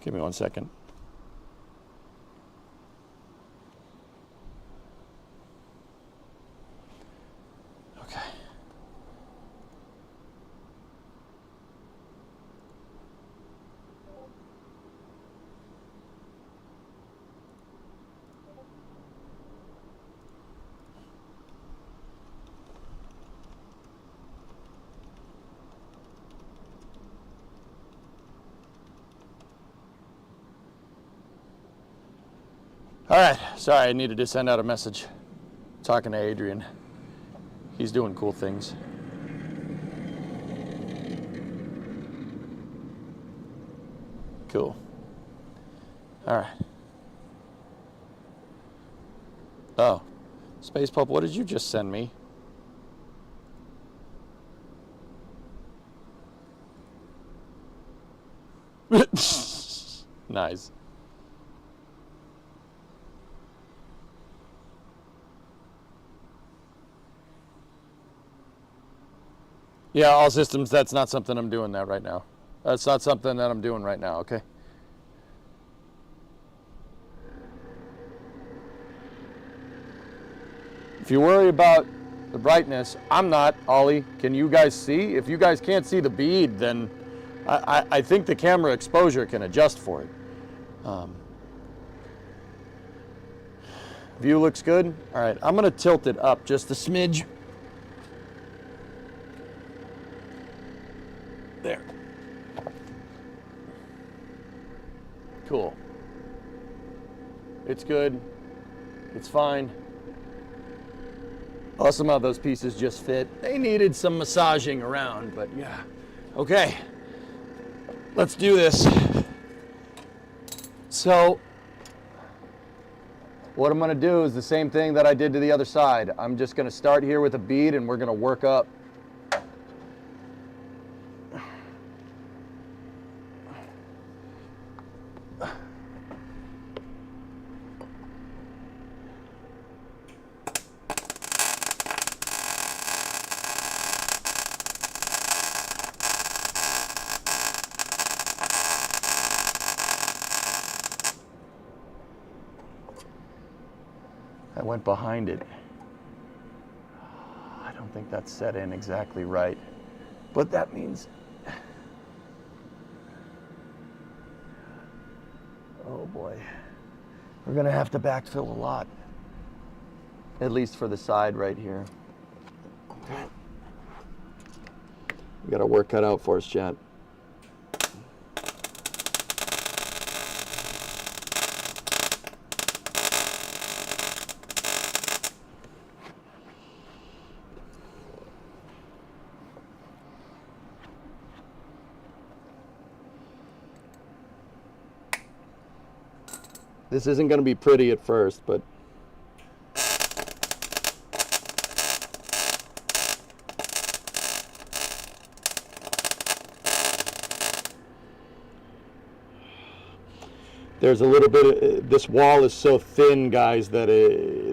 Give me 1 second. Okay. All right, sorry, I needed to send out a message. Talking to Adrian. He's doing cool things. Cool. All right. Oh, Space Pup, what did you just send me? Nice. Yeah, all systems, that's not something I'm doing that right now. That's not something that I'm doing right now, okay? If you worry about the brightness, I'm not, Ollie. Can you guys see? If you guys can't see the bead, then I think the camera exposure can adjust for it. View looks good. All right, I'm gonna tilt it up just a smidge. There. Cool. It's good. It's fine. Oh, some of those pieces just fit. They needed some massaging around, but yeah. Okay. Let's do this. So, what I'm gonna do is the same thing that I did to the other side. I'm just gonna start here with a bead and we're gonna work up. I went behind it. I don't think that's set in exactly right, but that means, oh boy, we're gonna have to backfill a lot, at least for the side right here. We got our work cut out for us, chat. This isn't going to be pretty at first, but there's a little bit of, this wall is so thin, guys, that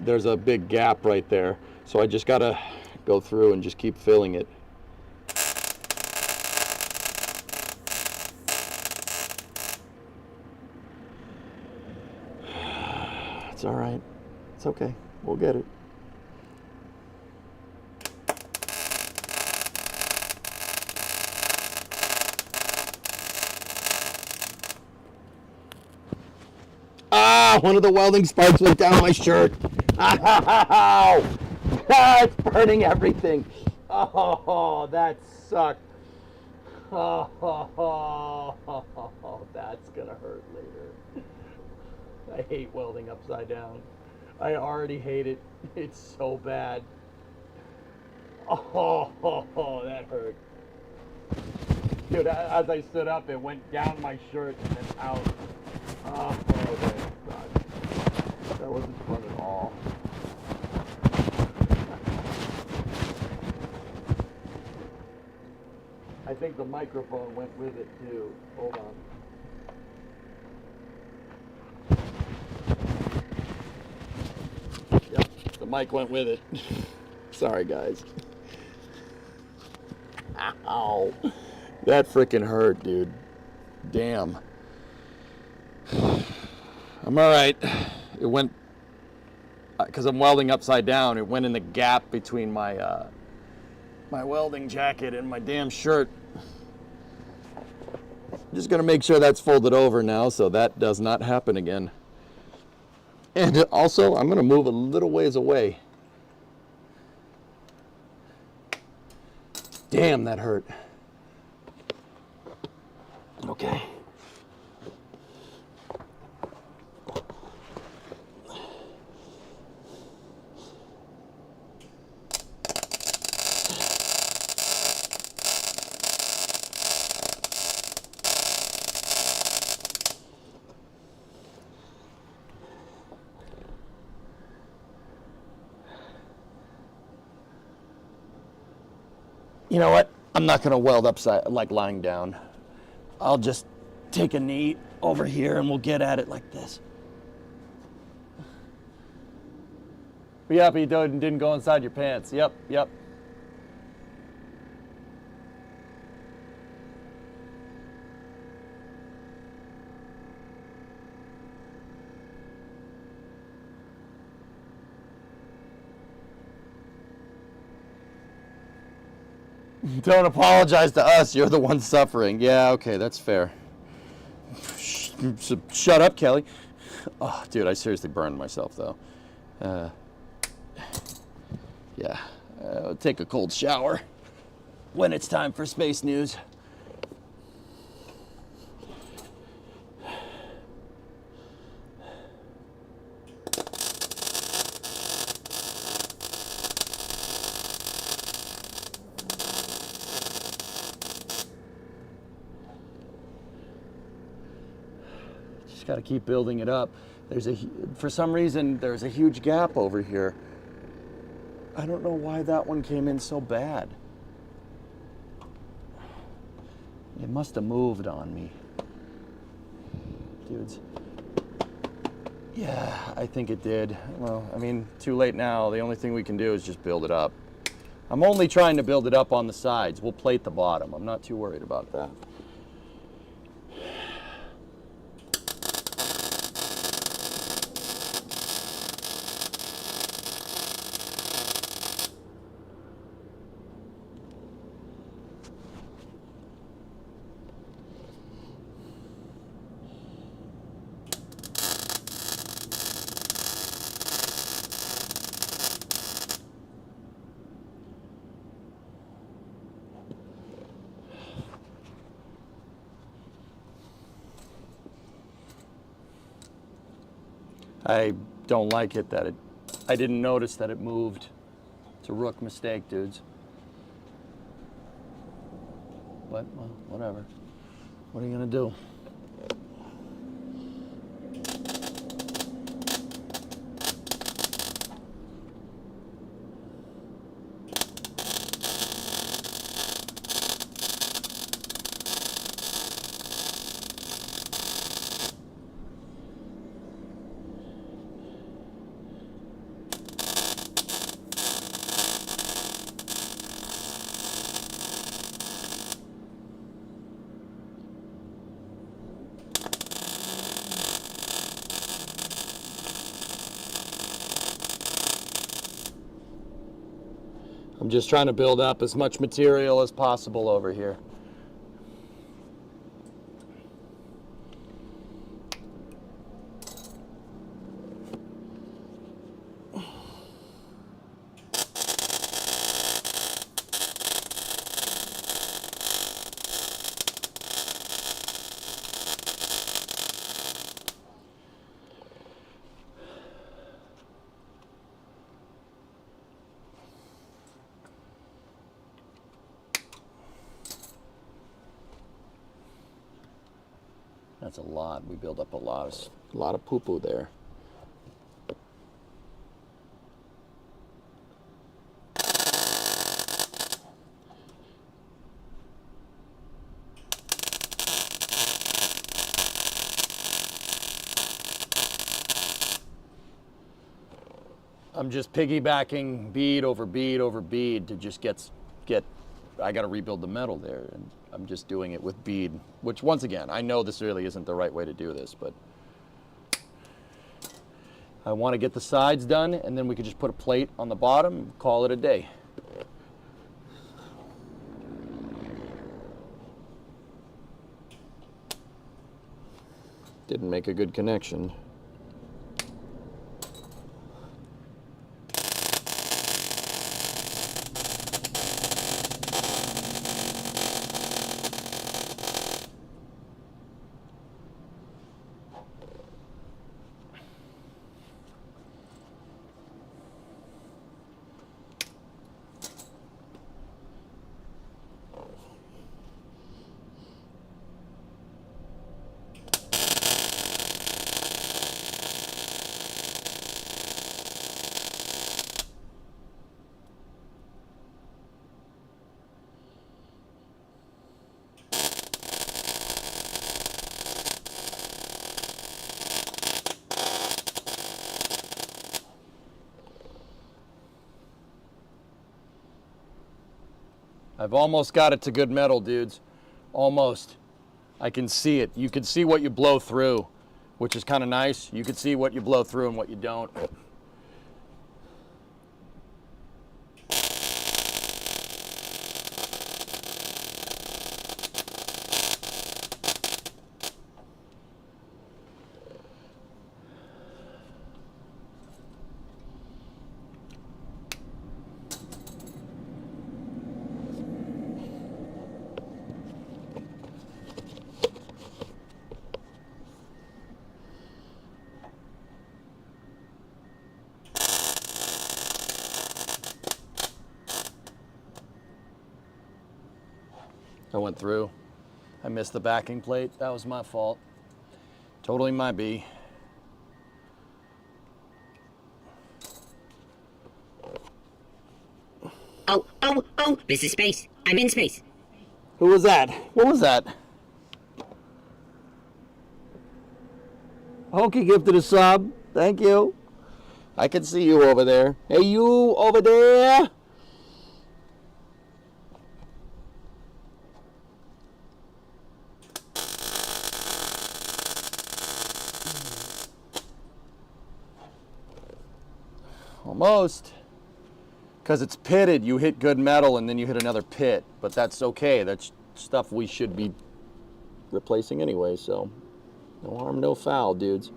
there's a big gap right there. So I just got to go through and just keep filling it. It's all right. It's okay. We'll get it. One of the welding spikes went down my shirt. Ow! It's burning everything. Oh, that sucked. Oh, that's gonna hurt later. I hate welding upside down. I already hate it. It's so bad. Oh, that hurt. Dude, as I stood up, it went down my shirt and then out. Oh, that sucked. That wasn't fun at all. I think the microphone went with it too. Hold on. Yep, the mic went with it. Sorry, guys. Ow. That freaking hurt, dude. Damn. I'm alright. It went, because I'm welding upside down, it went in the gap between my my welding jacket and my damn shirt. Just gonna make sure that's folded over now so that does not happen again. And also, I'm gonna move a little ways away. Damn, that hurt. Okay. You know what? I'm not gonna weld upside, like lying down. I'll just take a knee over here and we'll get at it like this. Yep, he didn't go inside your pants. Yep. Don't apologize to us. You're the one suffering. Yeah, okay, that's fair. Shut up, Kelly. Oh, dude, I seriously burned myself, though. Yeah, I'll take a cold shower when it's time for space news. Just got to keep building it up. For some reason, there's a huge gap over here. I don't know why that one came in so bad. It must have moved on me. Dudes. Yeah, I think it did. Well, I mean, too late now. The only thing we can do is just build it up. I'm only trying to build it up on the sides. We'll plate the bottom. I'm not too worried about that. I don't like it that I didn't notice that it moved. It's a rook mistake, dudes. But, well, whatever. What are you gonna do? I'm just trying to build up as much material as possible over here. That's a lot. We build up a lot of poo-poo there. I'm just piggybacking bead over bead over bead to just get I got to rebuild the metal there, and I'm just doing it with bead, which once again, I know this really isn't the right way to do this, but I want to get the sides done, and then we could just put a plate on the bottom and call it a day. Didn't make a good connection. I've almost got it to good metal, dudes. Almost. I can see it. You can see what you blow through, which is kind of nice. You can see what you blow through and what you don't. I went through. I missed the backing plate. That was my fault. Totally my B. Oh, this is space. I'm in space. Who was that? What was that? Hokey gifted a sub. Thank you. I can see you over there. Hey, you over there. Almost. Because it's pitted, you hit good metal and then you hit another pit. But that's okay. That's stuff we should be replacing anyway, so no harm, no foul, dudes.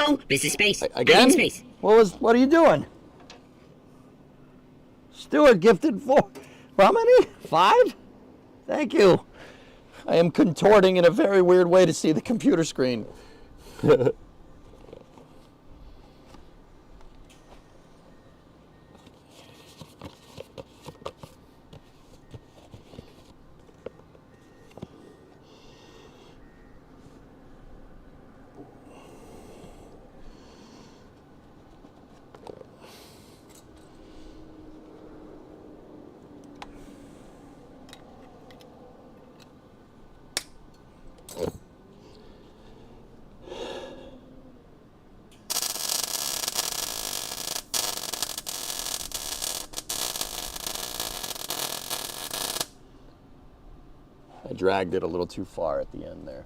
Oh, this is space. Again? I'm in space. What are you doing? Stuart gifted four. How many? 5? Thank you. I am contorting in a very weird way to see the computer screen. I dragged it a little too far at the end there.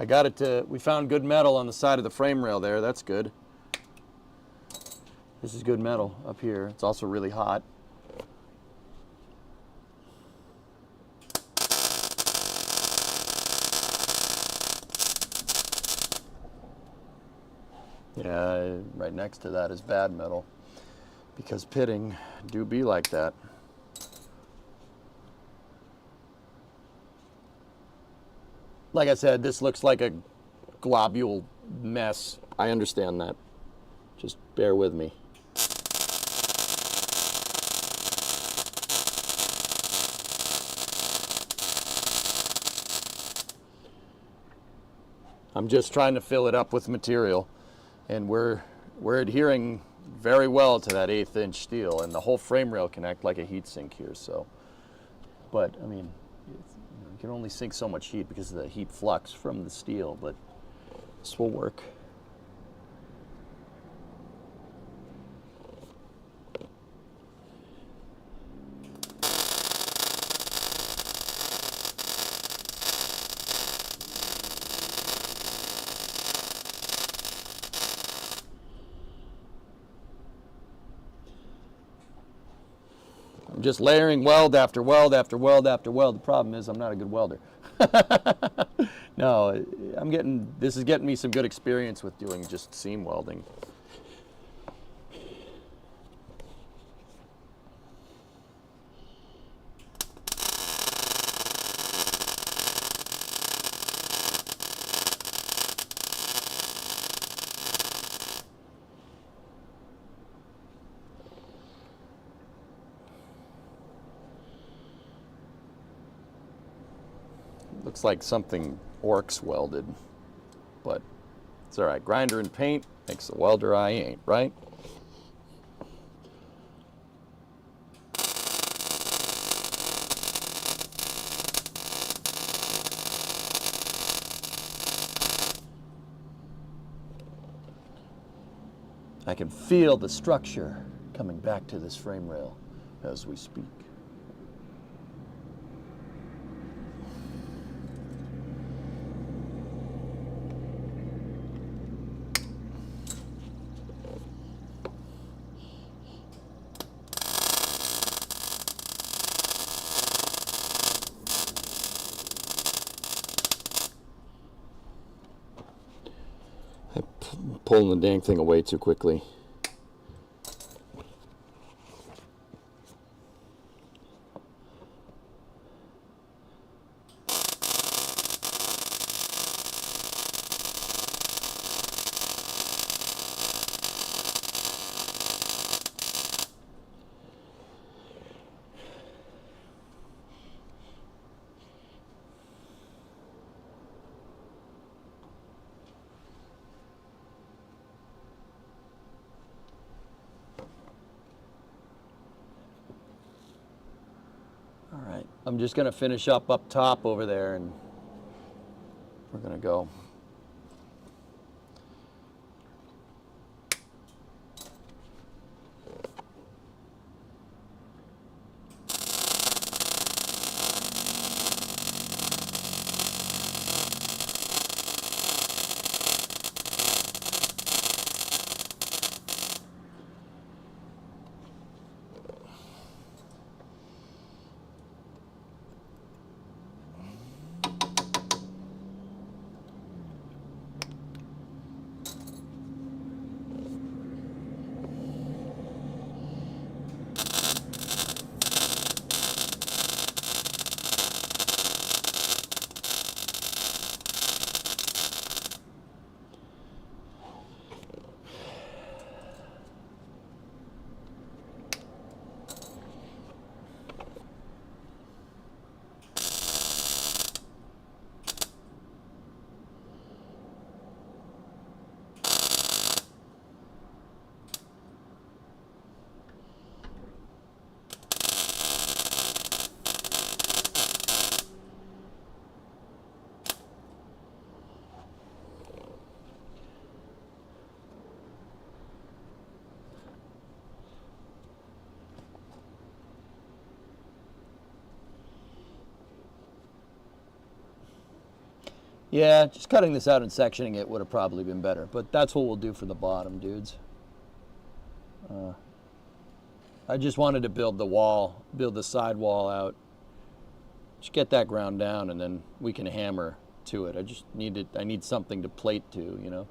I got it to, we found good metal on the side of the frame rail there. That's good. This is good metal up here. It's also really hot. Yeah, right next to that is bad metal, because pitting do be like that. Like I said, this looks like a globule mess. I understand that. Just bear with me. I'm just trying to fill it up with material, and we're adhering very well to that 1/8 inch steel, and the whole frame rail can act like a heat sink here. So, but I mean, you can only sink so much heat because of the heat flux from the steel, but this will work. I'm just layering weld after weld after weld after weld. The problem is I'm not a good welder. No, this is getting me some good experience with doing just seam welding. Looks like something Orcs welded, but it's all right. Grinder and paint makes the welder I ain't, right? I can feel the structure coming back to this frame rail as we speak. I'm pulling the dang thing away too quickly. All right, I'm just gonna finish up top over there, and we're gonna go. Yeah, just cutting this out and sectioning it would have probably been better, but that's what we'll do for the bottom, dudes. I just wanted to build the wall, build the side wall out. Just get that ground down, and then we can hammer to it. I need something to plate to, you know.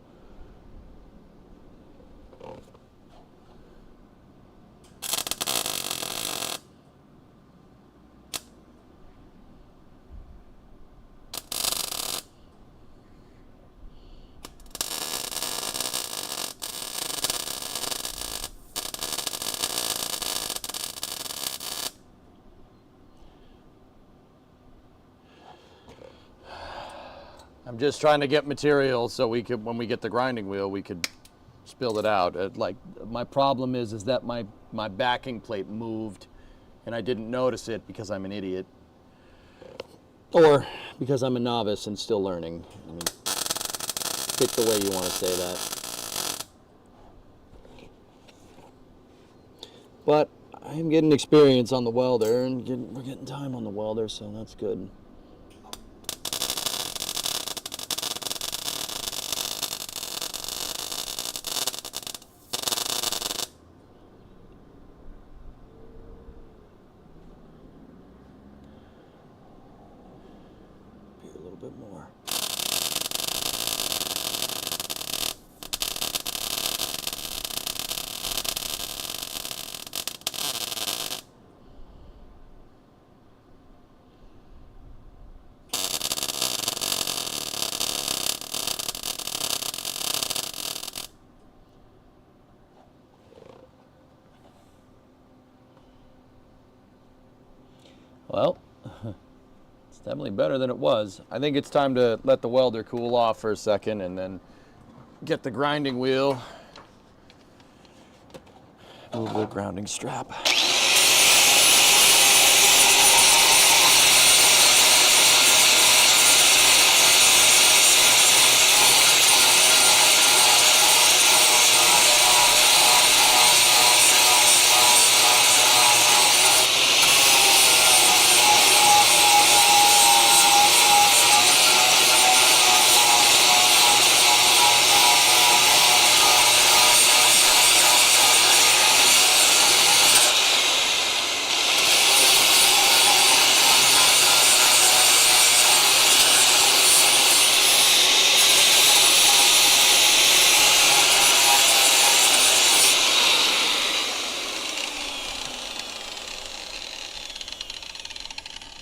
I'm just trying to get material so we could, when we get the grinding wheel, we could just build it out. Like, my problem is that my backing plate moved and I didn't notice it because I'm an idiot. Or because I'm a novice and still learning. I mean, pick the way you want to say that. But I'm getting experience on the welder, and we're getting time on the welder, so that's good. A little bit more. Well, it's definitely better than it was. I think it's time to let the welder cool off for a second and then get the grinding wheel. Move the grounding strap.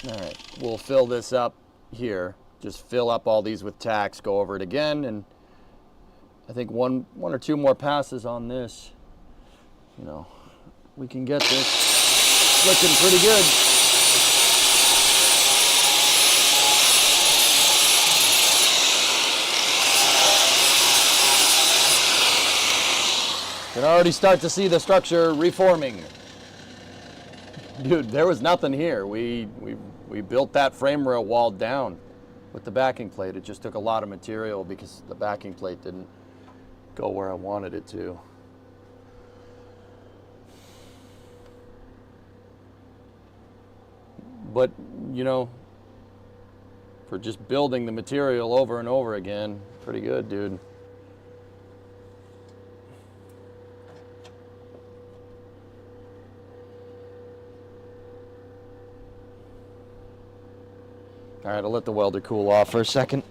All right, we'll fill this up here. Just fill up all these with tacks, go over it again, and I think one or two more passes on this, you know, we can get this looking pretty good. You can already start to see the structure reforming. Dude, there was nothing here. We built that frame rail wall down with the backing plate. It just took a lot of material because the backing plate didn't go where I wanted it to. But, you know, for just building the material over and over again, pretty good, dude. All right, I'll let the welder cool off for a second.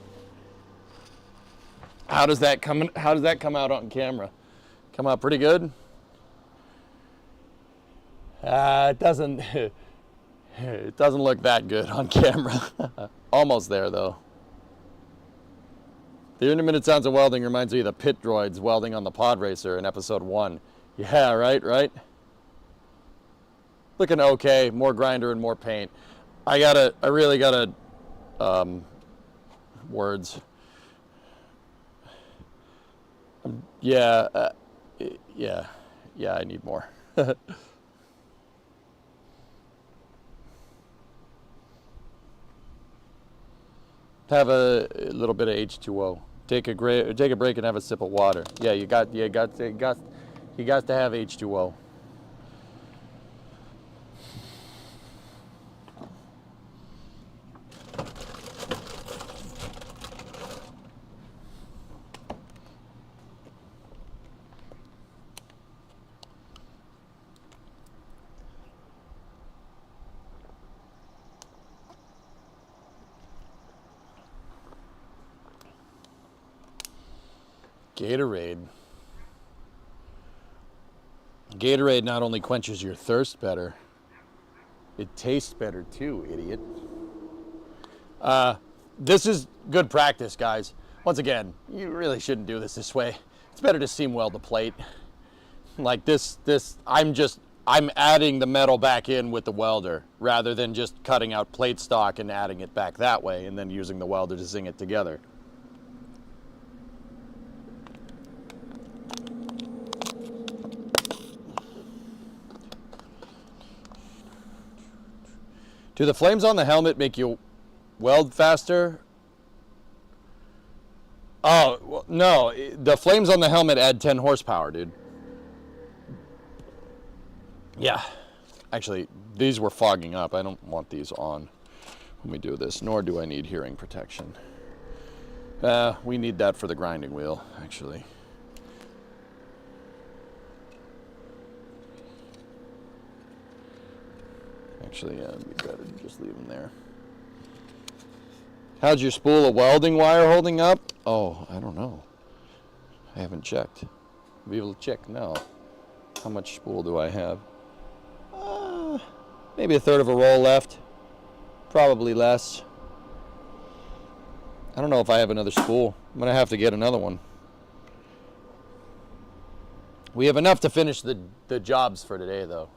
How does that come out on camera? Come out pretty good? It doesn't it doesn't look that good on camera. Almost there though. The intermittent sounds of welding reminds me of the pit droids welding on the pod racer in episode 1. Yeah, right? Looking okay, more grinder and more paint. I really gotta words. Yeah, I need more. Have a little bit of H2O. Take a break and have a sip of water. Yeah, you got to have H2O. Gatorade. Gatorade not only quenches your thirst better, it tastes better too, idiot. This is good practice, guys. Once again, you really shouldn't do this way. It's better to seam weld the plate. Like this, I'm adding the metal back in with the welder rather than just cutting out plate stock and adding it back that way and then using the welder to zing it together. Do the flames on the helmet make you weld faster? Oh, well, no. The flames on the helmet add 10 horsepower, dude. Yeah. Actually, these were fogging up. I don't want these on when we do this, nor do I need hearing protection. We need that for the grinding wheel, actually. Actually, yeah, it'd be better to just leave them there. How's your spool of welding wire holding up? Oh, I don't know. I haven't checked. Be able to check now. How much spool do I have? Maybe a third of a roll left. Probably less. I don't know if I have another spool. I'm gonna have to get another one. We have enough to finish the jobs for today, though.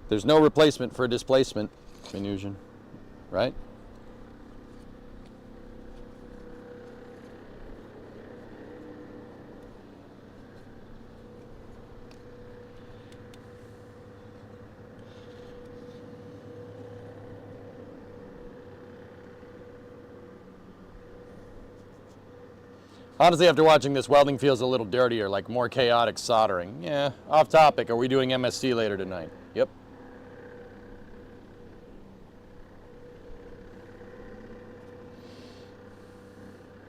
There's no replacement for displacement, Venusian, right? Honestly, after watching this, welding feels a little dirtier, like more chaotic soldering. Yeah, off topic. Are we doing MSC later tonight? Yep.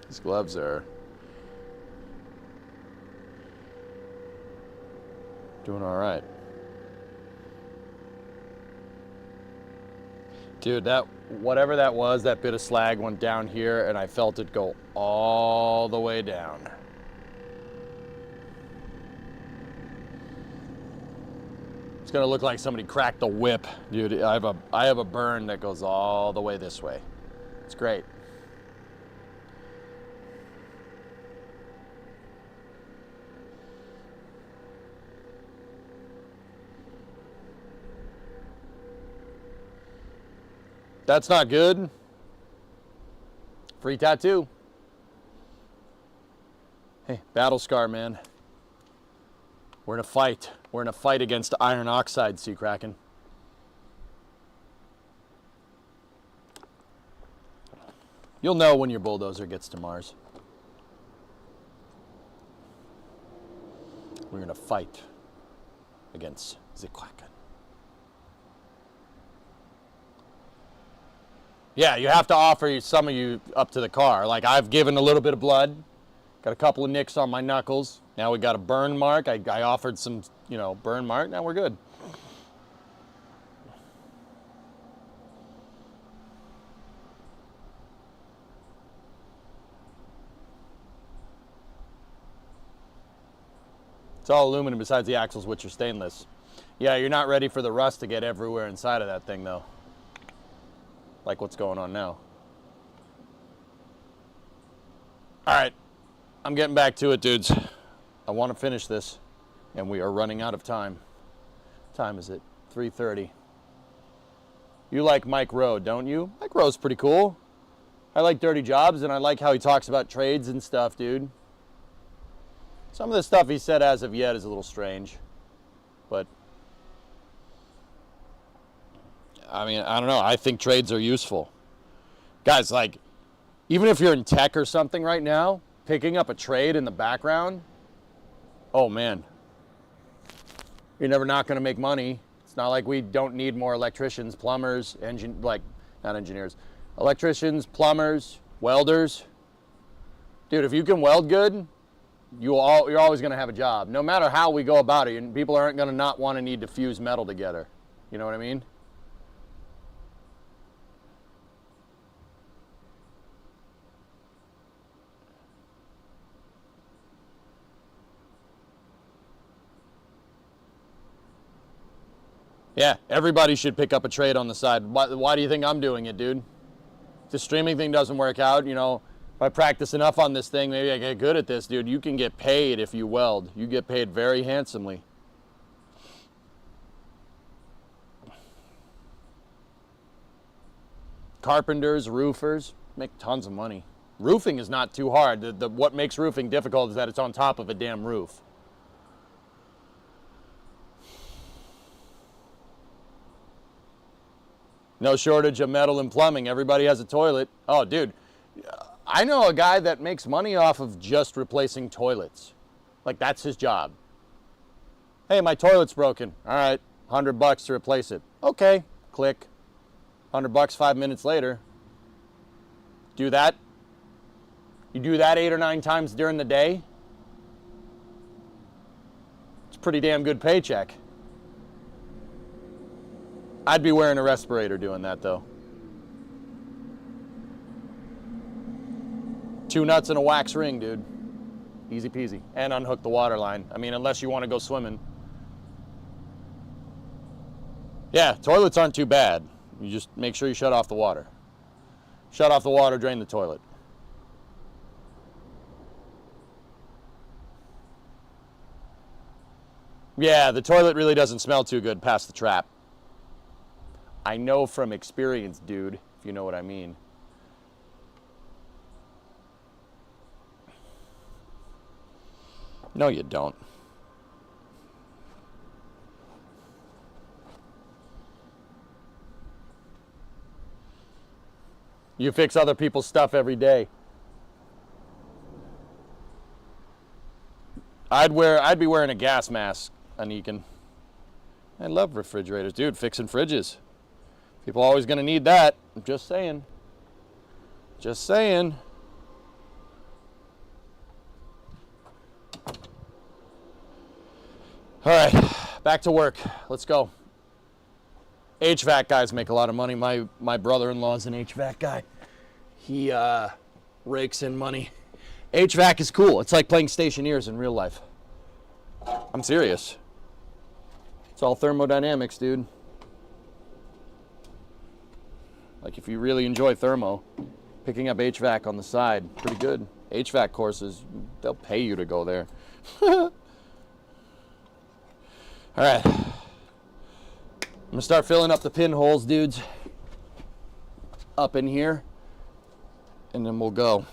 These gloves are doing all right. Dude, whatever that was, that bit of slag went down here and I felt it go all the way down. It's gonna look like somebody cracked the whip. Dude, I have a burn that goes all the way this way. It's great. That's not good. Free tattoo. Hey, battle scar, man. We're in a fight. We're in a fight against iron oxide, Sea Kraken. You'll know when your bulldozer gets to Mars. We're in a fight against the Kraken. Yeah, you have to offer some of you up to the car. Like, I've given a little bit of blood, got a couple of nicks on my knuckles. Now we got a burn mark. I offered some, burn mark. Now we're good. It's all aluminum besides the axles, which are stainless. Yeah, you're not ready for the rust to get everywhere inside of that thing, though. Like what's going on now. All right, I'm getting back to it, dudes. I want to finish this, and we are running out of time. What time is it? 3:30. You like Mike Rowe, don't you? Mike Rowe's pretty cool. I like Dirty Jobs, and I like how he talks about trades and stuff, dude. Some of the stuff he said as of yet is a little strange, but I mean, I don't know. I think trades are useful. Guys, like, even if you're in tech or something right now, picking up a trade in the background, oh man, you're never not going to make money. It's not like we don't need more electricians, plumbers, not engineers, electricians, plumbers, welders. Dude, if you can weld good, you're always going to have a job. No matter how we go about it, and people aren't going to not want to need to fuse metal together. You know what I mean? Yeah, everybody should pick up a trade on the side. Why do you think I'm doing it, dude? If the streaming thing doesn't work out, you know, if I practice enough on this thing, maybe I get good at this, dude. You can get paid if you weld. You get paid very handsomely. Carpenters, roofers, make tons of money. Roofing is not too hard. What makes roofing difficult is that it's on top of a damn roof. No shortage of metal and plumbing. Everybody has a toilet. Oh, dude, I know a guy that makes money off of just replacing toilets. Like, that's his job. Hey, my toilet's broken. All right, $100 to replace it. Okay, click. $100 5 minutes later. Do that. You do that 8 or 9 times during the day. It's a pretty damn good paycheck. I'd be wearing a respirator doing that, though. 2 nuts and a wax ring, dude. Easy peasy. And unhook the water line. I mean, unless you want to go swimming. Yeah, toilets aren't too bad. You just make sure you shut off the water. Shut off the water, drain the toilet. Yeah, the toilet really doesn't smell too good past the trap. I know from experience, dude, if you know what I mean. No, you don't. You fix other people's stuff every day. I'd be wearing a gas mask, Anikin. I love refrigerators. Dude, fixing fridges. People are always going to need that. I'm just saying. Just saying. All right, back to work. Let's go. HVAC guys make a lot of money. My brother-in-law's an HVAC guy. He rakes in money. HVAC is cool. It's like playing Stationeers in real life. I'm serious. It's all thermodynamics, dude. Like, if you really enjoy thermo, picking up HVAC on the side, pretty good. HVAC courses, they'll pay you to go there. All right. I'm gonna start filling up the pinholes, dudes, up in here, and then we'll go.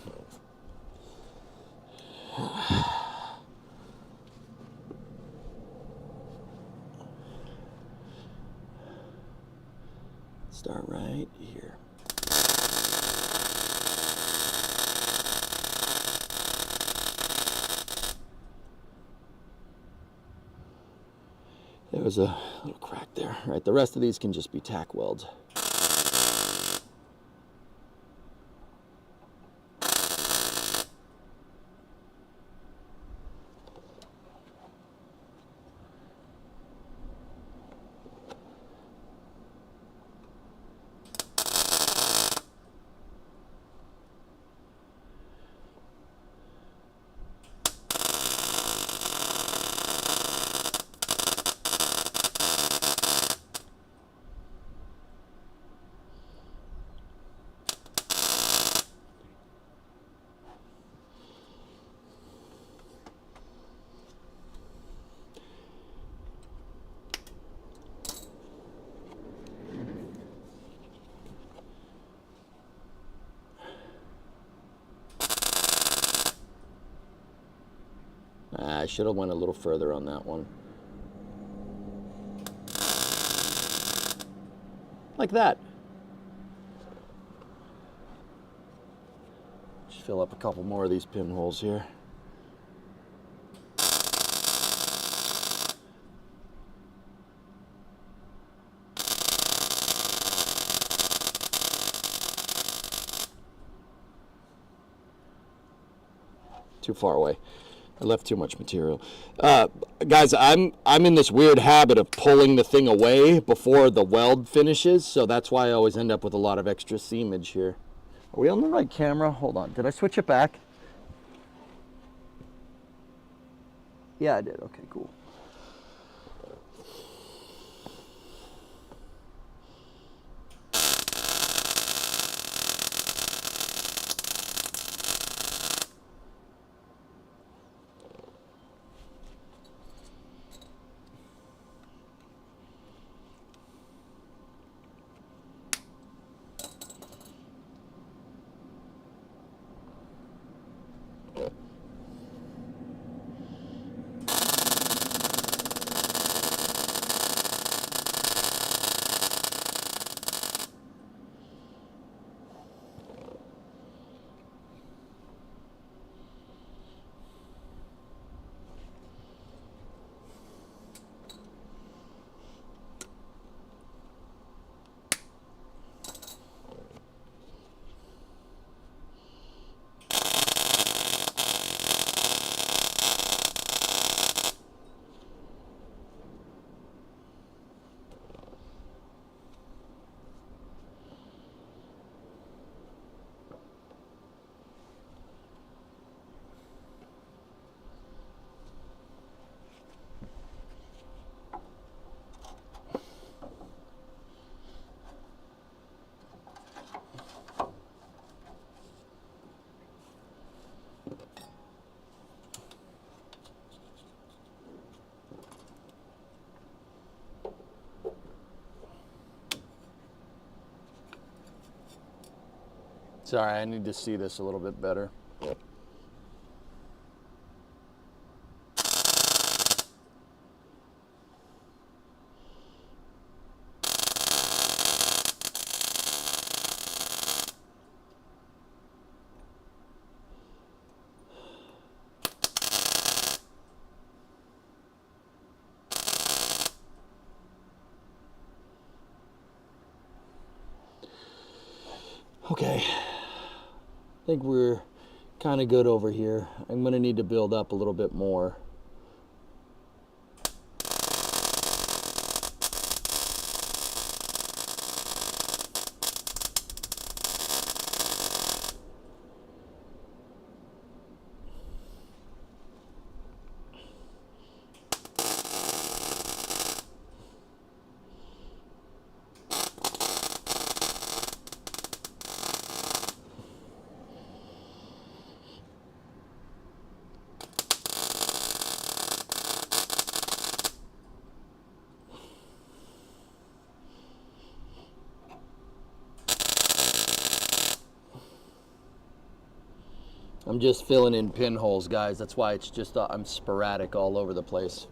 Start right here. There was a little crack there. All right, the rest of these can just be tack welds. I should have went a little further on that one. Like that. Just fill up a couple more of these pinholes here. Too far away. I left too much material. Guys, I'm in this weird habit of pulling the thing away before the weld finishes, so that's why I always end up with a lot of extra seamage here. Are we on the right camera? Hold on. Did I switch it back? Yeah, I did. Okay, cool. Sorry, I need to see this a little bit better. Okay, I think we're kind of good over here. I'm going to need to build up a little bit more. I'm just filling in pinholes, guys. That's why it's just, I'm sporadic all over the place.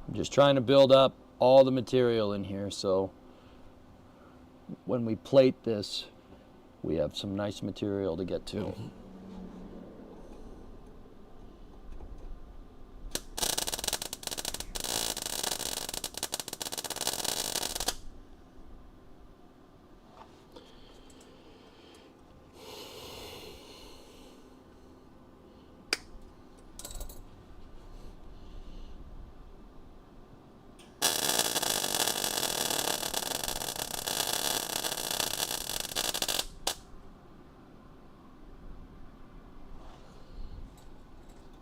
I'm just trying to build up all the material in here so when we plate this, we have some nice material to get to.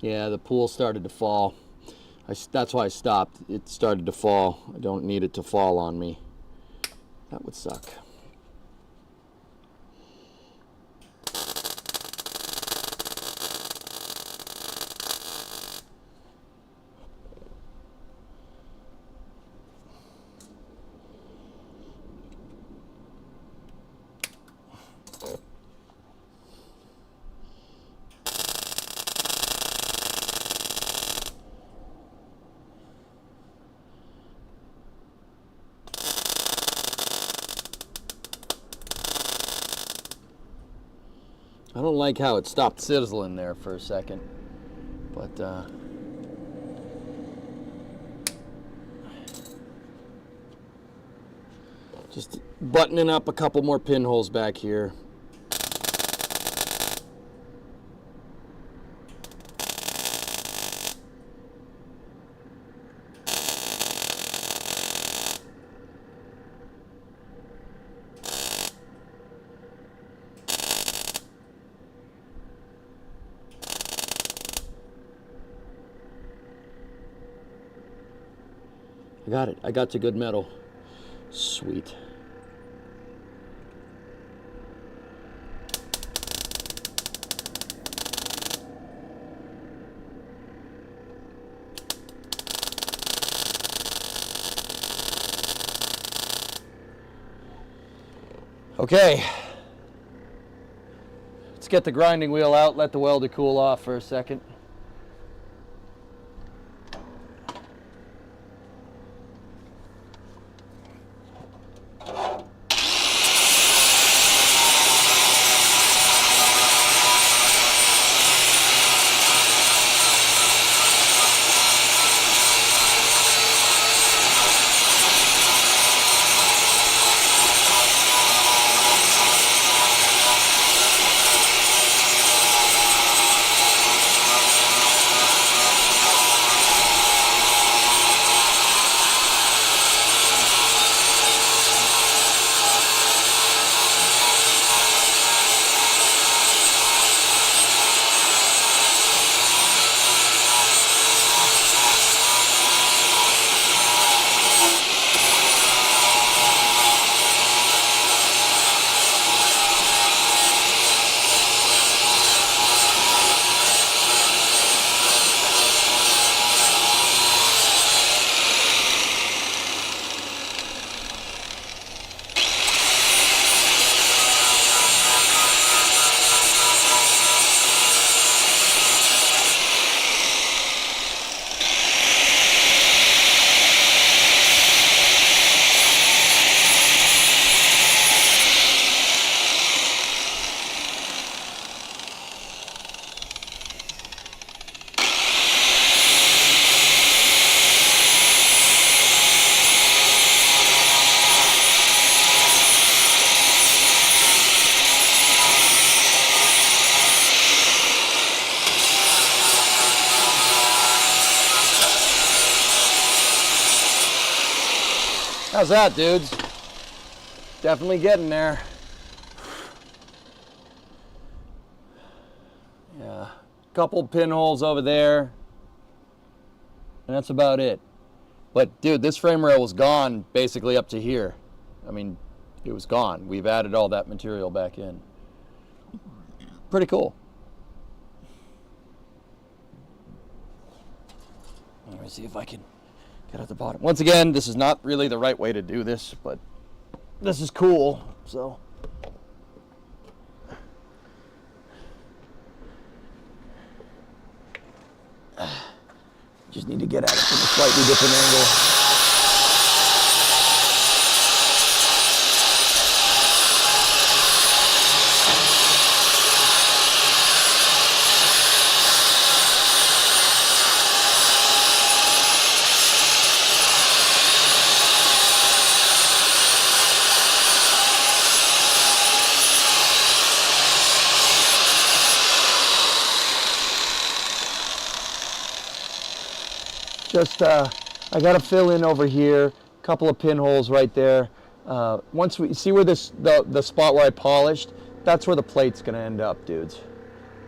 Yeah, the pool started to fall. That's why I stopped. It started to fall. I don't need it to fall on me. That would suck. I don't like how it stopped sizzling there for a second, but just buttoning up a couple more pinholes back here. I got it. I got to good metal. Sweet. Okay. Let's get the grinding wheel out, let the welder cool off for a second. How's that, dudes? Definitely getting there. Yeah, couple pinholes over there, and that's about it. But dude, this frame rail was gone basically up to here. I mean, it was gone. We've added all that material back in. Pretty cool. Let me see if I can get at the bottom. Once again, this is not really the right way to do this, but this is cool, so. Just need to get at it from a slightly different angle. Just, I got to fill in over here, a couple of pinholes right there. Once we see where this, the spot where I polished, that's where the plate's going to end up, dudes.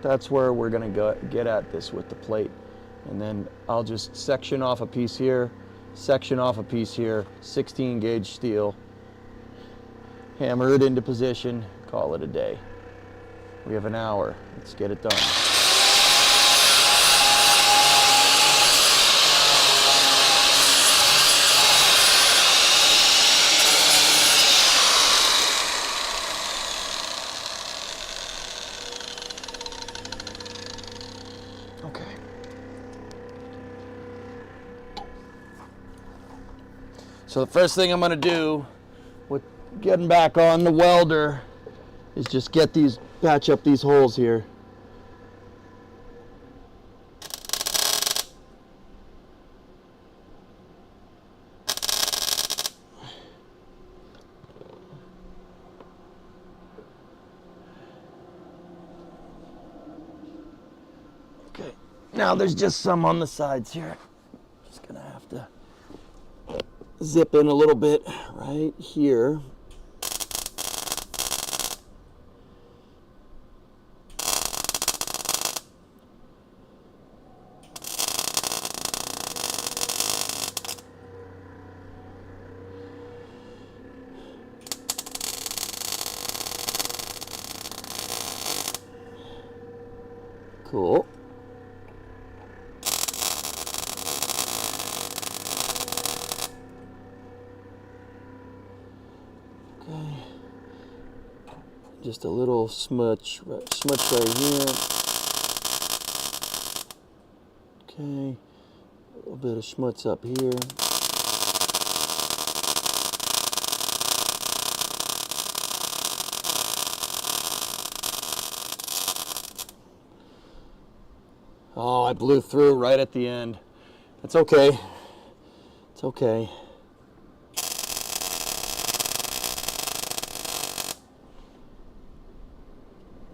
That's where we're going to get at this with the plate. And then I'll just section off a piece here, section off a piece here, 16 gauge steel, hammer it into position, call it a day. We have an hour. Let's get it done. So the first thing I'm gonna do with getting back on the welder is just patch up these holes here. Okay, now there's just some on the sides here. Just gonna have to zip in a little bit right here. Cool. Just a little smudge right here. Okay, a little bit of schmutz up here. Oh, I blew through right at the end. That's okay. It's okay.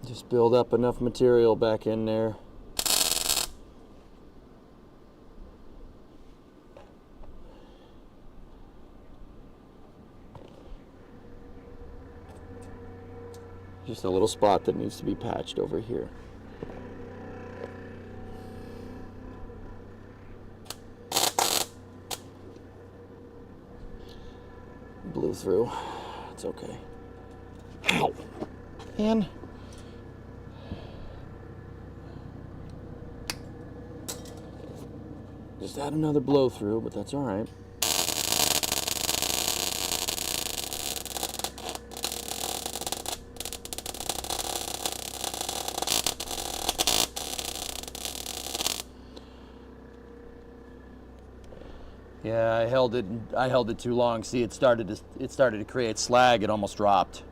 Just build up enough material back in there. Just a little spot that needs to be patched over here. Blew through. It's okay. Ow. Man. Just had another blow through, but that's all right. Yeah, I held it too long. See, it started to create slag. It almost dropped.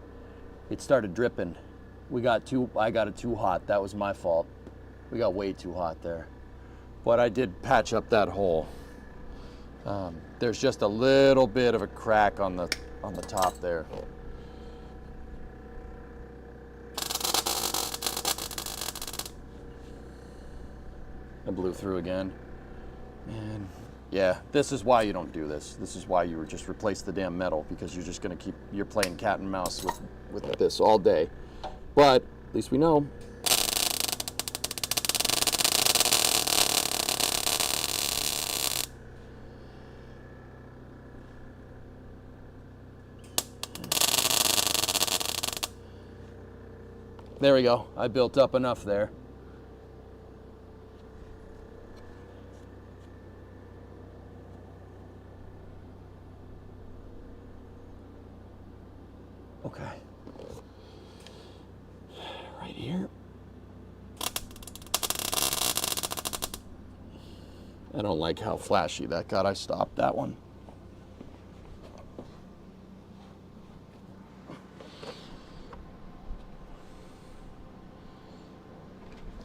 It started dripping. I got it too hot. That was my fault. We got way too hot there. But I did patch up that hole. There's just a little bit of a crack on the top there. I blew through again. And Yeah, this is why you don't do this. This is why you just replace the damn metal, because you're just gonna you're playing cat and mouse with this all day. But at least we know. There we go. I built up enough there. Okay. Right here. I don't like how flashy that got. I stopped that one.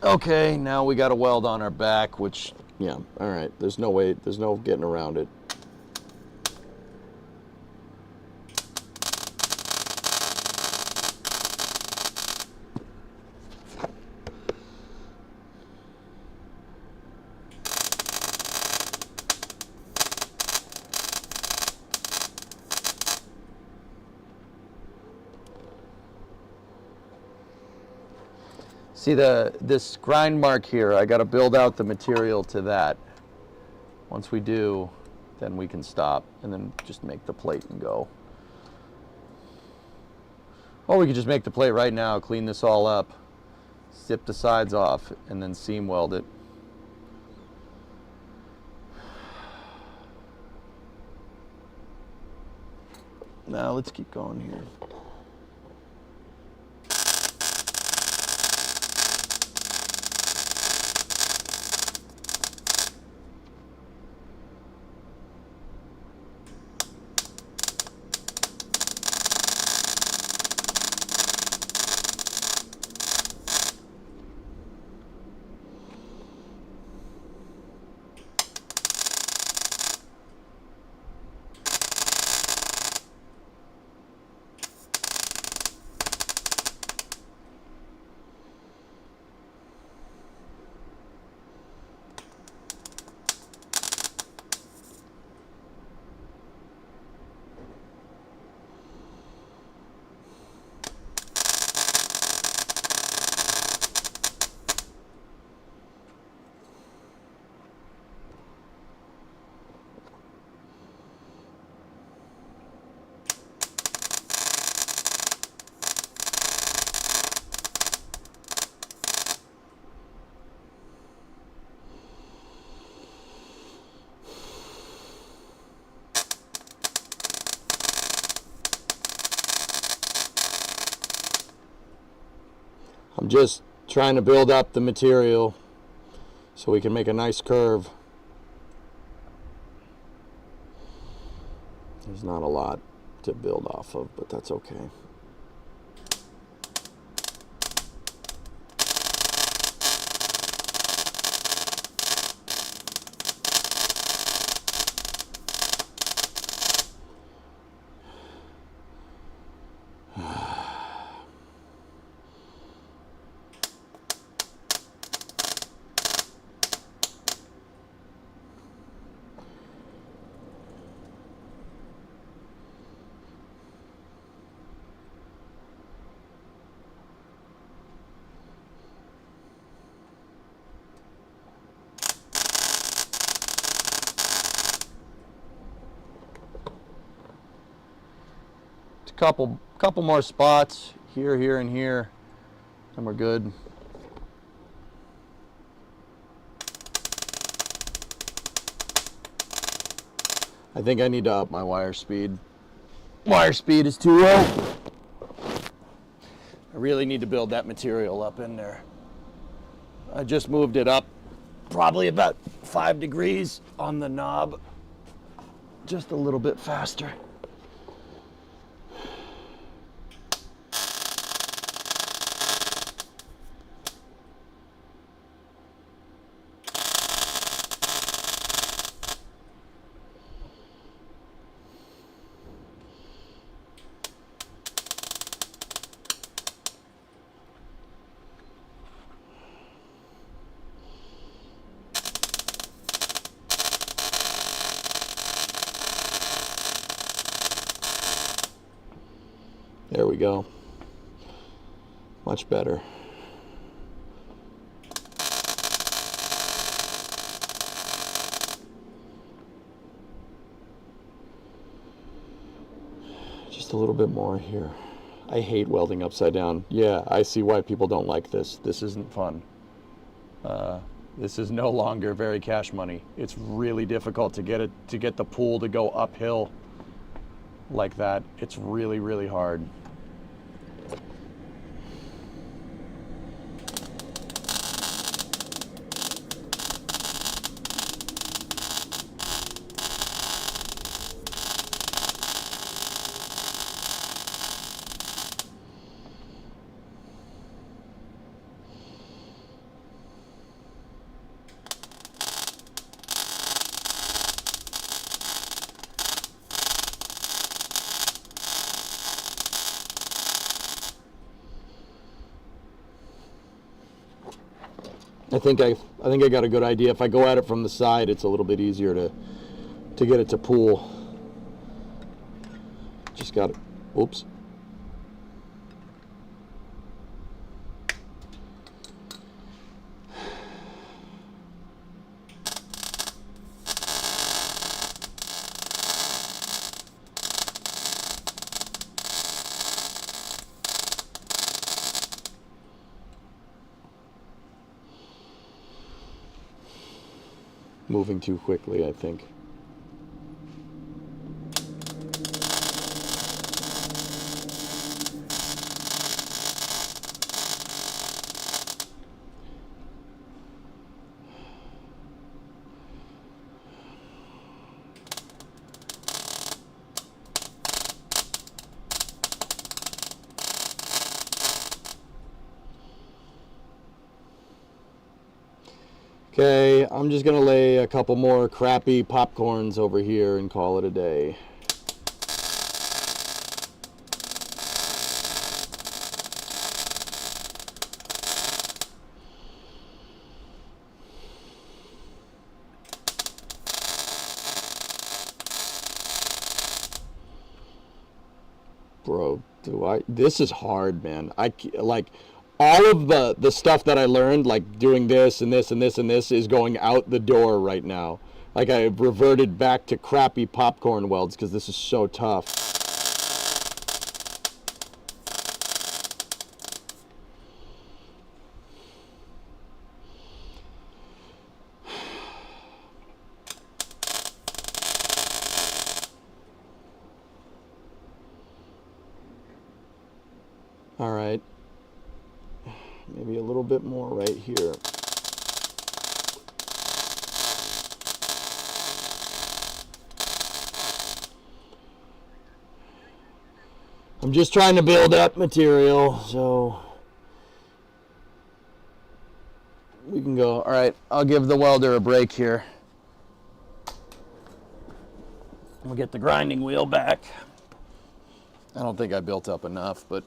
Okay, now we got a weld on our back, which, yeah, all right. There's no way, there's no getting around it. See this grind mark here, I got to build out the material to that. Once we do, then we can stop and then just make the plate and go. Or we could just make the plate right now, clean this all up, zip the sides off, and then seam weld it. Now let's keep going here. I'm just trying to build up the material so we can make a nice curve. There's not a lot to build off of, but that's okay. Couple more spots here, here, and here, and we're good. I think I need to up my wire speed. Wire speed is too low. I really need to build that material up in there. I just moved it up probably about 5 degrees on the knob, just a little bit faster. There we go. Much better. Just a little bit more here. I hate welding upside down. Yeah, I see why people don't like this. This isn't fun. This is no longer very cash money. It's really difficult to get the pool to go uphill like that. It's really, really hard. I think I got a good idea. If I go at it from the side, it's a little bit easier to get it to pool. Just got it. Oops. Moving too quickly, I think. Okay, I'm just gonna lay a couple more crappy popcorns over here and call it a day. Bro, this is hard, man. Like, all of the stuff that I learned, like doing this and this and this and this, is going out the door right now. Like, I've reverted back to crappy popcorn welds because this is so tough. All right. Maybe a little bit more right here. I'm just trying to build up material, so we can go. All right, I'll give the welder a break here. We'll get the grinding wheel back. I don't think I built up enough, but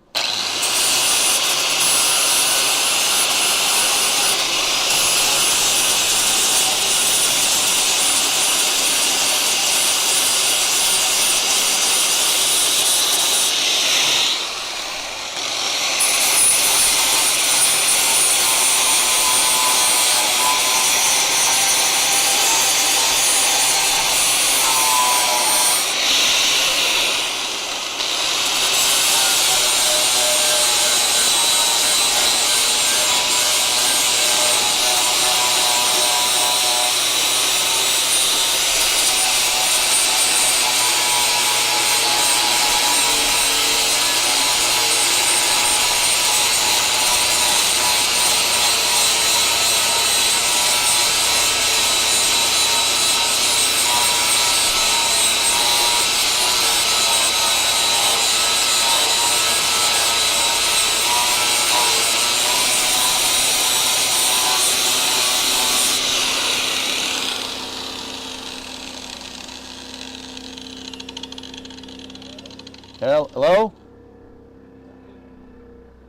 hello?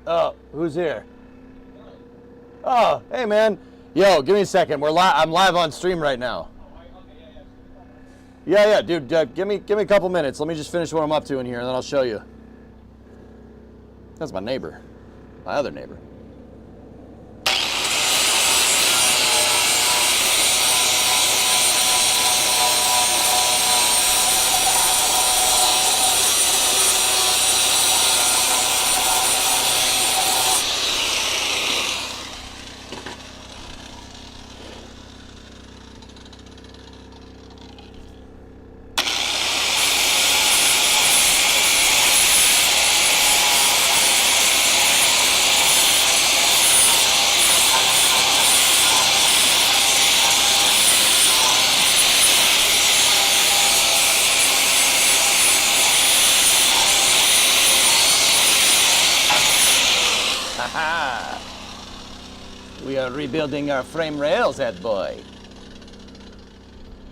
Oh, who's here? Oh, hey man. Yo, give me a second. I'm live on stream right now. Yeah, dude. Give me a couple minutes. Let me just finish what I'm up to in here, and then I'll show you. That's my neighbor, my other neighbor. Aha! We are rebuilding our frame rails, that boy.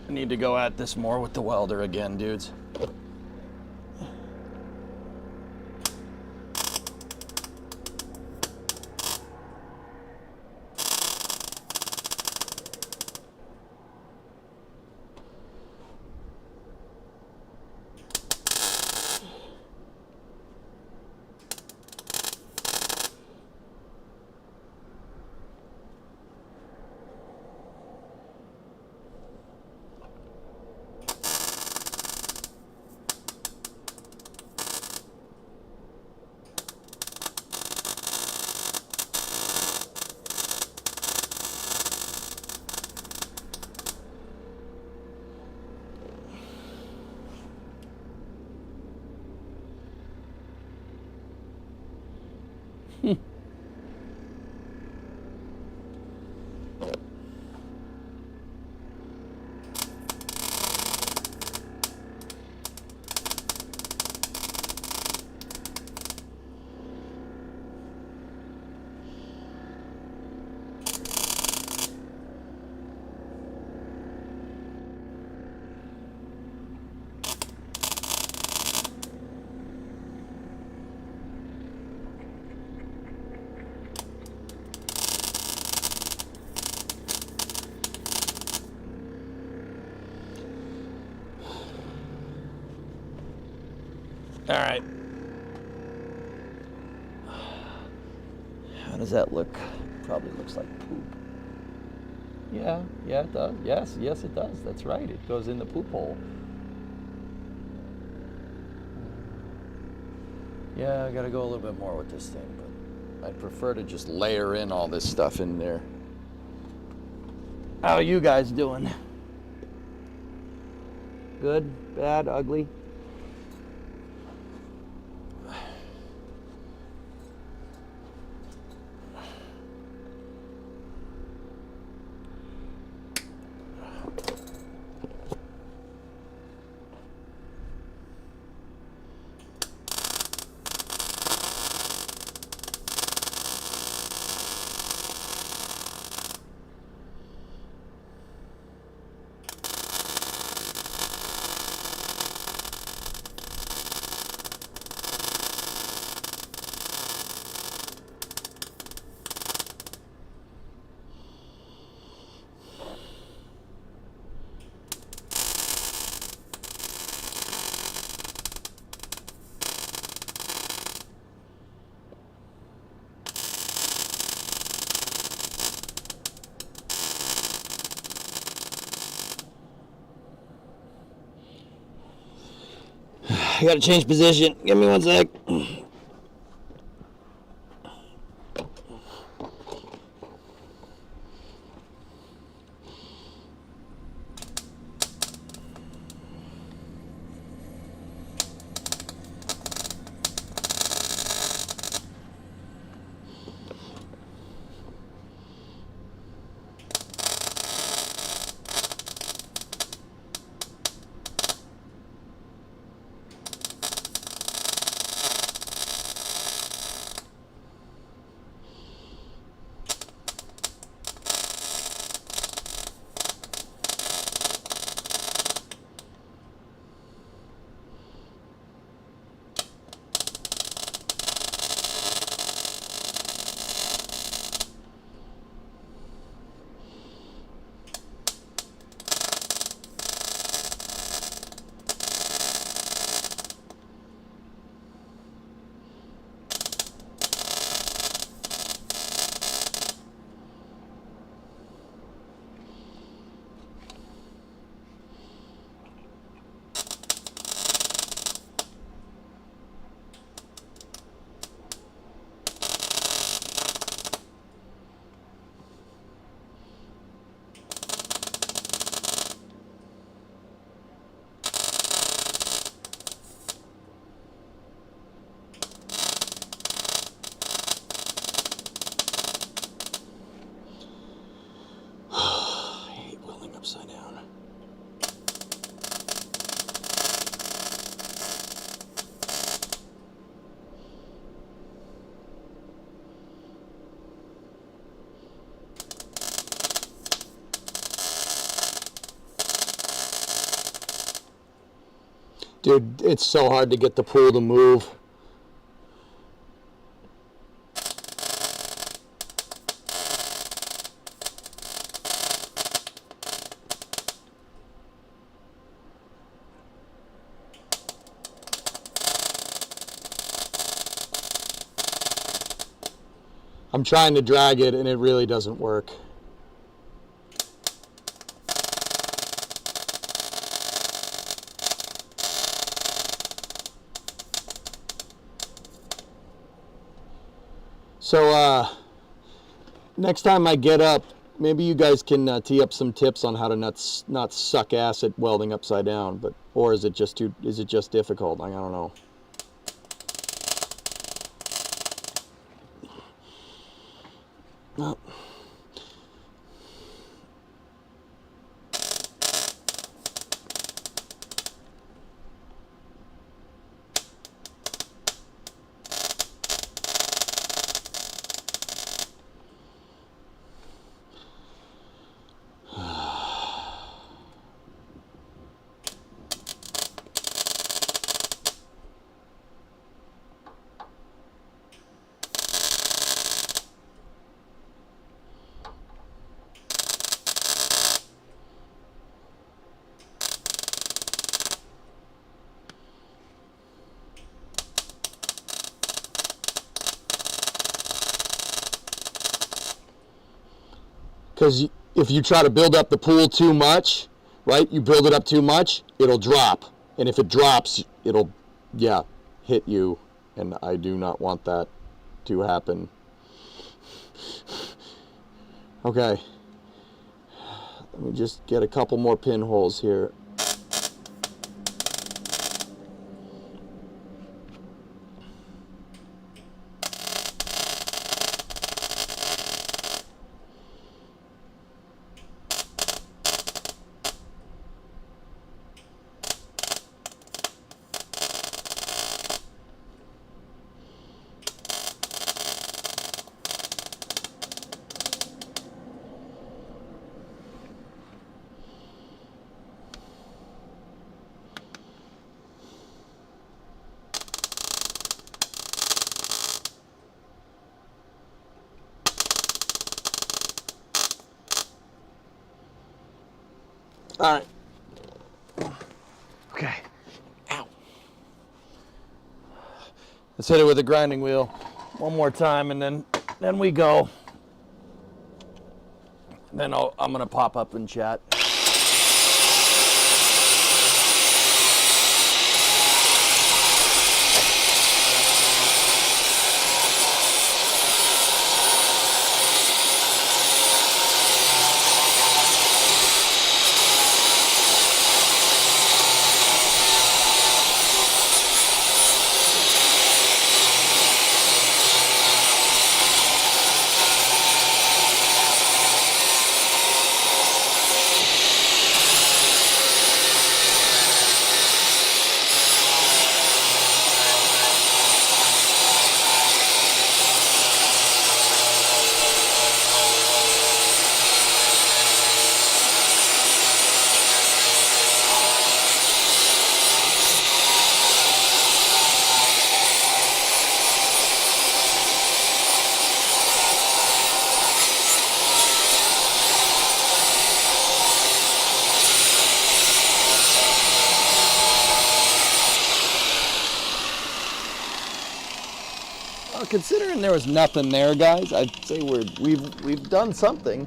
I need to go at this more with the welder again, dudes. All right. How does that look? Probably looks like poop. Yeah, it does. Yes, it does. That's right. It goes in the poop hole. Yeah, I gotta go a little bit more with this thing, but I'd prefer to just layer in all this stuff in there. How are you guys doing? Good? Bad? Ugly? I gotta change position. Give me one sec. Dude, it's so hard to get the pool to move. I'm trying to drag it and it really doesn't work. So next time I get up, maybe you guys can tee up some tips on how to not suck ass at welding upside down, or is it just difficult? I don't know. Well, because if you try to build up the pool too much, right? You build it up too much, it'll drop. And if it drops, it'll, yeah, hit you. And I do not want that to happen. Okay. Let me just get a couple more pinholes here. All right. Okay. Ow. Let's hit it with a grinding wheel one more time, and then we go. Then I'm gonna pop up and chat. Considering there was nothing there, guys, I'd say we've done something.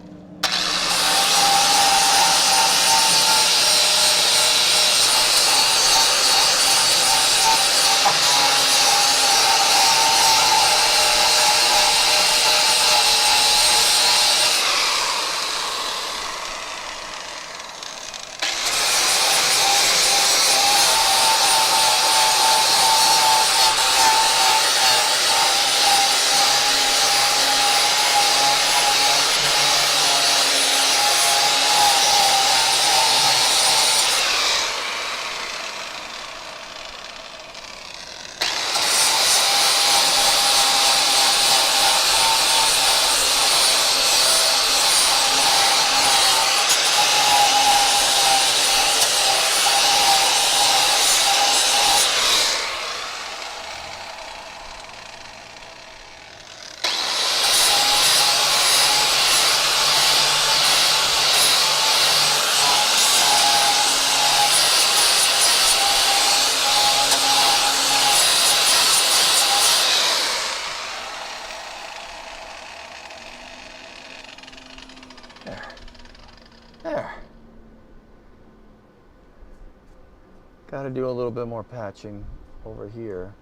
to do a little bit more patching over here.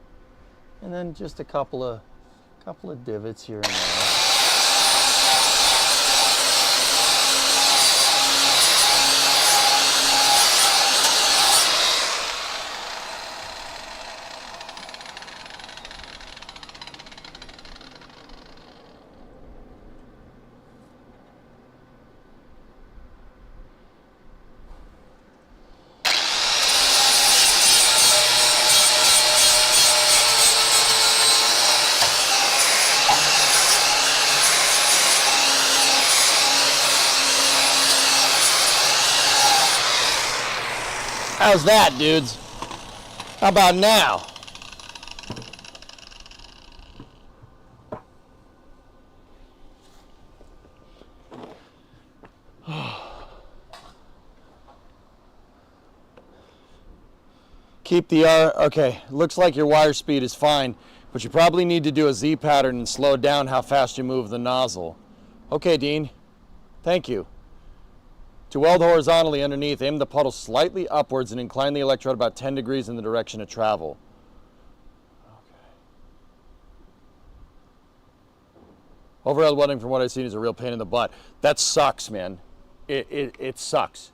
And then just a couple of divots here and there. How's that, dudes? How about now? Keep the okay, looks like your wire speed is fine, but you probably need to do a Z pattern and slow down how fast you move the nozzle. Okay, Dean. Thank you. To weld horizontally underneath, aim the puddle slightly upwards and incline the electrode about 10 degrees in the direction of travel. Okay. Overhead welding, from what I've seen, is a real pain in the butt. That sucks, man. It sucks.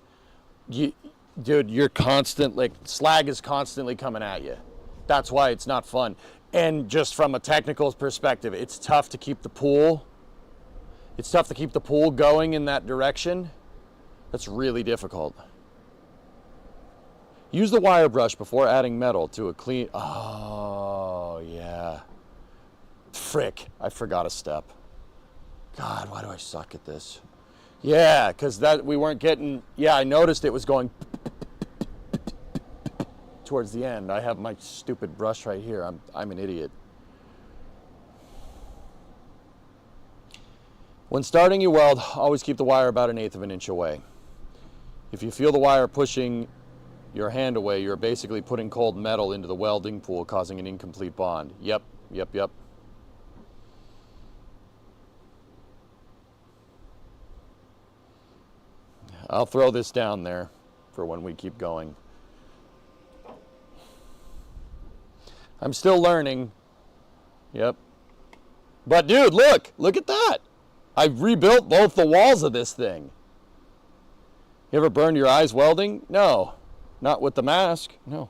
Dude, you're constant, like, slag is constantly coming at you. That's why it's not fun. And just from a technical perspective, it's tough to keep the pool. It's tough to keep the pool going in that direction. That's really difficult. Use the wire brush before adding metal to a clean... Oh, yeah. Frick, I forgot a step. God, why do I suck at this? Yeah, because that we weren't getting... Yeah, I noticed it was going... towards the end. I have my stupid brush right here. I'm an idiot. When starting your weld, always keep the wire about 1/8 of an inch away. If you feel the wire pushing your hand away, you're basically putting cold metal into the welding pool, causing an incomplete bond. Yep. I'll throw this down there for when we keep going. I'm still learning. Yep. But dude, look at that. I've rebuilt both the walls of this thing. You ever burned your eyes welding? No, not with the mask, no.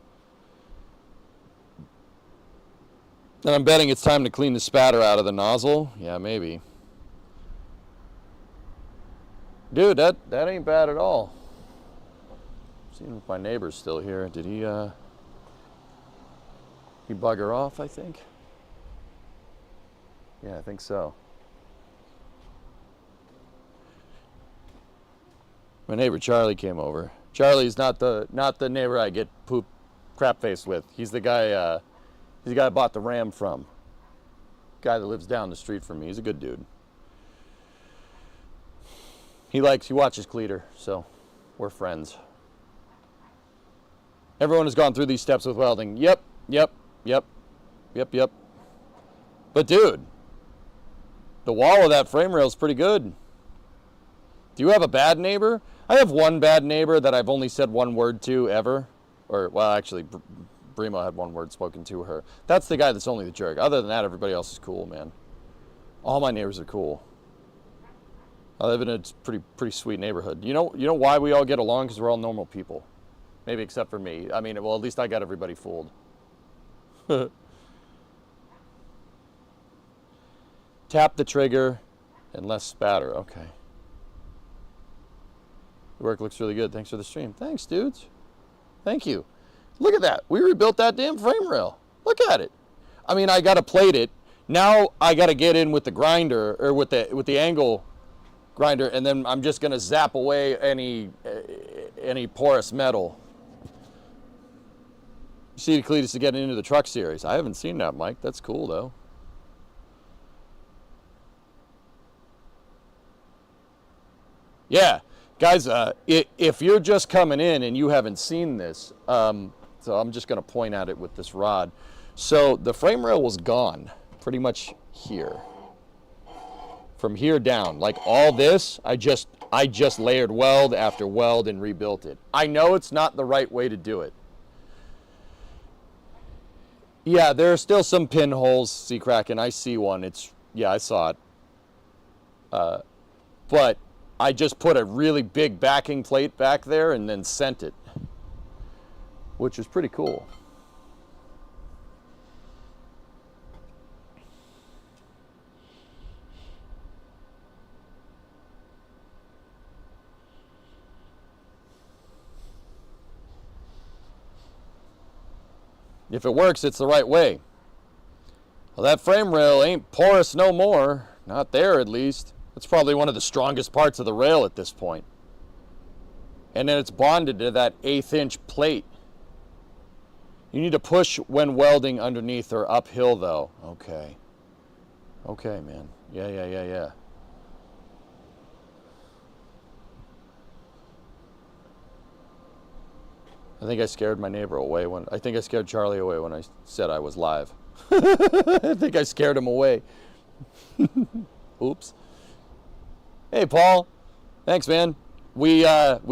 And I'm betting it's time to clean the spatter out of the nozzle. Yeah, maybe. Dude, that ain't bad at all. Seeing if my neighbor's still here. Did he bugger off, I think? Yeah, I think so. My neighbor Charlie came over. Charlie's not the neighbor I get crap faced with. He's the guy I bought the Ram from. Guy that lives down the street from me. He's a good dude. He watches Cleater, so we're friends. Everyone has gone through these steps with welding. Yep. But dude, the wall of that frame rail is pretty good. Do you have a bad neighbor? I have one bad neighbor that I've only said one word to ever. Or, well, actually, Brimo had one word spoken to her. That's the guy that's only the jerk. Other than that, everybody else is cool, man. All my neighbors are cool. I live in a pretty sweet neighborhood. You know why we all get along? Because we're all normal people. Maybe except for me. I mean, well, at least I got everybody fooled. Tap the trigger and less spatter. Okay. The work looks really good. Thanks for the stream. Thanks, dudes. Thank you. Look at that. We rebuilt that damn frame rail. Look at it. I mean, I got to plate it. Now I got to get in with the grinder, or with the angle grinder, and then I'm just going to zap away any porous metal. You see Cletus to get into the truck series. I haven't seen that, Mike. That's cool, though. Yeah. Guys, if you're just coming in and you haven't seen this, so I'm just going to point at it with this rod. So the frame rail was gone pretty much here. From here down, like all this, I just layered weld after weld and rebuilt it. I know it's not the right way to do it. Yeah, there are still some pinholes, Sea Kraken. I see one. Yeah, I saw it. But I just put a really big backing plate back there and then sent it, which is pretty cool. If it works, it's the right way. Well, that frame rail ain't porous no more. Not there, at least. It's probably one of the strongest parts of the rail at this point. And then it's bonded to that 1/8 inch plate. You need to push when welding underneath or uphill, though. Okay. Okay, man. Yeah. I think I scared my neighbor away I think I scared Charlie away when I said I was live. I think I scared him away. Oops. Hey, Paul. Thanks, man. We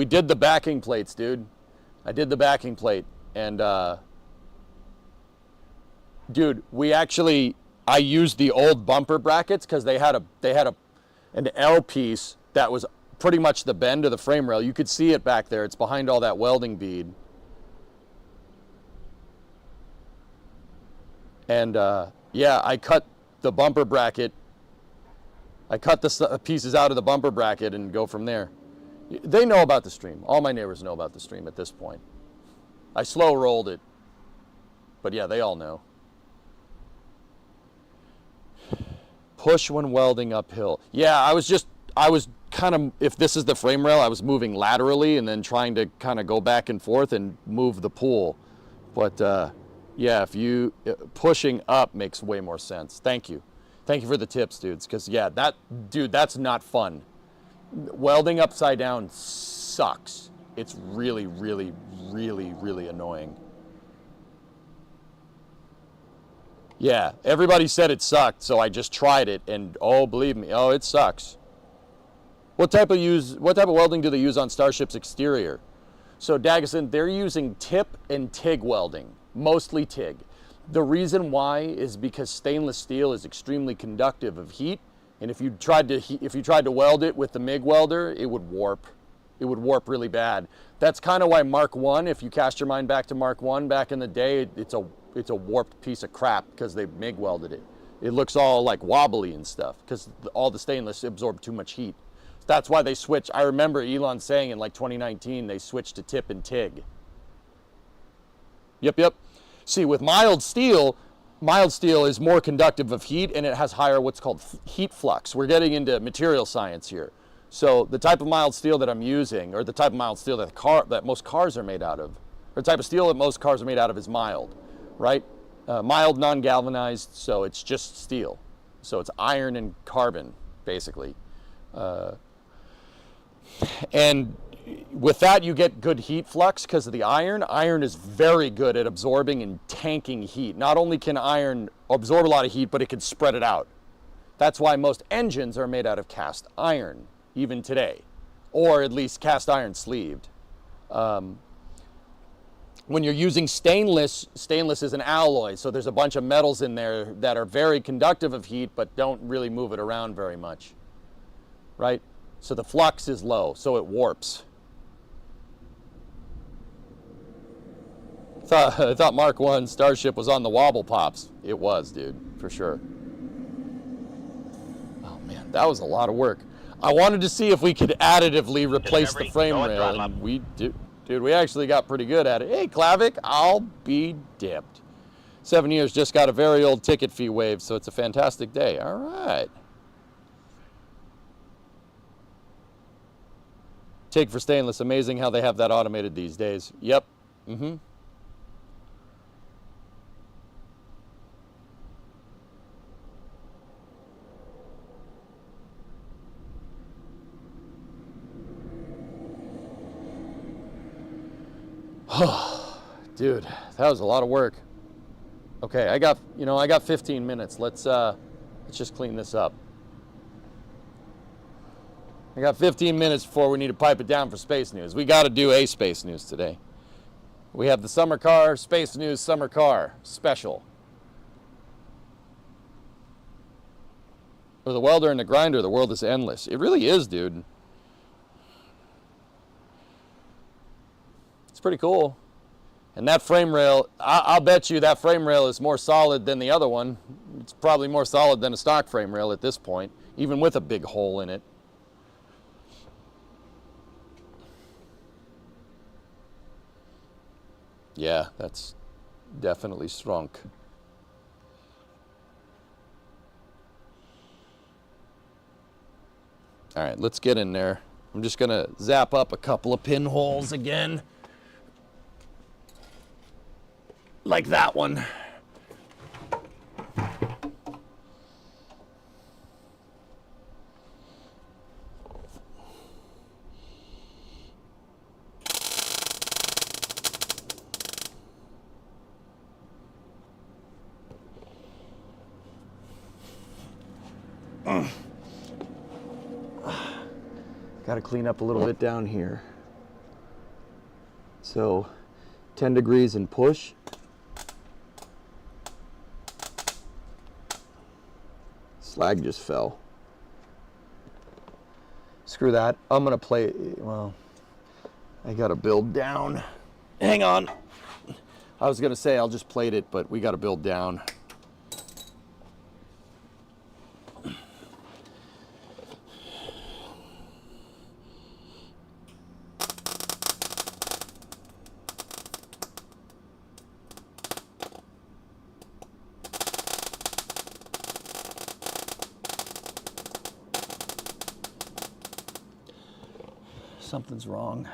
did the backing plates, dude. I did the backing plate, and dude, I used the old bumper brackets because they had an L piece that was pretty much the bend of the frame rail. You could see it back there. It's behind all that welding bead. And yeah, I cut the bumper bracket. I cut the pieces out of the bumper bracket and go from there. They know about the stream. All my neighbors know about the stream at this point. I slow rolled it. But yeah, they all know. Push when welding uphill. Yeah, I was kind of, if this is the frame rail, I was moving laterally and then trying to kind of go back and forth and move the pool. But yeah, pushing up makes way more sense. Thank you. Thank you for the tips, dudes. Because yeah, that's not fun. Welding upside down sucks. It's really, really, really, really annoying. Yeah, everybody said it sucked, so I just tried it, and oh, believe me, oh, it sucks. What type of welding do they use on Starship's exterior? So Daggerson, they're using tip and TIG welding, mostly TIG. The reason why is because stainless steel is extremely conductive of heat, and if you tried to weld it with the MIG welder, it would warp. It would warp really bad. That's kind of why Mark 1, if you cast your mind back to Mark 1 back in the day, it's a warped piece of crap because they MIG welded it. It looks all like wobbly and stuff because all the stainless absorbed too much heat. That's why they switched. I remember Elon saying in like 2019 they switched to tip and TIG. Yep. See, with mild steel is more conductive of heat and it has higher what's called heat flux. We're getting into material science here. So the type of mild steel that I'm using, or the type of mild steel that most cars are made out of, or the type of steel that most cars are made out of is mild, right? Mild, non-galvanized, so it's just steel. So it's iron and carbon, basically. And with that, you get good heat flux because of the iron. Iron is very good at absorbing and tanking heat. Not only can iron absorb a lot of heat, but it can spread it out. That's why most engines are made out of cast iron, even today, or at least cast iron sleeved. When you're using stainless is an alloy, so there's a bunch of metals in there that are very conductive of heat, but don't really move it around very much, right? So the flux is low, so it warps. I thought Mark 1 Starship was on the wobble pops. It was, dude, for sure. Oh man, that was a lot of work. I wanted to see if we could additively replace the frame rail, and we do. Dude, we actually got pretty good at it. Hey, Klavic, I'll be dipped. 7 years, just got a very old ticket fee waived, so it's a fantastic day. All right. TIG for stainless, amazing how they have that automated these days. Yep. Mm-hmm. Dude, that was a lot of work. Okay, I got 15 minutes. Let's just clean this up. I got 15 minutes before we need to pipe it down for space news. We got to do a space news today. We have the summer car, space news, summer car special. or the welder and the grinder, the world is endless. It really is, dude. It's pretty cool. And that frame rail, I'll bet you that frame rail is more solid than the other one. It's probably more solid than a stock frame rail at this point, even with a big hole in it. Yeah, that's definitely strong. All right, let's get in there. I'm just gonna zap up a couple of pinholes again. Like that one. Got to clean up a little bit down here. So 10 degrees and push. Slag just fell. Screw that. I'm gonna play, well, I gotta build down. Hang on. I was gonna say I'll just plate it, but we gotta build down. Something's wrong.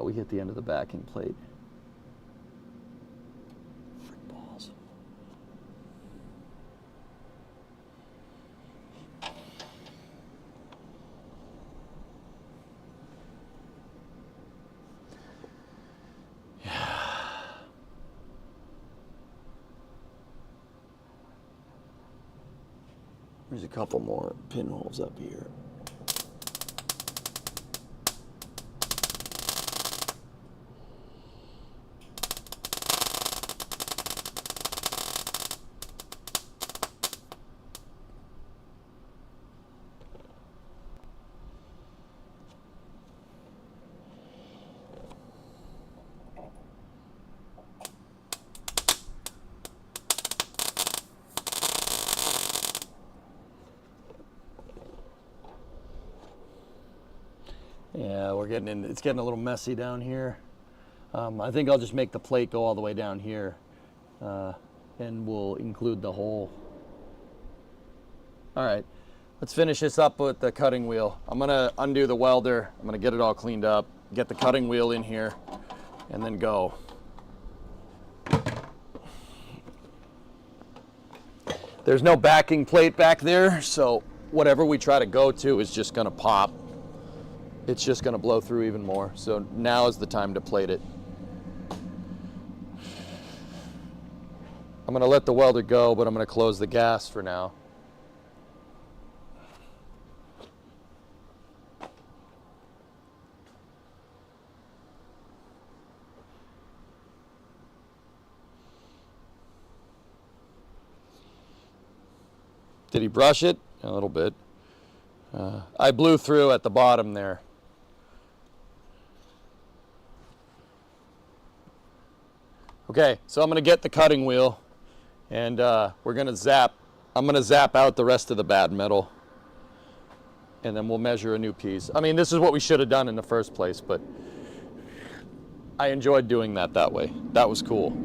We hit the end of the backing plate. Frick balls. There's a couple more pinholes up here. Yeah, we're getting in, it's getting a little messy down here. I think I'll just make the plate go all the way down here, and we'll include the hole. All right, let's finish this up with the cutting wheel. I'm gonna undo the welder. I'm gonna get it all cleaned up, get the cutting wheel in here, and then go. There's no backing plate back there, so whatever we try to go to is just gonna pop. It's just gonna blow through even more. So now is the time to plate it. I'm gonna let the welder go, but I'm gonna close the gas for now. Did he brush it? A little bit. I blew through at the bottom there. Okay, so I'm gonna get the cutting wheel and we're gonna zap. I'm gonna zap out the rest of the bad metal and then we'll measure a new piece. I mean, this is what we should have done in the first place, but I enjoyed doing that way. That was cool.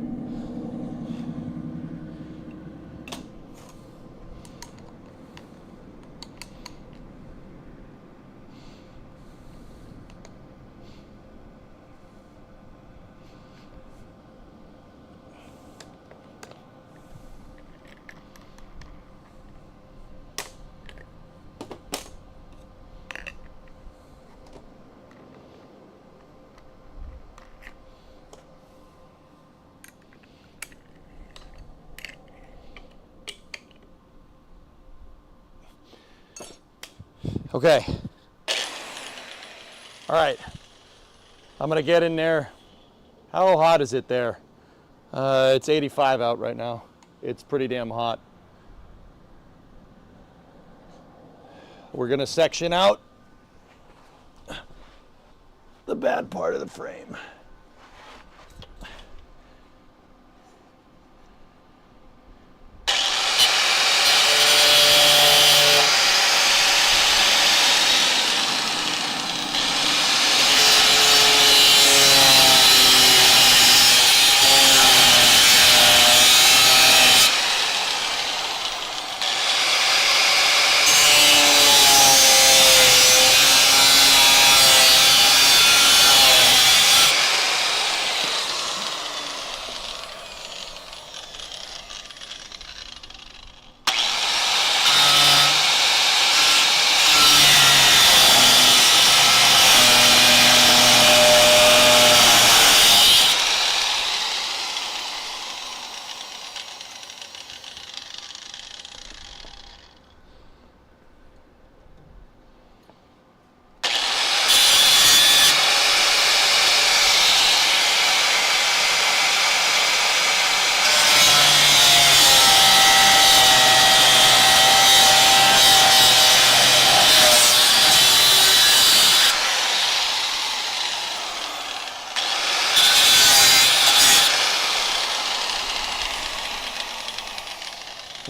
Okay. All right. I'm gonna get in there. How hot is it there? It's 85 out right now. It's pretty damn hot. We're gonna section out the bad part of the frame.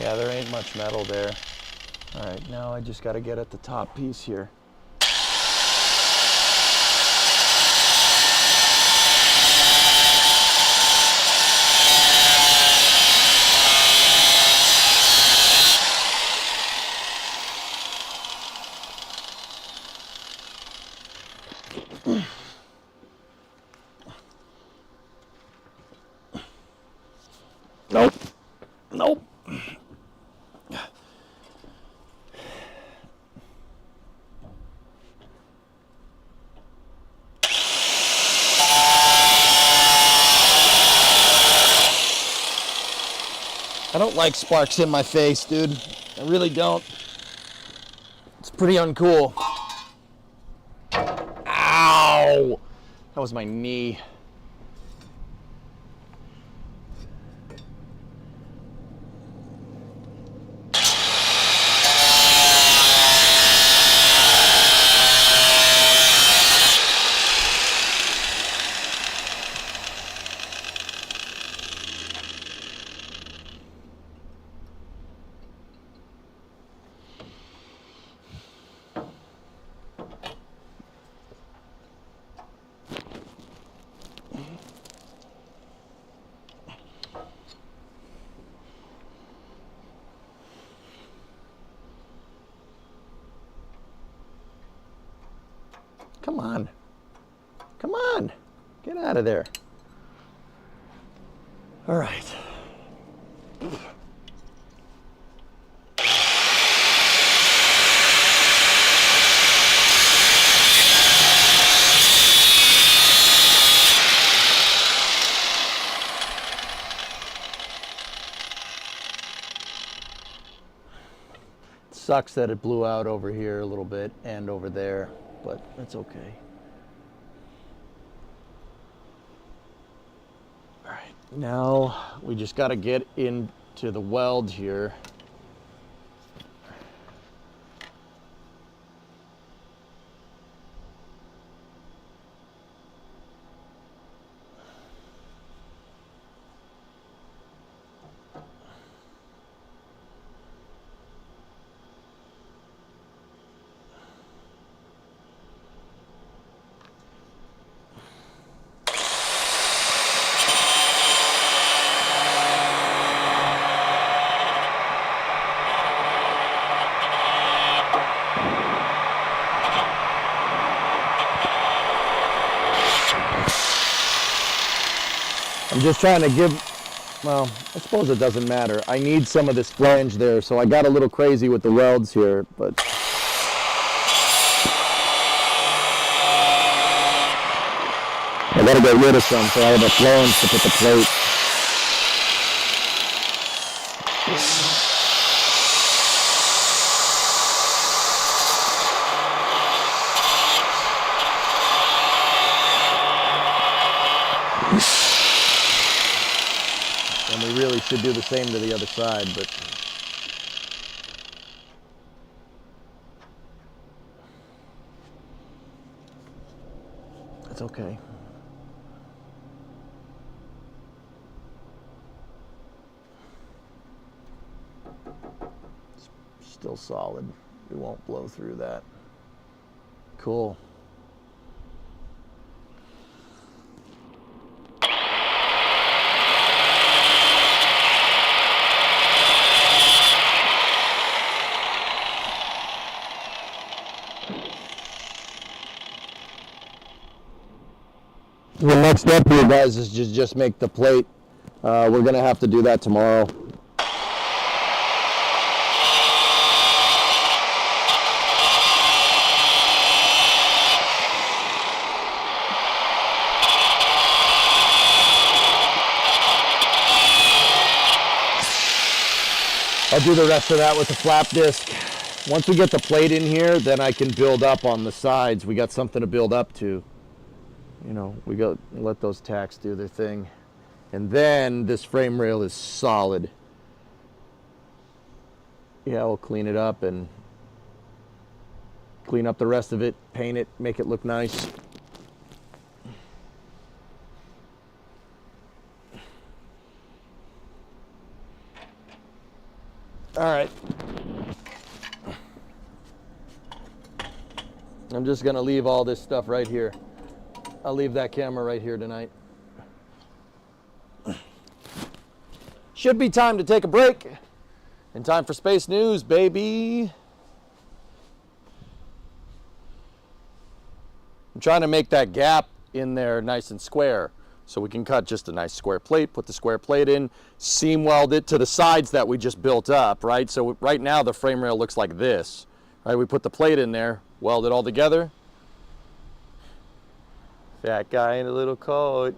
Yeah, there ain't much metal there. All right, now I just got to get at the top piece here. Nope. Nope. I don't like sparks in my face, dude. I really don't. It's pretty uncool. Ow! That was my knee. Come on. Come on. Get out of there. All right. Sucks that it blew out over here a little bit and over there, but that's okay. All right, now we just got to get into the weld here. I'm just trying to give, well, I suppose it doesn't matter. I need some of this flange there, so I got a little crazy with the welds here, but I gotta get rid of some so I have a flange to put the plate. And we really should do the same to the other side, but it's okay. It's still solid. We won't blow through that. Cool. The next step here, guys, is just make the plate. We're gonna have to do that tomorrow. I'll do the rest of that with the flap disc. Once we get the plate in here, then I can build up on the sides. We got something to build up to. You know, we got let those tacks do their thing. And then this frame rail is solid. Yeah, we'll clean it up and clean up the rest of it, paint it, make it look nice. All right. I'm just gonna leave all this stuff right here. I'll leave that camera right here tonight. Should be time to take a break. And time for space news, baby. I'm trying to make that gap in there nice and square. So we can cut just a nice square plate, put the square plate in, seam weld it to the sides that we just built up, right? So right now the frame rail looks like this, right? We put the plate in there, weld it all together. Fat guy in a little coat.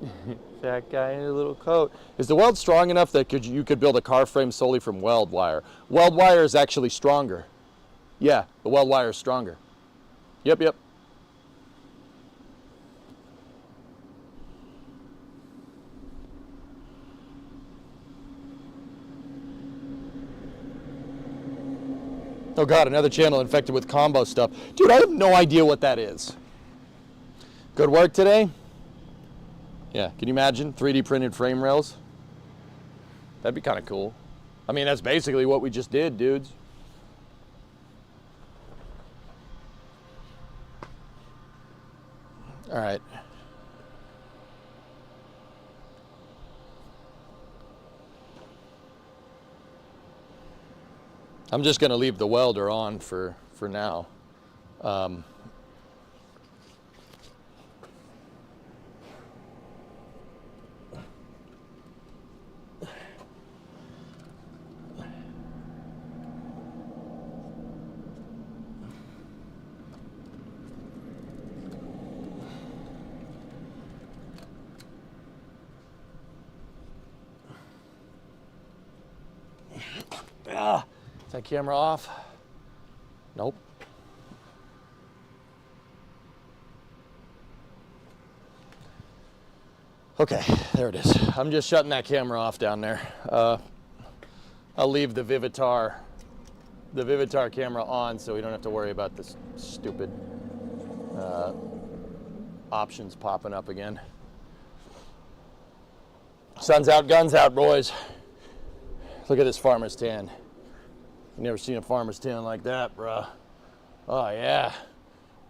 Fat guy in a little coat. Is the weld strong enough that you could build a car frame solely from weld wire? Weld wire is actually stronger. Yeah, the weld wire is stronger. Yep. Oh God, another channel infected with combo stuff. Dude, I have no idea what that is. Good work today? Yeah, can you imagine 3D printed frame rails? That'd be kind of cool. I mean, that's basically what we just did, dudes. All right. I'm just gonna leave the welder on for now. Is that camera off? Nope. Okay, there it is. I'm just shutting that camera off down there. I'll leave the Vivitar camera on so we don't have to worry about this stupid options popping up again. Sun's out, guns out, boys. Look at this farmer's tan. You never seen a farmer's tan like that, bruh. Oh yeah.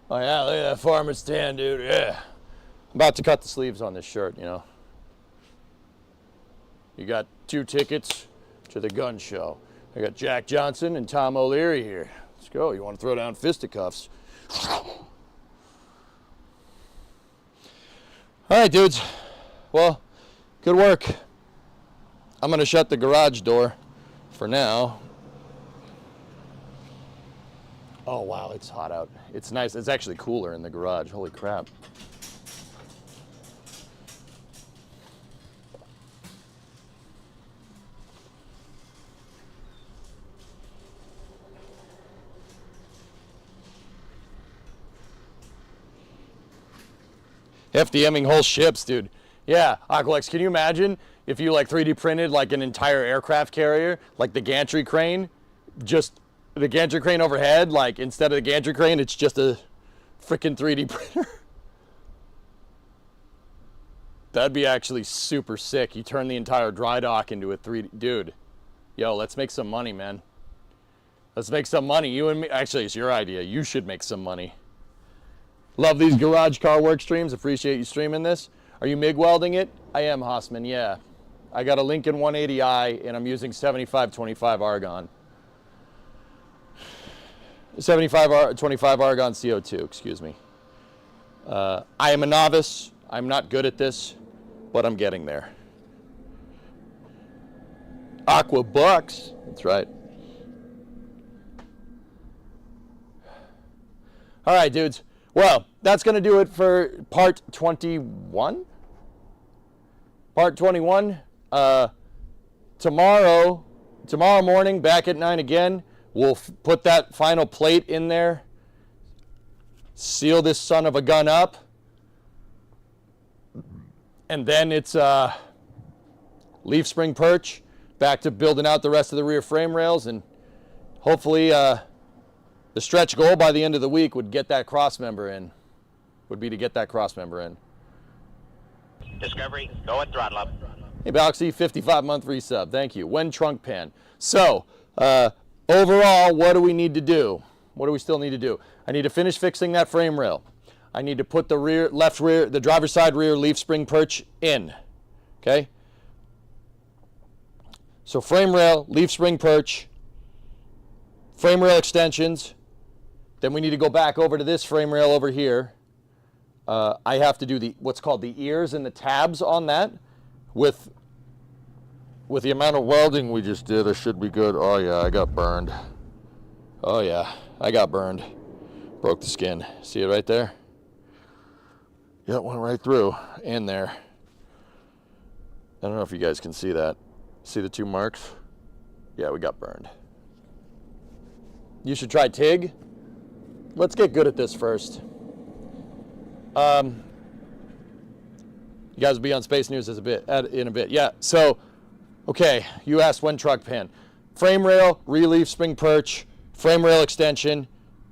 Oh yeah, look at that farmer's tan, dude, yeah. I'm about to cut the sleeves on this shirt, you know. You got 2 tickets to the gun show. I got Jack Johnson and Tom O'Leary here. Let's go, you wanna throw down fisticuffs? All right, dudes. Well, good work. I'm gonna shut the garage door for now. Oh wow, it's hot out. It's nice. It's actually cooler in the garage. Holy crap. FDMing whole ships, dude. Yeah, Aqualex, can you imagine if you like 3D printed like an entire aircraft carrier, like the gantry crane, just the gantry crane overhead, like instead of the gantry crane, it's just a freaking 3D printer? That'd be actually super sick. You turn the entire dry dock into a 3D, dude. Yo, let's make some money, man. Let's make some money. You and me, actually, it's your idea. You should make some money. Love these garage car work streams. Appreciate you streaming this. Are you MIG welding it? I am, Hossman, yeah. I got a Lincoln 180i and I'm using 7525 argon. 7525 argon CO2, excuse me. I am a novice. I'm not good at this, but I'm getting there. Aqua Bucks, that's right. All right, dudes. Well, that's going to do it for part 21. Part 21. Tomorrow morning, back at 9 again, we'll put that final plate in there, seal this son of a gun up, and then it's leaf spring perch, back to building out the rest of the rear frame rails, and hopefully the stretch goal by the end of the week would get that cross member in. Would be to get that cross member in. Discovery, go and throttle up. Hey, Balaxy, 55-month resub. Thank you. When trunk pan. So, overall, what do we need to do? What do we still need to do? I need to finish fixing that frame rail. I need to put the the driver's side rear leaf spring perch in. Okay? So frame rail, leaf spring perch, frame rail extensions. Then we need to go back over to this frame rail over here. I have to do what's called the ears and the tabs on that. With the amount of welding we just did, I should be good. Oh yeah, I got burned. Oh yeah, I got burned. Broke the skin. See it right there? Yeah, it went right through and there. I don't know if you guys can see that. See the two marks? Yeah, we got burned. You should try TIG. Let's get good at this first. You guys will be on Space News in a bit. Yeah, so, okay, you asked when truck pan. Frame rail, relief spring perch, frame rail extension,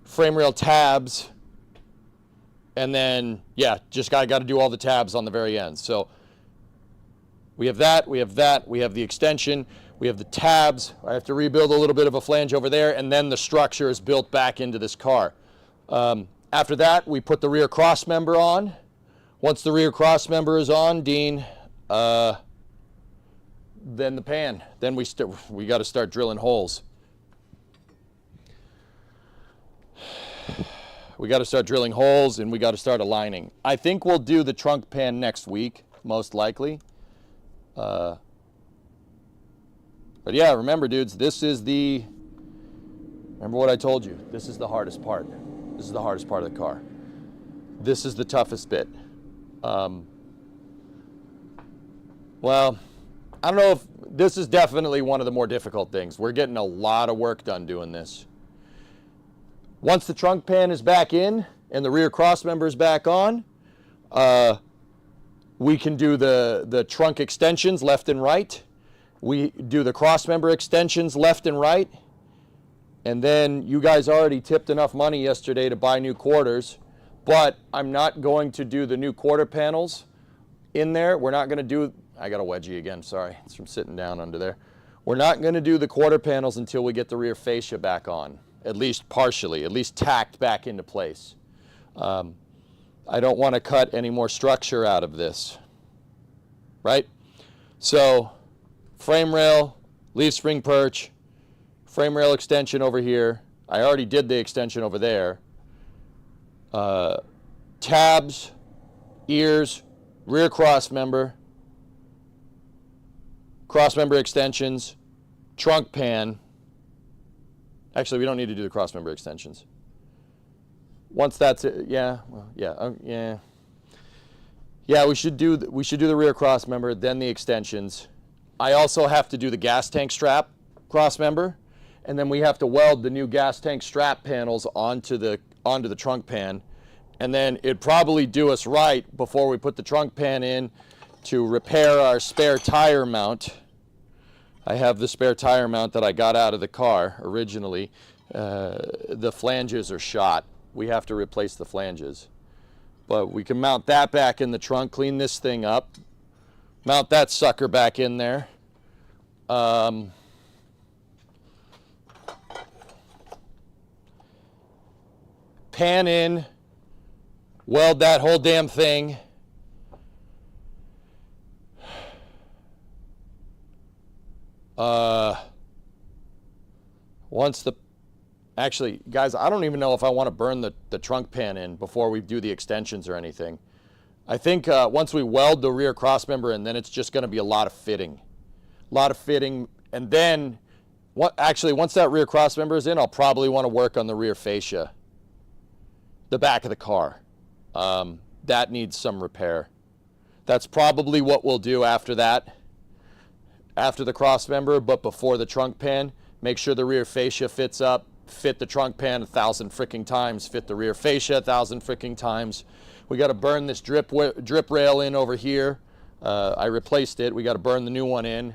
frame rail tabs, and then, yeah, just got to do all the tabs on the very end. So we have that, we have the extension, we have the tabs. I have to rebuild a little bit of a flange over there, and then the structure is built back into this car. After that, we put the rear cross member on. Once the rear cross member is on, Dean, then the pan. Then we got to start drilling holes. We got to start drilling holes and we got to start aligning. I think we'll do the trunk pan next week, most likely. But yeah, remember, dudes, remember what I told you. This is the hardest part. This is the hardest part of the car. This is the toughest bit. Well, I don't know if this is definitely one of the more difficult things. We're getting a lot of work done doing this. Once the trunk pan is back in and the rear cross member is back on, we can do the trunk extensions left and right. We do the cross member extensions left and right. And then you guys already tipped enough money yesterday to buy new quarters, but I'm not going to do the new quarter panels in there. We're not going to do, I got a wedgie again, sorry. It's from sitting down under there. We're not going to do the quarter panels until we get the rear fascia back on, at least partially, at least tacked back into place. I don't want to cut any more structure out of this, right? So frame rail, leaf spring perch, frame rail extension over here. I already did the extension over there. Tabs, ears, rear cross member extensions, trunk pan. Actually, we don't need to do the cross member extensions. Once that's it, yeah, well, yeah. Yeah, we should do the rear cross member, then the extensions. I also have to do the gas tank strap cross member, and then we have to weld the new gas tank strap panels onto the trunk pan. And then it'd probably do us right before we put the trunk pan in to repair our spare tire mount. I have the spare tire mount that I got out of the car originally. The flanges are shot. We have to replace the flanges. But we can mount that back in the trunk, clean this thing up, mount that sucker back in there. Pan in, weld that whole damn thing. Actually, guys, I don't even know if I want to burn the trunk pan in before we do the extensions or anything. I think once we weld the rear cross member in, then it's just going to be a lot of fitting. And then, once that rear cross member is in, I'll probably want to work on the rear fascia, the back of the car. That needs some repair. That's probably what we'll do after that, after the cross member, but before the trunk pan. Make sure the rear fascia fits up, fit the trunk pan 1,000 freaking times, fit the rear fascia 1,000 freaking times. We got to burn this drip rail in over here. I replaced it. We got to burn the new one in.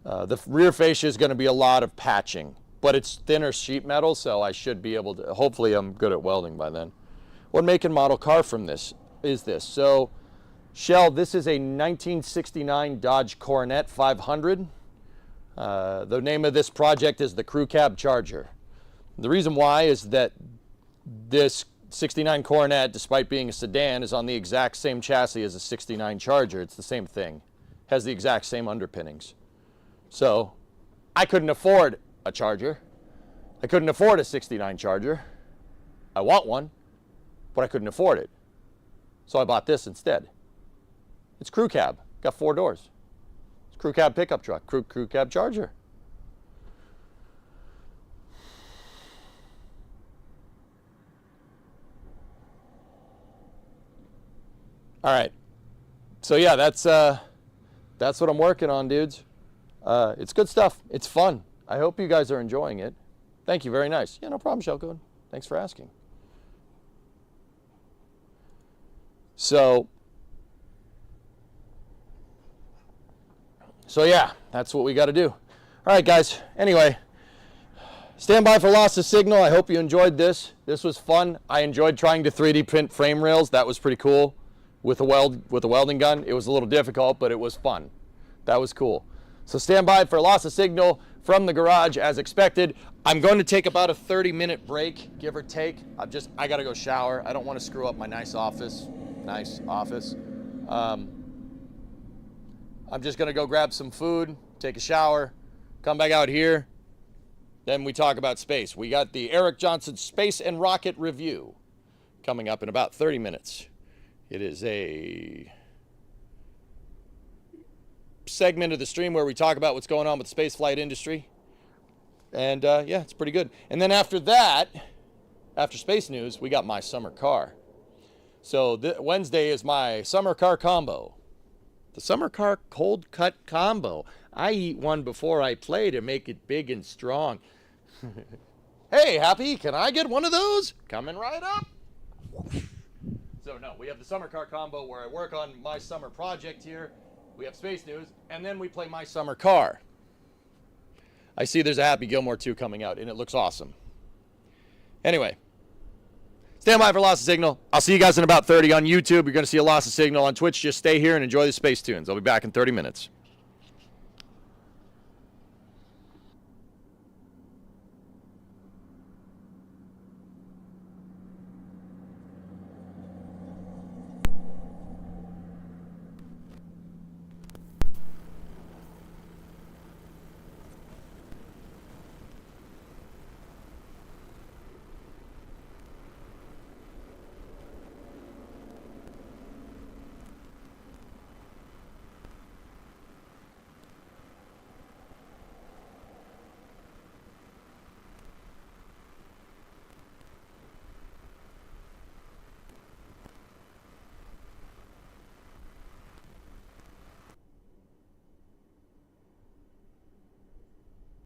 The rear fascia is going to be a lot of patching, but it's thinner sheet metal, so I should be able to, hopefully I'm good at welding by then. What make and model car from this is this? So, Shell, this is a 1969 Dodge Coronet 500. The name of this project is the Crew Cab Charger. The reason why is that this 69 Coronet, despite being a sedan, is on the exact same chassis as a 69 Charger. It's the same thing. Has the exact same underpinnings. So, I couldn't afford a Charger. I couldn't afford a 69 Charger. I want one, but I couldn't afford it. So I bought this instead. It's Crew Cab. Got 4 doors. Crew Cab pickup truck, crew Cab Charger. All right. So yeah, that's what I'm working on, dudes. It's good stuff. It's fun. I hope you guys are enjoying it. Thank you. Very nice. Yeah, no problem, Shelco. Thanks for asking. So yeah, that's what we got to do. All right, guys. Anyway, stand by for loss of signal. I hope you enjoyed this. This was fun. I enjoyed trying to 3D print frame rails. That was pretty cool with a welding gun. It was a little difficult, but it was fun. That was cool. So stand by for loss of signal from the garage as expected. I'm going to take about a 30-minute break, give or take. I got to go shower. I don't want to screw up my nice office. I'm just gonna go grab some food, take a shower, come back out here, then we talk about space. We got the Eric Johnson Space and Rocket Review coming up in about 30 minutes. It is a segment of the stream where we talk about what's going on with the spaceflight industry. And yeah, it's pretty good. And then after that, after space news, we got my summer car. So Wednesday is my summer car combo. The summer car cold cut combo. I eat one before I play to make it big and strong. Hey, Happy, can I get one of those? Coming right up. So no, we have the summer car combo where I work on my summer project here. We have space news, and then we play my summer car. I see there's a Happy Gilmore 2 coming out, and it looks awesome. Anyway. Stand by for loss of signal. I'll see you guys in about 30 on YouTube. You're going to see a loss of signal on Twitch. Just stay here and enjoy the space tunes. I'll be back in 30 minutes.